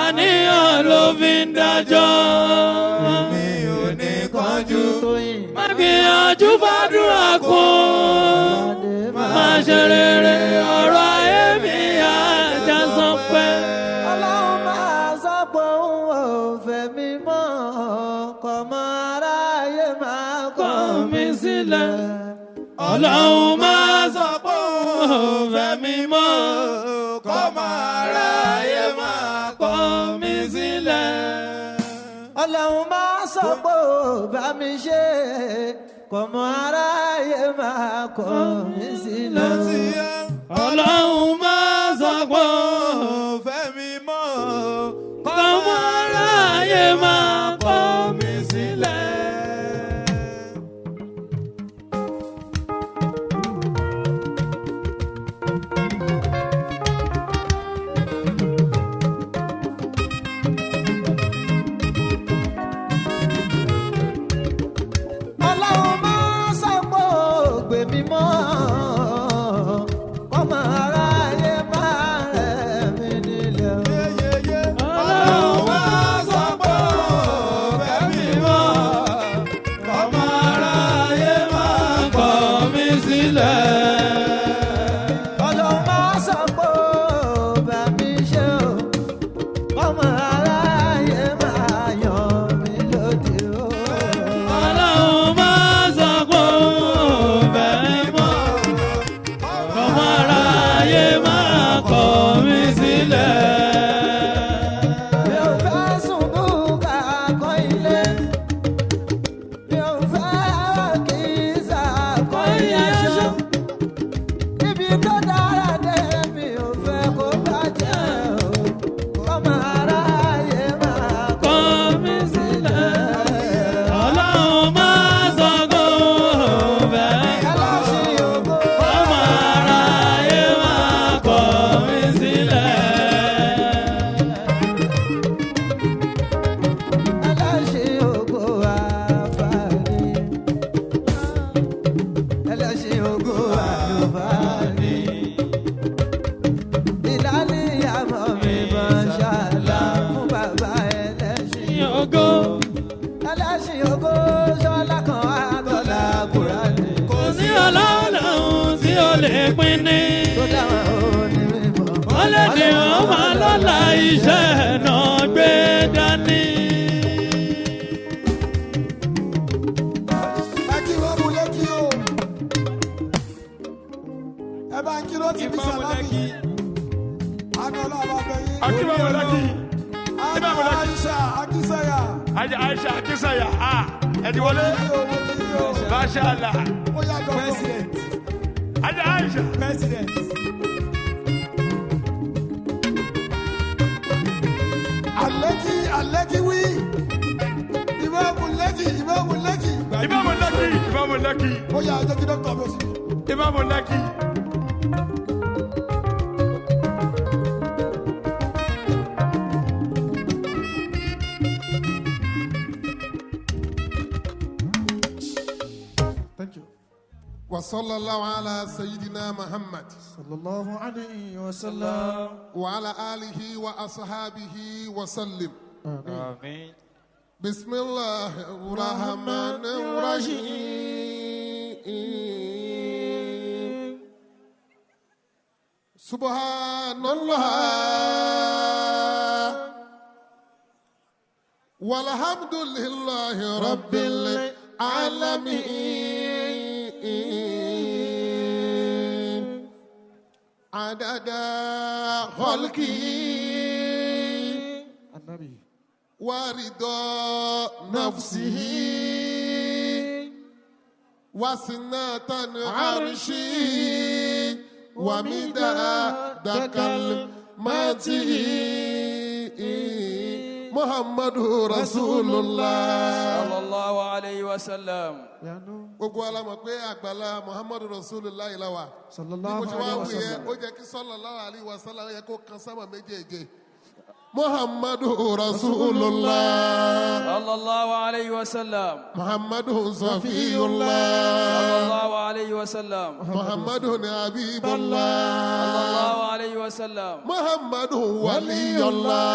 àníyàn ló fi ń dájọ́. èmi ò ní kánjú má gbìyànjú fàdúrà kún má ṣe rere ọ̀rọ̀ ayé mi àjà sàn pé. Ọlọ́run máa sọ pé òun ò fẹ́ mi mọ́ kọ́mọ aráyé máa kọ̀ mí sílẹ̀. Ọlọ́run máa sọ pé òun ò fẹ́ mi mọ́ kọ́mọ aráyé máa kọ̀ mí sílẹ̀. Ọlọ́run máa sọ pé ò bá mi ṣe kọ́mọ aráyé máa kọ̀ mí sílẹ̀. Ọlọ́run máa sọ pé òun fẹ́ mi mọ́ kọ́mọ aráyé máa kọ̀ mí sílẹ̀. Ọlọ́run máa sọ pé ò gbé mi mọ́ kọ́mọ aráyé máa wọ́n lè ní ọmọ lọ́la iṣẹ́ náà gbé dání. ẹ kí wọ́n mú lẹ́kì o ẹ bá ń kí ló ti bí sàlámì agbọ́lá àbábẹ́yìn Akíwáwọ̀ lẹ́kì. Aisha Akísáyà. Aisha Akísáyà. Ẹ̀dí wọlé. Masha Allah. President. Aisha. President. Alẹ́kì wí. Ìmáàmù Lẹ́kì. Ìmáàmù Lẹ́kì. Ó yá ẹjọ́ kí dọ́kítà bọ̀ sí. Ìmáàmù Lẹ́kì. Thank you. وصلى الله على سيدنا محمد صلى الله عليه وسلم. وعلى آله وأصحابه وسلم. آمين. بسم الله الرحمن الرحيم. سبحان الله والحمد لله رب العالمين عدد خلقه النبي. ورضا نفسه وسنة عرشه ومداد كلماته محمد رسول الله sallallahu alayhi wa sallam. gbogbo alamọ pé àgbàlá muhammadu rasulullah ilawa Sallallahu bí mo ti wá alayhi wa wí yẹn sallam. ó jẹ́ kí sallallahu alayhi wa sallam yẹ kó kan sábà méjèèjì muhammadu rasulullah sallallahu alayhi wa sallam. muhammadu safiyullah sallallahu alayhi wa sallam. muhammadu habibullah sallallahu alayhi wa sallam. muhammadu waliyullah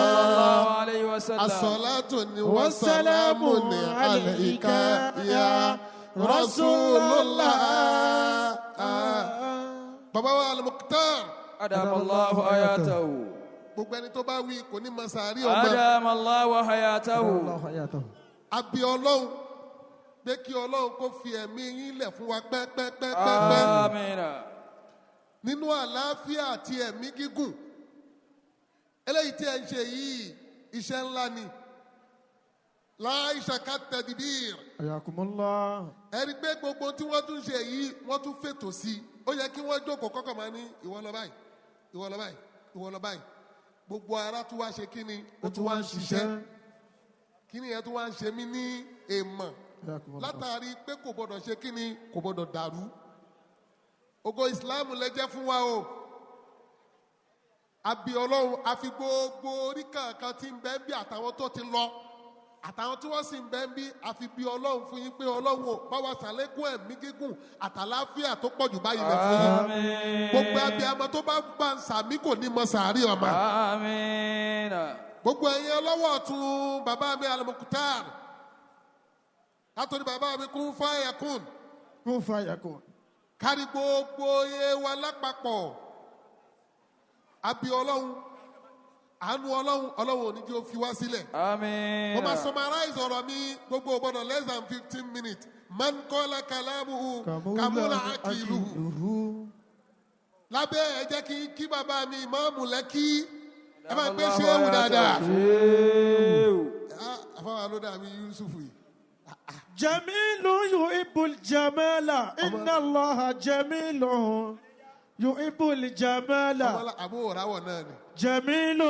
sallallahu alayhi wa sallam. as-salatu wa salamu alayka ya rasulullah. baba wa Almukhtar adamallahu hayatahu. gbogbo ẹni tó bá wí kò ní mọ sàárì ọmọ adamallahu hayatahu. àbí ọlọ́run pé kí ọlọ́run kó fi ẹ̀mí yín lẹ̀ fún wa pẹ́pẹ́pẹ́pẹ́ amina. nínú àlàáfíà àti ẹ̀mí gígùn eléyìí tí ẹ ń ṣe yìí iṣẹ́ ńlá ni láìṣà ká tẹ̀díbìr Ayakumullah. ẹni pé gbogbo tí wọ́n tún ṣe yìí wọ́n tún fètò sí i ó yẹ kí wọ́n jókòó kọ́kọ́ máa ní ìwọ lọ báyìí ìwọ lọ báyìí ìwọ lọ báyìí gbogbo ara tún wá ṣe kí ni ó tún wá ń ṣiṣẹ́ kí ni yẹn tún wá ń ṣe mí ní èèmọ̀ látàrí pé kò gbọdọ̀ ṣe kí ni kò gbọdọ̀ dàrú ògo ìsìláàmù lẹ jẹ́ fún wa o àbí ọlọ́run àfi gbogbo orí kankan tí ń bẹ ń bí àtàwọn tó ti lọ àtàwọn tí wọ́n sì ń bẹ ń bí àfi bí ọlọ́run fún yín pé ọlọ́run ò bá wa ṣàlékún ẹ̀mí gígùn àtàláfíà tó pọ̀ jù báyìí lẹ fún yín gbogbo abiyamọ tó bá bá ń sàmí kò ní mọ sàárì ọmọ amina. gbogbo ẹ̀yin ọlọ́wọ́ ọ̀tún bàbá mi Almukhtar látọ̀rí bàbá mi kún fáyàkùn Kun fayakun. kárí gbogbo iye wa lápapọ̀ àbí ọlọ́run àánú ọlọ́run ò ní kí ó fi wá sílẹ̀. amina. mo máa summarize ọ̀rọ̀ mi gbogbo ọ̀gbọ́dọ̀ less than 15 minutes man qala kalamuhu kamula akiluhu. lábẹ́ ẹ jẹ́ kí bàbá mi Ìmáàmù Lẹ́kì ẹ máa gbé ṣéwù dáadáa. àfọwọ́ ló dà mí Yusufu yìí. جميل يحب الجمال إن الله جميل يحب الجمال àbúrò ráwọ̀ náà ni. جميل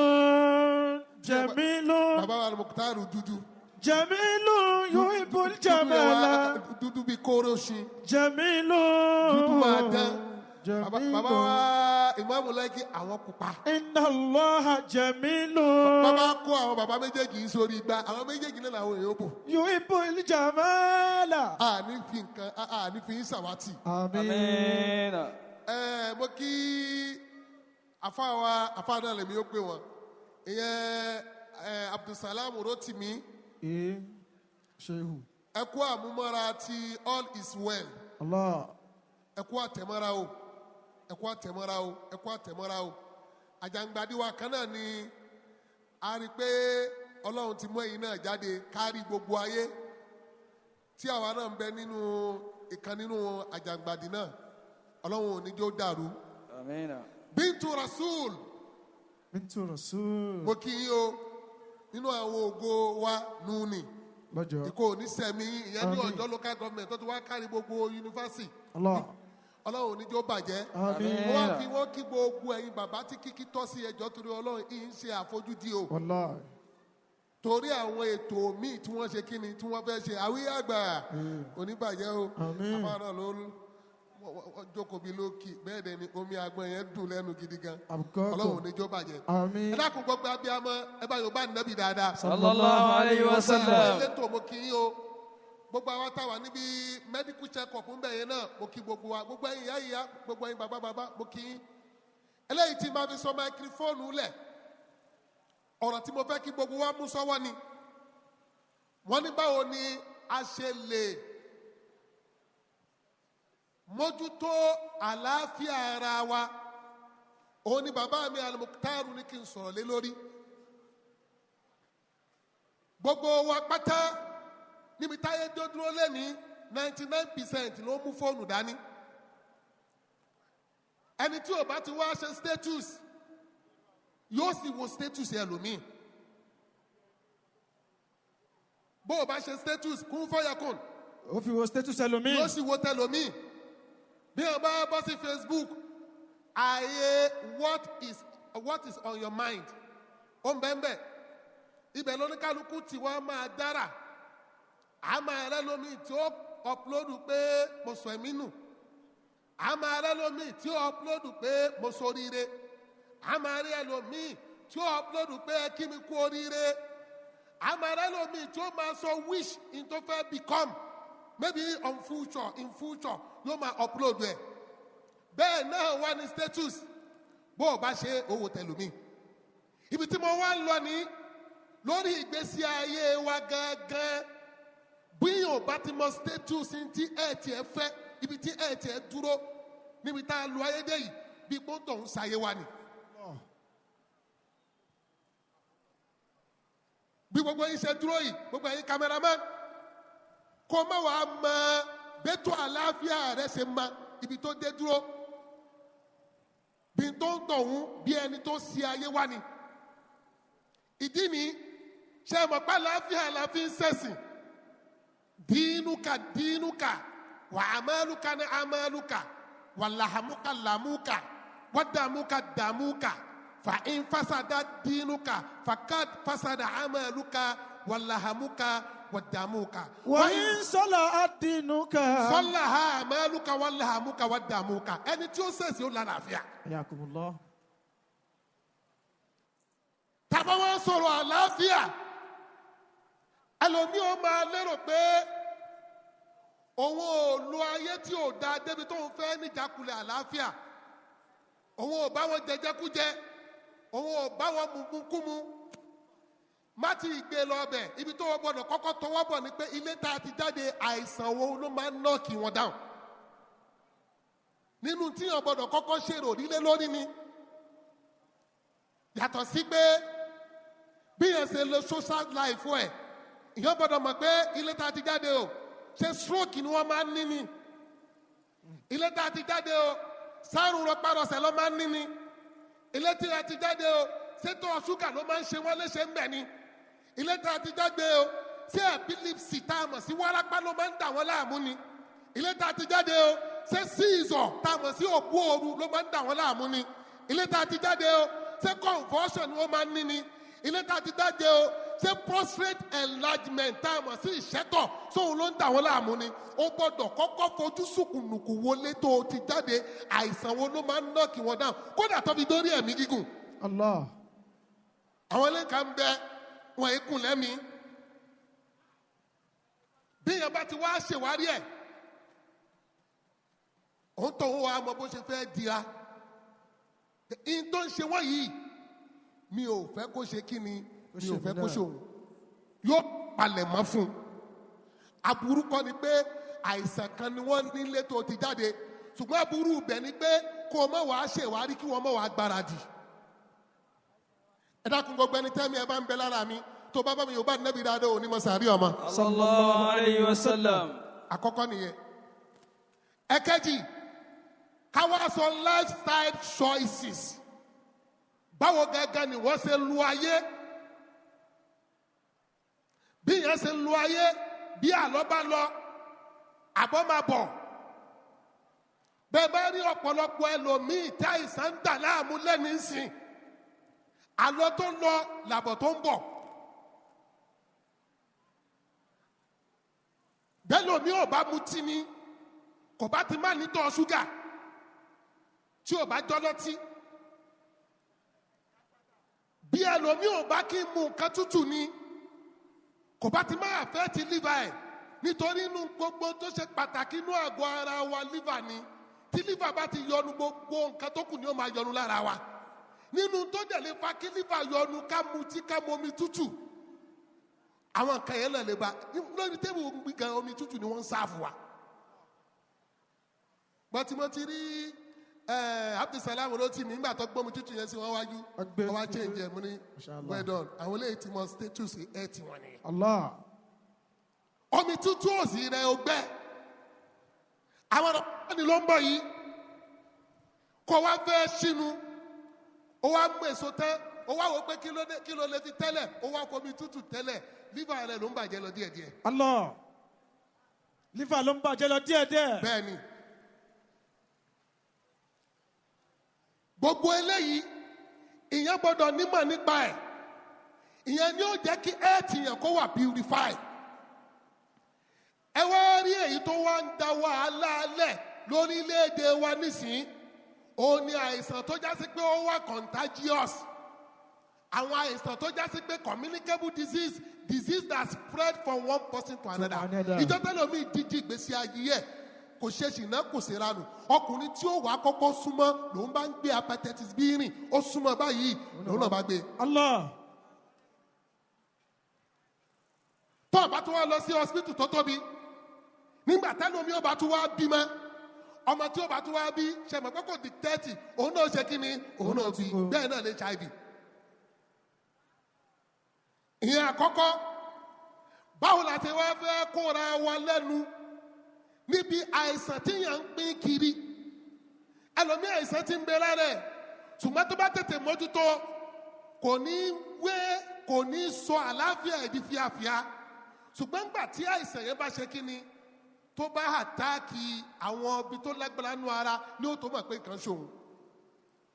جميل bàbá wa Almukhtar dúdú. جميل يحب الجمال dúdú bíi kóró ṣin. جميل dúdú máa dán. bàbá wa Ìmáàmù Lẹ́kì àwọn pupa. إن الله جميل bàbá kó àwọn bàbá méjèèjì yìí sórí igbá àwọn méjèèjì náà làwọn èèyàn bò. يحب الجمال àní fi nǹkan àní fi ń ṣàwátì. amina. mo kí àfa náà lèmi ó pè wọn ìyẹn Abdulsalam Rotimi شيخ ẹ kú àmúmọ́ra ti all is well الله ẹ kú àtẹ̀mọ́ra o ẹ kú àtẹ̀mọ́ra o ẹ kú àtẹ̀mọ́ra o àjàngbàdì wa kan náà ni a rí pé ọlọ́run ti mú ẹ̀yin náà jáde kárí gbogbo ayé tí àwa náà ń bẹ nínú ìkan nínú àjàngbàdì náà ọlọ́run ò ní jẹ́ ó dàrú. Amina. Bintu Rasul. Bintu Rasul. Mo kí yín o nínú àwọn ògo wa nùní. Lọ́jọ́. Ìkó onísẹ̀mí ìyẹn ní ọ̀dọ́ local government tó ti wá kárí gbogbo yunifásitì. Ọlọ́run ò ní jẹ́ ó bàjẹ́. Wọ́n fi wọ́n kí gbogbo ẹ̀yin bàbá tí kíkí tọ́ sí ẹjọ́ torí ọlọ́run yìí ń ṣe àfojúdi o. Torí àwọn ètò míì tí wọ́n ṣe kíni tí wọ́n fẹ́ ṣe àwíyé àgbà oníbàjẹ́ o. Àfáàná ló jókòó bí lókì bẹ́ẹ̀ dẹ̀ ni omi àgbọn yẹn dùn lẹ́nu gidi gan. Ọlọ́run ò ní jẹ́ ó bàjẹ́. Ẹ dákun gbogbo abiyamọ ẹ bá Yorùbá nàbì dáadáa. Sallallahu alayhi wa sallam. Elétò mo kí yín o. Gbogbo àwa táwa níbi medical check up ń bẹ̀ yẹn náà mo kí gbogbo wa gbogbo ẹ̀yin ìyá ìyá gbogbo ẹ̀yin bàbá bàbá mo kí yín. Eléyìí tí máa fi sọ máikrófóònù lẹ̀ ọ̀rọ̀ tí mo fẹ́ kí gbogbo wa mú sọ́wọ́ ni wọ́n ní báwo ni a ṣe lè mójútó àlàáfíà ara wa òun ni bàbá mi Almukhtar ní kí n sọ̀rọ̀ lé lórí gbogbo wa pátá níbi táyé dúró lé ní 99% ló mú fóònù dání ẹni tí ò bá ti wá ṣe status yóò sì wo status ẹlòmíì bó o bá ṣe status kún fọyàkùn ó fi wo status ẹlòmíì yóò sì wo tẹlòmíì bí o bá bọ́ sí Facebook ààyè what is on your mind ó ń bẹ́ẹ̀ bẹ́ẹ̀ ibẹ̀ lóníkálukú tí wọ́n máa dára àmà rẹ lómi tí ó upload pé mo sọ ẹ̀mí nù àmà rẹ lómi tí ó upload pé mo sọ oríire àmàrí ẹlòmíì tí ó upload pé kí mi kú oríire àmàrí ẹlòmíì tí ó máa sọ wish in tó fẹ́ become maybe in future yóò máa upload ẹ̀ bẹ́ẹ̀ náà wà ní status bó o bá ṣe owó tẹlòmíì ibi tí mo wá ń lọ ní lórí ìgbésí ayé wa gangan bí yóò bá ti mọ status tí ẹ̀ tiẹ̀ fẹ́ ibi tí ẹ̀ tiẹ̀ dúró níbi tá a lu ayédè yìí bí gbóntò ń ṣayé wa ni. bí gbogbo yín ṣe dúró yìí gbogbo yín cameraman kó má wàá mọ bẹ́tọ̀ àlàáfíà rẹ ṣe mọ ibi tó dé dúró bí tó ń tọ̀hún bí ẹni tó ṣe ayé wá ni ìdí ni ṣe mọ̀ pé àlàáfíà la fi ń ṣẹ̀sìn dínuka wà amaluka ní amaluka wà làhàmúka làmúka wà dàmúka dàmúka. فإن فسد دينك فقد فسد عملك ولهمك ودمك وإن صلح دينك صلح عملك ولهمك ودمك ẹni tí ó ṣẹ̀sìn ó lálàáfíà. Yakumullah. tàbá wọn sọ̀rọ̀ àlàáfíà ẹlòmíì ó máa lérò pé òun ò lo ayé tí ò dáa débi tó ń fẹ́ níjàkulẹ̀ àlàáfíà òun ò bá wọn jẹjẹkújẹ òun ò bá wọn mumukumu má ti gbé lọ bẹ̀ ibi tó wọ́n gbọ́dọ̀ kọ́kọ́ tọwọ́ bọ̀ ni pé ilé tá a ti jáde àìsàn wo ló máa ń nọ́ọ̀kì wọn dáhùn nínú tí yàn gbọ́dọ̀ kọ́kọ́ ṣèrò nílé lórí ni yàtọ̀ sí pé bí yàn ṣe lo social life ẹ̀ ìyàn gbọ́dọ̀ mọ̀ pé ilé tá a ti jáde o ṣe stroke ni wọ́n máa ń ní ni ilé tá a ti jáde o sárùn rọpárọsẹ̀ ló máa ń ní ni ilé tí a ti jáde o ṣètò ṣúgà ló máa ń ṣe wọ́n léṣe ń bẹ̀ ni ilé tí a ti jáde o ṣé epilepsy tá a mọ̀ sí wárápá ló máa ń dà wọ́n láàmú ni ilé tí a ti jáde o ṣé seizure tá a mọ̀ sí òkú ooru ló máa ń dà wọ́n láàmú ni ilé tí a ti jáde o ṣé convulsion ni wọ́n máa ń ní ni ilé tí a ti jáde o ṣé prostate enlargement tá a mọ̀ sí ìṣẹ́tọ̀ sóhun ló ń dà wọ́n láàmú ni ó gbọ́dọ̀ kọ́kọ́ fojú sùkùnùkù wọlé tó o ti jáde àìsàn wo ló máa ń nọ́ọ̀kì wọn dáhùn kódà tó fi dórí ẹ̀mí gígùn. Allah. àwọn ilé kan ń bẹ wọn ikùn lẹ́mí bí èèyàn bá ti wá ṣèwárí ẹ̀ òun tó ń wá mọ bó ṣe fẹ́ dira in tó ń ṣe wọ́n yìí mi ò fẹ́ kó ṣe kí ni mi ò fẹ́ kó ṣe òun yóò palẹ̀ mọ́ fún un aburú kọ́ ni pé àìsàn kan ni wọ́n nílé tó ti jáde ṣùgbọ́n aburú ibẹ̀ ni pé kó o mọ̀ wá ṣèwárí kí wọ́n mọ̀ wá gbáradì ẹ dákun gbogbo ẹni tẹ́mi ẹ bá ń bẹ lára mi tó bá bá mi Yorùbá nẹ́bí dáadọ́ òní mọ̀ sàárì ọmọ. sallallahu alayhi wa sallam. àkọ́kọ́ nìyẹn. ẹ̀kẹ́jì káwá sọ lifestyle choices báwo gẹ́gẹ́ ni wọ́n ṣe lu ayé bí yẹn ṣe lu ayé bí àlọ́ bá lọ àbọ̀ máa bọ̀ bẹ́ẹ̀ bá rí ọ̀pọ̀lọpọ̀ ẹlòmíì tí àìsàn ń dà láàmú lẹ́ni ń sìn àlọ́ tó lọ làbọ̀ tó ń bọ̀ bẹ́ẹ̀ lómi ò bá mutí ni kò bá ti má nítọ́ ṣúgà tí ò bá jọ lọ́tí bí ẹlòmíì ò bá kí mu nǹkan tútù ni kò bá ti máa fẹ́ ti lífà ẹ̀ nítorí inú gbogbo tó ṣe pàtàkì inú àgọ́ ara wa lífà ni tí lífà bá ti yọnu gbogbo nǹkan tó kù ni ó máa yọnu lára wa nínú tó dẹ̀ lè fa kí lífà yọnu ká mutí ká mu omi tútù àwọn nǹkan yẹn náà lè ba lórí tébù gbígan omi tútù ni wọ́n ń sáàfù wa bọ́tí mo ti rí Abdulsalam Rotimi nígbà tó gbómi tútù yẹn sí wọn wájú wọn wá change ẹ mú ní well done àwọn eléyìí tí mo status ẹ ti wọn nìyẹn. Allah. omi tútù òsì rẹ ọgbẹ àwọn ọ̀rọ̀ ni ló ń bọ̀ yìí kó wá fẹ́ sínú ó wá mú èso tán ó wá wò pé kí ló lè fi tẹ́lẹ̀ ó wá kó omi tútù tẹ́lẹ̀ liver rẹ ló ń bàjẹ́ lọ díẹ̀díẹ̀. Allah. liver ló ń bàjẹ́ lọ díẹ̀díẹ̀. bẹ́ẹ̀ ni. gbogbo eléyìí ìyẹn gbọ́dọ̀ nímọ̀ nípa ẹ̀ ìyẹn ni ó jẹ́ kí ẹẹtì yẹn kó wà purify ẹ wá rí èyí tó wá ń da wàhálà alẹ lórílẹ̀-èdè wa nísìnyí ó ní àìsàn tó já sí pé ó wà contagious àwọn àìsàn tó já sí pé communicable disease that spread from one person to another ìjọ tẹ́lẹ̀ omi dídí ìgbésí ayé ẹ̀ kò ṣe ṣìnà kò ṣe ranù ọkùnrin tí ó wà á kọ́kọ́ súnmọ́ lòun bá ń gbé hepatitis B rìn ó súnmọ́ báyìí lòun náà bá gbé. Allah. tó o bá tún wá lọ sí hospital tó tóbi nígbà tẹ́lẹ̀ omi ó bá tún wá bímọ ọmọ tí ó bá tún wá bí ṣẹ̀mọ̀ pé kò dictate òun náà ṣe kí ni òun náà fi bẹ́ẹ̀ náà lè HIV. ìyẹn àkọ́kọ́ báwo la ti wá fẹ́ kóra wa lẹ́nu níbi àìsàn tí yàn ń pín kiri ẹlòmí àìsàn tí ń bẹ lára ẹ̀ ṣùgbọ́n tó bá tètè mójútó kò ní sọ àlàáfíà ẹ̀ di fíafíà ṣùgbọ́n nígbà tí àìsàn yẹn bá ṣe kí ni tó bá àtáàkì àwọn ibi tó lágbára nú ara ní ó tó mọ̀ pé nǹkan ṣòun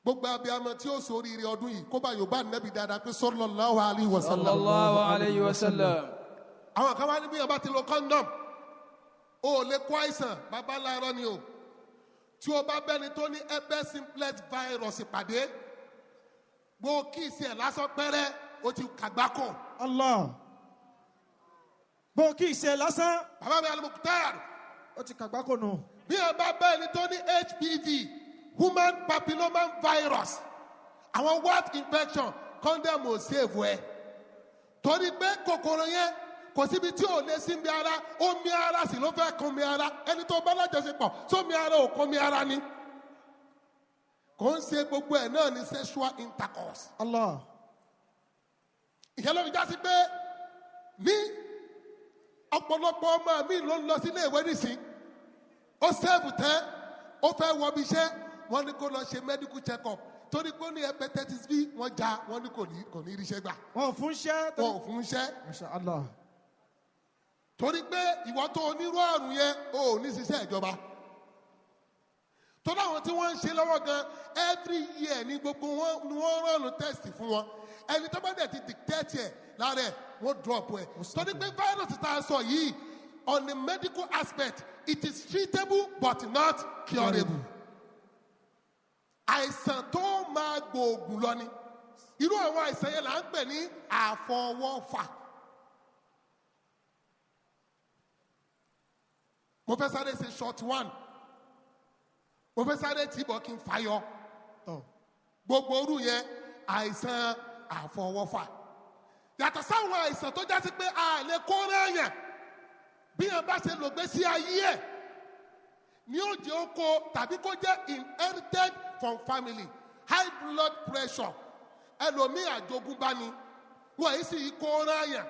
gbogbo abiyamọ tí ó sọ oríire ọdún yìí kó bá Yorùbá nẹ́bi dáadáa pé sallallahu alaihi wasallam. sallallahu alayhi wa sallam. àwọn kan wá ní bí wọn bá ti lo condom o lè kó àìsàn bàbá láàárọ̀ ni o tí o bá bẹ́ni tó ní herpes simplex virus pàdé gbó kí ìsìn ẹ̀ lásán pẹ́rẹ́ o ti kàgbákò. Allah. bó kí ìṣe lásán. bàbá mi Almukhtar. ó ti kàgbákò nù. bí o bá bẹ́ni tó ní HPV human papilloma virus àwọn wart infection condom ò save ẹ torí pé kòkòrò yẹn kò síbi tí ò lè sí mi ara omi ara sì ló fẹ́ kan mi ara ẹni tó bá lájọṣepọ̀ sómi ara ò kan mi ara ni kò ń ṣe gbogbo ẹ̀ náà ní sexual intercourse. Allah. ìyẹn ló fi já sí pé ní ọ̀pọ̀lọpọ̀ ọmọ mi ló ń lọ sílé ìwé nísìn ó sẹ́ẹ̀bù tẹ́ ó fẹ́ wọ bí iṣẹ́ wọ́n ní kó lọ ṣe medical check up torí pé ó ní hepatitis B wọ́n já wọ́n ní kò ní ríṣẹ́ gbà. wọn ò fún iṣẹ́. wọn ò fún iṣẹ́. Masha Allah. torí pé ìwọ tó onírú àrùn yẹn o ò ní ṣiṣẹ́ ìjọba tó láwọn tí wọ́n ń ṣe lọ́wọ́ gan every year ní gbogbo wọn ni wọ́n rọ̀nù test fún wọn ẹni tó bá dẹ̀ ti dictate ẹ̀ lára ẹ̀ wọ́n drop ẹ̀ torí pé virus tá a sọ yìí on the medical aspect it is treatable but not curable àìsàn tó máa gbòògùn lọ ni irú àwọn àìsàn yẹn là ń pè ní àfọwọ́fà. mo fẹ́ sáré ṣe short one mo fẹ́ sáré tìbọ̀ kí n fàyọ gbogbo orú yẹn àìsàn àfọwọ́fà yàtọ̀ sáwọn àìsàn tó jásí pé a lè kó rẹ́yàn bí yẹn bá ṣe lògbé sí ayé ẹ̀ ní òjò oko tàbí kó jẹ́ inherited from family high blood pressure ẹlòmíì àjogúnbá ni wọ́n yìí sì kó ráyàn.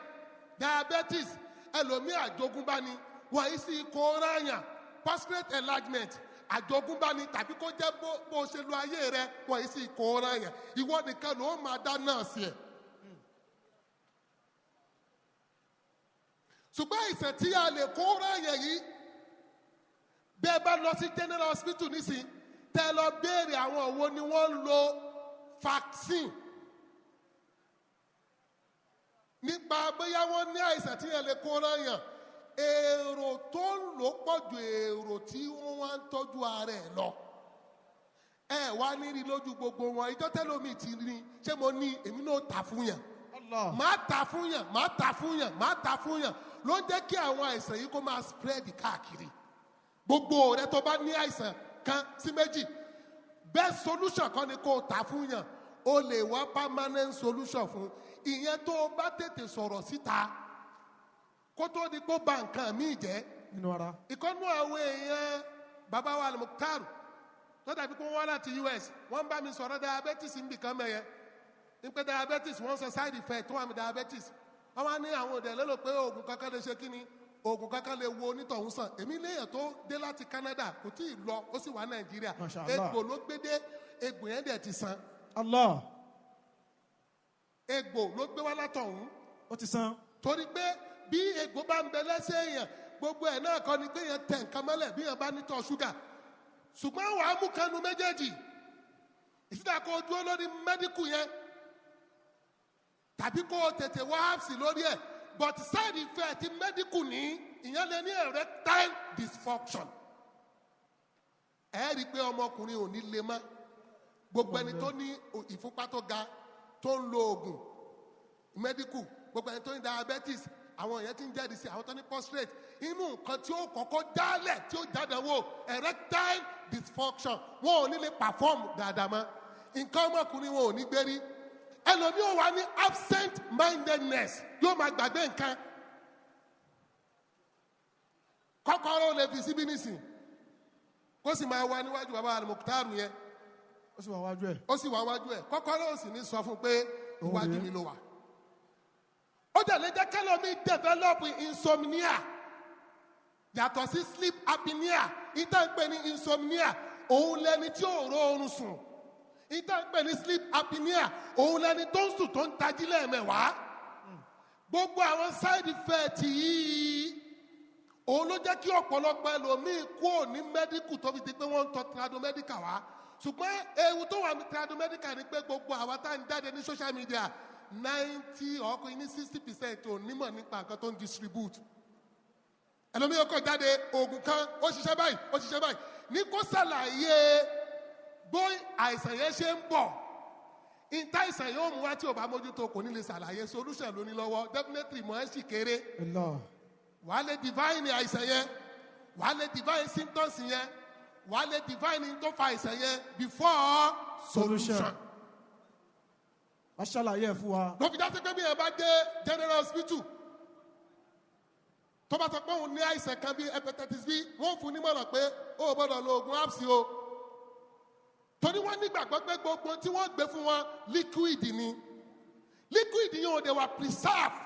Diabetes ẹlòmíì àjogúnbá ni wọ́n yìí sì kó ráyàn. Prostate enlargement àjogúnbá ni tàbí kó jẹ́ bó ṣe lo ayé rẹ wọ́n yìí sì kó ráyàn. Ìwọ nìkan ló máa dá nọ́ọ̀sì ẹ̀. Ṣùgbọ́n àìsàn tí a lè kó ráyàn yìí bí ẹ bá lọ sí general hospital nísìnyí tẹ́ lọ béèrè àwọn wo ni wọ́n ń lo vaccine nípa bóyá wọ́n ní àìsàn tí yẹn lè kó ráyàn èrò tó ń lò pọ̀ ju èrò tí wọ́n wá ń tọ́jú ara ẹ̀ lọ ẹ wá ní rí lójú gbogbo wọn ìjọ tẹ́lómi ti rí ṣé mo ní èmi náà tà fún yàn máa tà fún yàn máa tà fún yàn máa tà fún yàn ló ń jẹ́ kí àwọn àìsàn yìí kó máa spread káàkiri gbogbo rẹ tó bá ní àìsàn kan sí méjì best solution kan ni kó tà fún yàn o lè wá permanent solution fún ìyẹn tó o bá tètè sọ̀rọ̀ síta kó tó di kó ba nǹkan míì jẹ́ ìkọ́nú àwọn èèyàn bàbá wa Almukhtar tó dàbí kó wọ́n láti US wọ́n bá mi sọ̀rọ̀ diabetes ń bìkan mẹ́yẹ ní pé diabetes wọ́n sọ side effect tó wà mí diabetes wọ́n wá ní àwọn òdè lélò pé oògùn kankan lè ṣe kíni oògùn kankan lè wo onítọ̀hún sàn èmi léèyàn tó dé láti Canada kò tí ì lọ ó sì wà Nàìjíríà egbò ló gbé dé egbò yẹn dẹ̀ ti san. Allah. Egbò ló gbé wá látọ̀hún. Ó ti san. Torí pé bí egbò bá ń bẹ lẹ́sẹ̀ èèyàn gbogbo ẹ̀ náà kọ́ ni pé yẹn tẹ̀ nǹkan mọ́lẹ̀ bí yẹn bá nítọ̀ ṣúgà. Ṣùgbọ́n wàá mú kanu méjèèjì. Ìsìdá kó dúró lórí mẹ́díkù yẹn. Tàbí kó tètè wá áàpsì lórí ẹ̀. But side effect mẹ́díkù ní ìyẹn lè ní erectile dysfunction. Ẹ rí i pé ọmọkùnrin ò ní le mọ́. Gbogbo ẹni tó ní ìfúnpá tó ga tó ń lo oògùn mẹ́díkù gbogbo ẹni tó ní diabetes àwọn èèyàn tí ń jáde sí àwọn tó ní prostate inú nǹkan tí ó kọ́kọ́ jálẹ̀ tí ó jáde wò erectile dysfunction wọn ò ní lè perform dáadáa mọ́ nǹkan ọmọkùnrin wọn ò ní gbérí ẹlòmíì ò wá ní absent mindedness yóò máa gbàgbé nǹkan kọ́kọ́rọ́ lè fi síbí nísìn kó sì máa wá níwájú bàbá Almukhtar yẹn ó sì wà wájú ẹ̀. ó sì wà wájú ẹ̀ kọ́kọ́rọ́ ò sì ní sọ fún pé iwájú mi ló wà. ó dẹ̀ lè jẹ́ kẹ́lọ́mí develop insomnia yàtọ̀ sí sleep apnea ìta ń pè ní insomnia òun lẹni tí ò ró oorun sùn ìta ń pè ní sleep apnea òun lẹni tó ń sùn tó ń tají lẹ́ẹ̀mẹwàá gbogbo àwọn side effect yìí òun ló jẹ́ kí ọ̀pọ̀lọpọ̀ ẹlòmíì kúrò ní medical tó fi di pé wọ́n ń tọ́ tradomedical wá ṣùgbọ́n ewu tó wà ní tradomedical ni pé gbogbo àwa tá ń jáde ní social media 90 ọkùnrin ní 60% ò nímọ̀ nípa nǹkan tó ń distribute ẹlòmíì ó kàn jáde oògùn kan ó ṣiṣẹ́ báyìí ó ṣiṣẹ́ báyìí ní kó ṣàlàyé bó àìsàn yẹn ṣe ń bọ̀ ìta àìsàn yóò mú wá tí ò bá mójútó kò ní lè ṣàlàyé solution lóní lọ́wọ́ definitely mọ̀ ẹ́ sì kéré wàá lè divine àìsàn yẹn wàá lè divine symptoms yẹn wàá lè divine tó fa àìsàn yẹn before solution. wàá ṣàlàyé ẹ̀ fún wa. ló fi dá sí pé bí ẹ bá dé general hospital tó bá sọ pé òun ní àìsàn kan bíi hepatitis B wọ́n fún un nímọ̀ràn pé ó gbọ́dọ̀ lo oògùn apsi o torí wọ́n nígbàgbọ́ pé gbogbo tí wọ́n gbé fún wọn liquid ni liquid yẹn ò dé wà preserve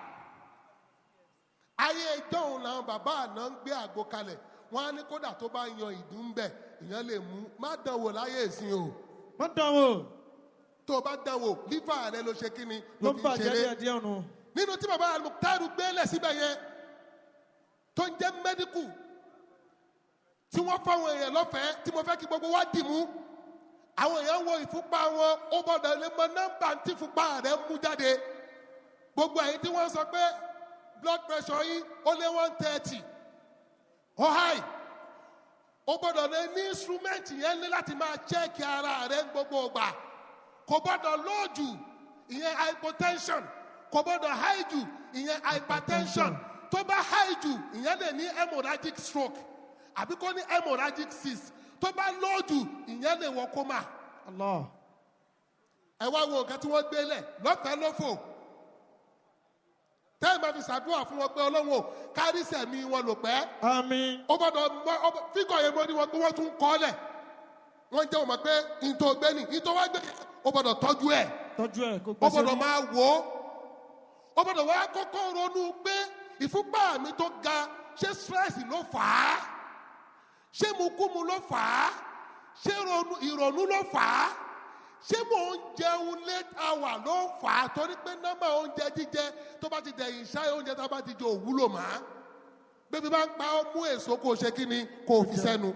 ayé ìjọ́hun làwọn bàbá àná ń gbé àgbo kalẹ̀ wọ́n á ní kódà tó bá yan ìdún bẹ̀ ìyẹn lè mú má dán wò láyé ìsìn o. má dán wò. tó o bá dán wò lífà rẹ ló ṣe kíni ló fi ń ṣeré nínú tí bàbá Almukhtar gbélé síbẹ̀ yẹn tó ń jẹ́ mẹ́díkù tí wọ́n fáwọn èèyàn lọ́fẹ̀ẹ́ tí mo fẹ́ kí gbogbo wa dì mú àwọn èèyàn wo ìfúnpá wọn ó gbọ́dọ̀ lè mọ nọ́mbà tí ìfúnpá rẹ̀ mú jáde gbogbo ẹ̀yin tí wọ́n sọ pé blood pressure yín ó lé 130 ó high ó gbọ́dọ̀ lè ní instrument yẹn ní láti máa check ara rẹ̀ gbogbo ìgbà kò gbọ́dọ̀ low jù ìyẹn hypotension kò gbọ́dọ̀ high jù ìyẹn hypertension tó bá high jù ìyẹn lè ní hemorrhagic stroke àbí kó ní hemorrhagic cyst tó bá low jù ìyẹn lè wọ coma. Allah. ẹ wá wo nǹkan tí wọ́n gbé lẹ̀ lọ́fẹ̀ẹ́ lófò tẹ́ẹ̀ máa fi ṣàdúrà fún wọn pé ọlọ́run ò kárí sẹ̀mí wọn lò pẹ́. àmín. ó gbọ́dọ̀ fígọ̀ yẹn mo ní wọn pé wọ́n tún kọ́ lẹ̀ wọ́n jẹ́ wọn mọ̀ pé ìtò gbé ni ìtò wá gbé ó gbọ́dọ̀ tọ́jú ẹ̀ tọ́jú ẹ̀ kó ó gbèsè gbọ́dọ̀ máa wò ó gbọ́dọ̀ wá kọ́kọ́ ronú pé ìfúnpá mi tó ga ṣé stress ló fà á ṣé mukumu ló fà á ṣé ìrònú ló fà á ṣé mò ń jẹun late hour ló fà á torí pé nọ́mbà oúnjẹ jíjẹ tó bá ti dẹ̀yìn ṣáà oúnjẹ tá a bá ti jẹ òwúlò mọ́ bébí bá ń pa ọ́ mú èso kó o ṣe kí ni kó o fi sẹ́nu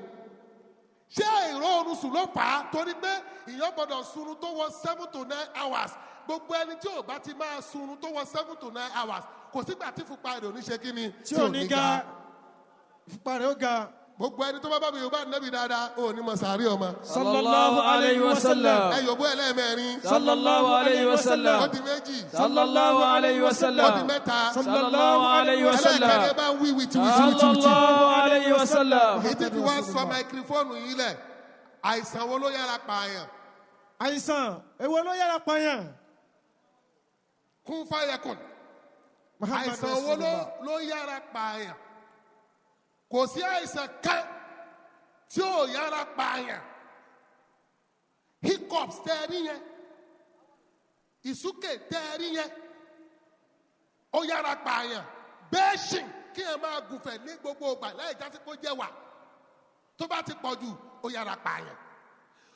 ṣé ìrọ̀rùn sùn ló fà á torí pé ìyẹn gbọ́dọ̀ sunun tó wọ 7 to 9 hours gbogbo ẹni tí ò bá ti máa sunun tó wọ 7 to 9 hours kò sígbà tí fúnpa rẹ̀ ò ní ṣe kí ni tí ò ní ga ìfúnpá rẹ̀ ó ga. gbogbo ẹni tó bá bá mi yorùbá nẹ́bí dáadáa ò ní mọ̀ sàárì ọmọ. sallallahu alayhi wa sallam. ẹ yòóbó ẹlẹ́mẹ̀rin. sallallahu alayhi wa sallam. ó di méjì. sallallahu alayhi wa sallam. ó di mẹ́ta. sallallahu alayhi wa sallam. ẹlẹ́kẹ̀rẹ́ bá ń wí wìtì. sallallahu alayhi wa sallam. èyí tí fi wá sọ máikrófóònù yìí lẹ̀ àìsàn wo ló yára pààyàn. àìsàn èwo ló yára pààyàn. kún fáyẹkùn. àìsàn wo ló yára pààyàn. kò sí àìsàn kan tí ò yára pààyàn. hiccups tẹ́ẹ̀rí yẹn ìsúkè tẹ́ẹ̀rí yẹn ó yára pààyàn. bẹ́ẹ̀ṣìn kí ẹ máa gùnfẹ̀ ní gbogbo ìgbà láì jásí kó jẹ́ wà tó bá ti pọ̀ jù ó yára pààyàn.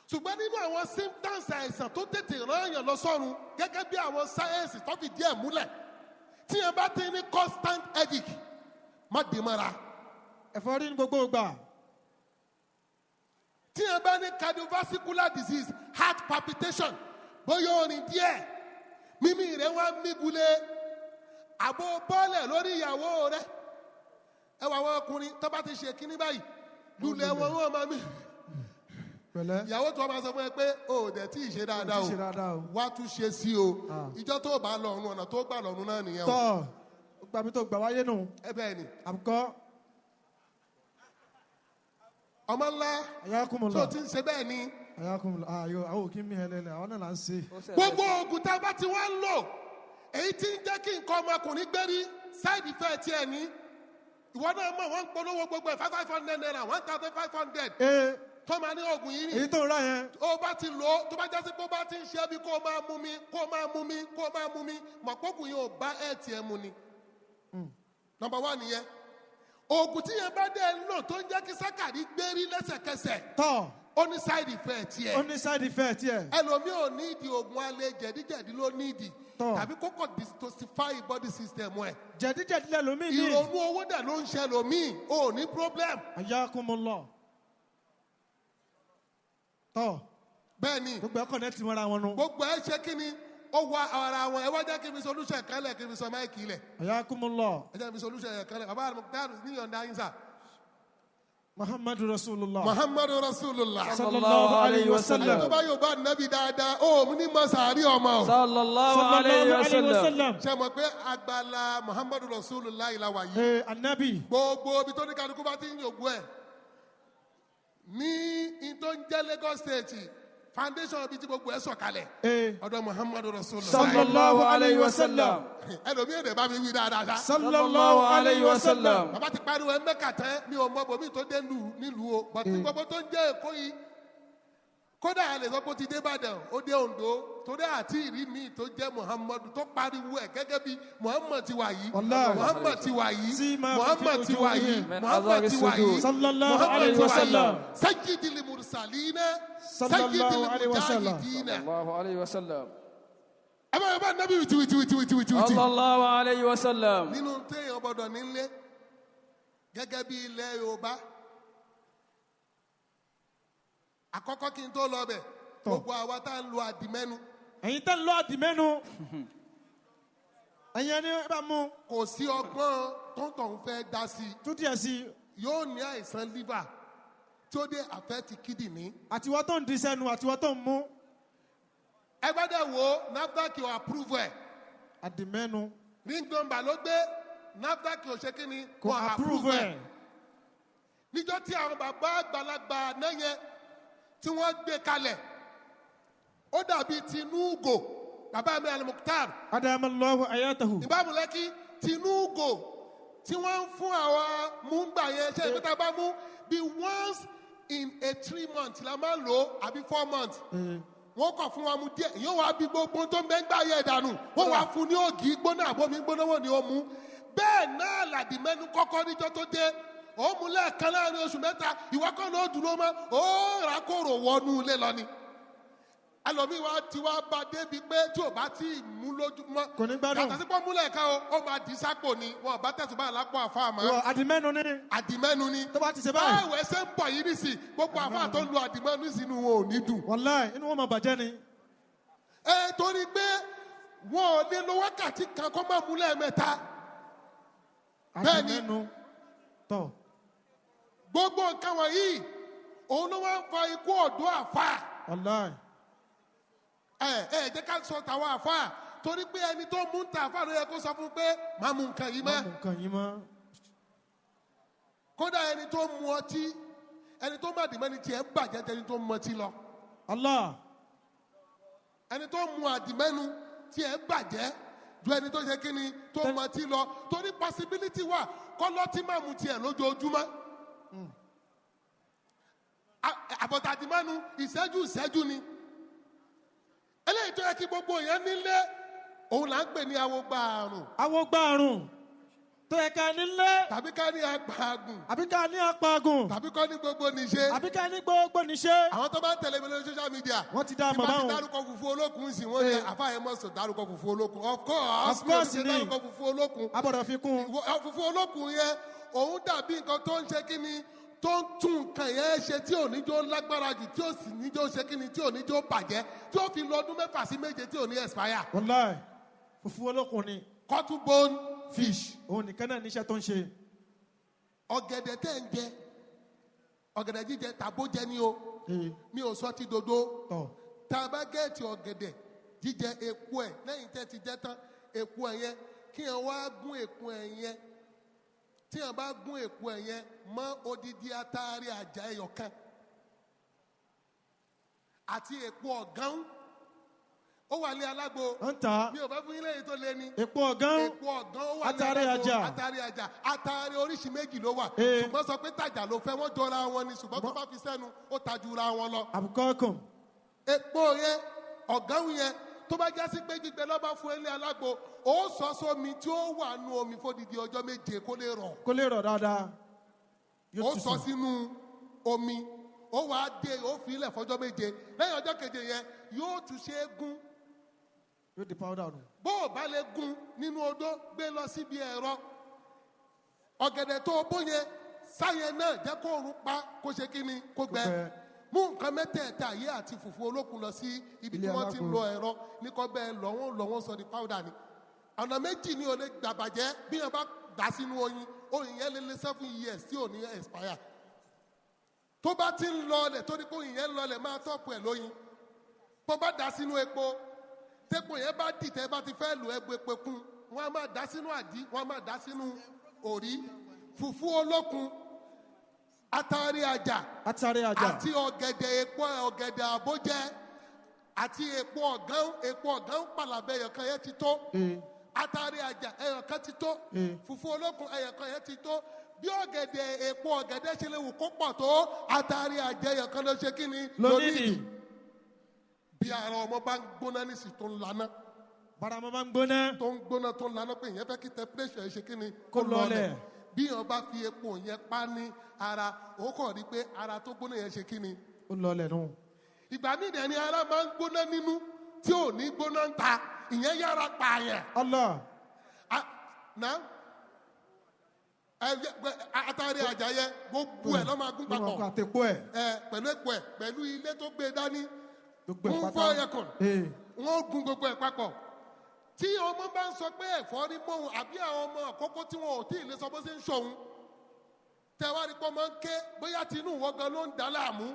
ṣùgbọ́n nínú àwọn symptoms àìsàn tó tètè rán èèyàn lọ sọ́run gẹ́gẹ́ bí àwọn sáyẹ́ǹsì tó fi díẹ̀ múlẹ̀ tí ẹ bá ti ní constant headache má dé mọ́ra. ẹ̀fọ́rí ní gbogbo ìgbà. tí ẹ bá ní cardiovascular disease heart palpitation bóyá orin díẹ̀ mímí rẹ̀ wá mígulé àbò bọ́ọ̀lẹ̀ lórí ìyàwó rẹ̀ ẹ wà àwọn ọkùnrin tó bá ti ṣe kíní báyìí lulẹ̀ wọn wọn máa mí. ìyàwó tó máa sọ fún ẹ pé o ò dẹ̀ tí ì ṣe dáadáa o wá tún ṣe sí o ìjọ tó bá lọ́run ọ̀nà tó gbà lọ́run náà nìyẹn o. tọ́ gbàmí tó gbà wáyé nù. ẹ bẹ́ẹ̀ ni. àbùkọ́. ọmọ ńlá tó ti ń ṣe bẹ́ẹ̀ ni. ayakumula ayo àwọn òkè mi hẹlẹlẹ àwọn náà là ń ṣe. gbogbo oògùn tá a bá ti wá ń lò èyí tí ń jẹ́ kí nǹkan ọmọkùnrin gbérí side effect ẹ̀ ní ìwọ náà mọ̀ wọ́n ń polówó gbogbo ẹ̀ 500 naira 1500 tó máa ní oògùn yìí ni. èyí tó ń rà yẹn. ó bá ti lò ó tó bá jásí pé ó bá ti ń ṣe bí kó máa mú mi kó máa mú mi kó máa mú mi mọ̀ pókùn yìí ò bá ẹ̀ tiẹ̀ mu ni. number 1 nìyẹn oògùn tí yẹn bá dé lò tó ń jẹ́ kí sákàrí gbérí lẹ́sẹ̀kẹsẹ̀. tọ́ ó ní side effect yẹ. ó ní side effect yẹ. ẹlòmíì ò ní ìdí oògùn alẹ́ jẹ̀díjẹ̀dí ló ní ìdí. tàbí kókò detoxify body system ẹ̀. jẹ̀díjẹ̀dí lẹ́lòmíì ní. ìrònú owó dẹ̀ ló ń ṣe ẹlòmíì ò ní problem. ayakumullah. tọ́. bẹ́ẹ̀ ni. gbogbo ẹ̀ kọ̀nẹ́tì mọ́ra wọn nù. gbogbo ẹ̀ ṣe kí ni ó wá ara wọn ẹ wá jẹ́ kí n fi solution kan lẹ̀ kí n fi sọ máìkì lẹ̀. ayakumullah. ẹ jẹ́ kí n fi solution kan lẹ̀ bàbá Almukhtar níyànjú ayé sá. muhammadu rasulullah. muhammadu rasulullah. sallallahu alayhi wa sallam. tó bá yóò bá nabi dáadáa ó ní masari ọmọ. sallallahu alayhi wa sallam. ṣe mọ̀ pé agbala muhammadu rasulullah ìlà wà yìí. anabi. gbogbo ibi tó ní kálukú bá ti ń yògbó ẹ̀ ní ìtò ń jẹ́ Lagos State foundation ibi tí gbogbo ẹ̀ sọ̀kalẹ̀ ọ̀dọ̀ muhammadu rasulullah. sallallahu alayhi wa sallam. ẹlòmíì èdè bá mi wí dáadáa. sallallahu alayhi wa sallam. bàbá ti pariwo ẹ mẹ́ka tán mi ò mọ bòmí tó dé nílùú o bàtí gbogbo tó ń jẹ́ èkó yìí kódà a lè sọ pé ó ti dé Ìbàdàn ó dé Oǹdó torí àti ìrí mi tó jẹ́ muhammadu tó pariwo ẹ̀ gẹ́gẹ́ bí muhammad ti wà yìí muhammad ti wà yìí muhammad ti wà yìí muhammad ti wà yìí sallallahu alayhi wa sallam. sayyidil mursalina sallallahu sayyidil alayhi wa sallam. mujahidina. sallallahu alayhi wa sallam. ẹ bá yọ bá nabi wìtìwìtì. sallallahu alayhi wa sallam. nínú téèyàn gbọdọ̀ nílé gẹ́gẹ́ bí ilẹ̀ Yorùbá àkọ́kọ́ kí n tó lọ bẹ̀ gbogbo àwa tá ń lo àdìmẹ́nu. ẹ̀yin tá ń lo àdìmẹ́nu. ẹ̀yin ẹni bá mú. kò sí ọgbọ́n tó ń fẹ́ dá sí i. tún díẹ̀ sí i. yóò ní àìsàn liver tí ó dé àfẹ́tì kídìní. àtiwọ́ tó ń di sẹ́nu àtiwọ́ tó ń mú. ẹ bá dẹ̀ wo NAFDAC ò approve ẹ̀. àdìmẹ́nu. ring number ló gbé NAFDAC ò ṣe kí ni kò approve ẹ̀. níjọ́ tí àwọn bàbá àgbàlagbà náà yẹn tí wọ́n gbé kalẹ̀ ó dàbí Tinugo bàbá mi Almukhtar. adamallahu ayatahu. ìbámu lẹ́kí Tinugo tí wọ́n ń fún àwọn múngbà yẹn ṣe ìpínlẹ̀ bá mú bí once in a 3 months la máa ń lò àbí 4 months wọ́n kọ̀ fún wa mu díẹ̀ yóò wá bí gbogbo tó ń bẹ́ ń gbá yẹ dànù wọ́n wá fún ní ògì gbóná àbomi gbóná wọn ni ó mú bẹ́ẹ̀ náà làdì mẹ́nu kọ́kọ́ níjọ́ tó dé ó mú lẹ́ẹ̀kan láàrin oṣù mẹ́ta ìwọ kan náà dúró mọ́ ó rà kóró wọnú ilé lọ ni alọ́mí wa ti wá bá débi pé tí ò bá tí ì mú lójúmọ́ kò ní gbádùn yàtọ̀ sí pé múlẹ̀ ká ó máa di sápò ni wọn bá tẹ̀sùn bá lápò àfa àmọ́ àdìmẹ́nu ní àdìmẹ́nu ni tó bá ti ṣe báyìí báwo ẹsẹ̀ ń bọ̀ yìí nísì gbogbo àfa tó ń lo àdìmẹ́nu sínú wọn ò ní dùn. wàláì inú wọn máa bàjẹ́ ni. torí pé wọn ò lè lo wákàtí kan kó má múlẹ̀ mẹ́ta. àdìmẹ́nu tọ̀. gbogbo nǹkan wọ̀nyí òun ló wá ń fa ikú ọ̀dọ́ àfa. wàláì. jẹ́ ká sọ tàwọn àfa torí pé ẹni tó mú ta àfa ló yẹ kó sọ fún pé má mú nǹkan yìí mọ́. má mú nǹkan yìí mọ́. kódà ẹni tó mu ọtí ẹni tó má dìmẹ́ni tiẹ̀ ń bàjẹ́ jẹ́ ẹni tó mu ọtí lọ. Allah. ẹni tó mu àdìmẹ́nu tiẹ̀ ń bàjẹ́ ju ẹni tó ṣe kíni tó mu ọtí lọ torí possibility wà kọ́lọ́tí má mu tiẹ̀ lójoojúmọ́. àbọ̀tàdìmẹ́nu ìṣẹ́jú ni. eléyìí tó yẹ kí gbogbo yẹn nílé òun là ń pè ní awogbaàrùn. awogbaàrùn tó yẹ ká nílé. tàbí ká ní agbáàgùn. àbí ká ní apagùn. tàbí ká ní gbogbo níṣe. àbí ká ní gbogbo níṣe. àwọn tó bá ń tẹ̀lé mi lórí social media. wọ́n ti dá àmọ́ báwọn. tí wọ́n ti dárúkọ fùfú olókun sí wọ́n ní àfáàyè mọ̀sán dárúkọ fùfú olókun. of course ni dárúkọ fùfú olókun. a gbọ́dọ̀ fi kún. fùfú olókun yẹn òun dàbí nǹkan tó ń ṣe kí ni tó ń tún nǹkan yẹn ṣe tí ò ní jó lágbára jù tí ò sì ní jó ṣe kí ni tí ò ní jó bàjẹ́ tí ó fi lọ ọdún 6 sí 7 tí ò ní expire. wàláì fùfú olókun ni. cotton bone fish. òun nìkan náà níṣẹ́ tó ń ṣe. ọ̀gẹ̀dẹ̀ tẹ́ ń jẹ ọ̀gẹ̀dẹ̀ jíjẹ tàbó jẹ ní o mi ò sọ ti dodo tàbá gẹ̀ẹ́tì ọ̀gẹ̀dẹ̀ jíjẹ èpo ẹ̀ lẹ́yìn tẹ́ ti jẹ tán èpo ẹ̀ yẹn kí ẹ̀ wá gún èpo ẹ̀ yẹn tí ẹ̀ bá gún èpo ẹ̀ yẹn mọ́ odidi atari àjà ẹyọ kan àti èpo ọ̀gán ó wà ní alágbo mi ò bá fún yín lẹ́yìn tó lé ní èpo ọ̀gán ó wà ní atari àjà atari oríṣi méjì ló wà ṣùgbọ́n sọ pé tàjà ló fẹ́ wọ́n jọra wọn ni ṣùgbọ́n tó bá fi sẹ́nu ó tajura wọn lọ. àbùkọ́kùn. èpo yẹn ọ̀gán yẹn tó bá jásí pé gbígbẹ lọ́ba fún ilé alágbo ó sọ sómi tí ó wà nù omi fódìdí ọjọ́ 7 kó lè rọ̀. kó lè rọ̀ dáadáa. ó sọ sínú omi ó wàá dé ó fi ilẹ̀ fọjọ́ 7 lẹ́yìn ọjọ́ keje yẹn yóò tún ṣe é gún. yóò di powder nù. bó o bá lè gún nínú odó gbé lọ síbi ẹ̀rọ ọ̀gẹ̀dẹ̀ tó o bó yẹn sáyẹn náà jẹ́ kó òórùn pa kó ṣe kí ni kó gbẹ mú nǹkan mẹ́tẹ̀ẹ̀ta yé àti fùfú olókun lọ sí ibi tí wọ́n ti ń lo ẹ̀rọ ní kọ́ bẹ́ẹ̀ lọ́wọ́n sọ di powder ni ọ̀nà méjì ni o lè gbàbàjẹ́ bí wọ́n bá dà sínú oyin yẹn lè lé 7 years tí ò ní expire tó bá ti ń lọlẹ̀ tó ní kó oyin yẹn lọlẹ̀ máa tọ́pù ẹ̀ lóyin tó bá dà sínú epo tẹ́pọ̀ yẹn bá dìtẹ́ bá ti fẹ́ lò ẹgbẹ́ epo kún wọ́n á máa dà sínú àdí wọ́n á máa dà sínú òrí fùfú olókun atari àjà àti ọ̀gẹ̀dẹ̀ èpo ọ̀gẹ̀dẹ̀ àbójẹ́ àti èpo ọ̀gán pàlàbẹ̀ ẹ̀yọ̀kan yẹn ti tó atari àjà ẹ̀yọ̀kan ti tó fùfú olókun ẹ̀yọ̀kan yẹn ti tó bí ọ̀gẹ̀dẹ̀ èpo ọ̀gẹ̀dẹ̀ ṣe lè wù kó pọ̀ tó atari àjà ẹ̀yọ̀kan ló ṣe kí ni lónìí bí ara ọmọ bá ń gbóná nísì tó ń laná. bara ọmọ bá ń gbóná. tó ń gbóná tó ń laná pé ìyẹn fẹ́ kí temperature ẹ̀ ṣe kí ni kó lọlẹ̀. bí wọn bá fi epo yẹn pa ní ara ó kàn rí pé ara tó gbóná yẹn ṣe kí ni. ó lọlẹ̀ nù. ìgbà míì dẹ̀ ni ara máa ń gbóná nínú tí ò ní gbóná ń ta ìyẹn yára pààyàn. Allah. atari àjà yẹn gbogbo ẹ̀ lọ́ máa gún papọ̀. pẹ̀lú epo ẹ̀ pẹ̀lú ilé tó gbé dání. ń fọ ẹ̀kọ́ wọ́n gun gbogbo ẹ̀ papọ̀ tí ọmọ bá ń sọ pé ẹ̀fọ́rí mọ́hun àbí àwọn ọmọ àkọ́kọ́ tí wọn ò tí ì lè sọ bó ṣe ń ṣòun tẹwárí pọ́ máa ń ké bóyá tinú ìwọ gan ló ń dá láàmú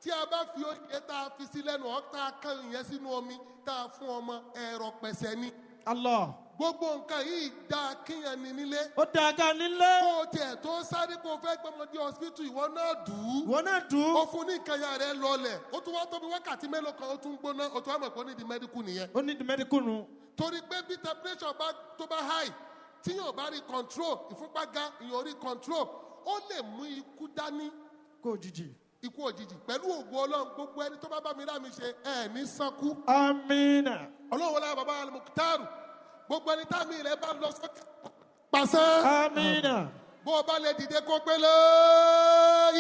tí a bá fi oúnjẹ tá a fi sí lẹ́nu ọ̀ tá a kán ìyẹn sínú omi tá a fún ọmọ ẹ̀rọ pẹ̀sẹ̀ ni. Allah. gbogbo nǹkan yìí dáa kíyàn ní nílé. ó dáa ká nílé. kó o tiẹ̀ tó sáré kó o fẹ́ gbọ́mọdé hospital ìwọ náà dùn. ìwọ náà dùn. ó fún ní nǹkan ya rẹ̀ lọlẹ̀ ó tún wá tóbi wákàtí mélòó kan ó tún gbóná ó tún wá mọ̀ pé ó ní di medical nìyẹn. ó ní di medical nù. torí pé bí temperature tó bá high tí yóò bá rí control ìfúnpá ga ìyóò rí control ó lè mú ikú dání. kó jìjì. ikú òjijì pẹ̀lú ògo Ọlọ́run gbogbo ẹni tó bá bá mi láàmì ṣe ẹ̀ ní sánkú. Amina. Ọlọ́run wọlé bàbá Almukhtar gbogbo ẹni táàmì rẹ̀ bá lọ sókè pàṣẹ. Amina. bó o bá lè dìde kó pé la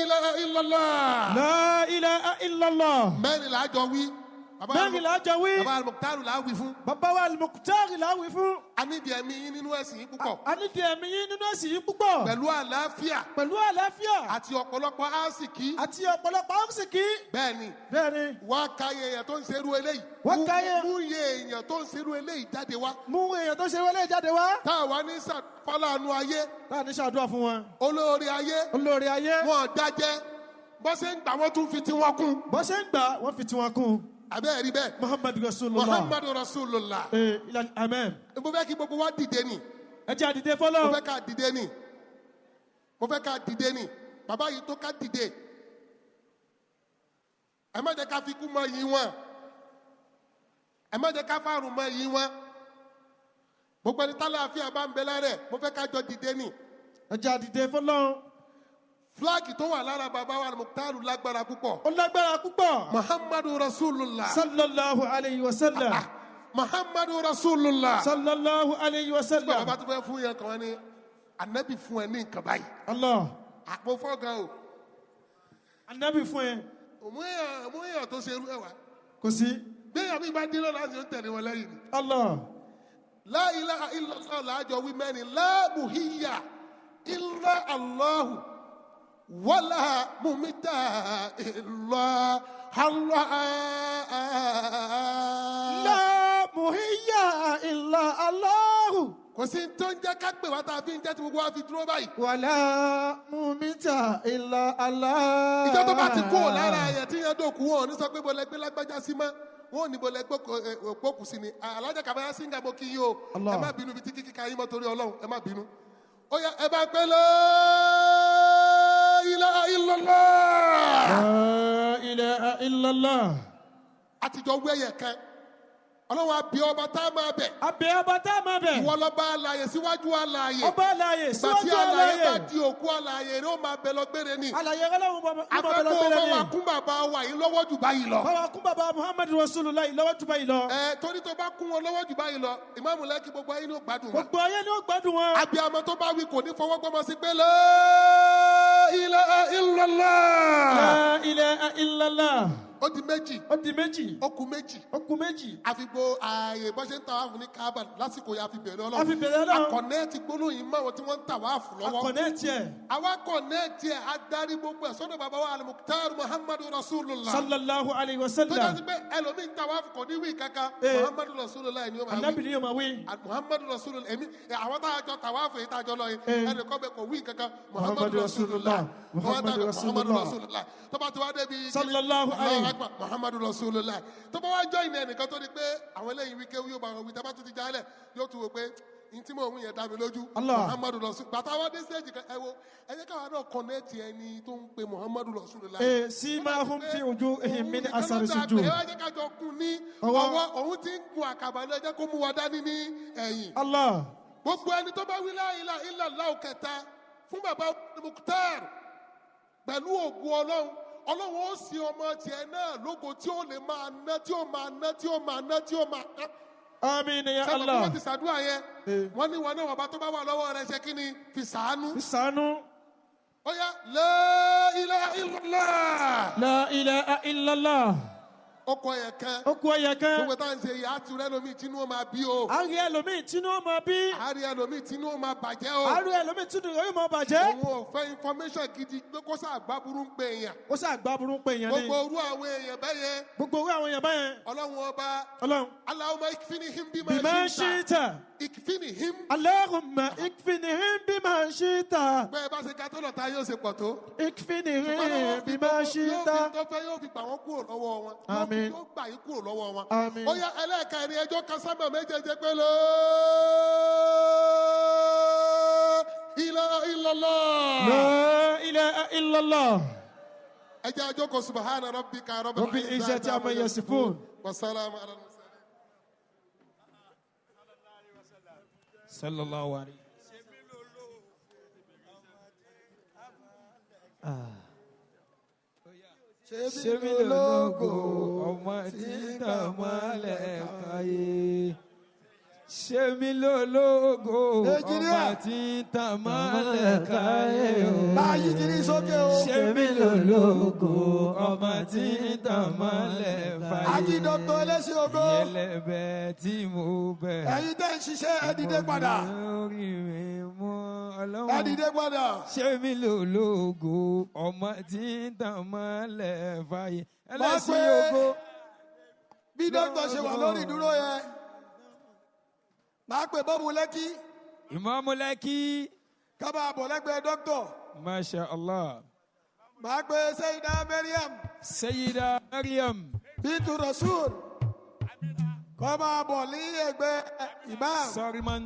ilaha illallah. La ilaha illallah. mẹ́rin là á jọ wí. Mẹ́rin là á jọ wí. bàbá Almukhtar là á wí fún. Bàbá wa Almukhtar là á wí fún. a ní ìdí ẹ̀mí yín nínú ẹ̀sìn yín púpọ̀. A ní di ẹ̀mí yín nínú ẹ̀sìn yín púpọ̀. pẹ̀lú àlàáfíà. Pẹ̀lú àlàáfíà. àti ọ̀pọ̀lọpọ̀ àsìkí. Àti ọ̀pọ̀lọpọ̀ àwòsìkí. bẹ́ẹ̀ni. Bẹ́ẹ̀ni. wá káyé èèyàn tó ń ṣerú eléyìí. Wá káyé. mú iye èèyàn tó ń ṣerú eléyìí jáde wá. Mú èèyàn tó ṣe wọlé jáde wá. táwa ní sàfàlànù ayé. Táà ní ṣàdúrà fún wọn. olórí ayé. Olórí ayé. wọn dájẹ́ bó ṣe ń gbà wọ́n tún fi tiwọn kún. Bó ṣe ń gbà wọ́n fi tiwọn kún. àbẹ́ẹ̀ rí bẹ́ẹ̀. Muhammadu Rasulullah. Muhammadu Rasulullah. Amen. mo fẹ́ kí gbogbo wa dìde ni. Ẹ jẹ́ àdìde fọ́lọ́. mo fẹ́ ká dìde ni. mo fẹ́ ká dìde ni. bàbá yìí tó ká dìde. ẹ má jẹ́ ká fi kú mọ yìí wọn. ẹ má jẹ́ ká fárùn mọ yìí wọn. gbogbo ẹni tálàáfíà bá ń bẹ lára ẹ̀ mo fẹ́ ká jọ dìde ni. Ẹ jẹ́ àdìde fọ́lọ́. fúláàgì tó wà lára bàbá wa Almukhtar lágbára púpọ̀. Ó lágbára púpọ̀. Muhammadu Rasulullah. Sallallahu alayhi wa sallam. Muhammadu Rasulullah. Sallallahu alayhi wa sallam. bàbá tó fẹ́ fún yẹn kan ní anabi fún ẹ ní nǹkan báyìí. Allah. àpò fọ́gàn o. Anabi fún ẹ. mú èèyàn tó ṣe irú ẹ wá. Kò sí. gbéyàwó mi bá dín lọ́la ṣe ń tẹ̀lé wọn lẹ́yìn ni. Allah. La ilaha illallah làájọ wí mẹ́rin la muhiyya illa Allahu wala mumita illa Allah. La muhiyya illa Allahu. kò sí tó ń jẹ́ ká pè wá tá a fi ń jẹ́ tí gbogbo wa fi dúró báyìí. Wala mumita illa Allah. ìjọ tó bá ti kó o lára ẹ̀yẹ tí yẹn dòkú wọn ò ní sọ pé bọ́lẹ̀ gbé lágbájá sí mọ́ wọn ò ní bọ́lẹ̀ gbókù sí ni alájà kàbáyá sí ń gàbó kí yín o ẹ má bínú bí tí kíkà yín mọ́ torí Ọlọ́run ẹ má bínú. ó yá ẹ bá pẹ́ la ilaha illallah. La ilaha illallah. àtijọ́ wẹ́yẹ kan Ọlọ́run àbí ọba tá a máa bẹ̀. Àbí ọba tá a máa bẹ̀. ìwọ lọ́ba alààyè síwájú alààyè. Ọba alààyè síwájú gbàtí alààyè bá alààyè. di òkú alààyè rẹ̀ ó máa bẹ lọ gbére ni. Alààyè Ọlọ́run bọ̀ bẹ̀ afẹ́kọ̀ọ́ lọ́gbẹ̀rẹ̀ bá ni. wa kún bàbá wa yìí lọ́wọ́ jù báyìí lọ. Báwa kún bàbá Muhammadu Rasulullah lọ́wọ́ jù báyìí lọ. torí tó bá kún wọn lọ́wọ́ jù báyìí lọ ìmáàmù lẹ́kì gbogbo ayé ní ó gbádùn wa. Gbogbo ayé ni ó gbádùn wọn. abiyamọ tó bá wí kò ní fọwọ́ gbọ́mọ sí pé la ilaha illallah. La ilaha illallah. ó di méjì. Ó di méjì. ó kù méjì. Ó kù méjì. àfìgbò ààyè bó ṣe ń tà wá fún ní Kaaba lásìkò yà fi bẹ̀rẹ̀ Ọlọ́run. A fi bẹ̀rẹ̀ Ọlọ́run. akọ̀nẹ́ẹ̀tì gbólóyìn mọ́ àwọn tí wọ́n ń tà wá fún lọ́wọ́. Akọ̀nẹ́ẹ̀tì ẹ̀. àwa kọ̀nẹ́ẹ̀tì ẹ̀ adarí gbogbo ẹ̀ sọ́dọ̀ bàbá wa Almukhtar Muhammadu Rasulullah. Sallallahu alayhi wa tó sallam. dájú pé ẹlòmíín tà wá fún kò ní wí kankan Muhammadu Rasulullah ni ó máa wí. Ànábì ni yóò máa wí. Muhammadu Rasulullah èmi àwọn tá a jọ tà wá fún yìí tá a jọ lọ yìí ẹnì kan bẹ kò wí kankan Muhammadu Rasulullah. Muhammadu Rasulullah. tó bá ti wá débi Sallallahu alayhi. Muhammadu Rasulullah tó bá wá jọ ìní ẹnìkan tó ní pé àwọn eléyìí wí kéwú yóò bá wọn wí tábà tún ti jálẹ̀ yóò tún wò pé ní tí mò ń wí yẹn dá mi lójú Muhammadu Rasulullah bàtà wá dé stage kan ẹ wo ẹ jẹ́ káwa náà kọ́nẹ́ẹ̀tì ẹni tó ń pe Muhammadu Rasulullah. Simahum fi wujuhihim min asari sujud. ẹ wá jẹ́ ká jọ kún ní ọwọ́ òun ti ń gun àkàbà lọ ẹ jẹ́ kó mú wa dání ní ẹ̀yìn. Allah. gbogbo ẹni tó bá wí la ilaha illallah kẹta fún bàbá Mukhtar pẹ̀lú ògùn Ọlọ́run Ọlọ́run ó sì ọmọ tiẹ̀ náà lógo tí ó lè máa ná tí ó máa ná tí ó máa ná tí ó máa ná. Àmín ya sábà Allah. wọ́n ti ṣàdúrà yẹn wọ́n ní wọn náà wọ́n bá tó bá wà lọ́wọ́ rẹ̀ ṣe kí ni fi ṣàánú. Fi ṣàánú. ó yá la ilaha illallah. La ilaha illallah. ó kọ yẹn kan. Ó kú ẹyẹ kan. gbogbo táwọn ṣe yìí àti rẹ lómi tí inú ó máa bí o. A rí ẹlòmíì tí inú ó máa bí. a rí ẹlòmíì tí inú ó máa bàjẹ́ o. A rí ẹlòmíì tí inú yóò máa bàjẹ́. òun ò fẹ́ information gidi pé kó sáà gbá burú ń pè èèyàn. Ó sá àgbà burú pé èèyàn ni. gbogbo orú àwọn èèyàn bẹ́ẹ̀ yẹn. Gbogbo orú àwọn èèyàn báyẹn. Ọlọ́run ọba. Ọlọ́run. Allahumma ikfinihim Bima bima shi'ta. shi'ta. Ikfinihim. Allahumma ikfinihim bima shi'ta. bẹ́ẹ̀ bá ṣe ká tó lọ́ta yóò ṣe pọ̀ tó. Ikfinihim bima shi'ta. yóò fi tó fẹ́ yóò fi gbà wọ́n kúrò lọ́wọ́ wọn. Àmín. yóò gbà yín kúrò lọ́wọ́ wọn. Àmín. ó yá ẹlẹ́ẹ̀kẹrin ẹjọ́ kásámà méjèèjì pé la ilaha illallah. La ilaha illallah. ẹ jẹ́ àjọkọ̀ subhana rabbika Rabbil izzati amma yasifun. wa salamun ala al-mursalin. Sallallahu alayhi. ṣe mí lólógo ọmọ tí ń tàn mọ́lẹ̀ káyé. ṣe mí lólógo ọmọ tí ń tàn mọ́lẹ̀ káyé. báyìí kiri sókè o. ṣe mí lólógo ọmọ tí ń tàn mọ́lẹ̀ fàyè. ajídọ́tọ̀ ẹlẹ́sìn ògo. yẹlẹbẹ tí mo bẹ̀. ẹ̀yin tẹ́ ń ṣiṣẹ́ ẹ dìde padà. lórí mi mọ́ ọlọ́run. ẹ dìde padà. ṣe mí lólógo ọmọ tí ń tàn mọ́lẹ̀ fàyè. ẹlẹ́sìn ògo. bí dókítà ṣe wà lórí ìdúró yẹn máa pè bọ́ọ̀mù lẹ́kí. ìmọ̀ọ́mù lẹ́kí. kábà bọ̀ lẹ́gbẹ̀ẹ́ dókítà. masha allah. máa pè sẹ́yìdá Mariam. sẹ́yìdá Mariam. bíntu Rasul. kọ́ máa bọ̀ ní ẹgbẹ́ imam. sọ́rímán.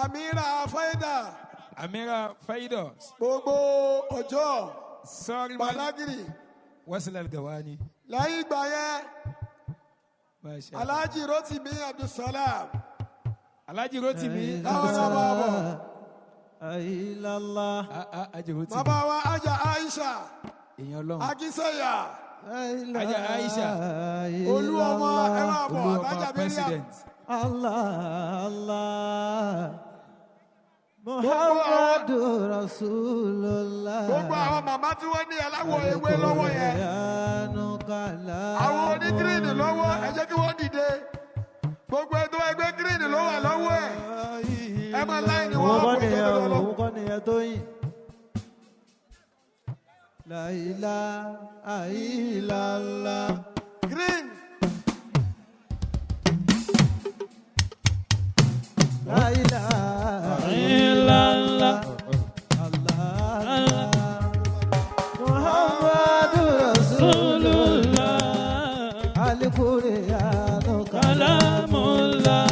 amira faida. amira faida. gbogbo ọjọ́. sọ́rímán. balagiri. wasilal gawani. lẹ́yìn ìgbà yẹn. masha allah. alhaji rotimi abdulsalam. Alhaji Rotimi. Ayilala. Bàbá wa Aja Aisha. Èèyàn lọ́hùn. Akínsẹ́yà. Aja Aisha. Olúọmọ ẹ máa bọ̀ Alájà Mariam. Allah. Muhammadu Rasulullah. Gbogbo àwọn màmá tí wọ́n ní aláwọ̀ ewé lọ́wọ́ yẹn. Àwọn onígírínì lọ́wọ́ ẹ jẹ́ kí wọ́n dìde. Gbogbo ẹgbẹ́ ẹgbẹ́ gírínì ló wà lọ́wọ́ ẹ̀. Ẹ máa láì ní wọ́n kò tó lọ. Òun kọ́ nìyẹn tó yìn. La ilaha illallah. Green. La ilaha illallah. Allah. Muhammadu Rasulullah. Al-Qur'anu kalamullah.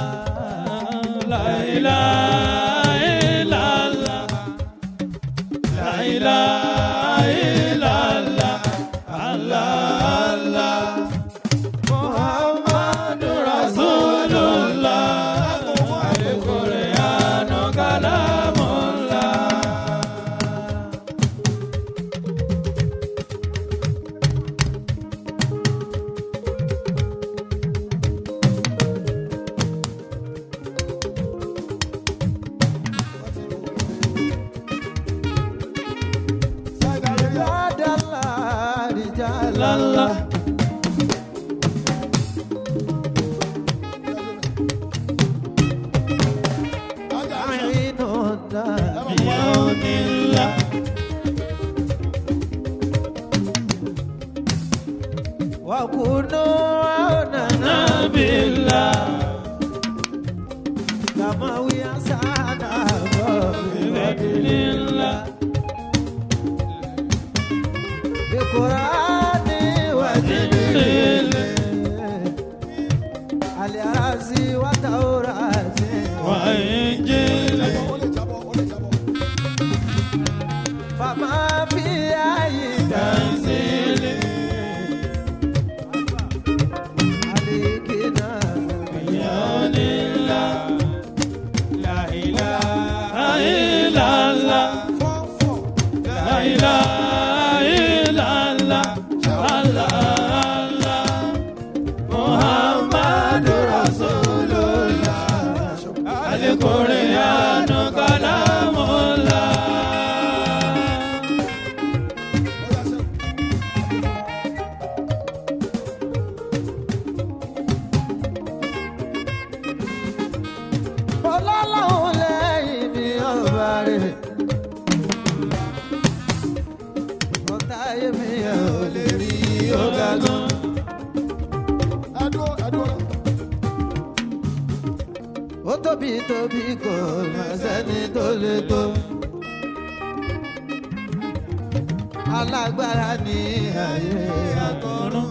La ilaha illallah. La ilaha illallah. Allah. Muhammadu Rasulullah. Al-Qur'anu kalamullah. Allah. Wa kunu aunana billah. Kama wiyasana biwadilillah. Bi-Qur'an وجبريل الياسي وتوراة وإنجيل فما في أي تنزيل عليكنا بيان الله لا إله إلا الله لا إله إلا الله Al-Qur'anu kalamullah. Ọlọ́run lẹ́yìn mi ọba rẹ̀. Ọ̀tá mi ò lè rí ọ̀gá gan. Ó tóbi tóbi kò má sẹ́ni tó lè tó. Alágbára ní ayé àtọ̀run.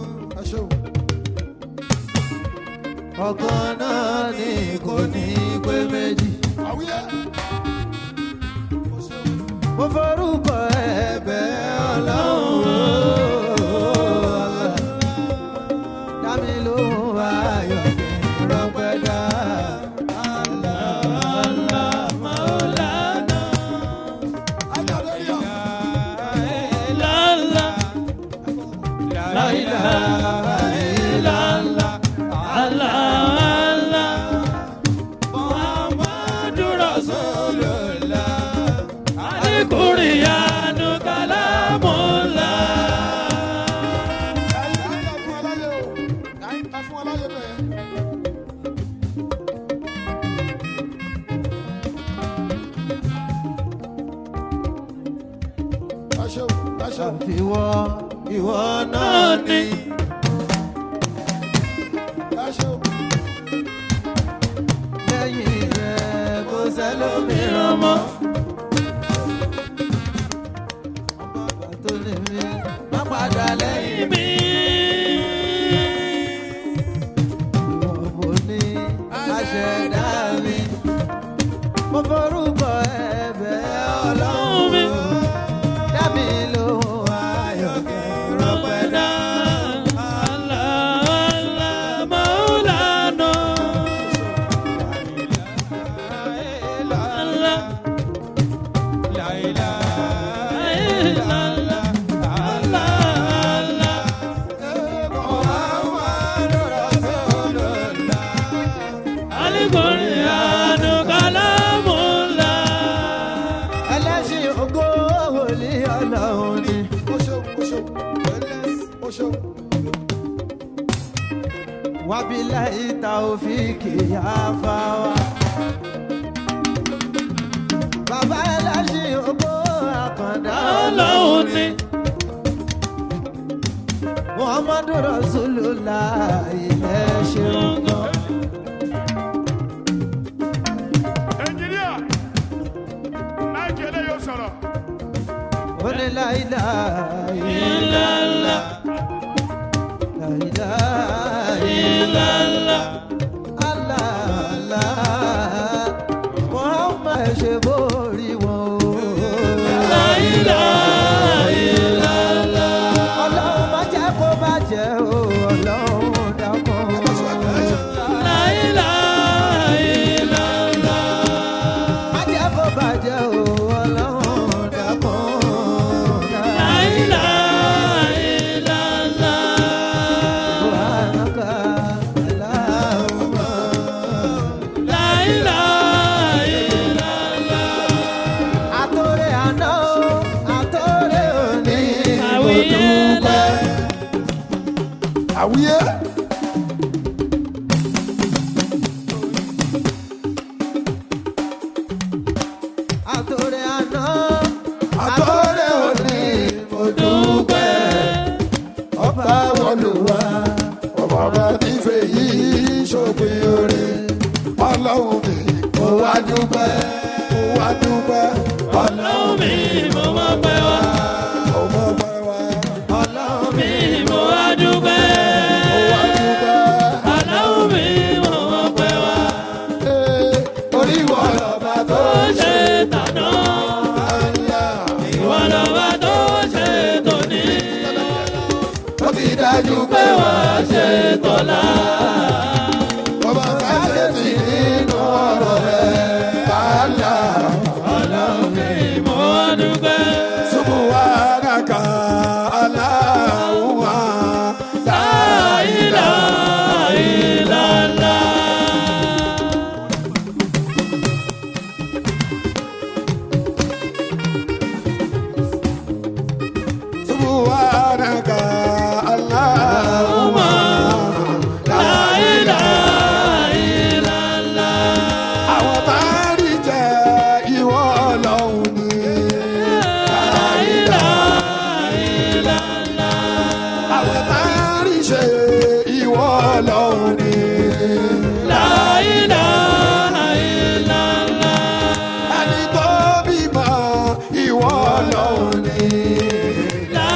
Ọ̀kan náà ni kò ní pé méjì. Mo forúkọ ẹ̀bẹ̀ Ọlọ́run. Dá mi lóhùn ayọ̀ kí n rọ́pẹ́ dá. La àfiwọ́ ìwọ náà ni. lẹ́yìn rẹ̀ kò sẹ́lómìíràn mọ́. ọba tó lè mi má padà lẹ́yìn mi. ìwọ mo ní aṣẹ̀dá mi. mo forúkọ ẹ̀bẹ̀ ọlọ́run mi. dá mi lóhùn ayọ̀kẹ́ rọpẹ́dá. Wabillahi taufiki ya fawa. Bàbá ẹlẹ́sìn ògbó àkàndá Ọlọ́run ni. Muhammadu Rasulullah ilẹ̀ ṣeun gan. Ẹnjìníà, láìkí eléyìí ó sọ̀rọ̀. Ó ní la ilaha illallah. La ilaha illallah. Allah Allah. Muhammad ṣe borí wọn o. La ilaha illallah. Ọlọ́run má jẹ́ kó bàjẹ́ o. Ọlọ́run dákun. La ilaha illallah. Má jẹ́ kó bàjẹ́ o. Ọlọ́run dákun. La ilaha illallah. Subhanaka Allahumma. La ilaha illallah. Àtòrè àná o, àtòrè òní. Mo dúpẹ́. àwíyé. Àtòrè àná, àtọ́rẹ́ òní mo dúpẹ́. ọba Olúwa ọba bá nífẹ̀ẹ́ yìí ṣòpin oore. ọlọ́run mi mo wá dúpẹ́, mo wá dúpẹ́. ọlọ́run mi mo mọ̀ pé wá. mo mọ̀ pé wá. Ọlọ́run mi mo wá dúpẹ́. mo wá dúpẹ́. Ọlọ́run mi mo mọ̀ pé wá. orí ìwọ lọ́ba tó ṣe Ṣé tàná? Ìwọ lọ́ba tó ṣe tòní. ó ti dájú pé Pé wá wàá ṣe tọ̀la. ọba fásitì nínú ọ̀rọ̀ rẹ̀ kàálà. Ọlọ́run mi mo wá dúpẹ́. Subhanaka Allahumma la ilaha illallah. Subhanaka Allahumma la ilaha illallah. àwọn tá a rí jẹ ìwọ Ọlọ́run ni. La ilaha illallah. àwọn tá a rí ṣe ìwọ Ọlọ́run ni. La ilaha illallah. ẹni tó bímọ ìwọ Ọlọ́run ni. La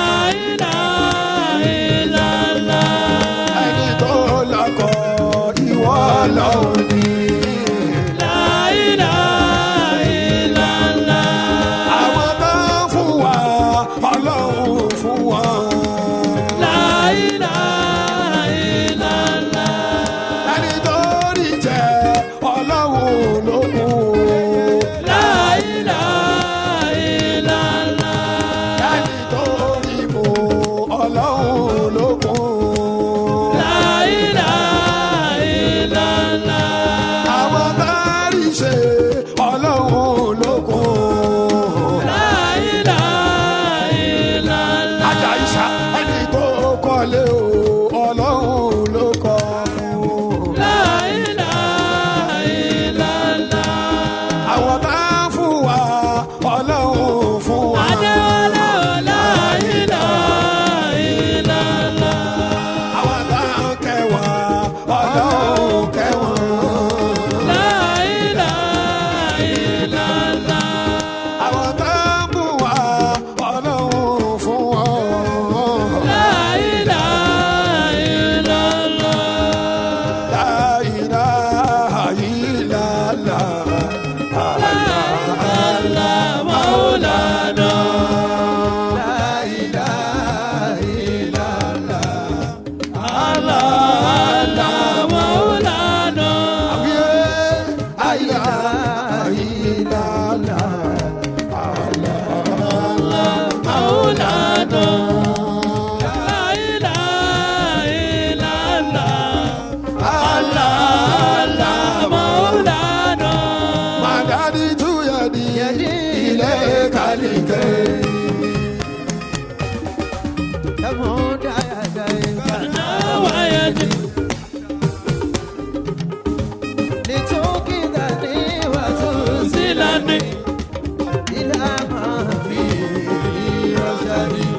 ilaha illallah. ẹni tó lọ́kọ ìwọ Ọlọ́run ni. La ilaha illallah. àwọn tó fún wa Ọlọ́run fún wọn. La ilaha illallah. ẹni tó rí jẹ Ọlọ́run ló kù. La ilaha illallah. ẹni tó rí mu Ọlọ́run ló kù. La ilaha illallah. àwọn tó rí ṣe Ọlọ́run ló kù. La ilaha illallah. Àjàyíṣà ẹni tó kọ́lé o Ọlọ́run ló kọ́ fún. La ilaha illallah. àwọn tá a fún wa Ọlọ́run fún wa. Adéwọlé o la kálíkẹ́.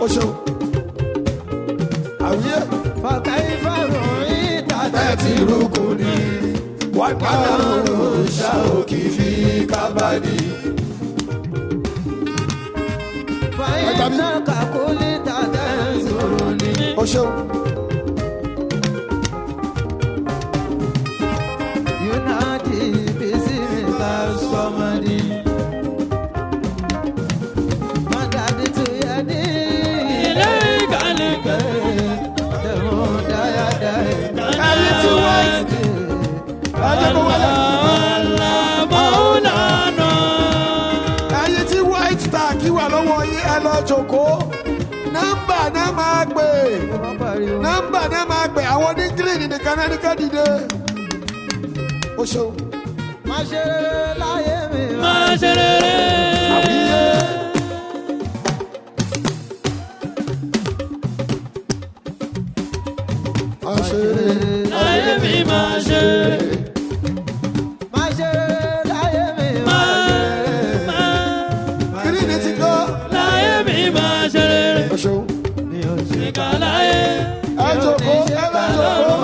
ó ṣeun. àwíyé. bẹ́ẹ̀ ti rúkú ni wọ́n padà rò ṣá òkì fi kábàdì. ó ṣeun. ẹyin tí white tag wà lọ́wọ́ yín ẹ lọ jókòó. nọ́mbà náà máa gbé. nọ́mbà náà máa gbé. àwọn ní green nìkan náà ní ká dìde. ó ṣeun. máa ṣe rere láyé mi. máa ṣe rere. àwíyé. máa ṣe rere láyé mi máa ṣe rere. máa ṣe rere láyé mi. green ti gbọ́. láyé mi máa ṣe rere. ó ṣeun. ìkà láyé. ẹ jókòó ẹ bá jókòó.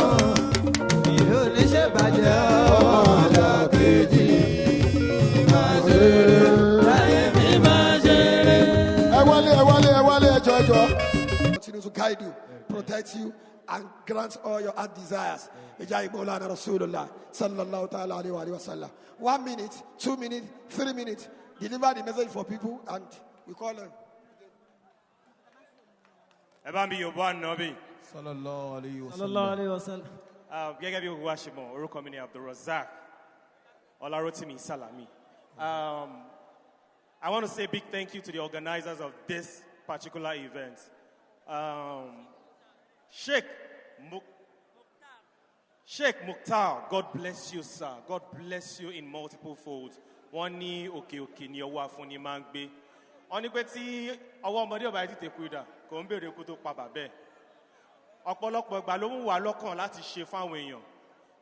mi ò ní ṣe bàjẹ́ ọ̀dà kejì. máa ṣe rere. láyé mi máa ṣe rere. ẹ wọlé ẹ wọlé ẹ wọlé ẹ jọjọ. continue to guide you, protect you, and grant all your heart desires. Ijai Maulana Rasulullah sallallahu ta'ala alayhi wa sallam. 1 minute, 2 minutes, 3 minutes. Deliver the message for people and we call them. ẹ bá mi yòówó ànábì. Sallallahu alayhi wa sallam. sallallahu alayhi wa sallam. Gẹ́gẹ́ bí òwúwa ṣe mọ̀ orúkọ mi ni Abdulrazak Ọlárótìmí Salami. I want to say a big thank you to the organizers of this particular event. Sheikh Mukhtar, God bless you, sir. God bless you in multiple folds. Wọ́n ní òkè òkè ní ọwọ́ afúnni máa ń gbé. Wọ́n ní pé tí ọwọ́ ọmọdé ọba yìí ti tẹ̀kú ìdà kò ń béèrè kú tó pa bàbẹ́. Ọ̀pọ̀lọpọ̀ ìgbà ló ń wà lọ́kàn láti ṣe fáwọn èèyàn.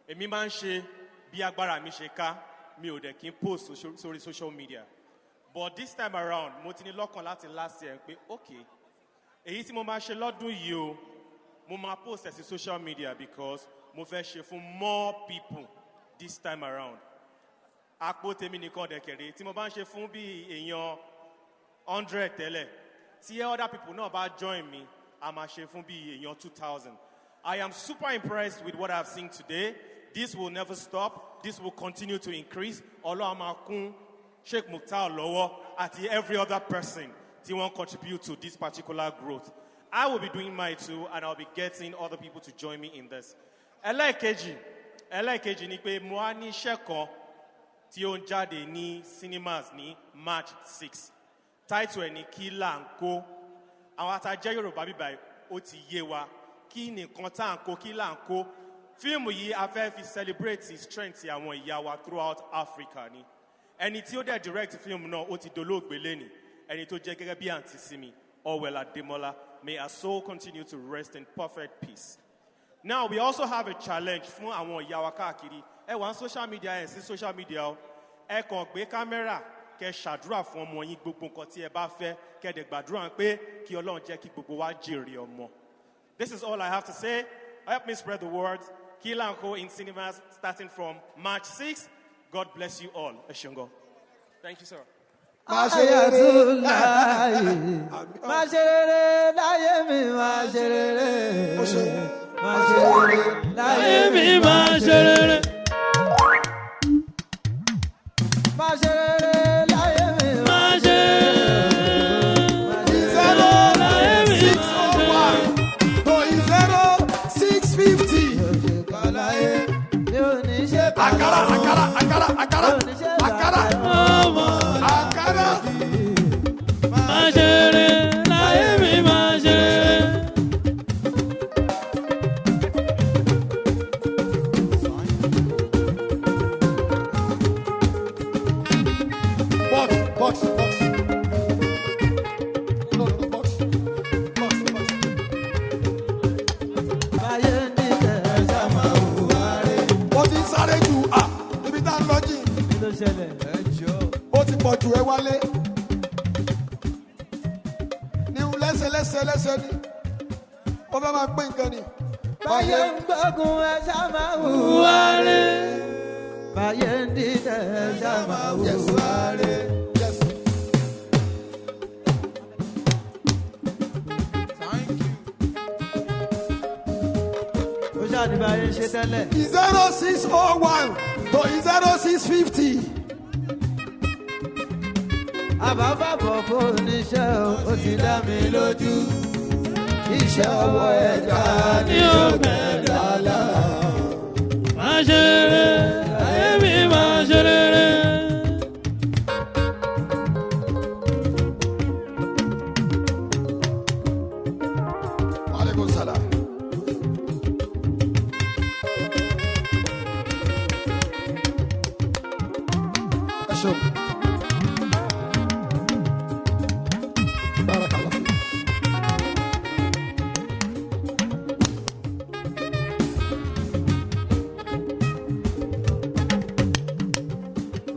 Èmi máa ń ṣe bí agbára mi ṣe ká, mi ò dẹ̀ kí n post sórí social media. But this time around, mo ti ní lọ́kàn láti last year pé okay, èyí tí mo máa ṣe lọ́dún yìí o, mo máa post ẹ̀ sí social media because mo fẹ́ ṣe fún more people this time around. Àpò tèmi nìkan dẹ̀kẹ̀rẹ̀ tí mo bá ń ṣe fún bí èèyàn 100 tẹ́lẹ̀, tí other people náà bá join me, a máa ṣe fún bí èèyàn 2000. I am super impressed with what I have seen today. This will never stop. This will continue to increase. Ọlọ́run máa kún Sheikh Mukhtar lọ́wọ́ àti every other person tí wọ́n contribute to this particular growth. I will be doing mine too, and I'll be getting other people to join me in this. Ẹlẹ́ẹ̀kejì ni pé mo á ní iṣẹ́ kan tí ó ń jáde ní cinemas ní March 6. Title ẹ̀ ní kí là ń kó. Àwọn àtàjẹ́ Yorùbá bíbá ó ti yé wa. Kí nìkan tá à ń kó, kí là ń kó. Fíìmù yìí a fẹ́ fi celebrate the strength àwọn ìyá wa throughout Africa ni. Ẹni tí ó dẹ̀ direct fíìmù náà ó ti dolóògbé lẹ́nìí. Ẹni tó jẹ́ gẹ́gẹ́ bí àǹtí sí mi, Orwell Ademola. May her soul continue to rest in perfect peace. Now, we also have a challenge fún àwọn ìyá wa káàkiri. Ẹ wà ní social media, ẹ sí social media o. Ẹ kàn gbé kámẹ́rà kẹ́ ṣàdúrà fún ọmọ yín gbogbo nǹkan tí ẹ bá fẹ́. Kẹ́ dẹ̀ gbàdúrà pé kí Ọlọ́run jẹ́ kí gbogbo wa jèrè ọmọ. This is all I have to say. Help me spread the word. Kilanko in cinemas starting from March 6th. God bless you all. Eshungo. Thank you, sir. Ayatullahi, máa ṣe rere láyé mi, máa ṣe rere. Máa ṣe rere láyé mi, máa ṣe rere. Máa ṣe rere láyé mi, máa ṣe ṣẹlẹ̀. ó ti pọ̀ jù ẹ wálé ní lẹ́sẹ̀ ni ó fẹ́ máa pín nǹkan ni. báyé ń gbógun ẹ ṣá máa hùwà rẹ̀. báyé ń dìde ẹ ṣá máa hùwà rẹ̀. ó ṣàní báyé ṣe tẹ́lẹ̀. 0601 to 0650. àbábàbọ̀ fóníṣẹ́ ó ti dá mi lójú. iṣẹ́ ọwọ́ ẹ̀dá ni ó mẹ́ta lá. máa ṣe rere ayé mi máa ṣe rere. Aleykum salaam. ẹ ṣeun. Barakallah.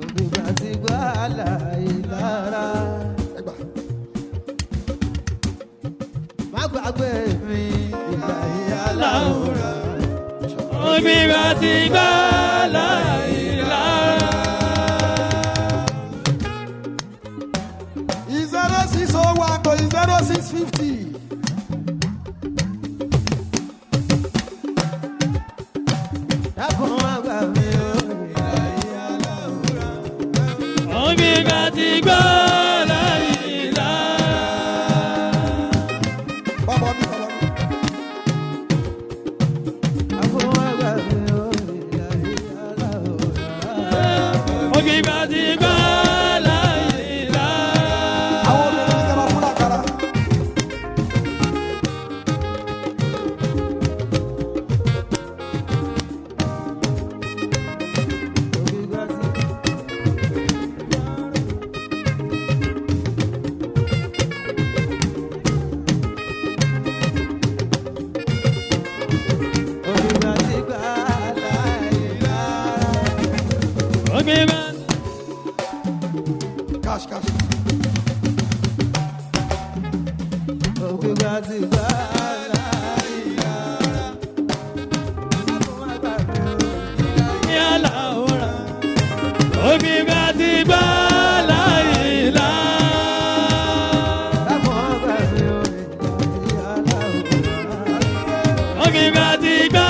òbígbà ti gbọ́ àlàyé lára. má gbàgbé mi ìgbà ìyá láwùrán. òbígbà ti gbọ́ àlàyé lára. 0601 to 0650. dákun má gbà mí o ìgbà ìyá láwùrán. òbígbà ti gbọ́ àlàyé lára. Bàbá mi. dákun má gbà mí o ìgbà ìyá láwùrán. òbígbà ti gbọ́ àlàyé lára. Àwọn obìnrin ní kẹ́ máa fún lákàrà. òbígbà ti òbígbà ti gbà àlàyé lára. òbígbà Cash. òbígbà ti gbà àlàyé lára. dákun má gbà mí o. ìyá láwùrán. òbígbà ti gbọ́ àlàyé lára. dákun má gbà mí o ìgbà ìyá láwùrán. òbígbà ti gbọ́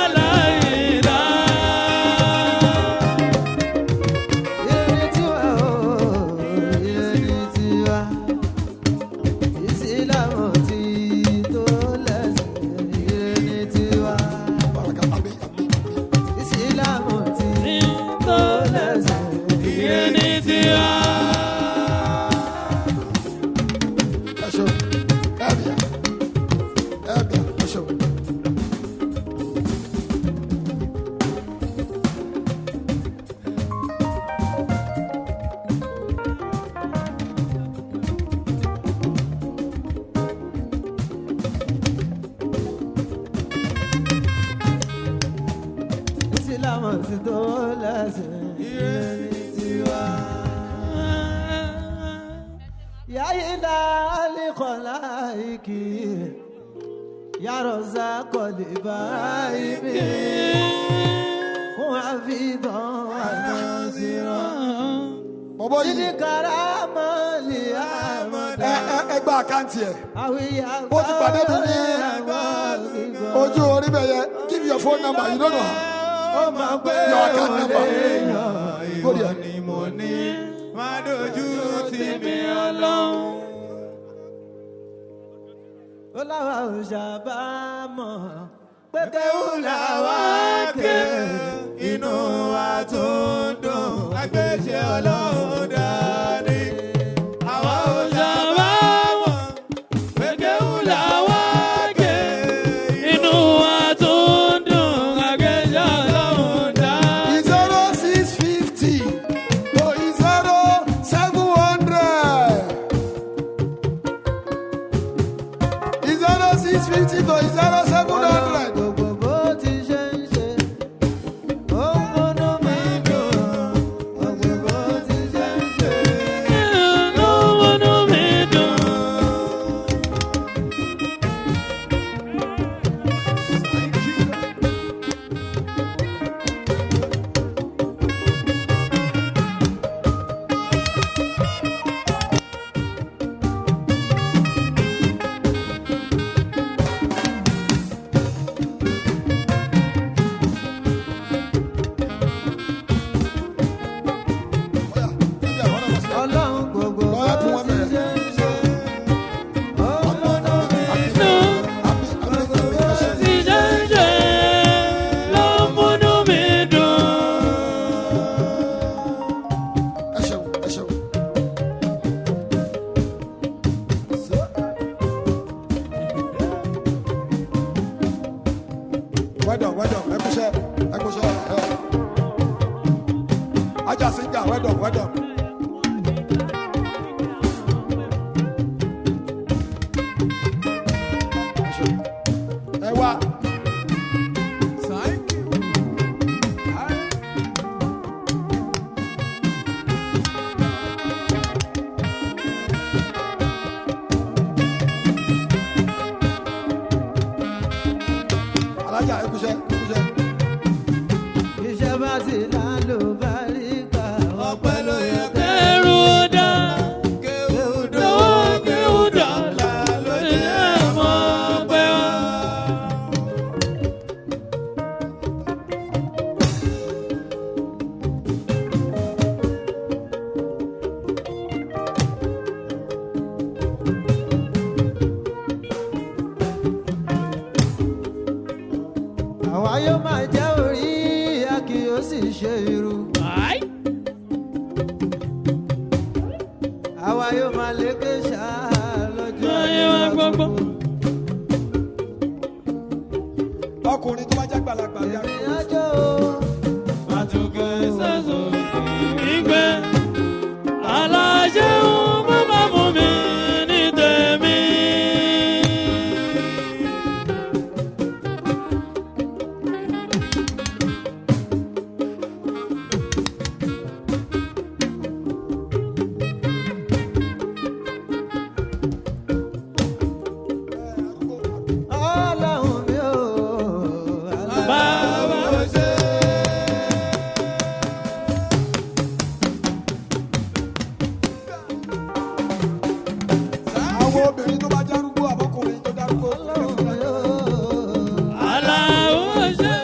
àlàyé lára. Ire ni tiwa o, ire ni tiwa. Ìsìlámù ti tó lẹ́sìn, ire ni tiwa. Ìsìlámù ti tó lẹ́sìn, ire ni tiwa. Ẹ ṣeun. Ẹ̀bìà. Ẹ ṣeun. Ìsìlámù ti tó lẹ́sìn, ire ni tiwa. Yáyídá alikọ̀lá ìkì, yàrá kọ̀lé báyìí. Wọ́n á fi tán wà náà sí wọn. Bọ̀bọ̀ yìí. Sídìí karamọ́ lè àmọ́dá. Ẹ gba àkáǹtì ẹ̀. Àwíyá Bó ti pàdé mi ní ojú orí bẹ̀ yẹn, give your phone number, you don't know how. Ó máa gbé Your account number. Go there. ni mo ní. Má dojú tì mí Ọlọ́run. Ó láwa ò ṣàbámọ̀ pé kéwù làwa ké. Inú wa tó ń dùn, àgbéṣe Ọlọ́run dání. Àwa ò ṣàbámọ̀ pé kéwù làwa ké. inú wa tó ń dùn àgbẹ̀jọ́ ọlọ́run dá. 0650 to 0700. 0650 to 0700. Gbogbo bó ti ṣe ń ṣe, ó ń múnú mi dùn. well done. Ẹ wá. Alájà ẹkúṣẹ́ ẹkúṣẹ́. Iṣẹ́ bá ti lálò bá rí ká ọpẹ́ ló yẹ ká. Kéwúdà, kéwúdà, kéwúdà, lórí ẹ̀mọ́ pẹ́ wá. Àwa yóò máa jẹ́ orí, a kì yóò sì ṣe irú. Àwa yóò máa lékè ṣáá lọ́jọ́ ayé wa gbogbo. Ọkùnrin tó bá jẹ́ gbàlagbà bí arúgbó. Ìrìnàjò Àtúnkẹ́ sẹ́sùn ìgbẹ́. Aláṣẹ òun mọ́ máa fún mi ní tèmi. Ọlọ́run mi ò. Bàbá ṣe. Àwọn obìnrin tó bá járúgbó àbọ́kùnrin tó dárúgbó. Aláwọ̀ ṣe.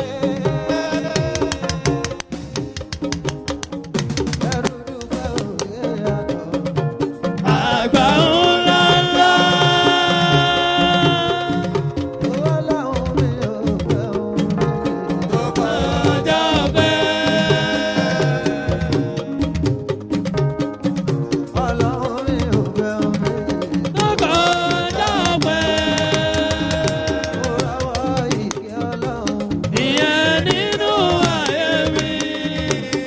Ẹrú dúpẹ́ òye àtọ̀. Àgbà ńlá ńlá. Ọlọ́run mi ò fẹ́ òun méjì. Ọjọ́ bẹ́ẹ̀. Ọlọ́run mi ò fẹ́ òun méjì. Ọjọ́ bẹ́ẹ̀. Mo rawọ́ ìkẹ́ Ọlọ́run. Ìyẹn nínú ayé mi.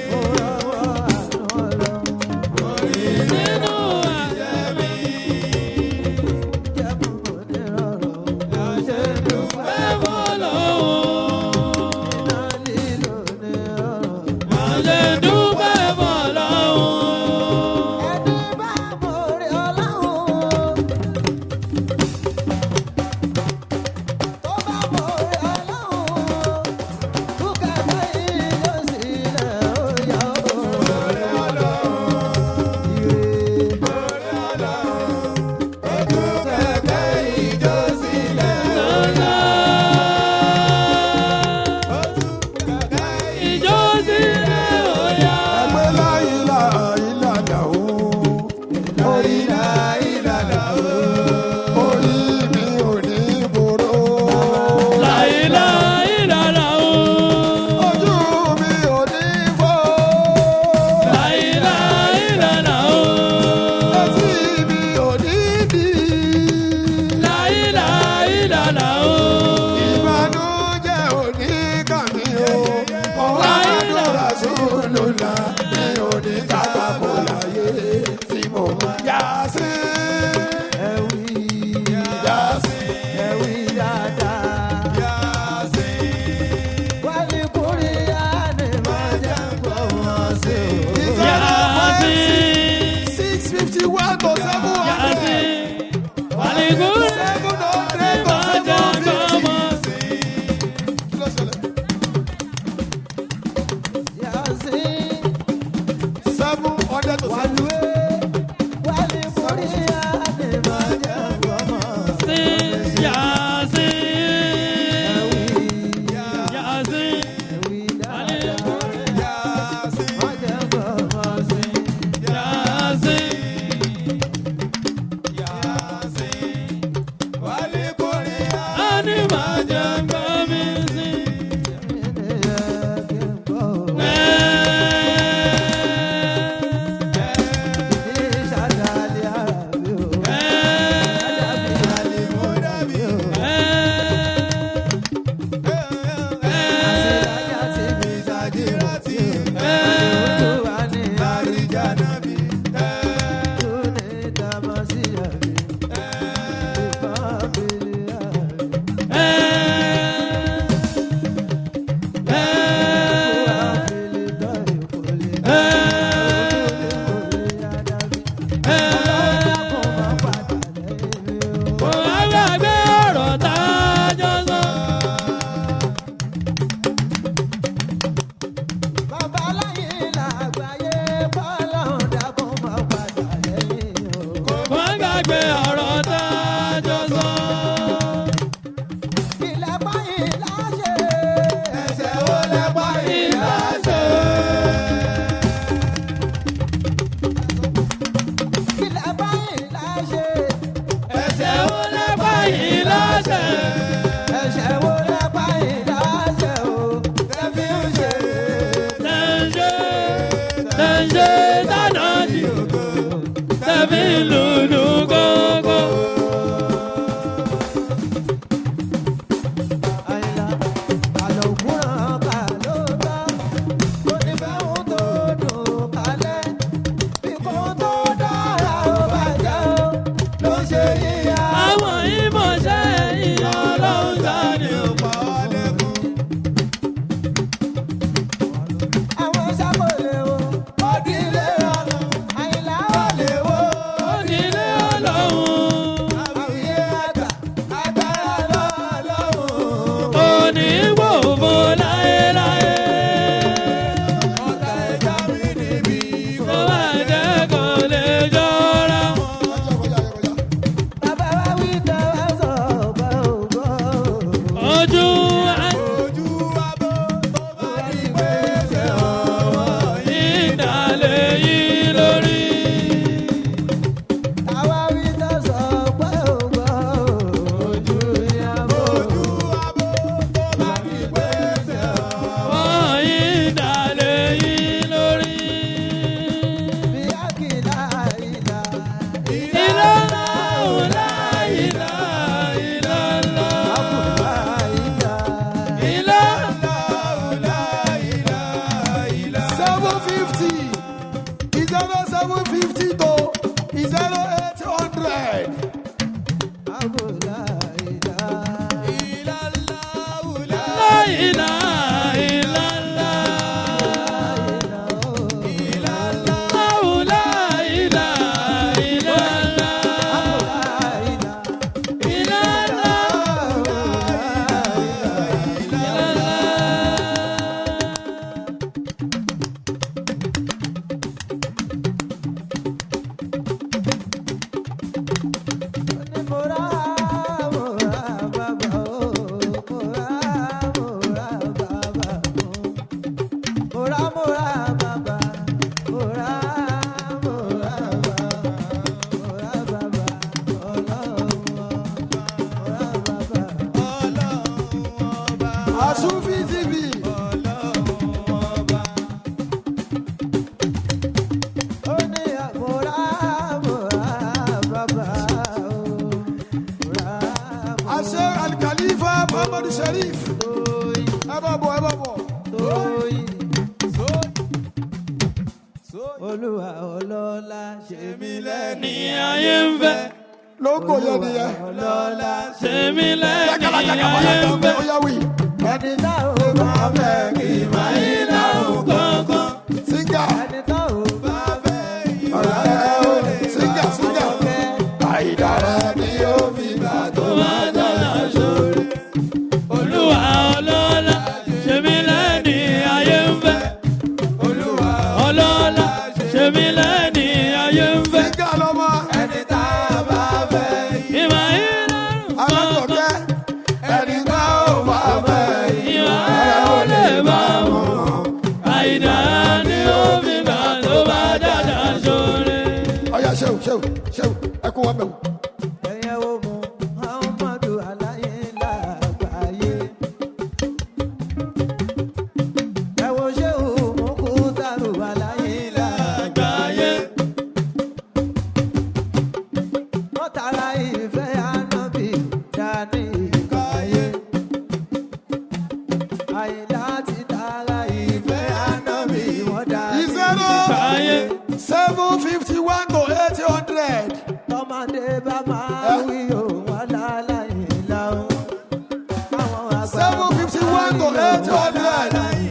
Mo rawọ́ àánú Ọlọ́run. Nínú ayé mi. Jẹ́ gbogbo nírọ̀rùn. Ṣé dúpẹ́ Ẹ mọ́ lọ́wọ́. iná lílo nírọ̀rùn. Ṣé dúpẹ́ mọ́ lọ́wọ́. Ẹni bá mórí Ọlọ́run. Tó bá mórí Ọlọ́run. Bùkátà yìí yóò sílẹ̀ ó yá o. Ìjọ sílẹ̀ ó yá. Ẹgbẹ́ láyìlá ìlànà o. Orí láyìlá o. Orí mi ò ní boró. Láìlá ìlàlá o. Ojú mi ò ní fọ́. Láìlá ìlàlá o. Etí mi ò ní dì. Láìlá ìlàlá o. Ìbànújẹ́ ò ní kàn mí o. Muhammadu Rasulullah mi ò ní kábàámọ̀ láyé tí mo máa yá sí. Yá sí. Ẹ̀wí dáadáa. Wálé kórìíyá ni máa jẹ́ gbọ́ wọn sí o. Yasin. 651 to 700. Yasin. Wàlíkúrẹ́. 700 to 750. Kí ló ṣẹlẹ̀? Yasin. 700 to 750. Wálé kórìíyá ni máa jẹ́ gbọ́ wọn sí o. Yasin. Yasin. Ẹ̀wí dáadáa. Máa jẹ́ gbọ́ wọn sí o. Yasin. Ani máa jẹ́ gbọ́ mi sí. Ẹ̀yẹ kí n gbọ́ o. 750 to 0800. Asufi TV. Ase Al-Khalifa Muhammad Sharif. Ẹ bá bọ̀, ẹ bá bọ̀. Olúwa ọlọ́lá ṣe mí lẹ́ni ayé ń fẹ́. Lóńgò yẹn nìyẹn. ọlọ́lá ṣe mí lẹ́ni ayé ń fẹ́. Ó yá wí. ẹni tá ò bá fẹ́ kí máa yí lárùn kankan. Síngà. ẹni tá ò bá fẹ́ kí Ọ̀rẹ́ ẹ o. Síngà, síngà. Àìdára ni ó fi gbà tó máa dára sórí. Olúwa ọlọ́lá ṣe mí lẹ́ni ayé ń fẹ́. Olúwa Ọlọ́lá ṣe mí lẹ́ni ayé ń fẹ́. Síngà lọ́mọ. ẹni tá a bá fẹ́ kí Ìmọ̀ yìí lọ́rùn Alájọkẹ́. Ẹni tá ò bá fẹ́ ìwà ẹ̀ ò lè bá wọn. Àìdá ni ó fi gbà tó bá dáadáa sórí. Ọ̀yá ṣéwù ṣéwù ṣéwù ẹ kú wọn bẹ̀wò. ẹyẹ wo mu Muhammadu aláyé lágbàáyé. ẹ wo ṣéwù Mukutaru aláyé lágbàáyé. wọ́n tara ìfẹ́ ànábì dání ìkáyé. àyìnlá ti tara ìfẹ́ ànábì wọ́n dání Ayé 751 to 800. tọ́mọdé bá máa wí òun aláàláyé láwọn. 751 to 800.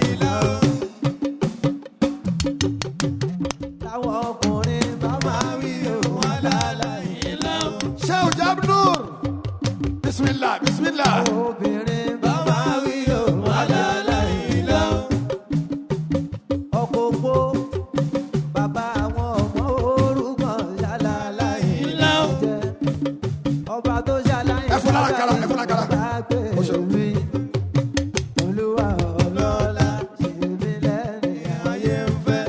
táwọn ọkùnrin bá máa wí òun aláàláyé láwọn. Sheikh Jabnur. Bismillah, bismillah. obìnrin bá máa wí òun aláàláyé láwọn. ọ̀pọ̀pọ̀ bàbá àwọn ọmọ orúkọ ṣàlàyé láwọn. ọba tó ṣàlàyé Ẹ fún lára kára, ẹ fún lára kára. lágbè Ó ṣeun. wí. Olúwa ọlọ́lá ṣe mí lẹ́ni ayé ń fẹ́.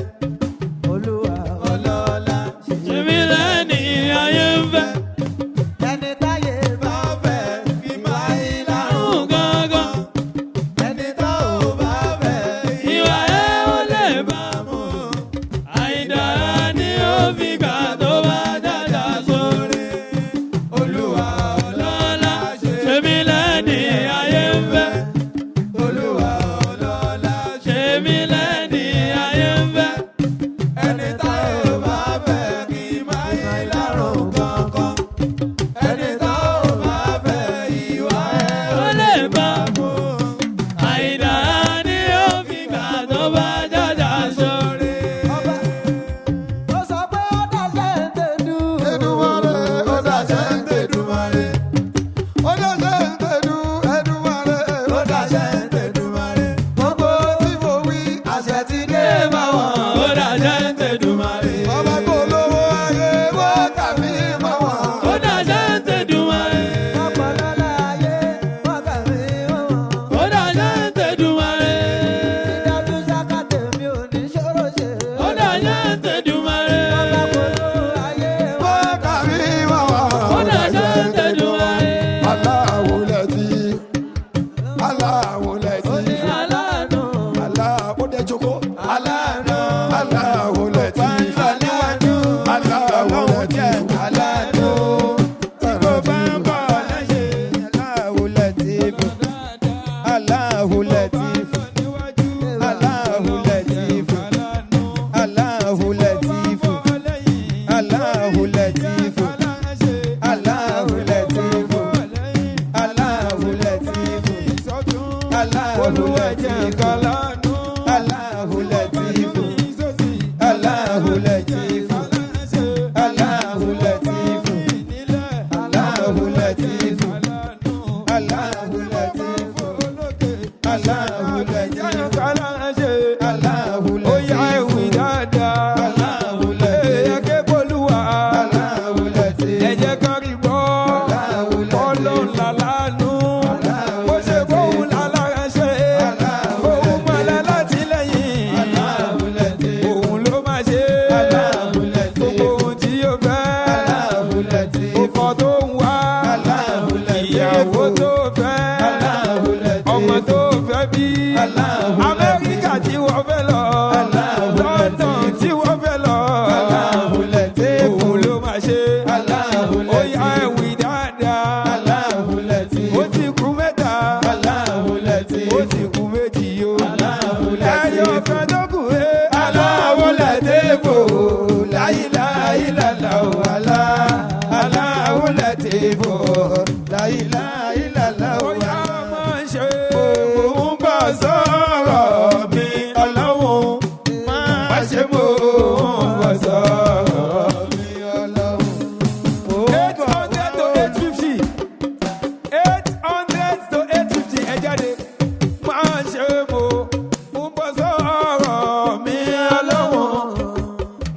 Olúwa ọlọ́lá ṣe ṣe mí lẹ́ni ayé ń fẹ́. ẹni táyé bá fẹ́ kí máa yí lárùn Gángan ẹni tá ò bá fẹ́ ìwà ẹ̀ ò lè bá mu. Àìdá ni ó fi gbà tó bá dáadáa sórí. Olúwa Ọlọ́lá ṣe mí lẹ́ni ayé ń fẹ́. Olúwa ọlọ́lá Ṣe mí lẹ́ni ayé ń fẹ́. ẹni tá ò bá fẹ́ kí máa yí lárùn kankan ẹni tá ò bá fẹ́ ìwà ẹ̀ Ó lè bá mu. Àìdá ni ó fi gbà tó bá dáadáa sórí. ó sọ pé ó dàṣẹ́ ń tẹ̀dú. Èdùmàrè, ó dàṣẹ́ ń tẹ̀dùmàrè. Ó dàṣẹ́ ń tẹ̀dù, Èdùmàrè, ó dàṣẹ́ ń tẹ̀dùmàrè. Gbogbo tí mo wí, àṣẹ ti dé bá wọn. Ó dàjẹ́ ń tẹ̀dùmá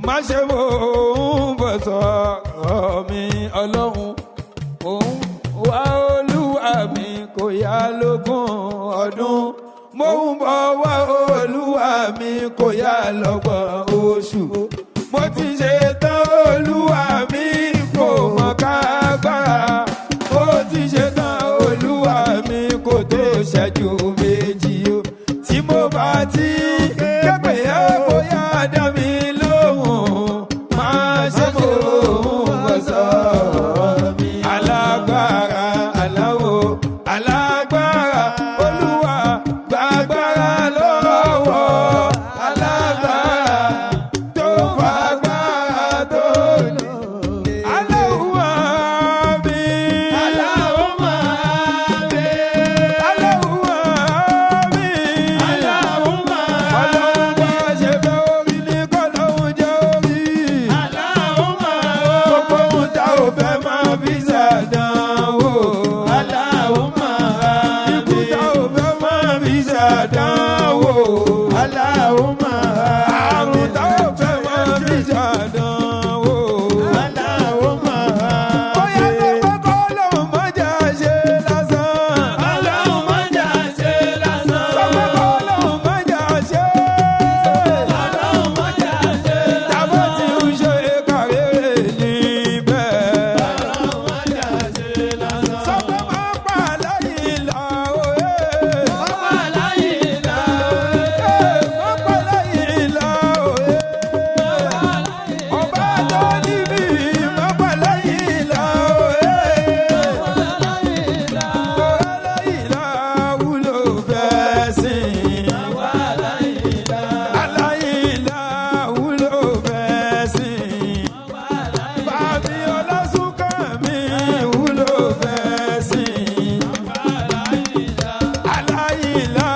má ṣe mò ń bọ̀ sọ̀rọ̀ mi ọlọ́run òun wá olúwa mi kò yá lógún ọdún mo ń bọ̀ wá olúwa mi kò yá lọ́gbọ̀n oṣù mo ti ṣe tán olúwa mi kò mọ̀ ká gbára mo ti ṣe tán olúwa mi kò tó ṣẹ́jú méjì o tí mo bá ti képe ẹ bóyá dá mi lóhùn máa ṣe mò ń bọ̀ sọ̀rọ̀ mi alágbára aláwo alágbára olúwa gbàgbára lọ́wọ́ alágbára tó fagbára tó lò aláwọ̀ mi aláwọ̀ mi aláwọ̀ mi aláwọ̀ ọlọ́run bá ṣe fẹ́ orí ní kọ́lọ́hún jẹ́ orí aláwọ̀ gbogbo ohun tá ò fẹ́ máa fi ṣàdánwò aláwọ̀ ikú tá ò fẹ́ máa fi ṣàdánwò aláwọ̀ àrùn tá ò fẹ́ máa fi ṣàdánwò aláwọ̀ bóyá sọ pé kọ́lọ́hún má jà ṣe lásán kọ́lọ́hún má jà ṣe lásán sọ pé kọ́lọ́hún má jà ṣe kọ́lọ́hún má jà ṣe tàbó tí ń ṣe kàréré níbẹ̀ kọ́lọ́hún má jà ṣe lásán sọ pé má pa láyé là òye má pa láyé là òye má pa láyé là òye ọba tó níbi má pa láyé là òye tọ́lá láyé là wúlò fẹ́ sìn aláyé là wúlò fẹ́ sìn bàbí ọlásùnkà mi wúlò fẹ́ sìn aláyé là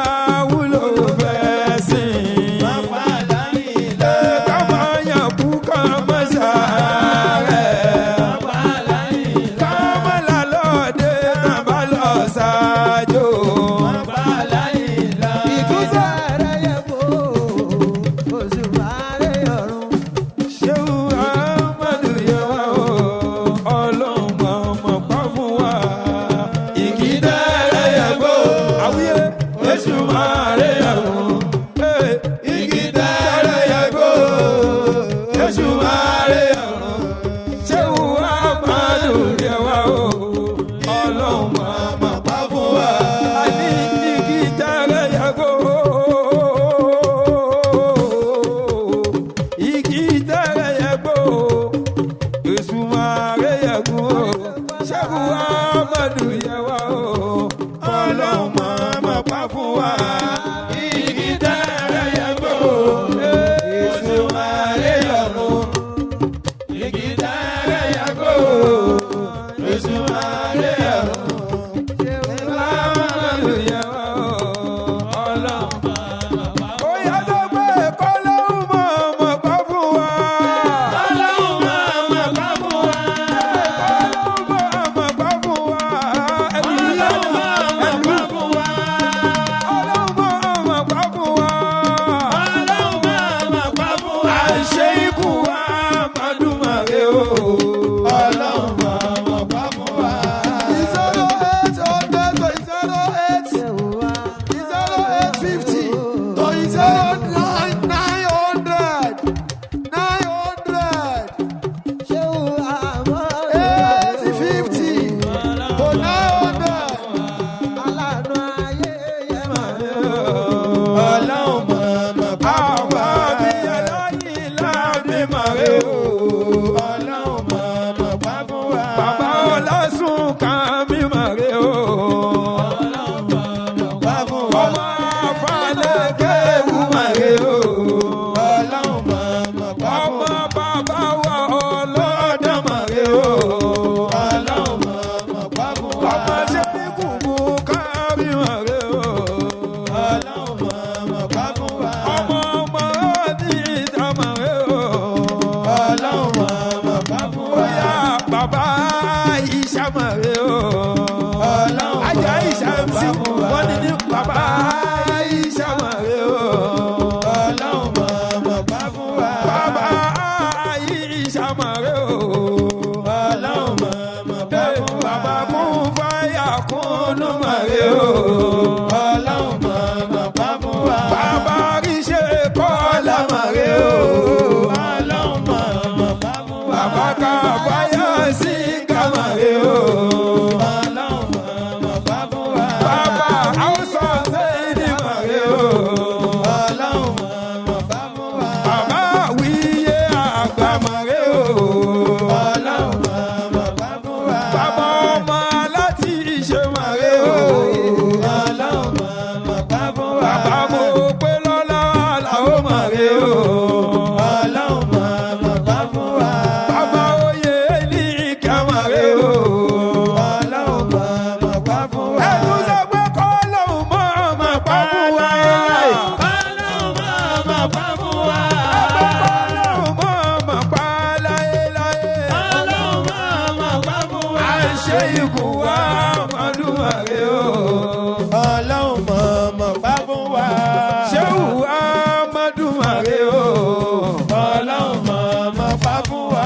wúlò fẹ́ sìn ká máa yàn kú ká má ṣàárẹ̀ ká má là lọ́ọ̀dẹ ká bá lọ ṣáájò. Ṣéhù Ahmadu yẹ wá o, Ọlọ́run mọ̀ pa fún wa. Ìkìtẹ́rẹ́ yẹ gbó, àwíyé, Èṣù máa rẹ̀ yẹ̀ wò. Ìkìtẹ́rẹ́ yẹ gbó, Èṣù máa rẹ̀ yẹ̀ wò. Ṣéhù Ahmadu yẹ wá o, Ọlọ́run mọ̀ pa fún wa. Àní ìkìtẹ́rẹ́ yẹ gbó. Ìkìtẹ́rẹ́ yẹ gbó, Èṣù máa rẹ̀ yẹ̀ wò. Ṣéhù Ahmadu yẹ wá o, Ọlọ́run mọ̀ pa fún wa. Ìkìtẹ́rẹ́ yẹ gbó, Èṣù máa rẹ̀ yẹ̀ wò. Ìkìtẹ́rẹ́ yẹ gbó, Èṣù máa rẹ̀ yẹ̀ wò. Ṣéhù Ahmadu yẹ wá o, Ọlọ́run mọ̀ pa fún wa. Ó yá sọ pé kọ́lọ́hún mọ̀ pa fún wa. kàmárẹ́ o. Ọlọ́run mọ̀ bá fún wa. Bàbá kún fáyà kúnnú màrẹ́ o. Ọlọ́run mọ̀ bá fún wa. Bàbá ríṣẹ́ kọ́lá màrẹ́ o. Ọlọ́run mọ̀ bá fún wa. Bàbá ká fáyà sí kàmárẹ́ o. Ọlọ́run mọ̀ bá fún wa. Bàbá àwùsọ sẹ́yìn màrẹ́ o. Ọlọ́run mọ̀ bá fún wa. Bàbá wíyé àgbà màrẹ́ o. Ọlọ́run mọ̀ bá fún wa. Bàbá ọmọ láti ṣe màrẹ́ o. Ọlọ́run mọ̀ bá fún wa. Bàbá mo pé lọ́lá làwọn màrẹ́ o. Ọlọ́run mọ̀ bá fún wa. Bàbá oyè ní kàmàrẹ́ o. Ọlọ́run mọ̀ bá fún wa. Ẹnu sọ pé kọ́ lóun mọ̀ bá fún wa. Ọlọ́run mọ̀ bá fún wa. Ẹgbẹ́ kọ́ lóun mọ̀ bá láyéláyé. Ọlọ́run mọ̀ bá fún wa. Àṣẹ ikú wa mọ̀lúmọ̀rẹ́ o. Ọlọ́run mọ̀ bá fún wa. Ṣéwù wa mọ̀dúmọ̀rẹ́ o. Ọlọ́run mọ̀ bá fún wa.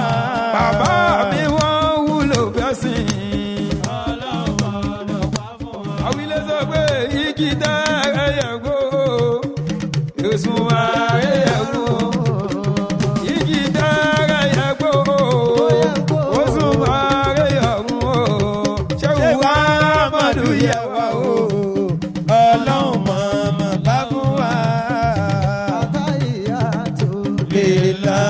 Bàbá mi wọ́n wúlò fẹ́sìn. Ọlọ́run mọ̀ bá fún wa. Àwílé sọ pé igi dá ẹyẹ gbó. Èsùn wa ẹyẹ gbó. Igi dá ẹyẹ gbó. Òsùn wa ẹyẹ gbó. Ṣéwù wa mọ̀dú yẹ wa o. Ọlọ́run mọ̀ bá fún wa. Àtàyàtò Lílá.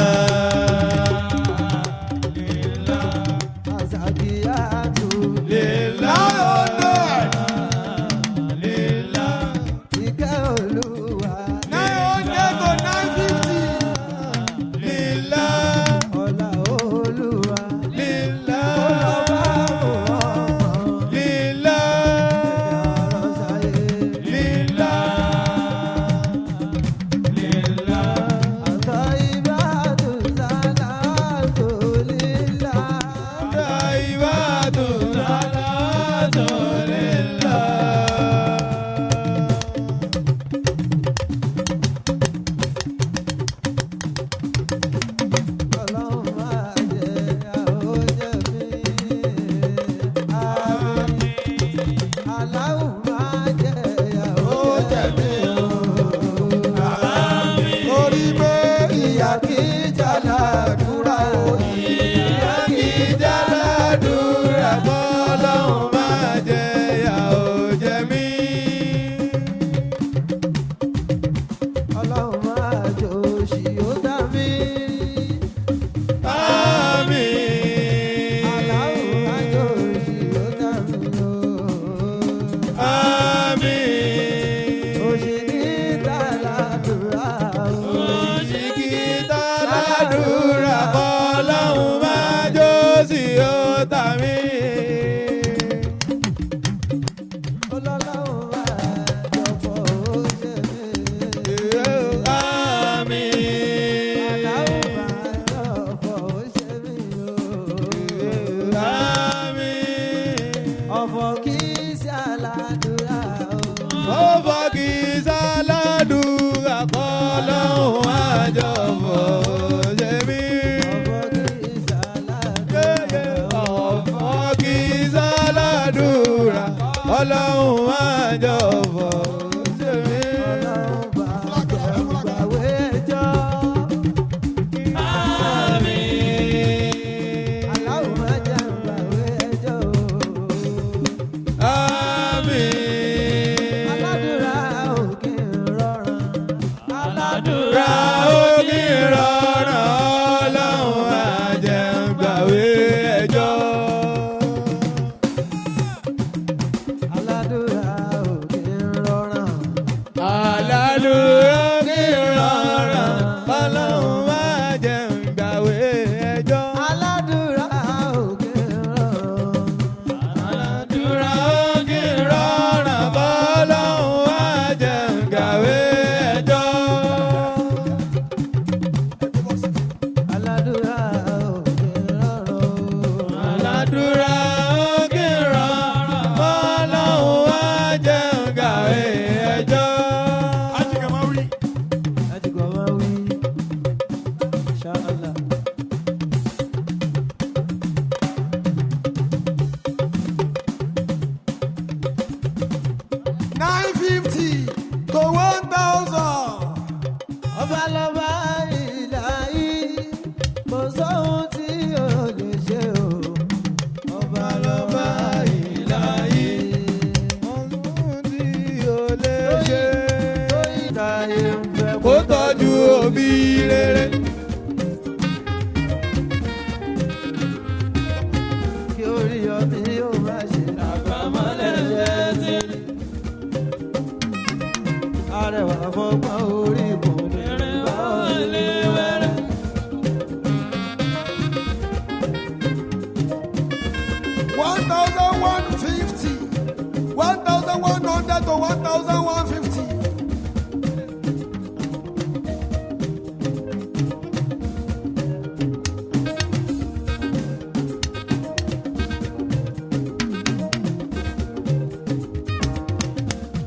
àzàkíyàtò Lílá. Lílá. ìkẹ́ Olúwa 900 to 950. Lílá. ọlá Olúwa Lílá. ọba ọmọ Lílá. ọ̀rọ̀ sáyé Lílá. Lílá. àtàyàtò sàlátò lílá Taibatu salatu lillah. Ọlọ́run máa jẹ ìyàwó jẹ mí. Àmín. Aláwọ̀ máa jẹ ìyàwó jẹ mí o. Torí pé ìyà kì í jà ládùúrà o. Ìyá kì í jáládùúrà k'Ọlọ́run máa jẹ ìyàwó jẹ mí. Ọlọ́run máa jẹ òṣì ó dá mi. Àmín. Aláwọ̀ máa jẹ òṣì ó dá mi o. Àmín. Òṣì kì í jà ládùúrà o. Òṣìkìtà ládùúrà k'Ọlọ́run máa jó sí ọ̀tá mi. Ọlọ́run máa jọ̀fọ̀ ó ṣe mí. Àmín. Aláwọ̀ máa jọ̀fọ̀ ó ṣe mí o. Àmín. Ọ̀fọ̀ kì í ṣe aládùúrà o. Ó fọ́kì sáládùúrà k'Ọlọ́run máa jọ̀fọ̀ ṣe mí. Ọ̀fọ̀ kì í ṣe aládùúrà. Ọ̀fọ̀ kì sáládùúrà k'Ọlọ́run máa jọ̀fọ̀ ṣe mí. Ọlọ́run bá jẹ́ gbàwé ẹjọ́. Àmín. Aláwọ̀ máa jẹ́ gbàwé ẹjọ́ o. Àmín. Aládùúrà ò kí ń rọrùn. Ra ògì rọrùn Ọlọ́run máa jẹ́ gbàwé ẹjọ́. Aládùúrà ò kí ń rọrùn. Aládùúrà ògì rọrùn Ọlọ́run máa jẹ́ gbàwé ẹjọ́. Aládùúrà ò kí ń rọrùn. Aládùúrà ògì rọrùn Ọlọ́run máa jẹ́ gbàwé ẹjọ́. Aládùúrà ò kí ń rọrùn. Aládùúrà ògì rọrùn Ọlọ́run máa jẹ́ gbàwé ẹjọ́. Láti gbọ́ máa wí. Inshallah. kò sóhun tí o lè ṣe o ọba lọ́ba ìlàyé ohun tí o lè ṣe ìlàyé ń fẹ́ kó tọ́jú òbí rere. kí orí ọbí yóò má ṣe àgbàmọ́lẹ̀ jẹ́ ti arẹwà fọgbọ́n orí kò ní bá wọlé wẹ́rẹ́. 1,150, 1,100 to 1,150.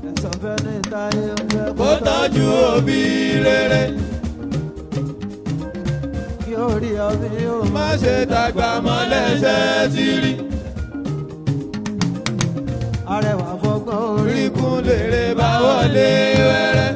ẹ̀sán fẹ́ ní táyé ń fẹ́ kó tọ́jú òbí rere. kí orí ọbí yóò má ṣe dàgbà mọ́lẹ̀ ṣẹ́ ti rí. arẹwà fọgbọ́n orí oríkun lèrè bá wọlé wẹ́rẹ́.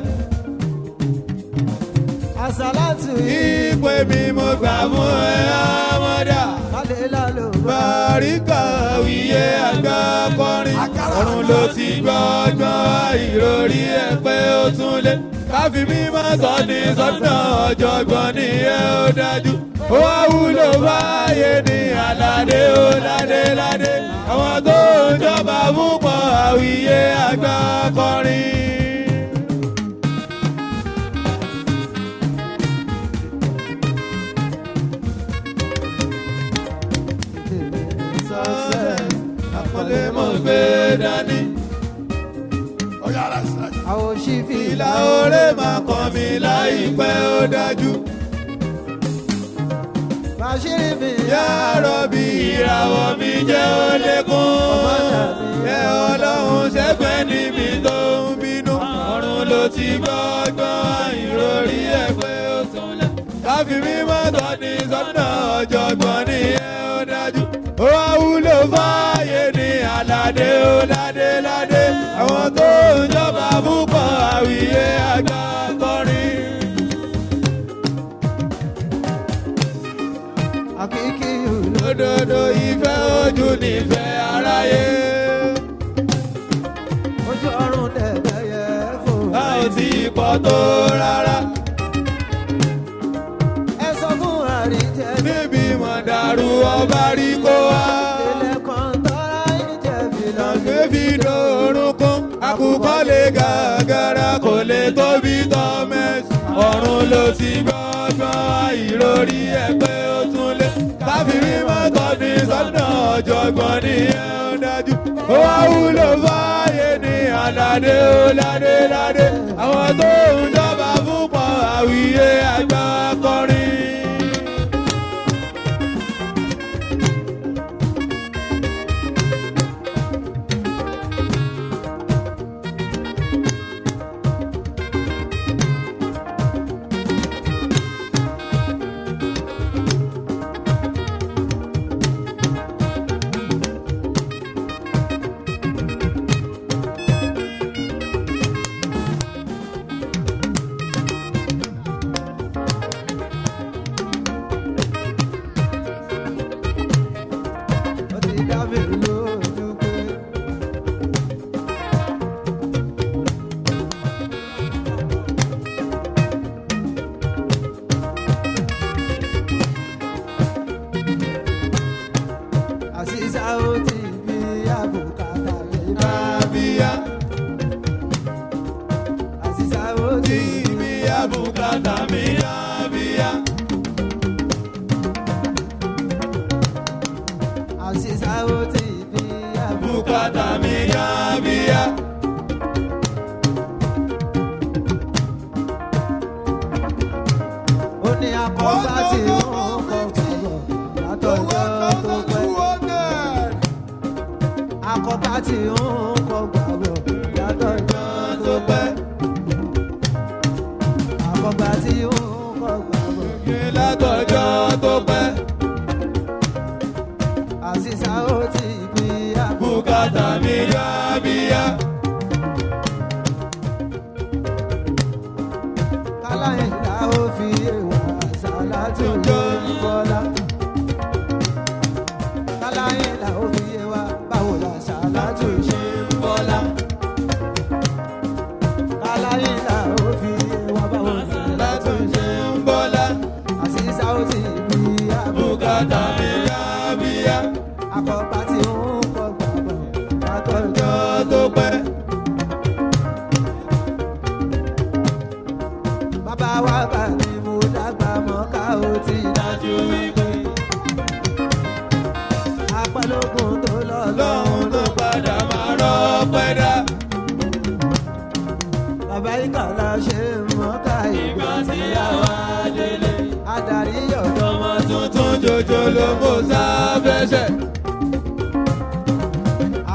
àsálàtù ìpè mi mo gbà fún ẹ àmọ́dá. kálẹ̀ lálọ́ Bàríkà wíyé àgbà kọrin. Ọ̀run ló ti gbọ́gbọ́n ìròrí ẹ pé ó tún lé. Káfí mímọ́ sọ ní sọ́nà ọ̀jọ̀gbọ́n ni ẹ ó dájú. Ó wá wúlò báyé ní aládé ó ládé ládé. Àwọn tó ń jọba fún pọ̀ àwíyé àgbà kọrin. Àpọ̀lé mọ̀ gbé dání. àwọn òṣìfì Ìlà oore máa kàn mí láìpẹ́ ó dájú. bàṣírí mi Yá Rọ́bì ìràwọ̀ mi jẹ́ ó lékún. Ẹ Ọlọ́run ṣẹ́gbẹ́ níbi tó ń bínú. Ọ̀run ló ti gbọ́gbọ́n ìròrí ẹ̀ pé ó tún lẹ̀. Káfí mímọ́ tọ́ ní sọ́nà ọ̀jọ̀gbọ́n ni ẹ ó dájú. Ó wá wúlò fáyé ní aládé ó ládé ládé. Àwọn tó ń jọba púpọ̀ àwíyé àgbà kọrin. àkíkí Òdodo ìfẹ́ ojú nífẹ̀ẹ́ aráyé. ojú ọrùn dẹ̀dẹ̀ yẹ fò. A ò tí ì pọ̀ tó rárá. ẹ sọ fún àríjẹ Níbi mọ̀dàrú ọba rí kó wá. ilẹ̀ kan tọ́ra ìjẹ̀bi lọ. Lọ́gbẹ́ fi dòrùn kún. Àkùkọ lè gàgàrà kò lè tóbi tọ́ mẹ́sì. Ọ̀run ló ti gbọ́gbọ́n ìròrí ẹ̀ pé ó tún lé. Káfí mímọ́ tọ́ ní sọ́nà ọ̀jọ̀gbọ́n ni ẹ ó dájú. Ó wá wúlò fáyé ní aládé ó ládé ládé. Àwọn tó ń jọba fún pọ̀ àwíyé àgbà kọrin. ó ti dá mi lójú pé àṣìṣà ó ti fi àbùkátà lè bá. Àbíyá àṣìṣà ó ti tí mi àbùkátà mi àbíyá. àṣìṣà ó ti fi Bùkátà mi àbíyá. ó ní akọ́gbá tí ó ń kọ́ fọ̀rọ̀ látọjọ́ tó pẹ́. 1,200. akọ́gbá tí ó ń kọ́ gbàgbọ́ látọjọ́ tó pẹ́. akọ́gbá tí ó ń kọ́ gbàgbọ́. Kí látọjọ́ tó pẹ́. àṣìṣà ó ti fi Bùkátà mi àbíyá. kálá ìlà ó fi èèwà àṣà látòjọ́ kọ́lá. bùkátà mi yá bíyá. Àkọ́gbá tí ń kọ́ gbàgbọ́ látọjọ́ Ọjọ́ tó pẹ́. bàbá wa bá mi mú dàgbà mọ́ ká ó ti dájú wípé apẹ́lógún tó lọ Lọ́hùn ló padà máa rọ́pẹ́ dá. bàbá ìkàlà ṣe mọ́ká ìgbà tí a wá délé adarí ọ̀dọ́ Ọmọ tuntun jòjò ló mú sáfẹ́sẹ̀.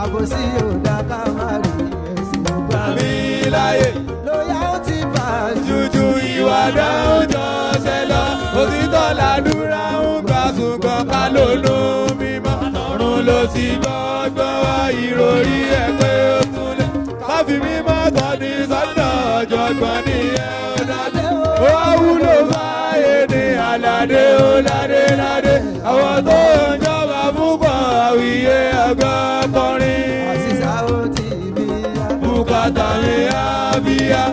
àbòsí òdà ká má rí ẹ̀sìn ọgbà Mi láyé lóyá ó ti bà jújú ìwà dáhùn jọ ṣẹlọ. Òtítọ́ làdúrà ń gbà ṣùgbọ́n ká lónú mímọ́. Ọ̀run ló ti gbọ́gbọ́n wá ìròrí ẹ̀ pé ó túnlẹ̀. Káfí mímọ́ tọ́ni sọ́dọ̀ ọ̀jọ̀gbọ́n nìyẹn ó dájú. Ó wúlò fáyé ní aládé ó ládé ládé. Àwọn tó ń jọba púpọ̀ àwíyé àgbọ̀ kọrin. àṣìṣà ó ti bí ya Bùkátà mi á bíyá.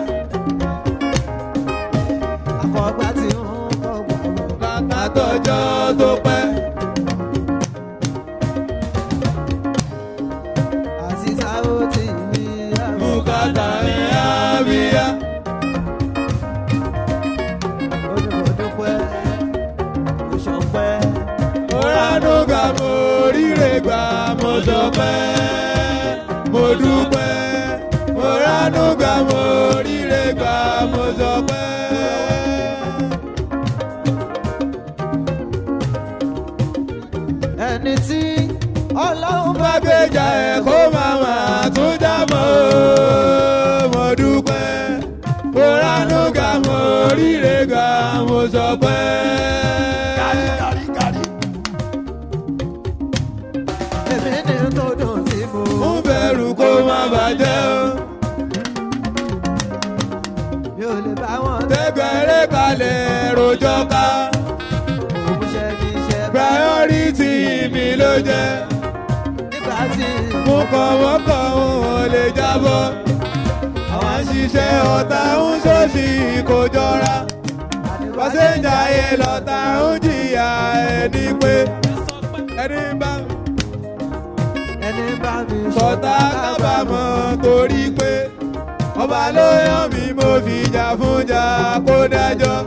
àkọ́gbá tí ń kọ́ gbàgbọ́ Látọjọ́ tó pẹ́. àṣìṣà ó ti bí ya Bùkátà mi á bíyá. olùmọ̀dúpẹ́ òṣọpẹ́ Mo ránú gbà mo ríre gbà mo dọ̀pẹ́. Mo dúpẹ́. Mo ránú gbà mo ríre gbà mo dọ̀pẹ́. ẹni tí ọlọ́run bá Má gbèjà ẹ̀ kó máa máa tún já mọ́. Mo dúpẹ́. Mo ránú gbà mo ríre gbà mo dọ̀pẹ́. èmi ní tó dùn tí mo Mo bẹ̀rù kó má bàjẹ́ o. mi ò lè bá wọn Tẹ́gbẹ̀rẹ́ kalẹ̀ rojọ́ ká. òun ṣe ní iṣẹ́ bá Priority mi ló jẹ́. nígbà tí Mo kọ̀wọ́kọ̀ ò lè jábọ́. Àwọn ṣiṣẹ́ ọ̀tá ń ṣòṣì kò jọra. Wọ́n ṣe ń jayé lọ́tà ń jìyà ẹni pé ẹni bá mi sọ̀tà kábàámọ̀ torí pé ọba ló yàn mí mo fi jà fún jà kó dájọ́.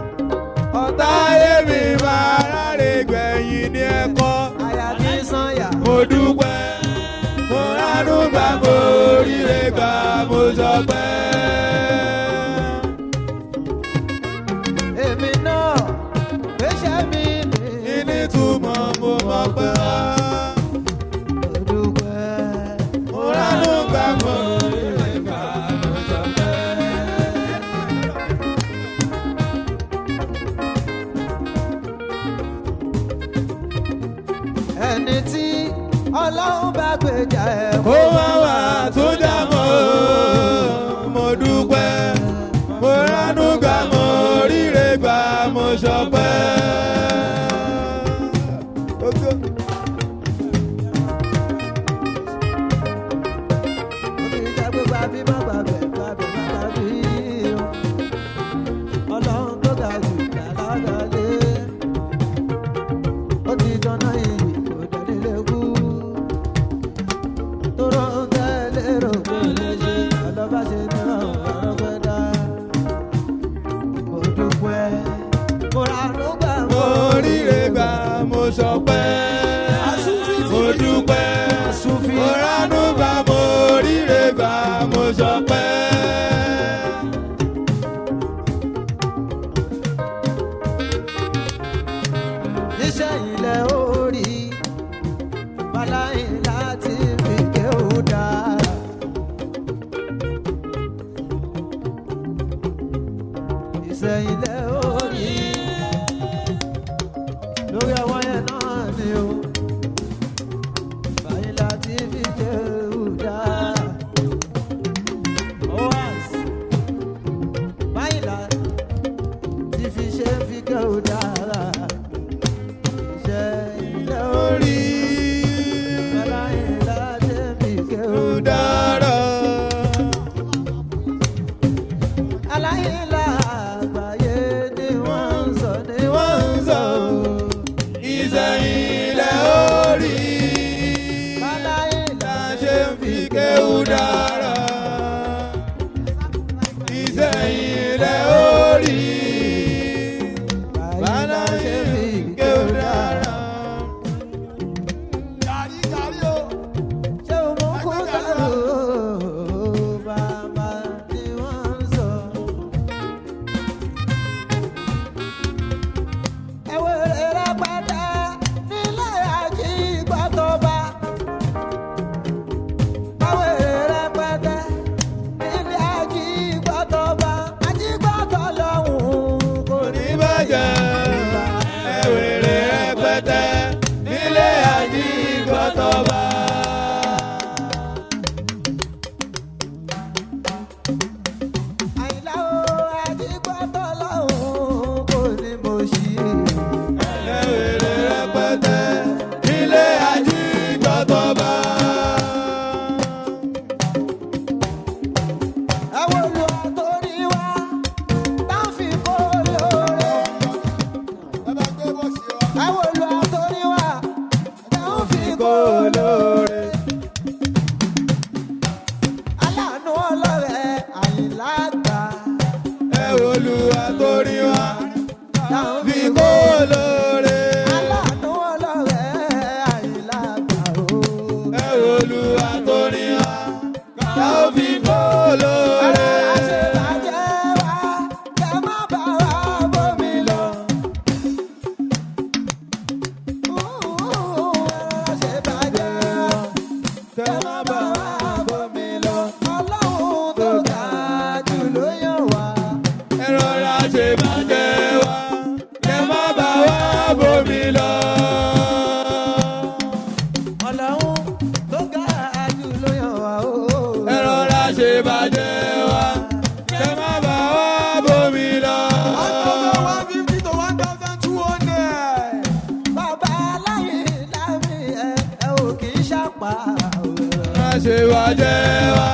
Ọ̀tá ayé mi máa ráre gbẹ̀yìn ní ẹ̀kọ́. àyà mi sànyà Mo dúpẹ́, mo ránú gbà mo ríre gbà mo sọpẹ́. èmi náà gbéṣẹ́ mi ní Ìní túmọ̀ mo mọ̀ pé olùpẹ́ mo ránú gbà mo ríre gbà mo sọpẹ́. ẹni tí ọlọ́run bá gbèjà ẹ̀ Kó má wà tún jà mọ́, mo dúpẹ́, mo ránú gbà mo ríre gbà mo sọpẹ́. omi ìjà gbogbo àbí má gbàgbẹ́ gbàgbẹ́ má gbàgbé ọlọ́run tó ga jù lálàdàlé ó ti jọná iyì kò dání lẹ́kú tó rán tẹ́lẹ̀ rò pé lè ṣe ọlọ́ba ṣe ní ọ̀rọ̀ pẹ́ dá mo dúpẹ́ mo ránú gbà Mo ríre gbà mo sọpẹ́. Mo dúpẹ́, mo ránú gbà mo ríre gbà mo sọpẹ́. iṣẹ́ ilẹ̀ orí balayin láti fi kéwù dára. iṣẹ́ ilẹ̀ orí lórí àwọn yẹn náà ni o balayin láti fi kéwù dára. oas balayin láti fi ṣe fi kéwù dára. iṣẹ́ ilẹ̀ orí balayin láti fi kéwù dára. aláìlá àgbáyé ni wọ́n ń sọ ni wọ́n ń sọ. ìsẹ̀yìn lẹ ó rí. Báláyìlá ṣe ń fi kéwú dára. Ìsẹ̀yìn lẹ ó rí. Báláyìlá ṣe ń fi kéwú dára. ṣé o mú kó dárò bàbá tí wọ́n ń sọ. ẹ̀wọ̀n rẹ̀ pátá nílé àjígbọ́tọ̀ba. ẹ̀wọ̀n rẹ̀ pátá nílé àjígbọ́tọ̀ba. àjígbọ́tọ̀ lọ́hùn kò ní Bàjẹ́ ẹ̀wẹ̀rẹ̀ rẹpẹtẹ nílé àjígbọ́tọ̀ba. àyìnlá o àjígbọ́tọ̀ lọ́hùn kò ní mo ṣí. Ẹ̀wẹ̀rẹ̀ rẹpẹtẹ nílé àjígbọ́tọ̀ba. ẹ̀wọ̀n lu àtòrí wa tá ń fi kó lóore. ẹ̀wọ̀n lu àtòrí wa tá ń fi kó lóore. aláàánú ọlọ́rẹ̀ àyìnlá gbà. Olúwa tó rí wa fi kó lóore. aláàánú ọlọ́rẹ̀ àyìnlá gbà o. Olúwa tó rí wa fi kó lóore. àṣebàjẹ́ wa kẹ́ má bà wá bómi lọ. àṣebàjẹ́ wa kẹ́ má bà wá bómi lọ. ọlọ́run tó ga jù ló yàn wá. Ẹ rọra ṣe bàjẹ́ wa kẹ́ má bà wá bómi lọ. ọlọ́run tó ga jù ló yàn wá o. Ẹ rọra ṣe bàjẹ́ wa kẹ́ má bà wá bómi lọ. 1,150 to 1,200. bàbá aláìlá mi ẹ ò kì í ṣàpá o. Má ṣe bàjẹ́ wa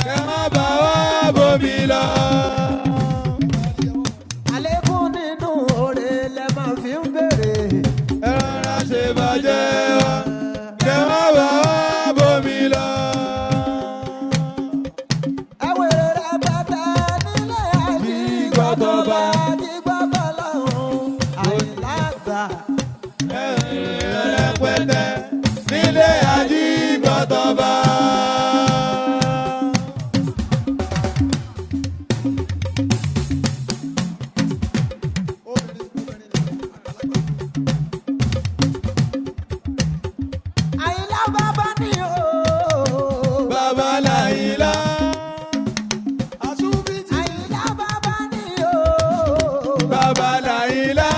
kẹ́ má bà wá bómi lọ. àlékún nínú oore lẹ máa fi ń béèrè. Ẹ rọra ṣe bàjẹ́ wa kẹ́ má bà wá bómi lọ. ẹ̀wẹ̀rẹ̀ rẹ̀ bàtà nílé àjígbọ́tọ̀ba. àjígbọ́tọ̀ lọ́hùn àyìnlá gbà. Rẹpẹtẹ nílé àjígbọ́tọ̀ba. àyìnlá bàbá ni o. Bàbá Láyìnlá. àyìnlá bàbá ni o. Bàbá Láyìnlá.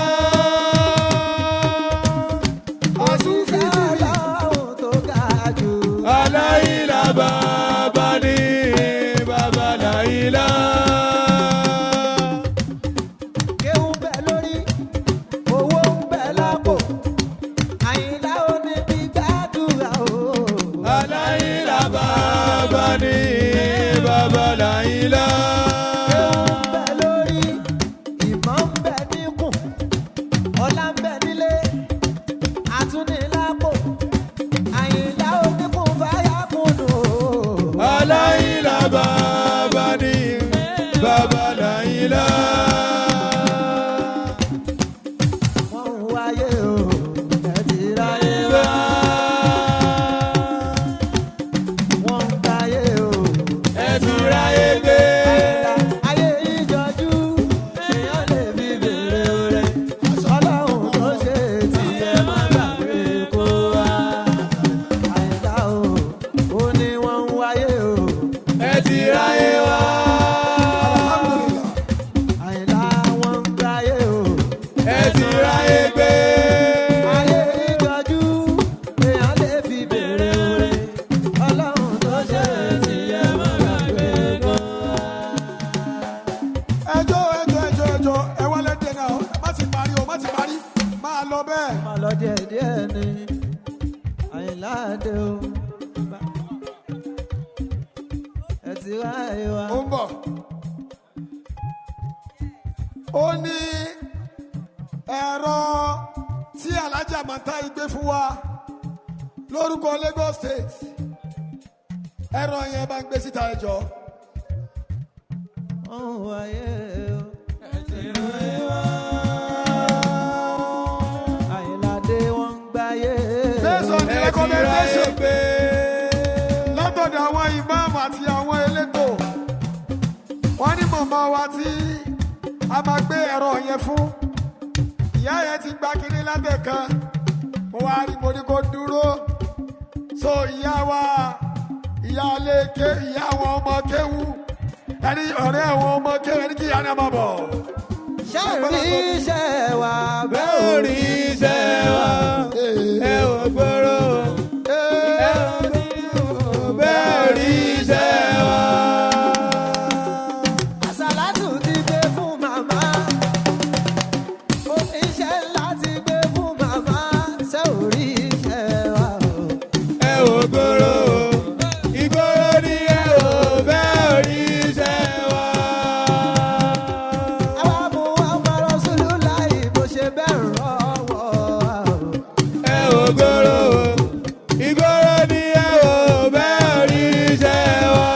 òṣìṣẹ́ ọlọ́run tó ga jù. Aláyìnlá bàbá ní Bàbá Láyìnlá. kéwù ń bẹ lórí owó ń bẹ lápò. àyìnlá ò ní bí gbàdúrà o. Aláyìnlá bàbá ní Bàbá Láyìnlá. kéwù ń bẹ lórí ìmọ̀ ń bẹ níkùn. ọlá ń bẹ nílé àtúnilápò. àyìnlá ò ní kún fáyà kùnú o. Aláyìnlá bàbá ní Bàbá Láyìnlá. wọ́n ń wáyé o ẹ ti ráyé wá. wọ́n ń gbáyé o Ẹ ti ráyé gbé. ayé ìjọjú èèyàn lè fi bèrè oore. ọlọ́run tó ṣe tiẹ̀ má gbàgbé kó wá. àyìnlá o ó ní wọ́n ń wáyé o. Ẹ ti ráyé wá. àyìnlá wọ́n ń gbáyé o. Ẹ ti ráyé gbé. ayé ìjọjú èèyàn lè fi bèrè oore. ọlọ́run tó ṣe tiẹ̀ má gbàgbé kó wá. ẹjọ́ ẹ wálé dé náà má ti parí o má ti parí máa lọ bẹ́ẹ̀. máa lọ díẹ̀ ni àyìnlá dé o. ẹ ti ráyè wá. ó ń bọ̀ ó ní ẹ̀rọ tí alájà mọ̀tá igbe fún wa lórúkọ Lagos State ẹ̀rọ yẹn bá ń gbé síta ẹjọ́. Based on the recommendation látọ̀dọ̀ àwọn ìmáàmù àti àwọn elétò wọ́n ní mọ̀mọ́ wa tí a máa gbé ẹ̀rọ yẹn fún ìyá yẹn ti gba kínní lábẹ́ kan mo wá rí mo ní kó dúró so ìyá wa ìyá aléke ìyá àwọn ọmọ kéwú ẹni ọ̀rẹ́ àwọn ọmọ kéwú ẹni kí ìyá náà máa bọ̀. ṣé rí iṣẹ́ wa bẹ́ẹ̀ ò rí iṣẹ́ wa ẹ ò gbòòrò ẹ ò rí bẹ́ẹ̀ ò rí iṣẹ́ wa. àsàlátù ti gbé fún màmá oníṣẹ́ ńlá ti gbé fún màmá ṣé ò rí iṣẹ́ wa ẹ ò gbòòrò ìgbòòrò ni ẹ ò bẹ́ẹ̀ ò rí iṣẹ́ wa. àwa mú ọmọ Rosulullah bó ṣe bẹ́ẹ̀ rọ́wọ́ ẹ ò gbòòrò ìgbòòrò ni ẹ ò bẹ́ẹ̀ ò rí iṣẹ́ wa.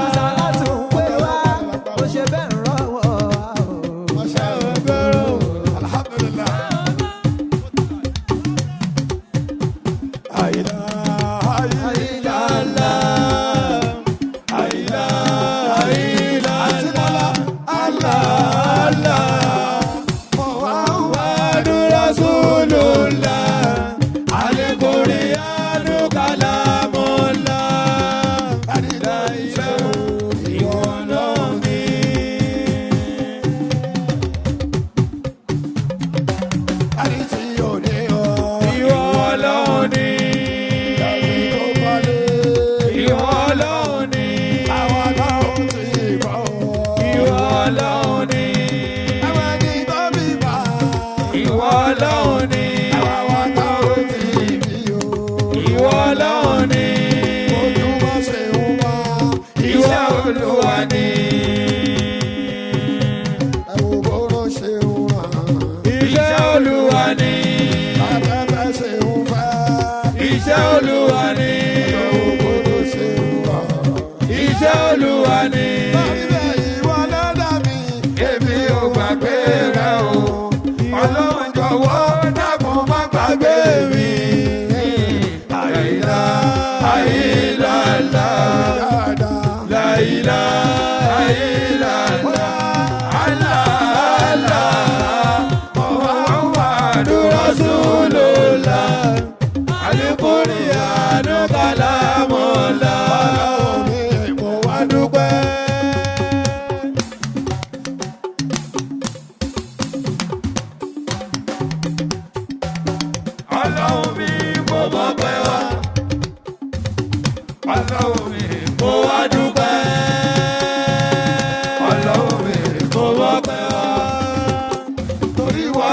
àsàlátù ń pè wá bó ṣe bẹ́ẹ̀ rọ́wọ́ ẹ ò gbòòrò. Alhamdulillah.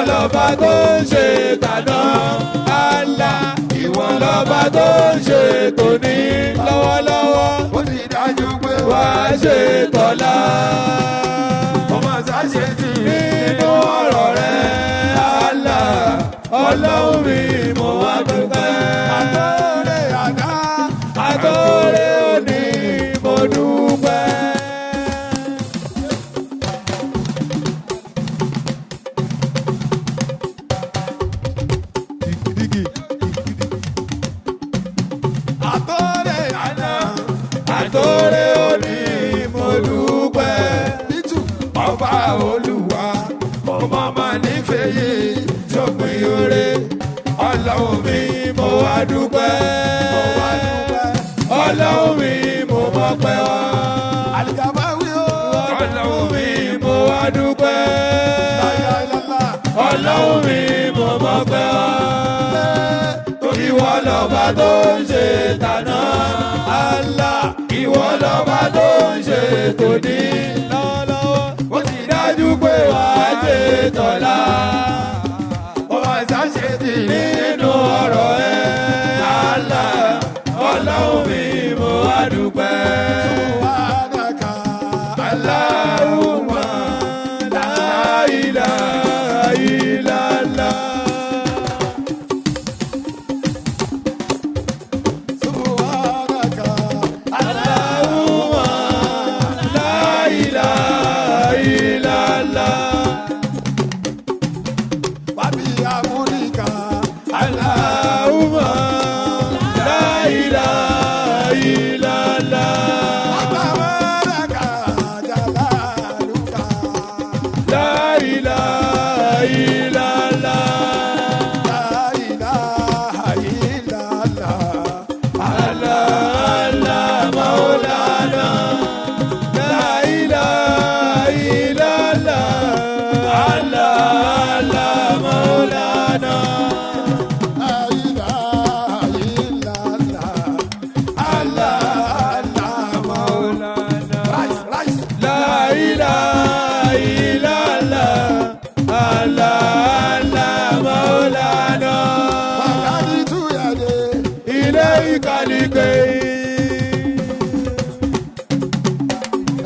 lọ́ba tó ń ṣe tàná Allah ìwọ lọ́ba tó ń ṣe tòní lọ́wọ́lọ́wọ́ ó ti dájú pé wàá ṣe tọ́lá ọmọ sáṣẹ tì nínú ọ̀rọ̀ rẹ̀ Allah ọlọ́run mi mo wá dúpẹ́ àtọ́rẹ́ àná àtọ́rẹ́ òní mo dúpẹ́. Àtọ́rẹ́ òní mo dúpẹ́ ọba olúwa ọmọ máa nífẹ̀ẹ́ yìí sópin oore ọlọ́run mi mo wá dúpẹ́ ọlọ́run mi mo mọpẹ́ wá ọlọ́run mi mo wá dúpẹ́ ọlọ́run mi mo mọpẹ́ wá ìwọ lọ́ba tó ń ṣe tàná Allah ìwọ lọ́ba tó ń ṣe tòní lọ́wọ́lọ́wọ́ ó ti dájú pé wàá ṣe tọ̀la ọmọ ìsáṣe tì nínú ọ̀rọ̀ ẹ̀ Allah ọlọ́run mi mo wá dúpẹ́. Allahumma la ilaha illallah. ìkàlìkè.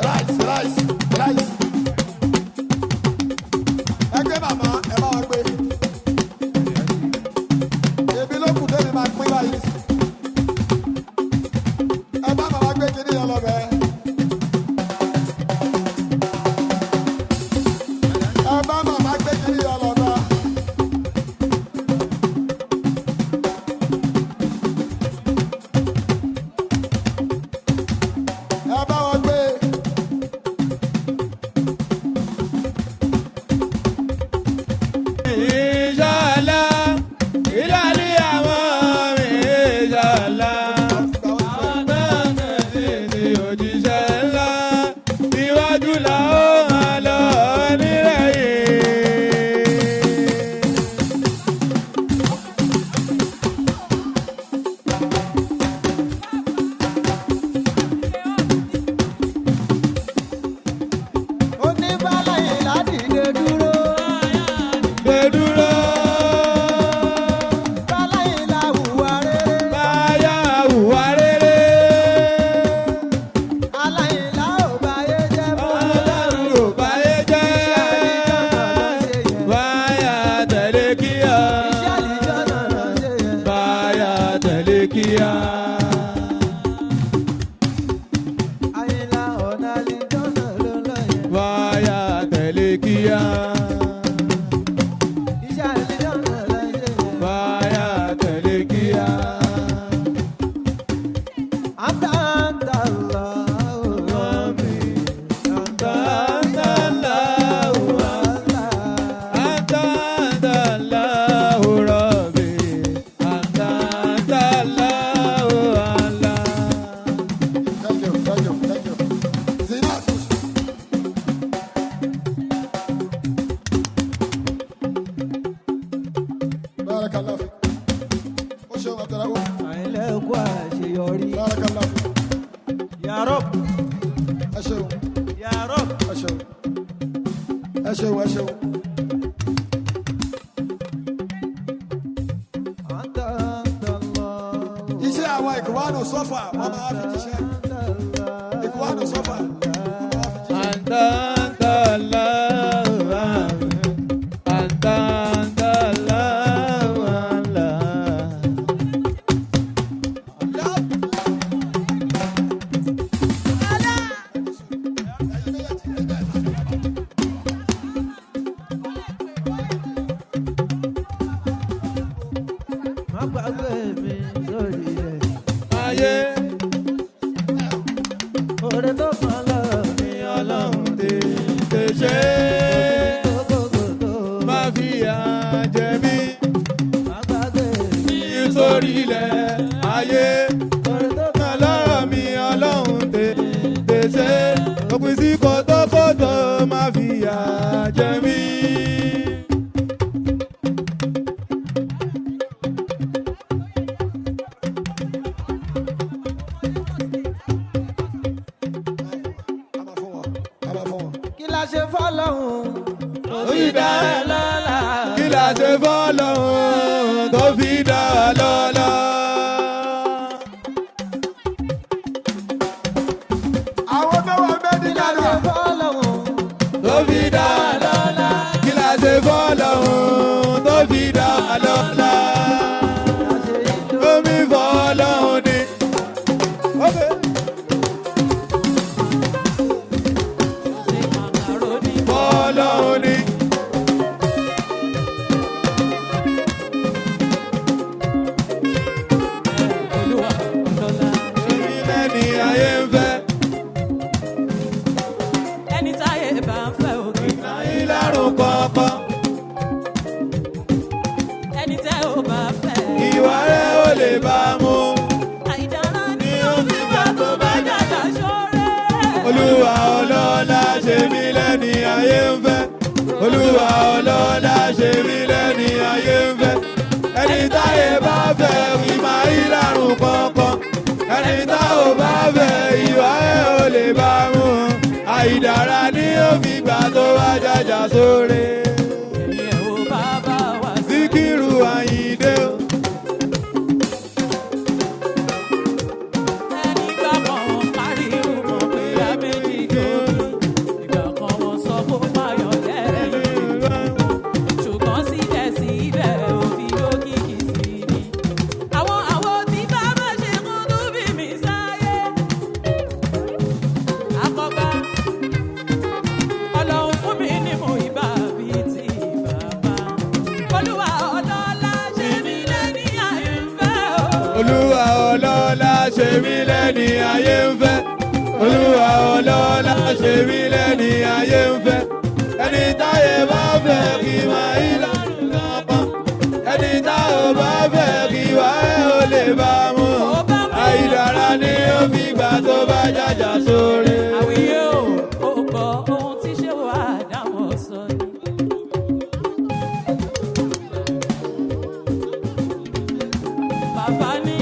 Rice, rice, rice. Ẹgbẹ́ màmá ẹ bá wa gbé. Èmi ló kù débi máa pín báyìí. Ẹ bá màmá gbé kíní yẹn lọ bẹ́ẹ̀. Ẹ bá màmá gbé kíní yẹn lọ bẹ́ẹ̀. Ẹ bá wọn gbé. Inshallah, ìlàlí àwọn mi, inshallah. Àtàkùn ti òjíṣẹ́ ńlá, iwájú la ó máa lọ nírẹ̀yìn. oníbàlàyé ládìde dúró. Gbé dúró, bàlàyé la hùwà rere. báyà hùwà rere. aláyé la ò báyé jẹ́ mọ́. Ọlọ́run ò báyé jẹ́. Báyà tẹ̀lé kíá. iṣẹ́ àlìjọ́ náà ló ṣe yẹn. Báyà tẹ̀lé kíá. àyìnlá ọ̀nà àlìjọ́ náà ló lọ yẹn. Báyà tẹ̀lé kíá. iṣẹ́ àlìjọ́ náà ló ṣe yẹn. Báyà tẹ̀lé kíá. àtàntà lọ òwúrọ̀ mi. Àtàndàláhù Àtàndàláhù Rabbi. Àtàndàláhù Allah. Thank you, thank you, thank you. Zinat. Barakallah fi. Ó ṣe wà tẹ̀lé wọ́n. àyìnlẹ̀ kú àṣeyọrí. Barakallah fi. Ya Rabb, Ẹ ṣeun, Ya Rabb. ẹ ṣeun. Ẹ ṣeun, ẹ ṣeun. àtàntà lọ. Iṣẹ́ àwọn ìkùwánù sọ́fà wọ́n máa fi jíṣẹ́. Ìkùwánù sọ́fà wọ́n máa fi jíṣẹ́. Àtàndàláhù Rabbi. Àtàndàláhù Allah. má gbàgbé mi sórí rẹ̀. Ayé oore tó kàn lọ́rọ̀ mi Ọlọ́run tètè ṣe. kókókókó. Má fìyà jẹ mí má gbàgbé mi. nítorí ilẹ̀ ayé. oore tó kàn Kan lọ́rọ̀ mi Ọlọ́run tètè ṣe. Òpin sí kòtòkòtò má fìyà jẹ mí. A máa fún wọn, a máa fún wọn. kí la ṣe fọ́lọ́hún. Ó fi dá ẹ lọ́lá. Kí la ṣe fọ́lọ́run tó fi dá wa lọ́lá? Àwọn tó wà bẹ́ẹ̀ ní kí la ṣe Ghana. fọ́lọ́hún. Tó fi dá wa lọ́lá. Kí la ṣe fọ́lọ́run tó fi dá wa lọ́lá? Omi fọ́lọ́run ni. Okay. Fọ́lọ́run ni. Èmi lẹ́ni ayé ń fẹ́. ẹni táyé bá ń fẹ́ òkè Láyé lárùn kọ̀ọ̀kan. ẹni tẹ́ ò bá fẹ́. Ìwà rẹ̀ ò lè bá a mú. àìdára ni ó fi wá tó bá jàjà ṣọ́rẹ́. Olúwa ọlọ́lá ṣe mí lẹ́ni ayé ń fẹ́. Olúwa ọlọ́lá ṣe mí lẹ́ni ayé ń fẹ́. Ẹni táyé bá fẹ́ ìmọ̀ ìlàrùn kọ̀ọ̀kan. Ẹni tá ò bá fẹ́ ìwà ẹ̀ ò lè bá a mú. Àìdára ni ó fi gbà tó wá jàjà sóre. ìyẹn ò bá bá wa sí. Síkírù Àyìndé o. olúwa ọlọ́lá ṣe mí lẹ́ni ayé ń fẹ́ olúwa ọlọ́lá ṣe mí lẹ́ni ayé ń fẹ́ ẹni táyé bá fẹ́ kí máa yí lánàá pọ́n ẹni táyé bá fẹ́ kí wá ẹ̀ ó lè bá mú àìdára ni ó fi gbà tó bá jàjà sórí. àwíyé o ò gbọ́ ohun tí ṣé wà dáwọ́ sọ ni. bàbá ní